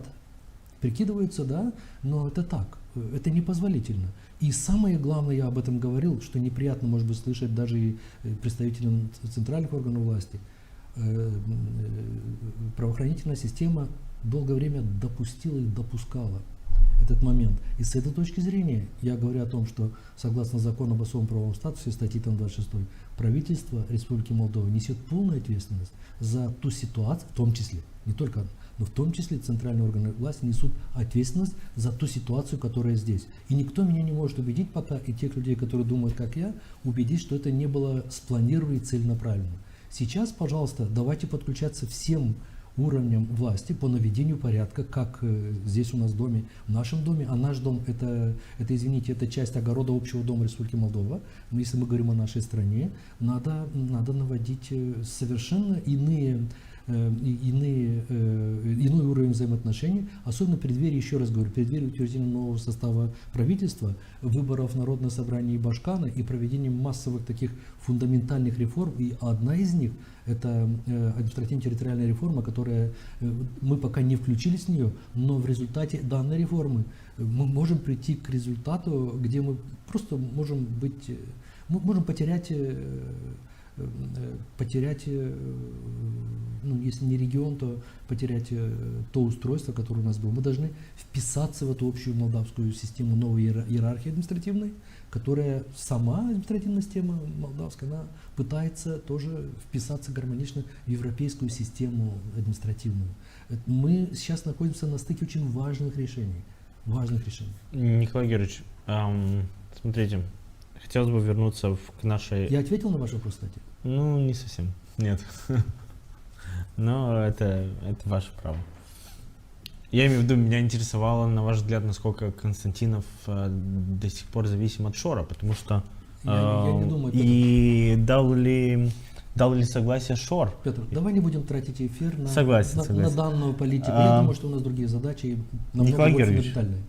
прикидываются, да, но это так, это непозволительно. И самое главное, я об этом говорил, что неприятно, может быть, слышать даже и представителям центральных органов власти, правоохранительная система долгое время допустила и допускала этот момент. И с этой точки зрения я говорю о том, что согласно закону об особом правовом статусе, статьи 26, правительство Республики Молдова несет полную ответственность за ту ситуацию, в том числе, не только, но в том числе центральные органы власти несут ответственность за ту ситуацию, которая здесь. И никто меня не может убедить пока, и тех людей, которые думают, как я, убедить, что это не было спланировано и целенаправленно. Сейчас, пожалуйста, давайте подключаться всем уровнем власти по наведению порядка, как здесь у нас в доме, в нашем доме, а наш дом это извините, это часть огорода общего дома Республики Молдова. Если мы говорим о нашей стране, надо наводить совершенно иные иной уровень взаимоотношений, особенно в преддверии, еще раз говорю, в преддверии утверждения нового состава правительства, выборов Народного собрания и Башкана и проведения массовых таких фундаментальных реформ. И одна из них – это административно-территориальная реформа, которая мы пока не включились в нее, но в результате данной реформы мы можем прийти к результату, где мы просто можем потерять, ну, если не регион, то потерять то устройство, которое у нас было. Мы должны вписаться в эту общую молдавскую систему новой иерархии административной, которая сама административная система молдавская, она пытается тоже вписаться гармонично в европейскую систему административную. Мы сейчас находимся на стыке очень важных решений. Николай Георгиевич, смотрите, хотелось бы вернуться к нашей... Я ответил на ваш вопрос, кстати? Ну, не совсем, нет. Но это ваше право. Я имею в виду, меня интересовало, на ваш взгляд, насколько Константинов до сих пор зависим от Шора, потому что... Я не думаю, и дал ли согласие Шор? Петр, давай не будем тратить эфир на данную политику. Я думаю, что у нас другие задачи намного более фундаментальные.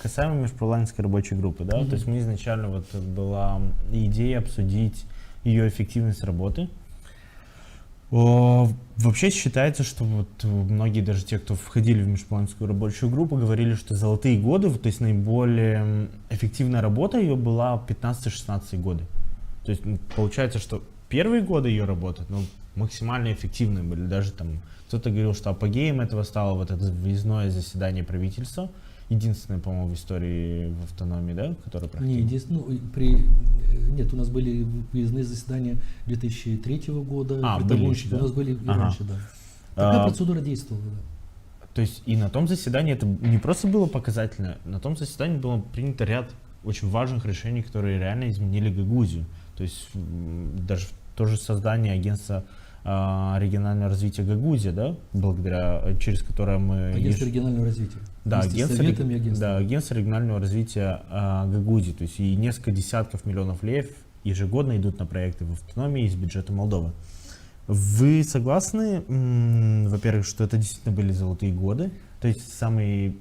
Касаемо межпарламентской рабочей группы, да, то есть мы изначально вот была идея обсудить ее эффективность работы. Вообще считается, что вот многие, даже те, кто входили в межпарламентскую рабочую группу, говорили, что золотые годы, то есть наиболее эффективная работа ее была 15-16 годы. То есть получается, что первые годы ее работы, ну, максимально эффективные были. Даже там кто-то говорил, что апогеем этого стало вот это выездное заседание правительства. Единственное, по-моему, в истории в автономии, да, которое проходило? Нет, у нас были выездные заседания 2003 года, да? У нас были и раньше, да. Такая процедура действовала, да. То есть и на том заседании это не просто было показательно, на том заседании было принято ряд очень важных решений, которые реально изменили Гагаузию. То есть даже то же создание агентства регионального развития Гагаузии, да, через которое мы... Агентство регионального развития. Да, агентство регионального развития Гагаузии. То есть и несколько десятков миллионов лев ежегодно идут на проекты в автономии из бюджета Молдовы. Вы согласны, во-первых, что это действительно были золотые годы? То есть самый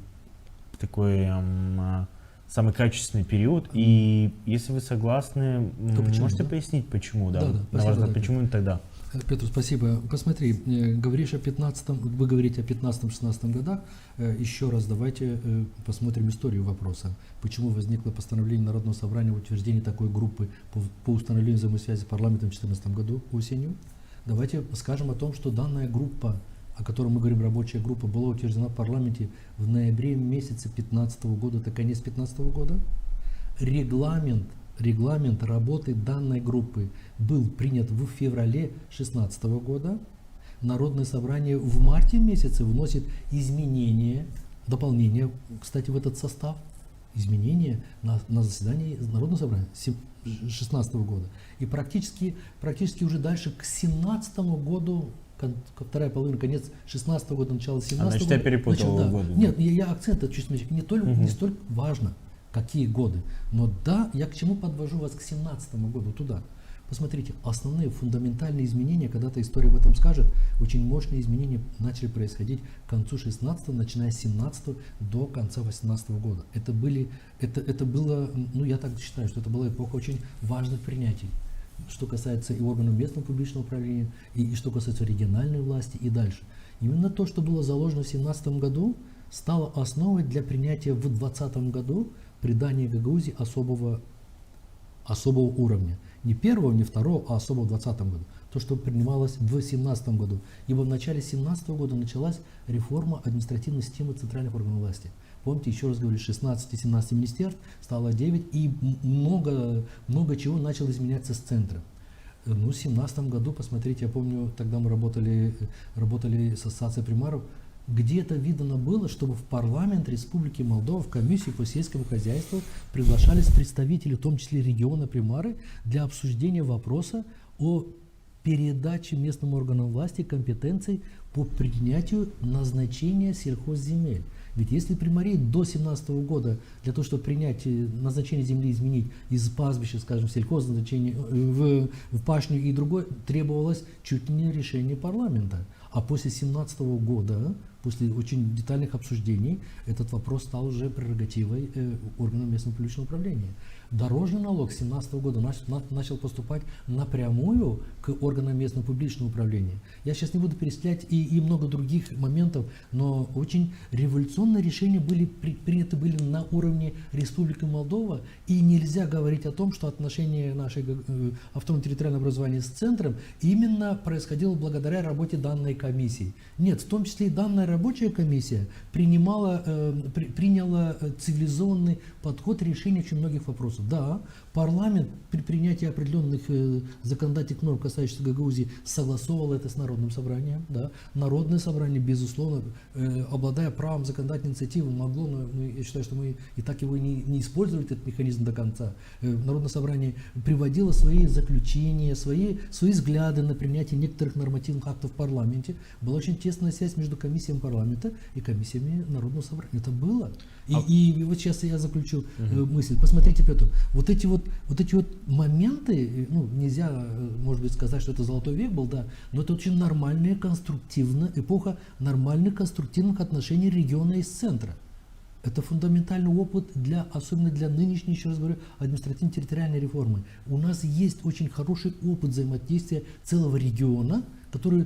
качественный период. И если вы согласны, можете пояснить, почему? Да, почему не тогда? Петр, спасибо. Посмотри, вы говорите о 15-16 годах. Еще раз давайте посмотрим историю вопроса. Почему возникло постановление Народного собрания об утверждении такой группы по установлению взаимосвязи с парламентом в 2014 году осенью. Давайте скажем о том, что данная группа, о которой мы говорим, рабочая группа, была утверждена в парламенте в ноябре месяце 2015 года, это конец 2015 года. Регламент работы данной группы был принят в феврале 2016 года. Народное собрание в марте месяце вносит изменения, дополнения, кстати, в этот состав, изменения на заседании Народного собрания 2016 года. И практически уже дальше к 2017 году, вторая половина, конец 2016 года, начало 2017 года. Я перепутал годы. Нет, я акцент чуть не столько важно, какие годы. Но да, я к чему подвожу вас к 2017 году, туда. Посмотрите, основные фундаментальные изменения, когда-то история об этом скажет, очень мощные изменения начали происходить к концу 16-го, начиная с 17-го до конца 18-го года. Это было, ну я так считаю, что это была эпоха очень важных принятий. Что касается и органов местного публичного управления, и что касается региональной власти и дальше. Именно то, что было заложено в 2017 году, стало основой для принятия в 2020 году придания Гагаузии особого уровня. Не первого, не второго, а особого в 2020 году. То, что принималось в 2017 году. Ибо в начале 2017 года началась реформа административной системы центральных органов власти. Помните, еще раз говорю, 16-17 министерств стало 9, и много чего начало изменяться с центра. Ну, в 2017 году, посмотрите, я помню, тогда мы работали с ассоциацией примаров, где это видно было, чтобы в парламент Республики Молдова, в комиссию по сельскому хозяйству приглашались представители, в том числе региона примары, для обсуждения вопроса о передаче местным органам власти компетенций по принятию назначения сельхозземель. Ведь если примарии до 2017 года для того, чтобы принять назначение земли, изменить из пастбища, скажем, сельхозназначение в пашню и другое, требовалось чуть ли не решение парламента. А А после 2017 года, после очень детальных обсуждений, этот вопрос стал уже прерогативой органов местного публичного управления. Дорожный налог с 2017 года начал поступать напрямую к органам местного публичного управления. Я сейчас не буду перечислять и много других моментов, но очень революционные решения приняты были на уровне Республики Молдова, и нельзя говорить о том, что отношение нашей автономного территориального образования с центром именно происходило благодаря работе данной комиссии. Нет, в том числе и данная рабочая комиссия приняла цивилизованный подход решения очень многих вопросов. Да, парламент при принятии определенных законодательных норм, касающихся Гагаузии, согласовывал это с Народным собранием. Да. Народное собрание, безусловно, обладая правом законодательной инициативы, могло, но я считаю, что мы и так его не использовали, этот механизм до конца. Народное собрание приводило свои заключения, свои взгляды на принятие некоторых нормативных актов в парламенте. Была очень тесная связь между комиссиями парламента и комиссиями Народного собрания. Это было. И вот сейчас я заключу мысль. Посмотрите, Петр, вот эти вот моменты, ну, нельзя, может быть, сказать, что это золотой век был, да, но это очень нормальная, конструктивная эпоха нормальных конструктивных отношений региона и с центра. Это фундаментальный опыт, особенно для нынешней, еще раз говорю, административно-территориальной реформы. У нас есть очень хороший опыт взаимодействия целого региона, который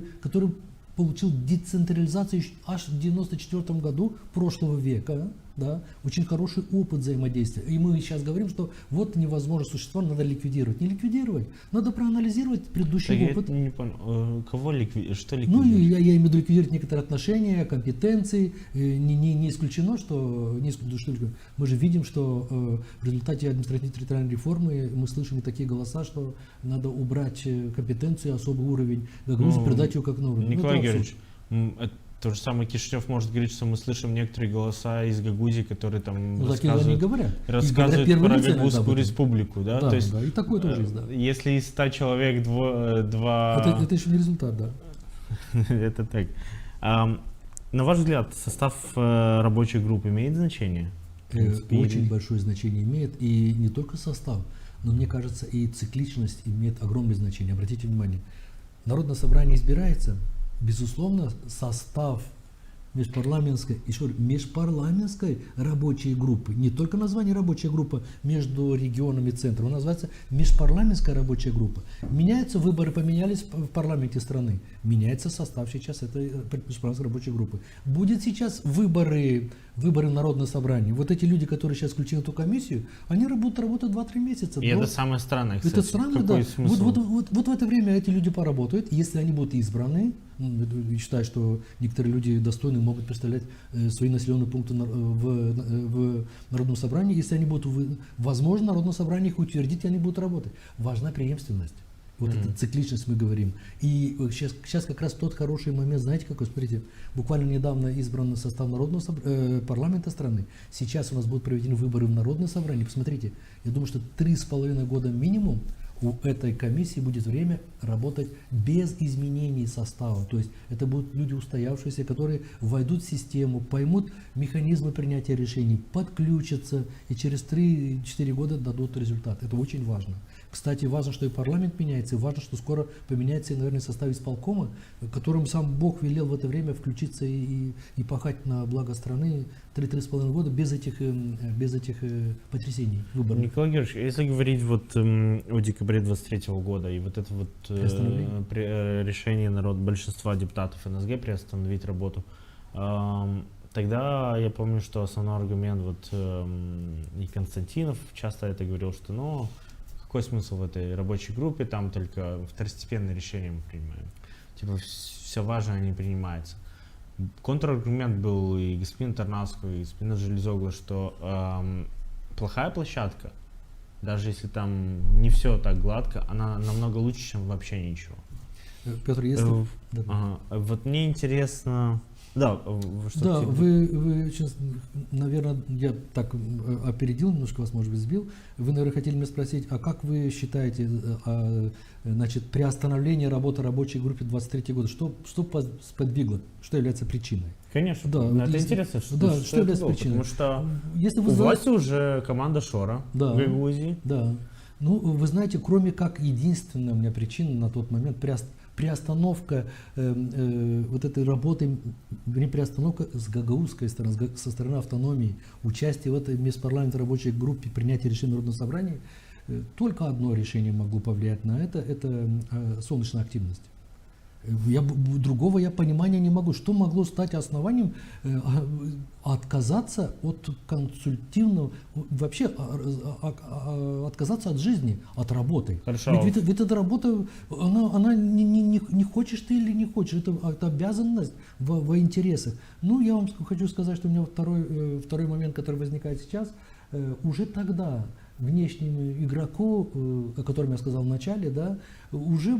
получил децентрализацию аж в 1994 году прошлого века. Да, очень хороший опыт взаимодействия. И мы сейчас говорим, что вот невозможно существовать, надо ликвидировать. Не ликвидировать, надо проанализировать предыдущий опыт. Я не понял, кого что ликвидировать? Ну, я имею в виду ликвидировать некоторые отношения, компетенции. Не исключено, что мы же видим, что в результате административно-территориальной реформы мы слышим и такие голоса, что надо убрать компетенцию, особый уровень Гагаузии, передать ее как новый. Николай Георгиевич, то же самое Кишинев может говорить, что мы слышим некоторые голоса из Гагаузии, которые там рассказывают про Гагаузскую республику. Да? Да, то есть, да, и такое тоже есть, да. Если из 100 человек два... Это еще не результат, да. Это так. На ваш взгляд, состав рабочей группы имеет значение? Очень большое значение имеет. И не только состав, но, мне кажется, и цикличность имеет огромное значение. Обратите внимание, Народное собрание избирается. Безусловно, состав межпарламентской рабочей группы, не только название рабочая группа между регионами и центром, она называется межпарламентская рабочая группа. Меняются выборы, поменялись в парламенте страны, меняется состав сейчас этой межпарламентской рабочей группы. Будет сейчас выборы Народного собрания. Вот эти люди, которые сейчас включили эту комиссию, они будут работать 2-3 месяца. И это самое странное, кстати. Это странно, да. Вот в это время эти люди поработают, если они будут избраны. Я считаю, что некоторые люди достойны могут представлять свои населенные пункты в Народном собрании. Если они будут, возможно, Народное собрание их утвердит, и они будут работать. Важна преемственность. Вот эта цикличность мы говорим. И сейчас как раз тот хороший момент, знаете какой, смотрите, буквально недавно избран состав парламента страны. Сейчас у нас будут проведены выборы в Народное собрание. Посмотрите, я думаю, что 3,5 года минимум у этой комиссии будет время работать без изменений состава. То есть это будут люди устоявшиеся, которые войдут в систему, поймут механизмы принятия решений, подключатся и через 3-4 года дадут результат. Это очень важно. Кстати, важно, что и парламент меняется, и важно, что скоро поменяется и, наверное, состав исполкома, которым сам Бог велел в это время включиться и пахать на благо страны 3-3,5 года без этих потрясений выборов. Николай Георгиевич, если говорить вот о декабре 23 года и вот это вот решение большинства депутатов НСГ приостановить работу, тогда я помню, что основной аргумент и Константинов часто это говорил, что какой смысл в этой рабочей группе, там только второстепенные решения мы принимаем. Типа все важное не принимается. Контраргумент был и господин Тарнавского, и господина Железоглы, что плохая площадка, даже если там не все так гладко, она намного лучше, чем вообще ничего. Петр, если... Вот мне интересно... Да, вы сейчас, наверное, я так опередил, немножко вас, может быть, сбил. Вы, наверное, хотели меня спросить, а как вы считаете, приостановление работы рабочей группы 23 года, что сподвигло, что является причиной? Конечно, да, это интересно, что является причиной. Потому что у власти уже команда Шора в Гагаузии. Да. Ну, вы знаете, кроме как единственная у меня причина на тот момент приостановка вот этой работы, приостановка с гагаузской стороны, со стороны автономии, участие в этой межпарламентской рабочей группе принятия решений Народного собрания, только одно решение могло повлиять на это солнечная активность. Другого я понимания не могу. Что могло стать основанием отказаться от консультативного, вообще отказаться от жизни, от работы? Хорошо. Ведь эта работа, она не хочешь ты или не хочешь, это обязанность во интересах. Ну, я вам хочу сказать, что у меня второй момент, который возникает сейчас, уже тогда внешнему игроку, о котором я сказал в начале, да, уже,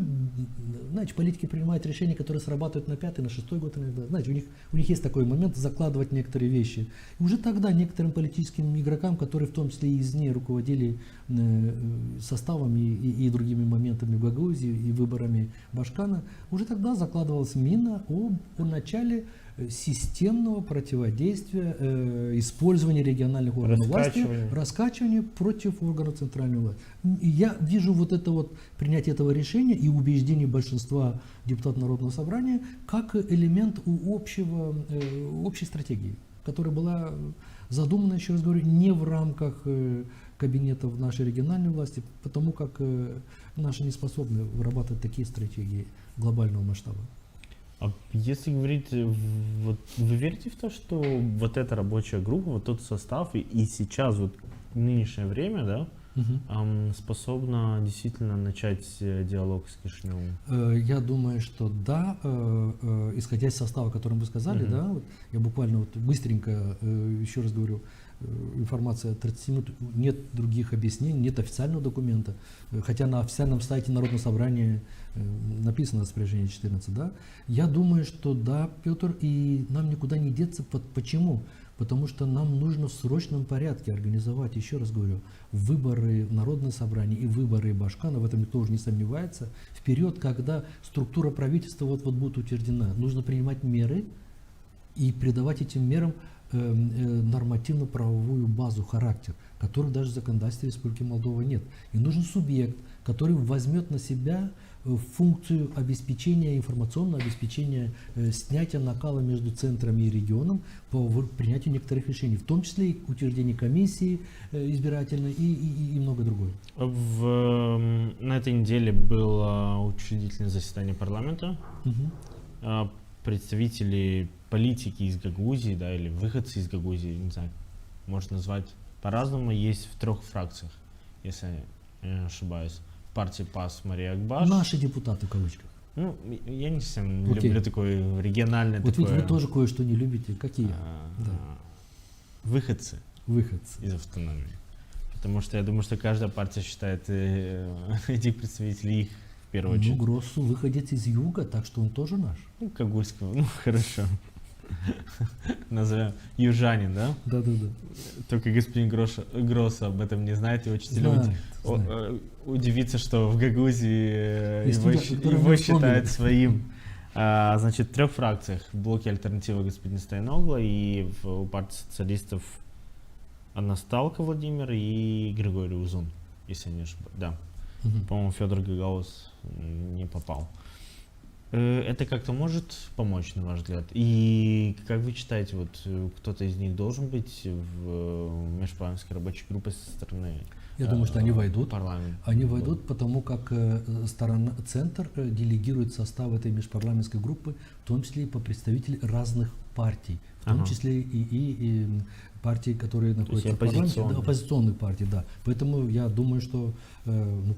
знаете, политики принимают решения, которые срабатывают на 5-й, на 6-й год иногда. Знаете, у них есть такой момент закладывать некоторые вещи. И уже тогда некоторым политическим игрокам, которые в том числе и из нее руководили составами и другими моментами в Гагаузии и выборами Башкана, уже тогда закладывалась мина о начале системного противодействия, использования региональных органов власти, раскачивания против органов центральной власти. И я вижу вот это вот принятие этого решения и убеждение большинства депутатов Народного собрания как элемент общей стратегии, которая была задумана, еще раз говорю, не в рамках кабинетов нашей региональной власти, потому как наши не способны вырабатывать такие стратегии глобального масштаба. А если говорить, вот вы верите в то, что вот эта рабочая группа, вот тот состав и сейчас вот в нынешнее время, да, способна действительно начать диалог с Кишиневым? Я думаю, что да, исходя из состава, о котором вы сказали, да, вот я буквально вот быстренько еще раз говорю, информация 30 минут, нет других объяснений, нет официального документа, хотя на официальном сайте Народного собрания написано распоряжение 14, да. Я думаю, что да, Петр, и нам никуда не деться. Почему? Потому что нам нужно в срочном порядке организовать, еще раз говорю, выборы в Народное собрание и выборы Башкана, в этом никто уже не сомневается, вперед, когда структура правительства вот будет утверждена. Нужно принимать меры и придавать этим мерам нормативно-правовую базу, характер, которых даже в законодательстве Республики Молдова нет. И нужен субъект, который возьмет на себя функцию обеспечения, информационного обеспечения, снятия накала между центром и регионом по принятию некоторых решений, в том числе и утверждение комиссии избирательной и много другое. На этой неделе было учредительное заседание парламента. Представители политики из Гагаузии, да, или выходцы из Гагаузии, не знаю, можно назвать по-разному, есть в 3 фракциях, если я не ошибаюсь. В партии ПАС Мария Акбаш. Наши депутаты, в кавычках. Ну, я не совсем люблю такое региональное. Вот такое... ведь вы тоже кое-что не любите. Какие? Выходцы из автономии. Потому что я думаю, что каждая партия считает этих представителей их в первую очередь. Ну, Гроссу выходец из юга, так что он тоже наш. Ну, Кагульского, ну, хорошо. Назовем южанин, да? Да. Только господин Гросс об этом не знает, и очень удивится, что в Гагаузии его считают своим. Значит, в 3 фракциях. В блоке альтернативы господин Стайногла и у партии социалистов Анасталка Владимир и Григорий Узун, если я не ошибаюсь. Да. По-моему, Федор Гагауз не попал. Это как-то может помочь, на ваш взгляд? И как вы считаете, вот кто-то из них должен быть в межпарламентской рабочей группе со стороны Я думаю, что они войдут. парламента? Они войдут, потому как центр делегирует состав этой межпарламентской группы, в том числе и по представителям разных партий, в том числе и партии, которые находятся в парламенте, оппозиционных партий, да. Поэтому я думаю, что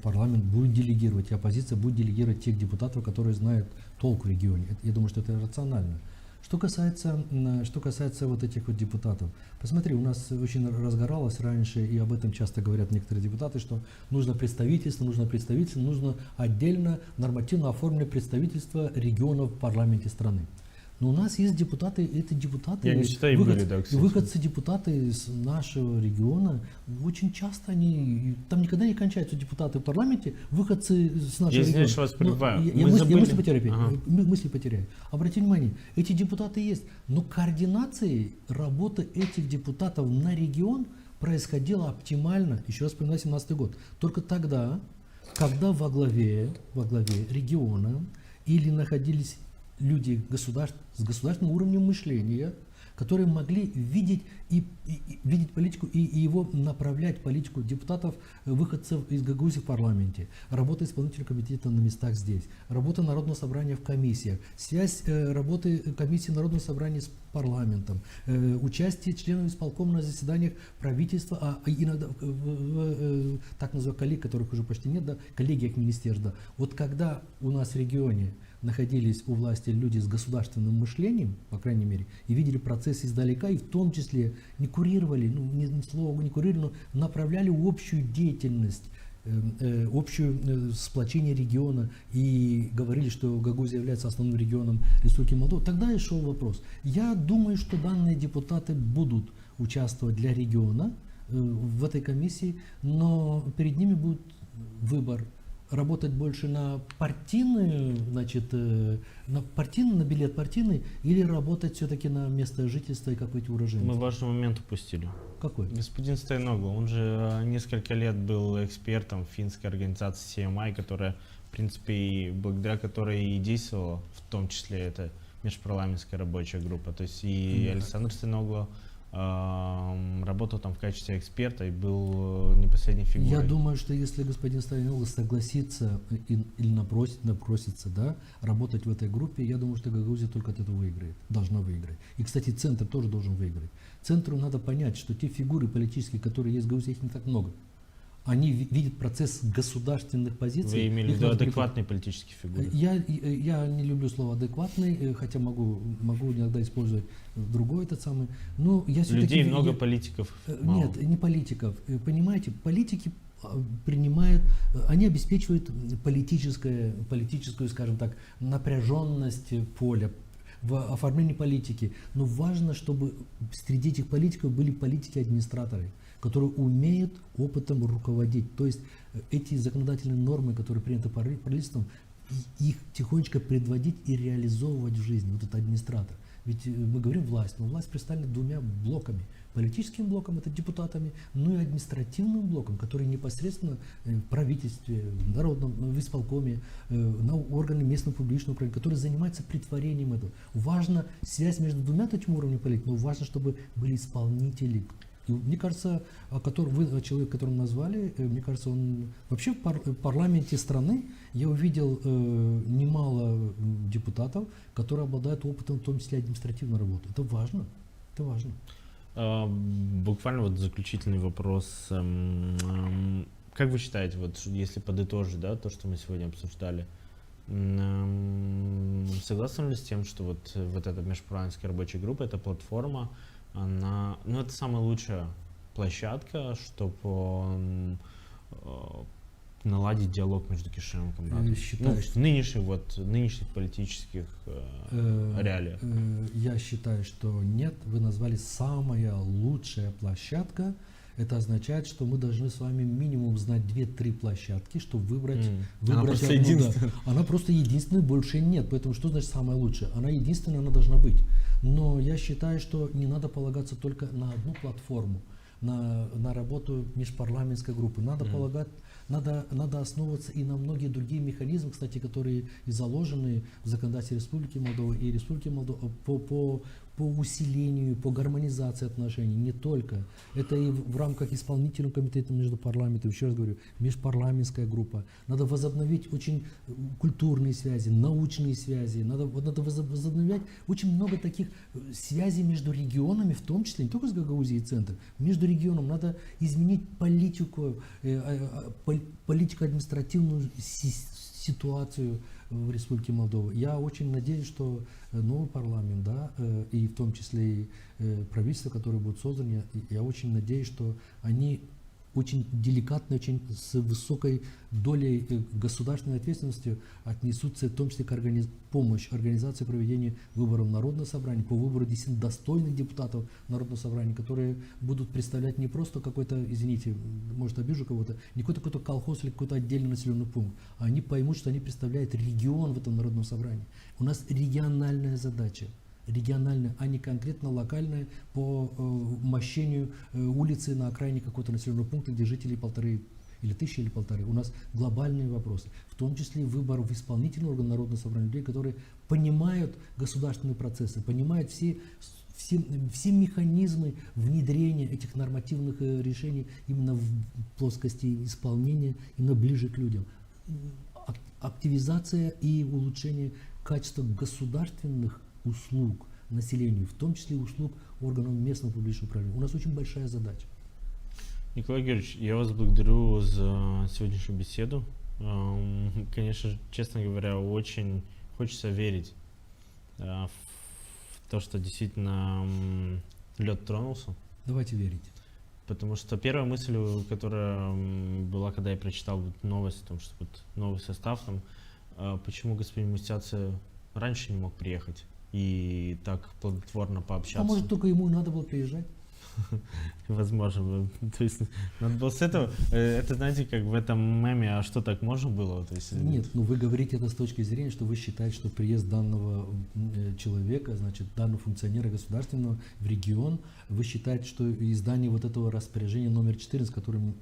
парламент будет делегировать, и оппозиция будет делегировать тех депутатов, которые знают толк в регионе. Я думаю, что это рационально. Что касается вот этих вот депутатов, посмотри, у нас очень разгоралось раньше, и об этом часто говорят некоторые депутаты, что нужно нужно отдельно нормативно оформленное представительство регионов в парламенте страны. Но у нас есть депутаты, эти депутаты, Я не считаю, выходцы депутаты из нашего региона, очень часто они, там никогда не кончаются депутаты в парламенте, выходцы с нашего региона. Я вас прерываю. Я мысли потеряю. Обратите внимание, эти депутаты есть, но координация работы этих депутатов на регион происходила оптимально, еще раз вспоминаю 2017 год, только тогда, когда во главе региона или находились люди с государственным уровнем мышления, которые могли видеть видеть политику и его направлять, политику депутатов, выходцев из Гагаузии в парламенте, работа исполнительного комитета на местах здесь, работа Народного собрания в комиссиях, связь работы комиссии Народного собрания с парламентом, участие членов исполкома на заседаниях правительства, а иногда так называемых коллег, которых уже почти нет, да, коллегиях министерств. Да. Вот когда у нас в регионе находились у власти люди с государственным мышлением, по крайней мере, и видели процесс издалека, и в том числе не курировали, не курировали, но направляли общую деятельность, общее сплочение региона и говорили, что Гагаузия является основным регионом Республики Молдова, тогда и шел вопрос. Я думаю, что данные депутаты будут участвовать для региона в этой комиссии, но перед ними будет выбор: работать больше на партийную, значит, на билет партийный, или работать все-таки на место жительства и как быть уроженцем. Мы важный момент упустили. Какой? Господин Стайногл, он же несколько лет был экспертом финской организации CMI, которая, в принципе, благодаря которой и действовала, в том числе это межпарламентская рабочая группа. То есть и Александр Стайногл работал там в качестве эксперта и был непосредственной фигурой. Я думаю, что если господин Стайногл согласится или напросится, да, работать в этой группе, я думаю, что Гагаузия только от этого выиграет, должна выиграть. И, кстати, Центр тоже должен выиграть. Центру надо понять, что те фигуры политические, которые есть в Гагаузии, их не так много. Они видят процесс государственных позиций. Вы имели в виду адекватные политические фигуры? Я не люблю слово адекватный, хотя могу иногда использовать другой этот самый. Но я людей много, политиков мало. Нет, не политиков. Понимаете, политики принимают, они обеспечивают политическую, скажем так, напряженность поля в оформлении политики. Но важно, чтобы среди этих политиков были политики-администраторы, которые умеют опытом руководить. То есть эти законодательные нормы, которые приняты правительством, их тихонечко предводить и реализовывать в жизни. Вот этот администратор. Ведь мы говорим власть, но власть представлена двумя блоками. Политическим блоком, это депутатами, ну и административным блоком, который непосредственно в правительстве, в народном, в исполкоме, на органы местного публичного управления, который занимается претворением этого. Важна связь между двумя этими уровнями политики, но важно, чтобы были исполнители. И мне кажется, человек, которого назвали, мне кажется, он вообще в парламенте страны, я увидел немало депутатов, которые обладают опытом, в том числе административной работы. Это важно. Это важно. Буквально вот заключительный вопрос. Как вы считаете, вот если подытожить, да, то, что мы сегодня обсуждали, согласны ли с тем, что вот эта межпарламентская рабочая группа, эта платформа, она, это самая лучшая площадка, чтобы наладить диалог между Кишиневым и Камбратом? В нынешних политических реалиях. Я считаю, что нет. Вы назвали самая лучшая площадка. Это означает, что мы должны с вами минимум знать 2-3 площадки, чтобы выбрать она просто одну. единственная. Да. Она просто единственная, больше нет. Поэтому что значит самая лучшая? Она единственная, она должна быть. Но я считаю, что не надо полагаться только на одну платформу, на работу межпарламентской группы. Надо основываться и на многие другие механизмы, кстати, которые и заложены в законодательстве Республики Молдова и Республики Молдова по усилению, по гармонизации отношений. Не только. Это и в рамках исполнительного комитета между парламентом, еще раз говорю, межпарламентская группа. Надо возобновить очень культурные связи, научные связи. Надо возобновлять очень много таких связей между регионами, в том числе не только с Гагаузией и Центром. Между регионом надо изменить политику административную ситуацию в Республике Молдова. Я очень надеюсь, что новый парламент, да, и в том числе и правительство, которое будет создано, я очень надеюсь, что они очень деликатно, очень с высокой долей государственной ответственности отнесутся, в том числе к помощь организации проведения выборов Народного собрания, по выбору действительно достойных депутатов Народного собрания, которые будут представлять не просто какой-то, извините, может обижу кого-то, не какой-то колхоз или какой-то отдельный населенный пункт, а они поймут, что они представляют регион в этом Народном собрании. У нас региональная задача. Региональная, а не конкретно локальная по мощению улицы на окраине какого-то населенного пункта, где жителей 1,5 или 1000 или 1500. У нас глобальные вопросы, в том числе и выбор в исполнительный орган Народного собрания людей, которые понимают государственные процессы, понимают все механизмы внедрения этих нормативных решений именно в плоскости исполнения, именно ближе к людям. Активизация и улучшение качества государственных услуг населению, в том числе услуг органов местного публичного управления. У нас очень большая задача. Николай Георгиевич, я вас благодарю за сегодняшнюю беседу. Конечно, честно говоря, очень хочется верить в то, что действительно лед тронулся. Давайте верить. Потому что первая мысль, которая была, когда я прочитал новость о том, что вот новый состав, там, почему господин Мустяцы раньше не мог приехать и так плодотворно пообщаться. А может, только ему надо было приезжать? Возможно. То есть надо было с этого. Это, знаете, как в этом меме, а что, так можно было? То есть, нет, ну вы говорите это с точки зрения, что вы считаете, что приезд данного человека, значит, данного функционера государственного в регион, вы считаете, что издание вот этого распоряжения номер 14, которое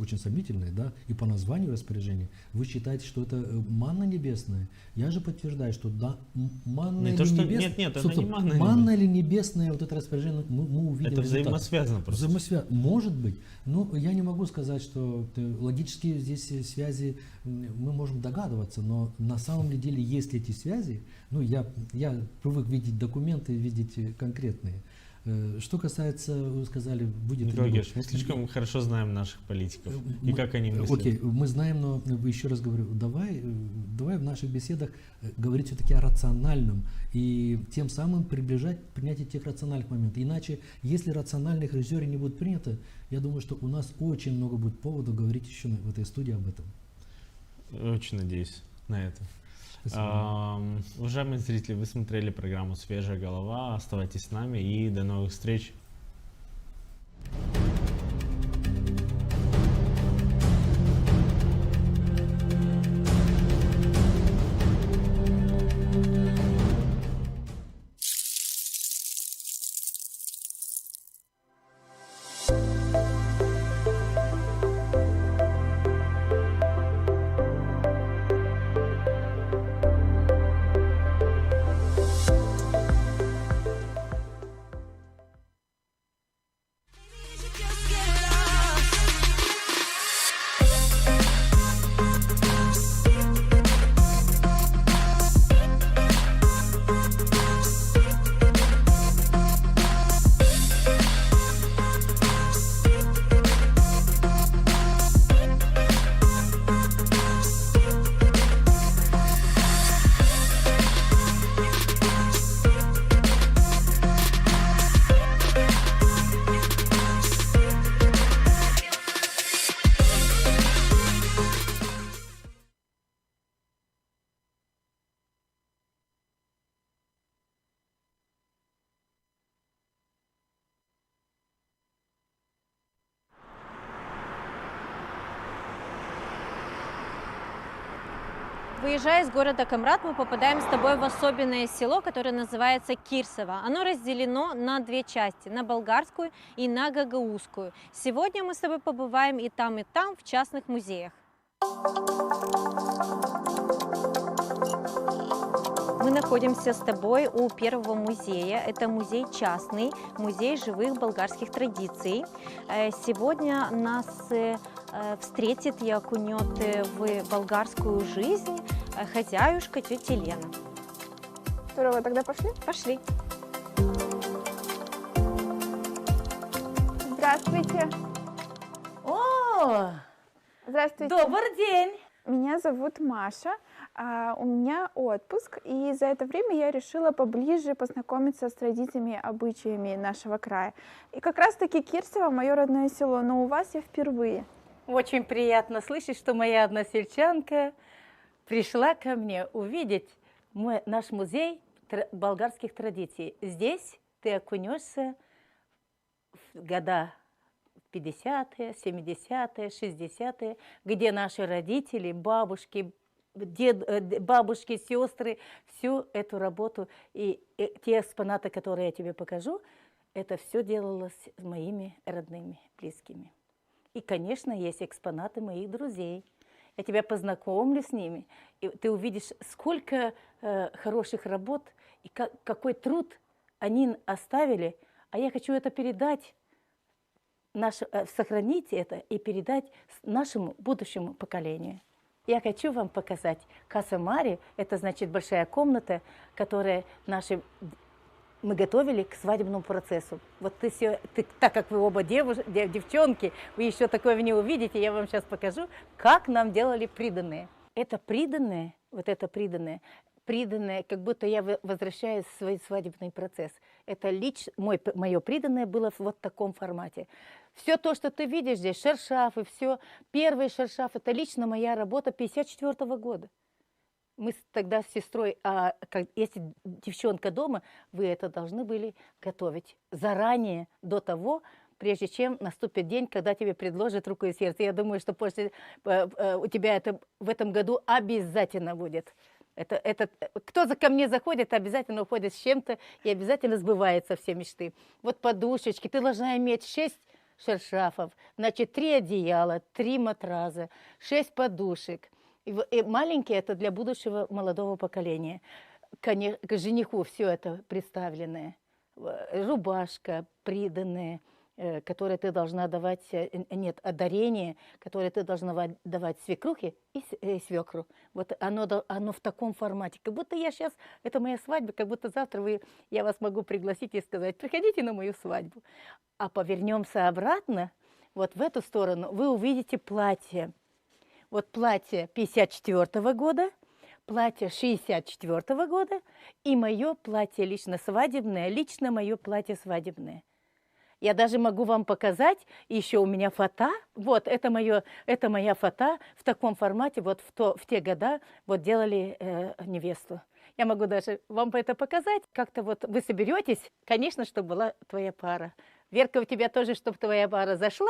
очень сомнительное, да, и по названию распоряжения, вы считаете, что это манна небесная? Я же подтверждаю, что да, манна или небесная. Нет, это не манна. Манна или небесная, вот это распоряжение, мы увидим. Это взаимосвязано просто. Может быть. Но я не могу сказать, что логические здесь связи мы можем догадываться, но на самом деле есть ли эти связи, ну я привык видеть документы, видеть конкретные. Что касается, вы сказали, будет... Николай Георгиевич, мы слишком хорошо знаем наших политиков и как они мыслят. Окей, мы знаем, но еще раз говорю, давай в наших беседах говорить все-таки о рациональном и тем самым приближать принятие тех рациональных моментов. Иначе, если рациональные критерии не будут приняты, я думаю, что у нас очень много будет поводов говорить еще в этой студии об этом. Очень надеюсь на это. Уважаемые зрители, вы смотрели программу «Свежая голова». Оставайтесь с нами и до новых встреч. Выезжая из города Камрад, мы попадаем с тобой в особенное село, которое называется Кирсово. Оно разделено на две части, на болгарскую и на гагаузскую. Сегодня мы с тобой побываем и там, в частных музеях. Мы находимся с тобой у первого музея. Это музей частный, музей живых болгарских традиций. Сегодня нас встретит и окунет в болгарскую жизнь хозяюшка тетя Лена. Здорово, тогда пошли? Пошли. Здравствуйте. О, здравствуйте. Добрый день. Меня зовут Маша. У меня отпуск, и за это время я решила поближе познакомиться с традициями, обычаями нашего края. И как раз-таки Кирсово, мое родное село, но у вас я впервые. Очень приятно слышать, что моя односельчанка пришла ко мне увидеть наш музей болгарских традиций. Здесь ты окунешься в года 50-е, 70-е, 60-е, где наши родители, бабушки, бабушки, сестры, всю эту работу и те экспонаты, которые я тебе покажу, это все делалось с моими родными, близкими. И, конечно, есть экспонаты моих друзей. Я тебя познакомлю с ними, и ты увидишь, сколько хороших работ и какой труд они оставили. А я хочу это передать, сохранить это и передать нашему будущему поколению. Я хочу вам показать Каса Мари. Это значит большая комната, которая мы готовили к свадебному процессу. Вот так как вы оба девчонки, вы еще такое не увидите, я вам сейчас покажу, как нам делали приданые. Это приданое, приданное, как будто я возвращаюсь в свой свадебный процесс. Это мое приданное было в вот таком формате. Все то, что ты видишь здесь, шершафы, все, первый шершаф, это лично моя работа 1954 года. Мы тогда с сестрой, если девчонка дома, вы это должны были готовить заранее, до того, прежде чем наступит день, когда тебе предложат руку и сердце. Я думаю, что у тебя это в этом году обязательно будет. Кто ко мне заходит, обязательно уходит с чем-то и обязательно сбываются все мечты. Вот подушечки, ты должна иметь 6 шершафов, значит 3 одеяла, 3 матраса, 6 подушек. И маленькие это для будущего молодого поколения. К жениху все это представленное. Рубашка, приданная, которое ты должна давать, дарение, которое ты должна давать свекрухе и свекру. Вот оно в таком формате. Как будто я сейчас, это моя свадьба, как будто завтра я вас могу пригласить и сказать, приходите на мою свадьбу. А повернемся обратно, вот в эту сторону, вы увидите платье. Вот платье 54 года, платье 64 года и мое платье лично свадебное, лично мое платье свадебное. Я даже могу вам показать, еще у меня фото. Вот, это моя фото в таком формате, вот в те года вот делали невесту. Я могу даже вам это показать. Как-то вот вы соберетесь, конечно, чтобы была твоя пара. Верка, у тебя тоже, чтобы твоя пара зашла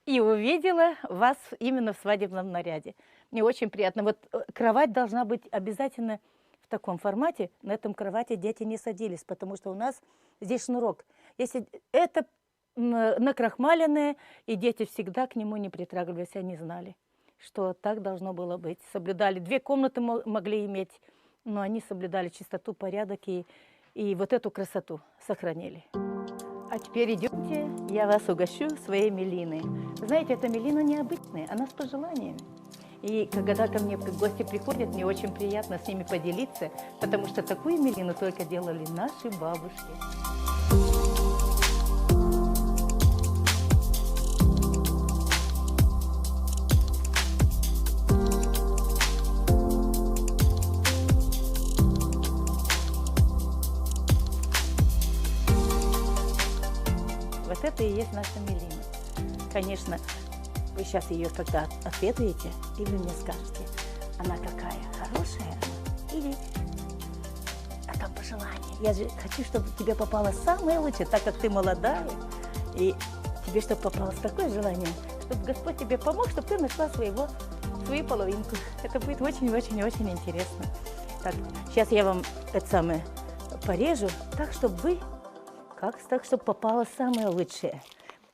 и увидела вас именно в свадебном наряде. Мне очень приятно. Вот кровать должна быть обязательно в таком формате. На этом кровати дети не садились, потому что у нас здесь шнурок. Если это накрахмаленное, и дети всегда к нему не притрагивались, они знали, что так должно было быть. Соблюдали, 2 комнаты могли иметь, но они соблюдали чистоту, порядок и вот эту красоту сохранили. А теперь идемте, я вас угощу своей мелиной. Знаете, эта мелина необычная, она с пожеланиями. И когда ко мне гости приходят, мне очень приятно с ними поделиться, потому что такую мелину только делали наши бабушки. Вот это и есть наша мелина. Конечно, вы сейчас ее когда отведаете, и вы мне скажете, она какая, хорошая или а там пожелание. Я же хочу, чтобы тебе попало самое лучшее, так как ты молодая, и тебе чтобы попалось такое желание, чтобы Господь тебе помог, чтобы ты нашла свою половинку. Это будет очень-очень-очень интересно. Так, сейчас я вам это самое порежу так, чтобы чтобы попало самое лучшее.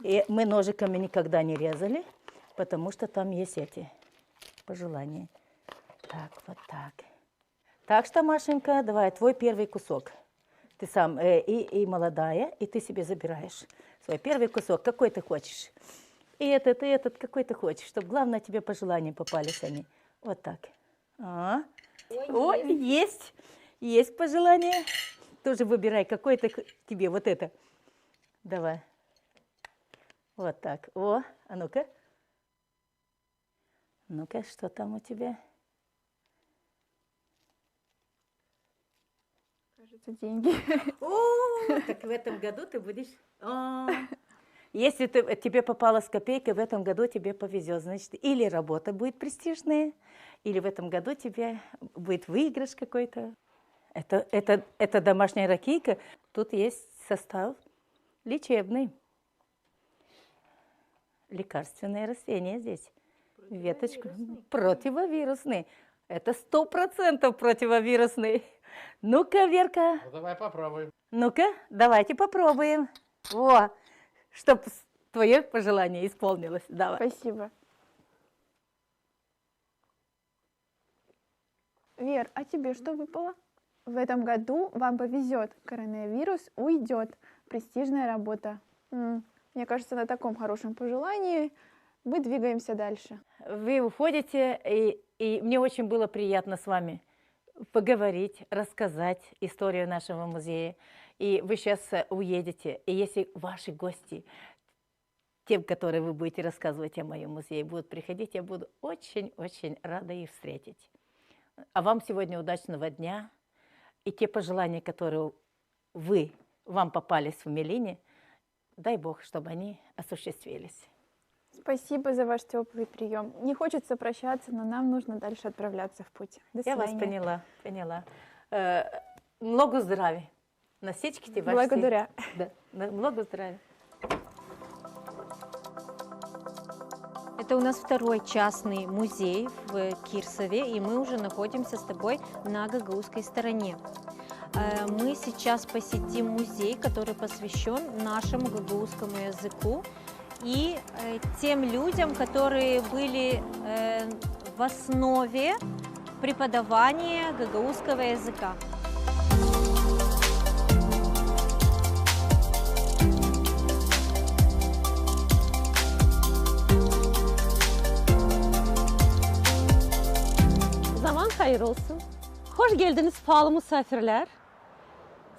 И мы ножиками никогда не резали, потому что там есть эти пожелания. Так, вот так. Так что, Машенька, давай, твой первый кусок. Ты сам и молодая, и ты себе забираешь свой первый кусок. Какой ты хочешь? И этот, какой ты хочешь, чтобы, главное, тебе пожелания попались они. Вот так. Ой, есть пожелание. Тоже выбирай, какой-то тебе, вот это. Давай. Вот так. О, а ну-ка. Ну-ка, что там у тебя? Кажется, деньги. О, так в этом году ты будешь... Если тебе попалась копейка, в этом году тебе повезет. Значит, или работа будет престижная, или в этом году тебе будет выигрыш какой-то. Это домашняя ракийка. Тут есть состав лечебный. Лекарственное растение здесь. Веточку. Противовирусный. Это 100% противовирусный. Ну-ка, Верка. Ну, давай попробуем. Ну-ка, давайте попробуем. Во, чтоб твое пожелание исполнилось. Давай. Спасибо. Вер, а тебе что выпало? В этом году вам повезет. Коронавирус уйдет. Престижная работа. Мне кажется, на таком хорошем пожелании мы двигаемся дальше. Вы уходите, и мне очень было приятно с вами поговорить, рассказать историю нашего музея. И вы сейчас уедете. И если ваши гости, тем, которые вы будете рассказывать о моем музее, будут приходить, я буду очень-очень рада их встретить. А вам сегодня удачного дня. И те пожелания, которые вам попались в Мелине, дай Бог, чтобы они осуществились. Спасибо за ваш теплый прием. Не хочется прощаться, но нам нужно дальше отправляться в путь. До свидания. Я вас поняла. Много здравия. Носички ваши. Благодаря. Да, много здравия. Это у нас второй частный музей в Кирсове, и мы уже находимся с тобой на гагаузской стороне. Мы сейчас посетим музей, который посвящен нашему гагаузскому языку и тем людям, которые были в основе преподавания гагаузского языка. Zaman hayır olsun. Hoş geldiniz pahalı misafirler.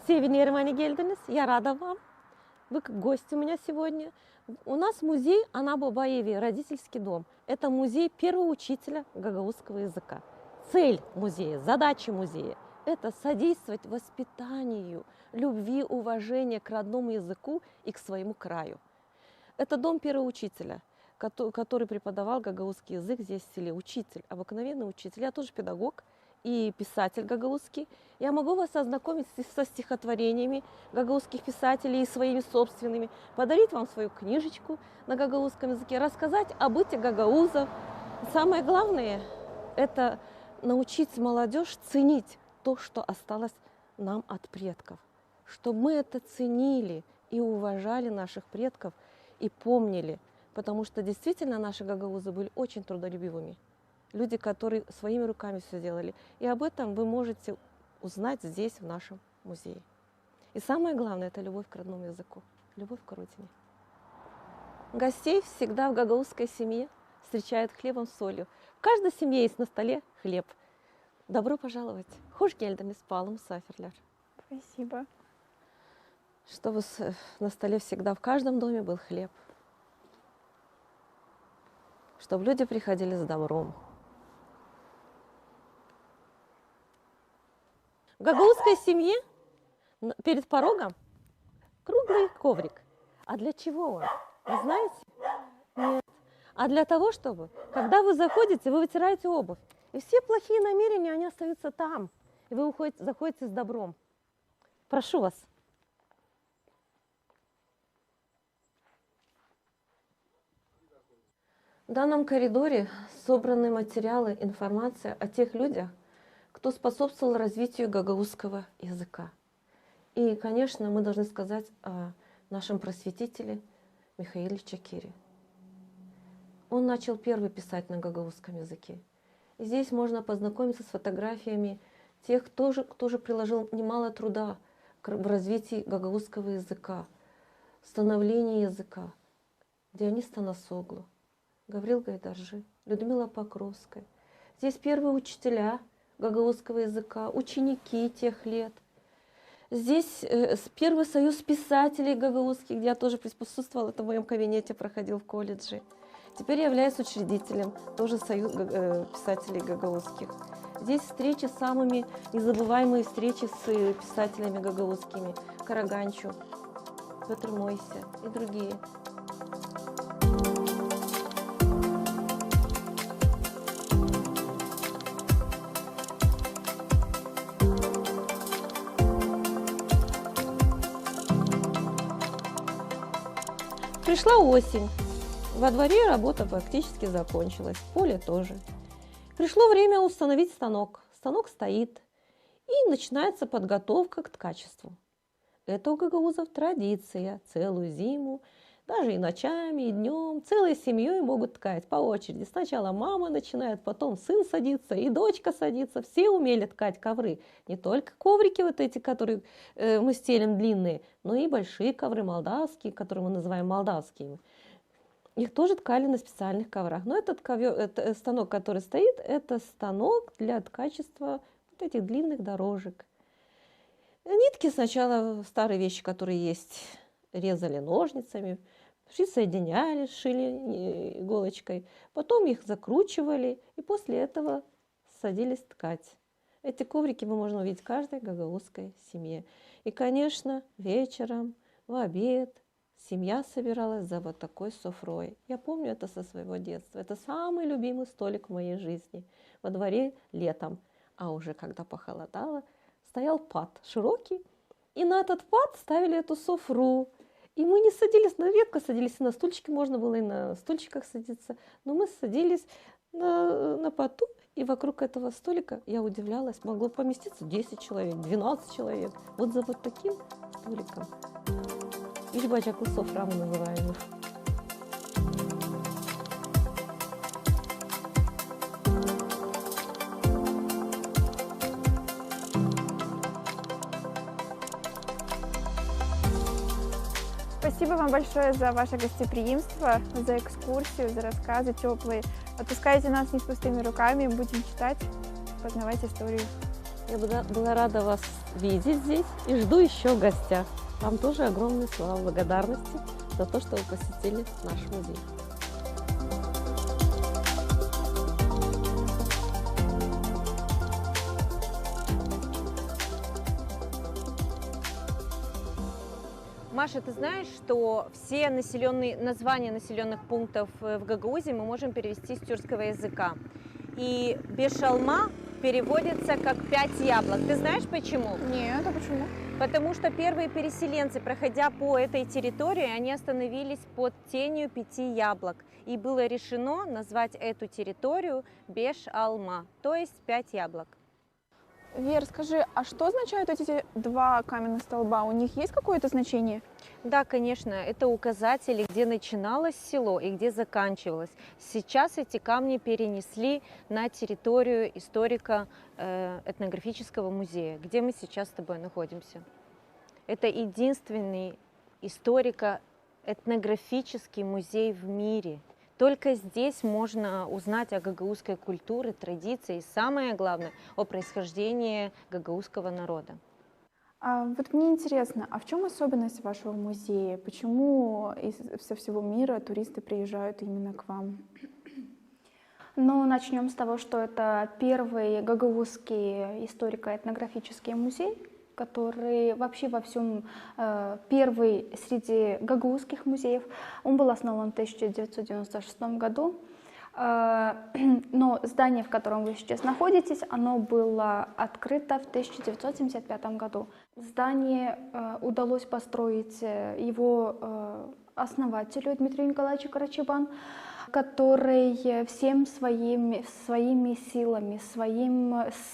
Sevinirim, они geldiniz. Я рада вам. Вы как гости у меня сегодня. У нас музей Ана-Бабаеви, родительский дом. Это музей первого учителя гагаузского языка. Цель музея, задача музея – это содействовать воспитанию, любви, уважения к родному языку и к своему краю. Это дом первого учителя, который преподавал гагаузский язык здесь в селе. Учитель, обыкновенный учитель. Я тоже педагог и писатель гагаузский. Я могу вас ознакомить со стихотворениями гагаузских писателей и своими собственными, подарить вам свою книжечку на гагаузском языке, рассказать о быте гагаузов. Самое главное – это научить молодежь ценить то, что осталось нам от предков. Чтобы мы это ценили и уважали наших предков и помнили. Потому что действительно наши гагаузы были очень трудолюбивыми. Люди, которые своими руками все делали. И об этом вы можете узнать здесь, в нашем музее. И самое главное – это любовь к родному языку, любовь к родине. Гостей всегда в гагаузской семье встречают хлебом с солью. В каждой семье есть на столе хлеб. Добро пожаловать. Хош гельдами спалом саферлер. Спасибо. Чтобы на столе всегда в каждом доме был хлеб. Чтобы люди приходили с добром. В гагаузской семье перед порогом круглый коврик. А для чего он? Вы знаете? Нет. А для того, чтобы, когда вы заходите, вы вытираете обувь. И все плохие намерения, они остаются там. И вы заходите с добром. Прошу вас. В данном коридоре собраны материалы, информация о тех людях, кто способствовал развитию гагаузского языка. И, конечно, мы должны сказать о нашем просветителе Михаиле Чакире. Он начал первый писать на гагаузском языке. И здесь можно познакомиться с фотографиями тех, кто же приложил немало труда в развитии гагаузского языка, становлении языка. Дионис Танасоглу, Гаврил Гайдаржи, Людмила Покровская. Здесь первые учителя гагаузского языка, ученики тех лет. Здесь первый союз писателей гагаузских, где я тоже присутствовала, это в моем кабинете проходил в колледже. Теперь я являюсь учредителем тоже союз писателей гагаузских. Здесь встречи, самыми незабываемые встречи с писателями гагаузскими. Караганчу, Петр Мойся и другие. Пришла осень. Во дворе работа практически закончилась, в поле тоже. Пришло время установить станок. Станок стоит, и начинается подготовка к ткачеству. Это у гагаузов традиция. Целую зиму Даже и ночами, и днем. Целой семьей могут ткать по очереди. Сначала мама начинает, потом сын садится, и дочка садится. Все умели ткать ковры. Не только коврики вот эти, которые мы стелим длинные, но и большие ковры молдавские, которые мы называем молдавскими. Их тоже ткали на специальных коврах. Но этот станок, который стоит, это станок для ткачества вот этих длинных дорожек. Нитки сначала, старые вещи, которые есть, резали ножницами, соединяли, шили иголочкой, потом их закручивали и после этого садились ткать. Эти коврики можно увидеть в каждой гагаузской семье. И, конечно, вечером, в обед семья собиралась за вот такой софрой. Я помню это со своего детства. Это самый любимый столик в моей жизни. Во дворе летом. А уже когда похолодало, стоял пад широкий, и на этот пад ставили эту софру. И мы не садились, редко садились, и на стульчики можно было и на стульчиках садиться, но мы садились на поду, и вокруг этого столика, я удивлялась, могло поместиться 10 человек, 12 человек. Вот за вот таким столиком. Ишбачаку софра мы называем их. Спасибо вам большое за ваше гостеприимство, за экскурсию, за рассказы теплые. Отпускайте нас не с пустыми руками, будем читать, познавать историю. Я была рада вас видеть здесь и жду еще в гостях. Вам тоже огромные слова благодарности за то, что вы посетили наш музей. Маша, ты знаешь, что все названия населенных пунктов в Гагаузии мы можем перевести с тюркского языка. И Бешалма переводится как 5 яблок. Ты знаешь почему? Нет, а почему? Потому что первые переселенцы, проходя по этой территории, они остановились под тенью 5 яблок. И было решено назвать эту территорию Беш-Алма, то есть 5 яблок. Вер, скажи, а что означают эти 2 каменных столба? У них есть какое-то значение? Да, конечно, это указатели, где начиналось село и где заканчивалось. Сейчас эти камни перенесли на территорию историко-этнографического музея, где мы сейчас с тобой находимся. Это единственный историко-этнографический музей в мире. Только здесь можно узнать о гагаузской культуре, традиции и, самое главное, о происхождении гагаузского народа. Вот мне интересно, а в чем особенность вашего музея? Почему со всего мира туристы приезжают именно к вам? Ну, начнем с того, что это первый гагаузский историко-этнографический музей, который вообще во всем первый среди гагаузских музеев. Он был основан в 1996 году. Но здание, в котором вы сейчас находитесь, оно было открыто в 1975 году. Здание удалось построить его основателю Дмитрию Николаевичу Карачебан, который всеми своими силами,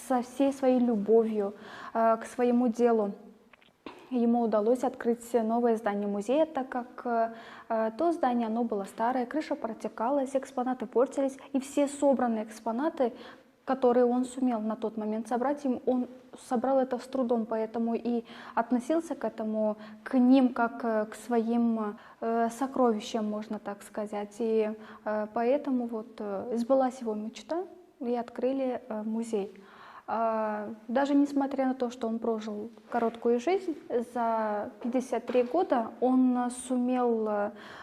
со всей своей любовью к своему делу ему удалось открыть новое здание музея, так как то здание, оно было старое, крыша протекалась, экспонаты портились, и все собранные экспонаты, которые он сумел на тот момент собрать, он собрал это с трудом, поэтому и относился к ним как к своим сокровищам, можно так сказать. И поэтому вот сбылась его мечта, и открыли музей. Даже несмотря на то, что он прожил короткую жизнь, за 53 года он сумел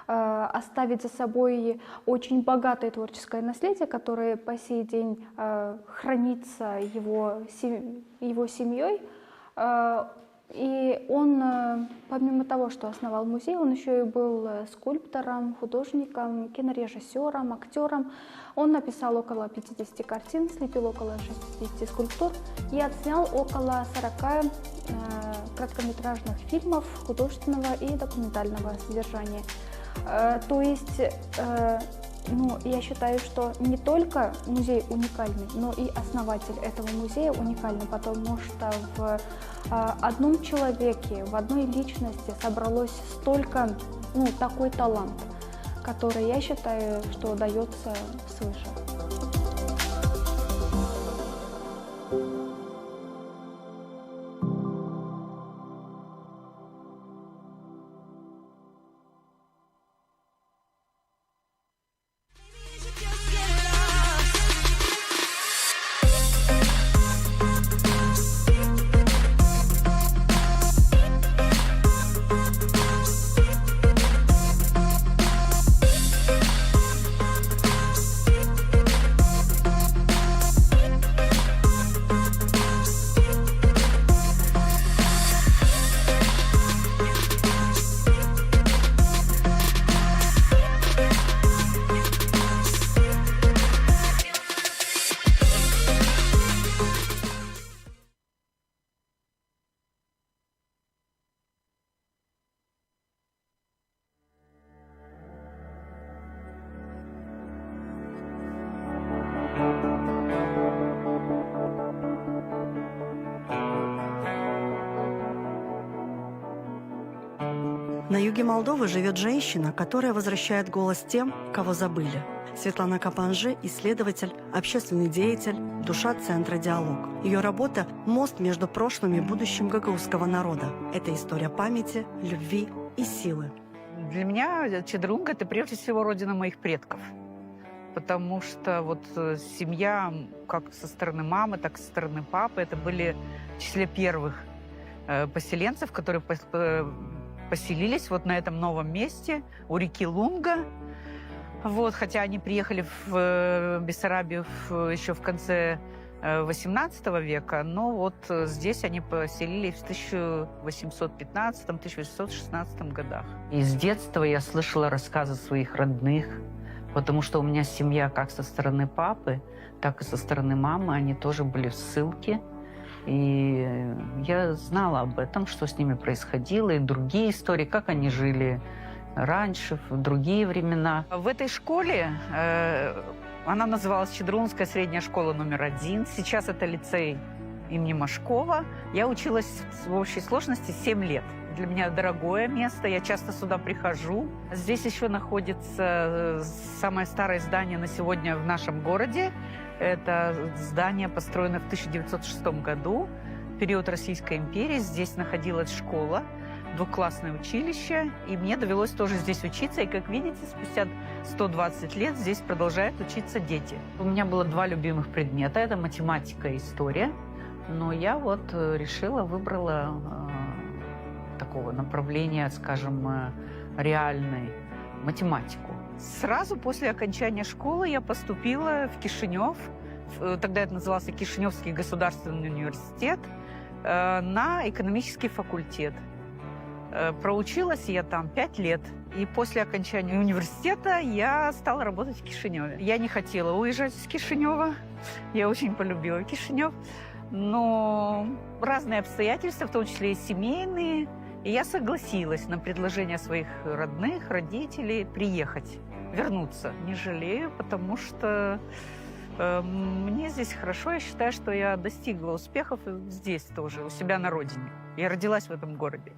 оставить за собой очень богатое творческое наследие, которое по сей день хранится его семьей. И он, помимо того, что основал музей, он еще и был скульптором, художником, кинорежиссером, актером. Он написал около 50 картин, слепил около 60 скульптур и отснял около 40 короткометражных фильмов художественного и документального содержания. То есть Ну, я считаю, что не только музей уникальный, но и основатель этого музея уникальный, потому что в одном человеке, в одной личности собралось столько, такой талант, который, я считаю, что дается свыше. На юге Молдовы живет женщина, которая возвращает голос тем, кого забыли. Светлана Капанжи – исследователь, общественный деятель, душа Центра «Диалог». Ее работа – мост между прошлым и будущим гагаузского народа. Это история памяти, любви и силы. Для меня Чедрунга – это прежде всего родина моих предков. Потому что вот семья, как со стороны мамы, так и со стороны папы, это были в числе первых поселенцев, которые поселились вот на этом новом месте у реки Лунга. Вот, хотя они приехали в Бессарабию еще в конце XVIII века, но вот здесь они поселились в 1815-1816 годах. И с детства я слышала рассказы своих родных, потому что у меня семья как со стороны папы, так и со стороны мамы, они тоже были в ссылке. И я знала об этом, что с ними происходило, и другие истории, как они жили раньше, в другие времена. В этой школе, она называлась Чедрунская средняя школа номер 1, сейчас это лицей имени Машкова. Я училась в общей сложности 7 лет. Для меня дорогое место, я часто сюда прихожу. Здесь еще находится самое старое здание на сегодня в нашем городе. Это здание построено в 1906 году, в период Российской империи. Здесь находилась школа, двухклассное училище, и мне довелось тоже здесь учиться. И, как видите, спустя 120 лет здесь продолжают учиться дети. У меня было 2 любимых предмета – это математика и история. Но я вот выбрала такого направления, скажем, реальной математику. Сразу после окончания школы я поступила в Кишинев, тогда это назывался Кишиневский государственный университет, на экономический факультет. Проучилась я там 5 лет. И после окончания университета я стала работать в Кишиневе. Я не хотела уезжать из Кишинева, я очень полюбила Кишинев, но разные обстоятельства, в том числе и семейные, и я согласилась на предложение своих родных, родителей приехать, вернуться. Не жалею, потому что мне здесь хорошо. Я считаю, что я достигла успехов здесь тоже, у себя на родине. Я родилась в этом городе.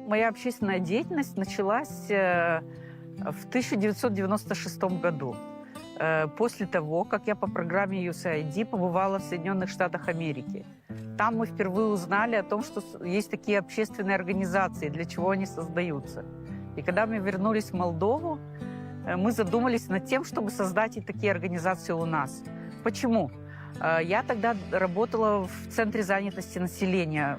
Моя общественная деятельность началась в 1996 году, после того, как я по программе USAID побывала в Соединенных Штатах Америки. Там мы впервые узнали о том, что есть такие общественные организации, для чего они создаются. И когда мы вернулись в Молдову, мы задумались над тем, чтобы создать и такие организации у нас. Почему? Я тогда работала в Центре занятости населения.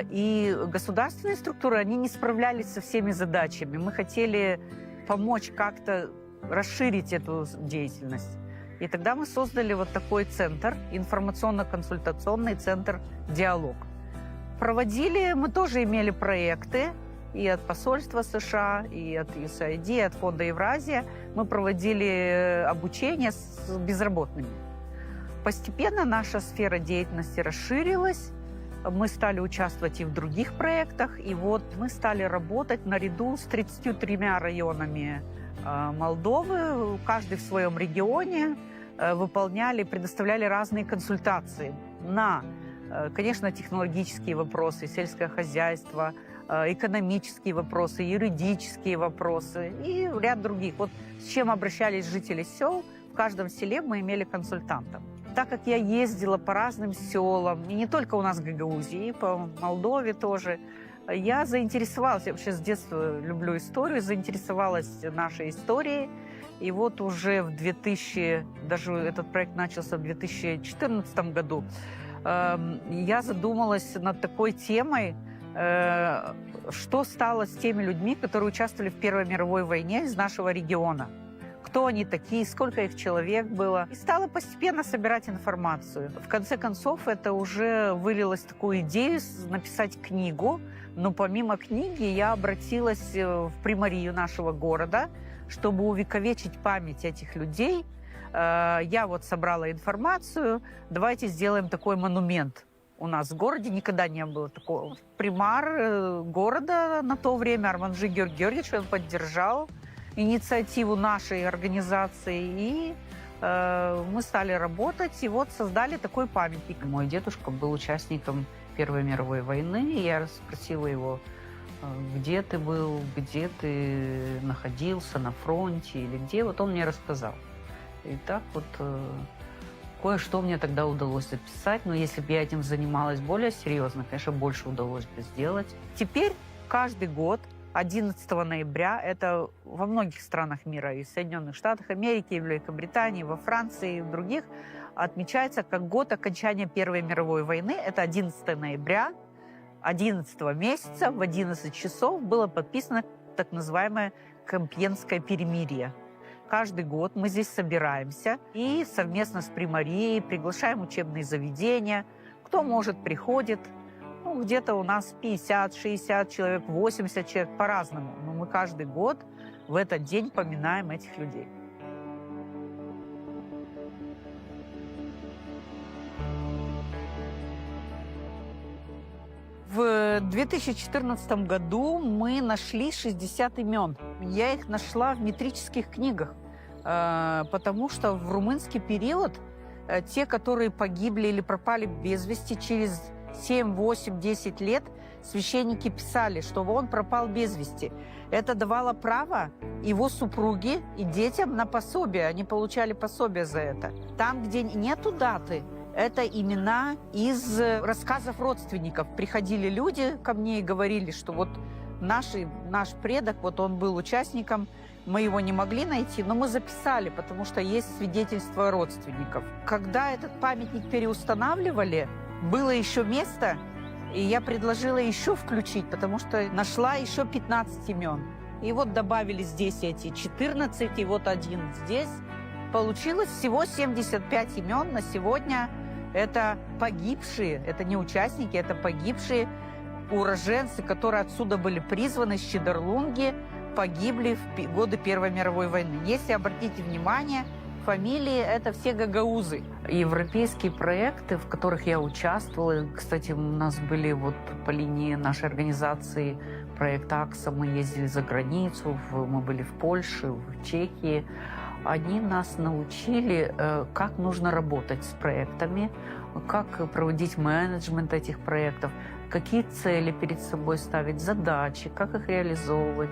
И государственные структуры, они не справлялись со всеми задачами. Мы хотели помочь как-то расширить эту деятельность. И тогда мы создали вот такой центр, информационно-консультационный центр «Диалог». Проводили, мы тоже имели проекты и от посольства США, и от USAID, и от фонда Евразия. Мы проводили обучение с безработными. Постепенно наша сфера деятельности расширилась. Мы стали участвовать и в других проектах. И вот мы стали работать наряду с 33 районами Молдовы, каждый в своем регионе, выполняли, предоставляли разные консультации на, конечно, технологические вопросы, сельское хозяйство, экономические вопросы, юридические вопросы и ряд других. Вот с чем обращались жители сел, в каждом селе мы имели консультантов. Так как я ездила по разным селам, и не только у нас в Гагаузии, и по Молдове тоже, я заинтересовалась, я вообще с детства люблю историю, заинтересовалась нашей историей. И вот уже даже этот проект начался в 2014 году, я задумалась над такой темой, что стало с теми людьми, которые участвовали в Первой мировой войне из нашего региона. Кто они такие, сколько их человек было. И стала постепенно собирать информацию. В конце концов, это уже вылилось в такую идею написать книгу. Но помимо книги я обратилась в примарию нашего города, чтобы увековечить память этих людей. Я вот собрала информацию. Давайте сделаем такой монумент. У нас в городе никогда не было такого. Примар города на то время Арманджи Георгиевич, он поддержал инициативу нашей организации, и мы стали работать, и вот создали такой памятник. Мой дедушка был участником Первой мировой войны, и я спросила его, где ты был, где ты находился, на фронте или где. Вот он мне рассказал. И так вот кое-что мне тогда удалось записать, но если бы я этим занималась более серьезно, конечно, больше удалось бы сделать. Теперь каждый год 11 ноября, это во многих странах мира, и в Соединенных Штатах Америки, и в Великобритании, во Франции и в других, отмечается как год окончания Первой мировой войны. Это 11 ноября, 11 месяца в 11 часов было подписано так называемое Компьенское перемирие. Каждый год мы здесь собираемся и совместно с примарией приглашаем учебные заведения. Кто может, приходит. Ну, где-то у нас 50, 60 человек, 80 человек, по-разному. Но мы каждый год в этот день поминаем этих людей. В 2014 году мы нашли 60 имен. Я их нашла в метрических книгах, потому что в румынский период те, которые погибли или пропали без вести, через 7, 8, 10 лет священники писали, что он пропал без вести. Это давало право его супруге и детям на пособие. Они получали пособие за это. Там, где нету даты, это имена из рассказов родственников. Приходили люди ко мне и говорили, что вот наш предок, вот он был участником, мы его не могли найти, но мы записали, потому что есть свидетельства родственников. Когда этот памятник переустанавливали, было еще место, и я предложила еще включить, потому что нашла еще 15 имен. И вот добавили здесь эти 14, и вот один здесь. Получилось всего 75 имен на сегодня. Это погибшие, это не участники, это погибшие уроженцы, которые отсюда были призваны, с Чидерлунги, погибли в годы Первой мировой войны. Если обратите внимание, фамилии – это все гагаузы. Европейские проекты, в которых я участвовала, кстати, у нас были вот по линии нашей организации проект АКСА, мы ездили за границу, мы были в Польше, в Чехии. Они нас научили, как нужно работать с проектами, как проводить менеджмент этих проектов, какие цели перед собой ставить, задачи, как их реализовывать.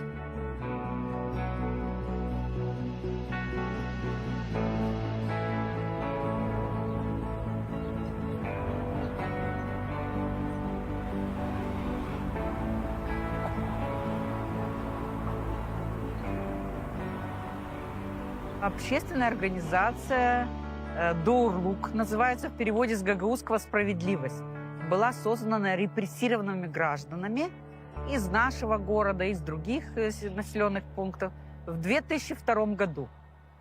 Общественная организация «Доурлук» называется в переводе с гагаузского «справедливость». Была создана репрессированными гражданами из нашего города, из других населенных пунктов в 2002 году.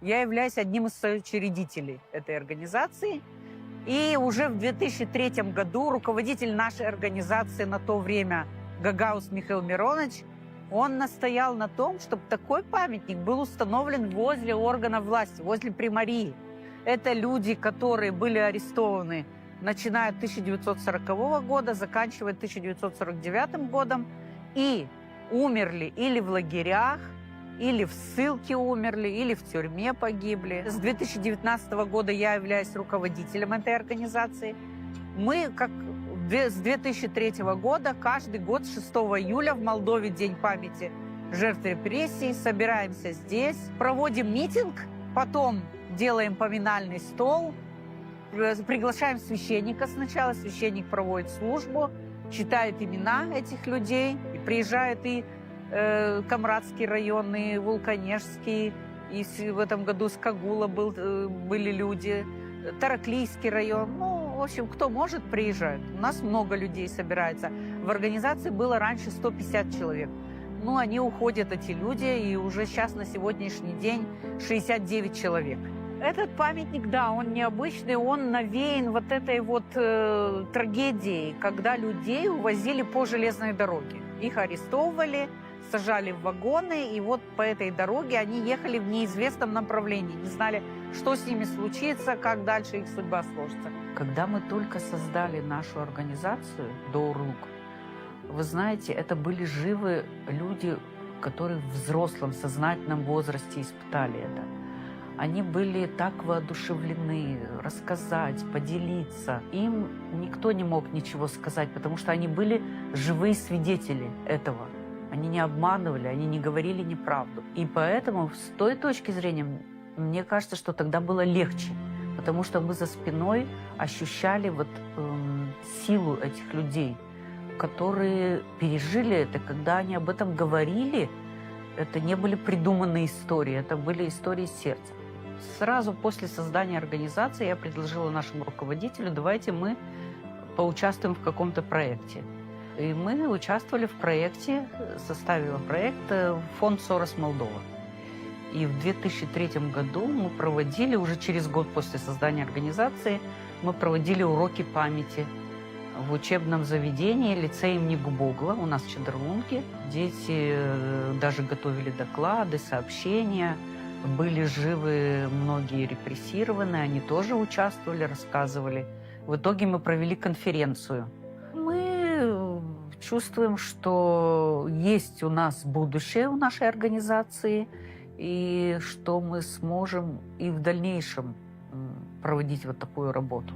Я являюсь одним из соучредителей этой организации. И уже в 2003 году руководитель нашей организации на то время Гагаус Михаил Миронович, он настоял на том, чтобы такой памятник был установлен возле органов власти, возле примарии. Это люди, которые были арестованы, начиная от 1940 года, заканчивая 1949 годом, и умерли или в лагерях, или в ссылке умерли, или в тюрьме погибли. С 2019 года я являюсь руководителем этой организации. Мы, как с 2003 года, каждый год 6 июля в Молдове День памяти жертв репрессий, собираемся здесь, проводим митинг, потом делаем поминальный стол, приглашаем священника сначала, священник проводит службу, читает имена этих людей, и приезжает и Камрадский район, и Вулканежский, и в этом году с Кагула были люди, Тараклийский район. Ну, в общем, кто может, приезжает. У нас много людей собирается. В организации было раньше 150 человек. Ну, они уходят, эти люди, и уже сейчас на сегодняшний день 69 человек. Этот памятник, да, он необычный, он навеян вот этой вот трагедией, когда людей увозили по железной дороге. Их арестовывали, сажали в вагоны, и вот по этой дороге они ехали в неизвестном направлении, не знали, что с ними случится, как дальше их судьба сложится. Когда мы только создали нашу организацию «Доурлук», вы знаете, это были живые люди, которые в взрослом, сознательном возрасте испытали это. Они были так воодушевлены рассказать, поделиться. Им никто не мог ничего сказать, потому что они были живые свидетели этого. Они не обманывали, они не говорили неправду. И поэтому с той точки зрения, мне кажется, что тогда было легче, потому что мы за спиной ощущали силу этих людей, которые пережили это, когда они об этом говорили. Это не были придуманные истории, это были истории сердца. Сразу после создания организации я предложила нашему руководителю: давайте мы поучаствуем в каком-то проекте. И мы участвовали в проекте, составила проект фонд «Сорос Молдова». И в 2003 году мы проводили, уже через год после создания организации, мы проводили уроки памяти в учебном заведении лицея имени Губогла у нас в Чандерлунге. Дети даже готовили доклады, сообщения. Были живы многие репрессированные, они тоже участвовали, рассказывали. В итоге мы провели конференцию. Мы чувствуем, что есть у нас будущее у нашей организации, и что мы сможем и в дальнейшем проводить вот такую работу.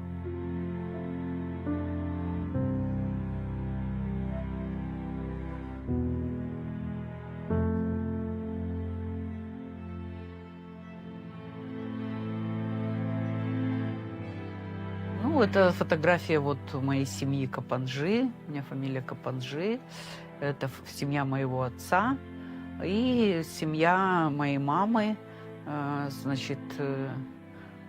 Ну, это фотография вот моей семьи Капанжи. У меня фамилия Капанжи. Это семья моего отца и семья моей мамы. Значит,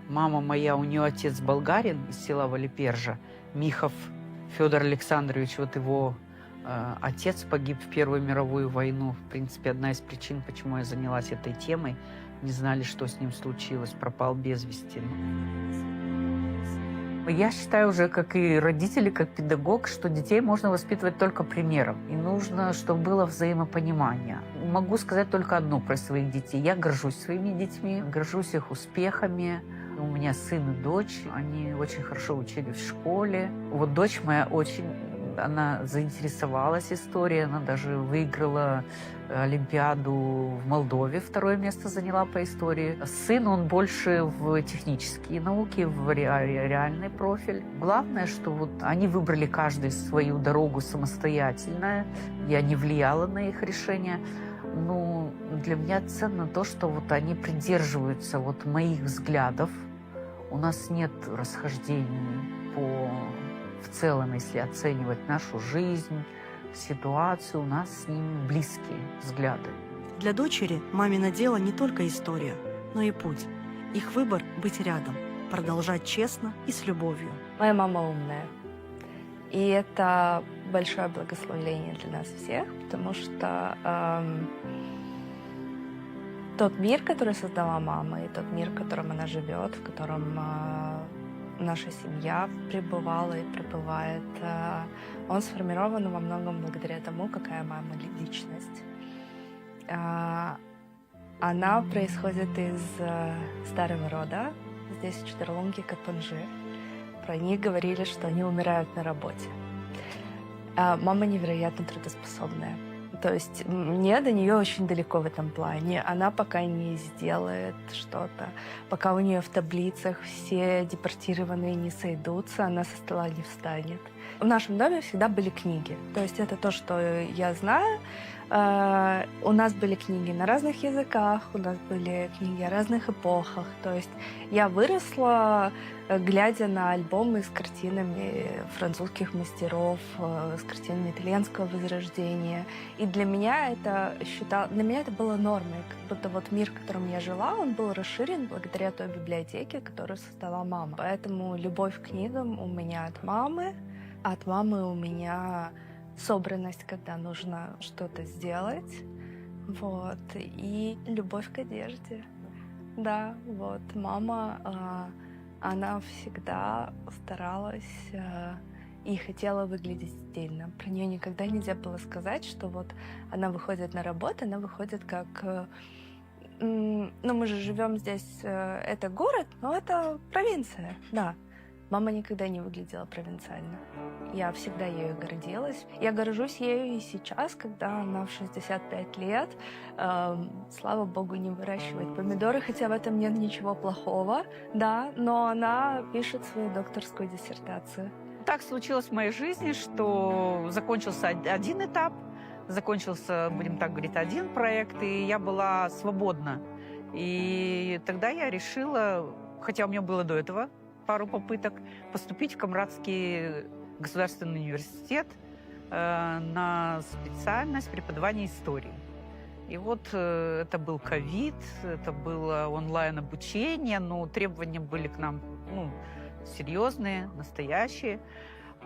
мама моя, у нее отец болгарин из села Валипержа, Михов Федор Александрович. Вот его отец погиб в Первую мировую войну. В принципе, одна из причин, почему я занялась этой темой. Не знали, что с ним случилось, пропал без вести. Я считаю уже, как и родители, как педагог, что детей можно воспитывать только примером. И нужно, чтобы было взаимопонимание. Могу сказать только одно про своих детей. Я горжусь своими детьми, горжусь их успехами. У меня сын и дочь, они очень хорошо учились в школе. Вот дочь моя она заинтересовалась историей, она даже выиграла Олимпиаду в Молдове, 2-е место заняла по истории. Сын, он больше в технические науки, в реальный профиль. Главное, что вот они выбрали каждый свою дорогу самостоятельно, я не влияла на их решение. Ну, для меня ценно то, что вот они придерживаются вот моих взглядов. У нас нет расхождений в целом, если оценивать нашу жизнь, ситуацию, у нас с ними близкие взгляды. Для дочери мамино дело не только история, но и путь. Их выбор – быть рядом, продолжать честно и с любовью. Моя мама умная. И это большое благословение для нас всех, потому что тот мир, который создала мама, и тот мир, в котором она живет, в котором наша семья пребывала и пребывает, он сформирован во многом благодаря тому, какая мама личность. Она происходит из старого рода. Здесь в Чудерлунге Капанжи. Про них говорили, что они умирают на работе. Мама невероятно трудоспособная. То есть мне до нее очень далеко в этом плане. Она пока не сделает что-то, пока у нее в таблицах все депортированные не сойдутся, она со стола не встанет. В нашем доме всегда были книги. То есть это то, что я знаю. У нас были книги на разных языках, у нас были книги о разных эпохах. То есть я выросла, глядя на альбомы с картинами французских мастеров, с картинами итальянского возрождения. И для меня это было нормой. Как будто вот мир, в котором я жила, он был расширен благодаря той библиотеке, которую создала мама. Поэтому любовь к книгам у меня от мамы у меня собранность, когда нужно что-то сделать, вот, и любовь к одежде. Да, вот, мама, она всегда старалась и хотела выглядеть стильно. Про нее никогда нельзя было сказать, что вот она выходит на работу, она выходит как... Ну, мы же живем здесь, это город, но это провинция, да. Мама никогда не выглядела провинциально. Я всегда ею гордилась. Я горжусь ею и сейчас, когда она в 65 лет, слава богу, не выращивает помидоры, хотя в этом нет ничего плохого, да, но она пишет свою докторскую диссертацию. Так случилось в моей жизни, что закончился один этап, закончился, будем так говорить, один проект, и я была свободна. И тогда я решила, хотя у меня было до этого пару попыток, поступить в Камрадский государственный университет на специальность преподавания истории. И вот это был ковид, это было онлайн-обучение, но требования были к нам серьезные, настоящие.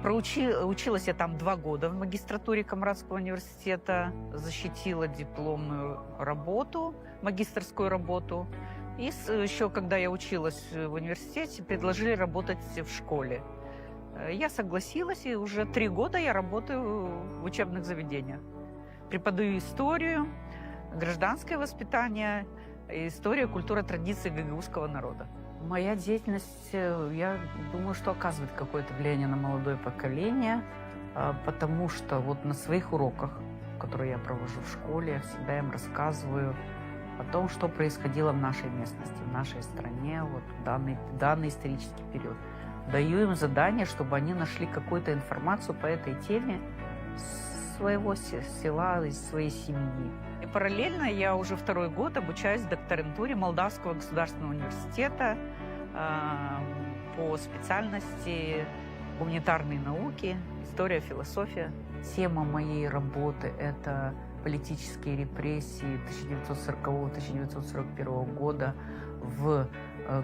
Училась я там 2 года в магистратуре Камрадского университета, защитила дипломную работу, магистерскую работу. И еще, когда я училась в университете, предложили работать в школе. Я согласилась, и уже 3 года я работаю в учебных заведениях. Преподаю историю, гражданское воспитание, историю, культура, традиции гагаузского народа. Моя деятельность, я думаю, что оказывает какое-то влияние на молодое поколение, потому что вот на своих уроках, которые я провожу в школе, я всегда им рассказываю о том, что происходило в нашей местности, в нашей стране вот, в данный исторический период. Даю им задание, чтобы они нашли какую-то информацию по этой теме своего села, из своей семьи. И параллельно я уже 2-й год обучаюсь в докторантуре Молдавского государственного университета по специальности гуманитарные науки, история, философия. Тема моей работы – это политические репрессии 1940-1941 года в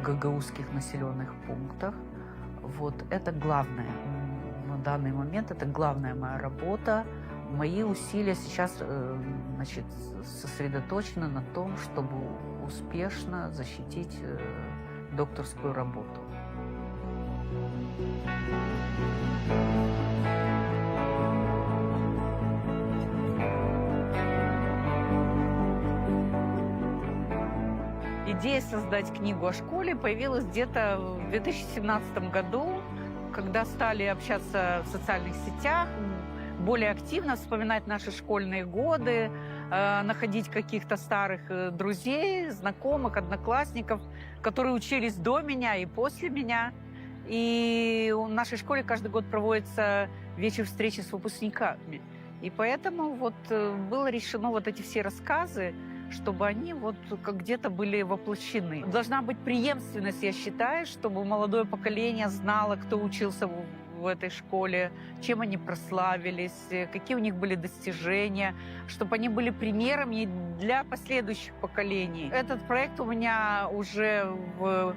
гагаузских населенных пунктах. Вот это главное. На данный момент это главная моя работа. Мои усилия сейчас сосредоточены на том, чтобы успешно защитить докторскую работу. Идея создать книгу о школе появилась где-то в 2017 году, когда стали общаться в социальных сетях, более активно вспоминать наши школьные годы, находить каких-то старых друзей, знакомых, одноклассников, которые учились до меня и после меня. И в нашей школе каждый год проводится вечер встречи с выпускниками. И поэтому вот было решено вот эти все рассказы, чтобы они вот как где-то были воплощены. Должна быть преемственность, я считаю, чтобы молодое поколение знало, кто учился в этой школе, чем они прославились, какие у них были достижения, чтобы они были примерами для последующих поколений. Этот проект у меня уже в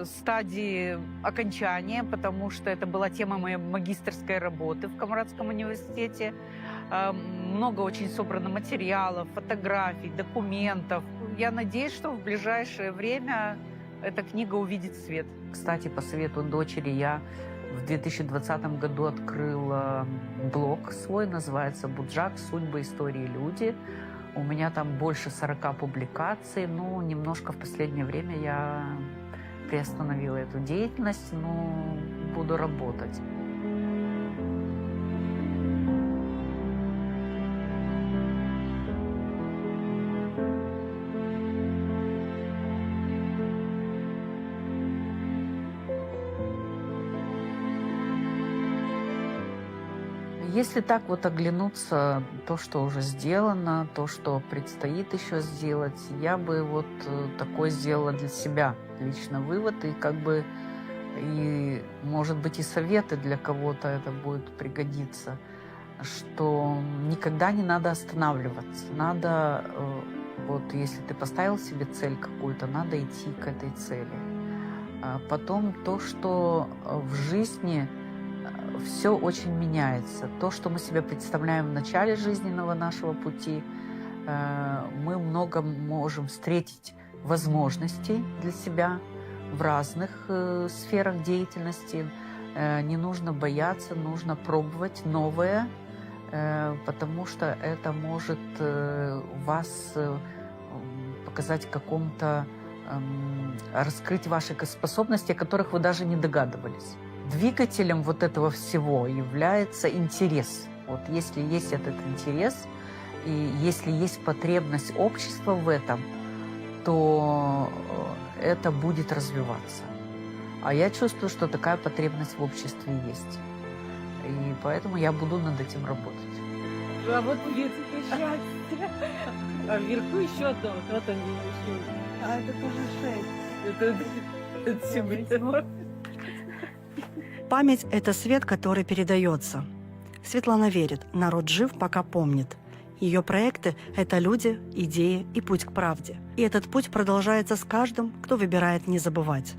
стадии окончания, потому что это была тема моей магистерской работы в Камрадском университете. Много очень собрано материалов, фотографий, документов. Я надеюсь, что в ближайшее время эта книга увидит свет. Кстати, по совету дочери я в 2020 году открыла блог свой, называется «Буджак. Судьбы, истории, люди». У меня там больше 40 публикаций. Ну, немножко в последнее время я приостановила эту деятельность, но буду работать. Если так вот оглянуться, то, что уже сделано, то, что предстоит еще сделать, я бы вот такой сделала для себя лично вывод, и как бы, и, может быть, и советы для кого-то это будет пригодиться, что никогда не надо останавливаться. Надо, вот если ты поставил себе цель какую-то, надо идти к этой цели. А потом то, что в жизни все очень меняется. То, что мы себе представляем в начале жизненного нашего пути, мы много можем встретить возможностей для себя в разных сферах деятельности. Не нужно бояться, нужно пробовать новое, потому что это может вас показать каком-то, раскрыть ваши способности, о которых вы даже не догадывались. Двигателем вот этого всего является интерес. Вот если есть этот интерес, и если есть потребность общества в этом, то это будет развиваться. А я чувствую, что такая потребность в обществе есть. И поэтому я буду над этим работать. А вот детское счастье. А вверху еще одно. Вот он еще. А это тоже 6. Это 7. Память – это свет, который передается. Светлана верит, народ жив, пока помнит. Ее проекты – это люди, идеи и путь к правде. И этот путь продолжается с каждым, кто выбирает не забывать.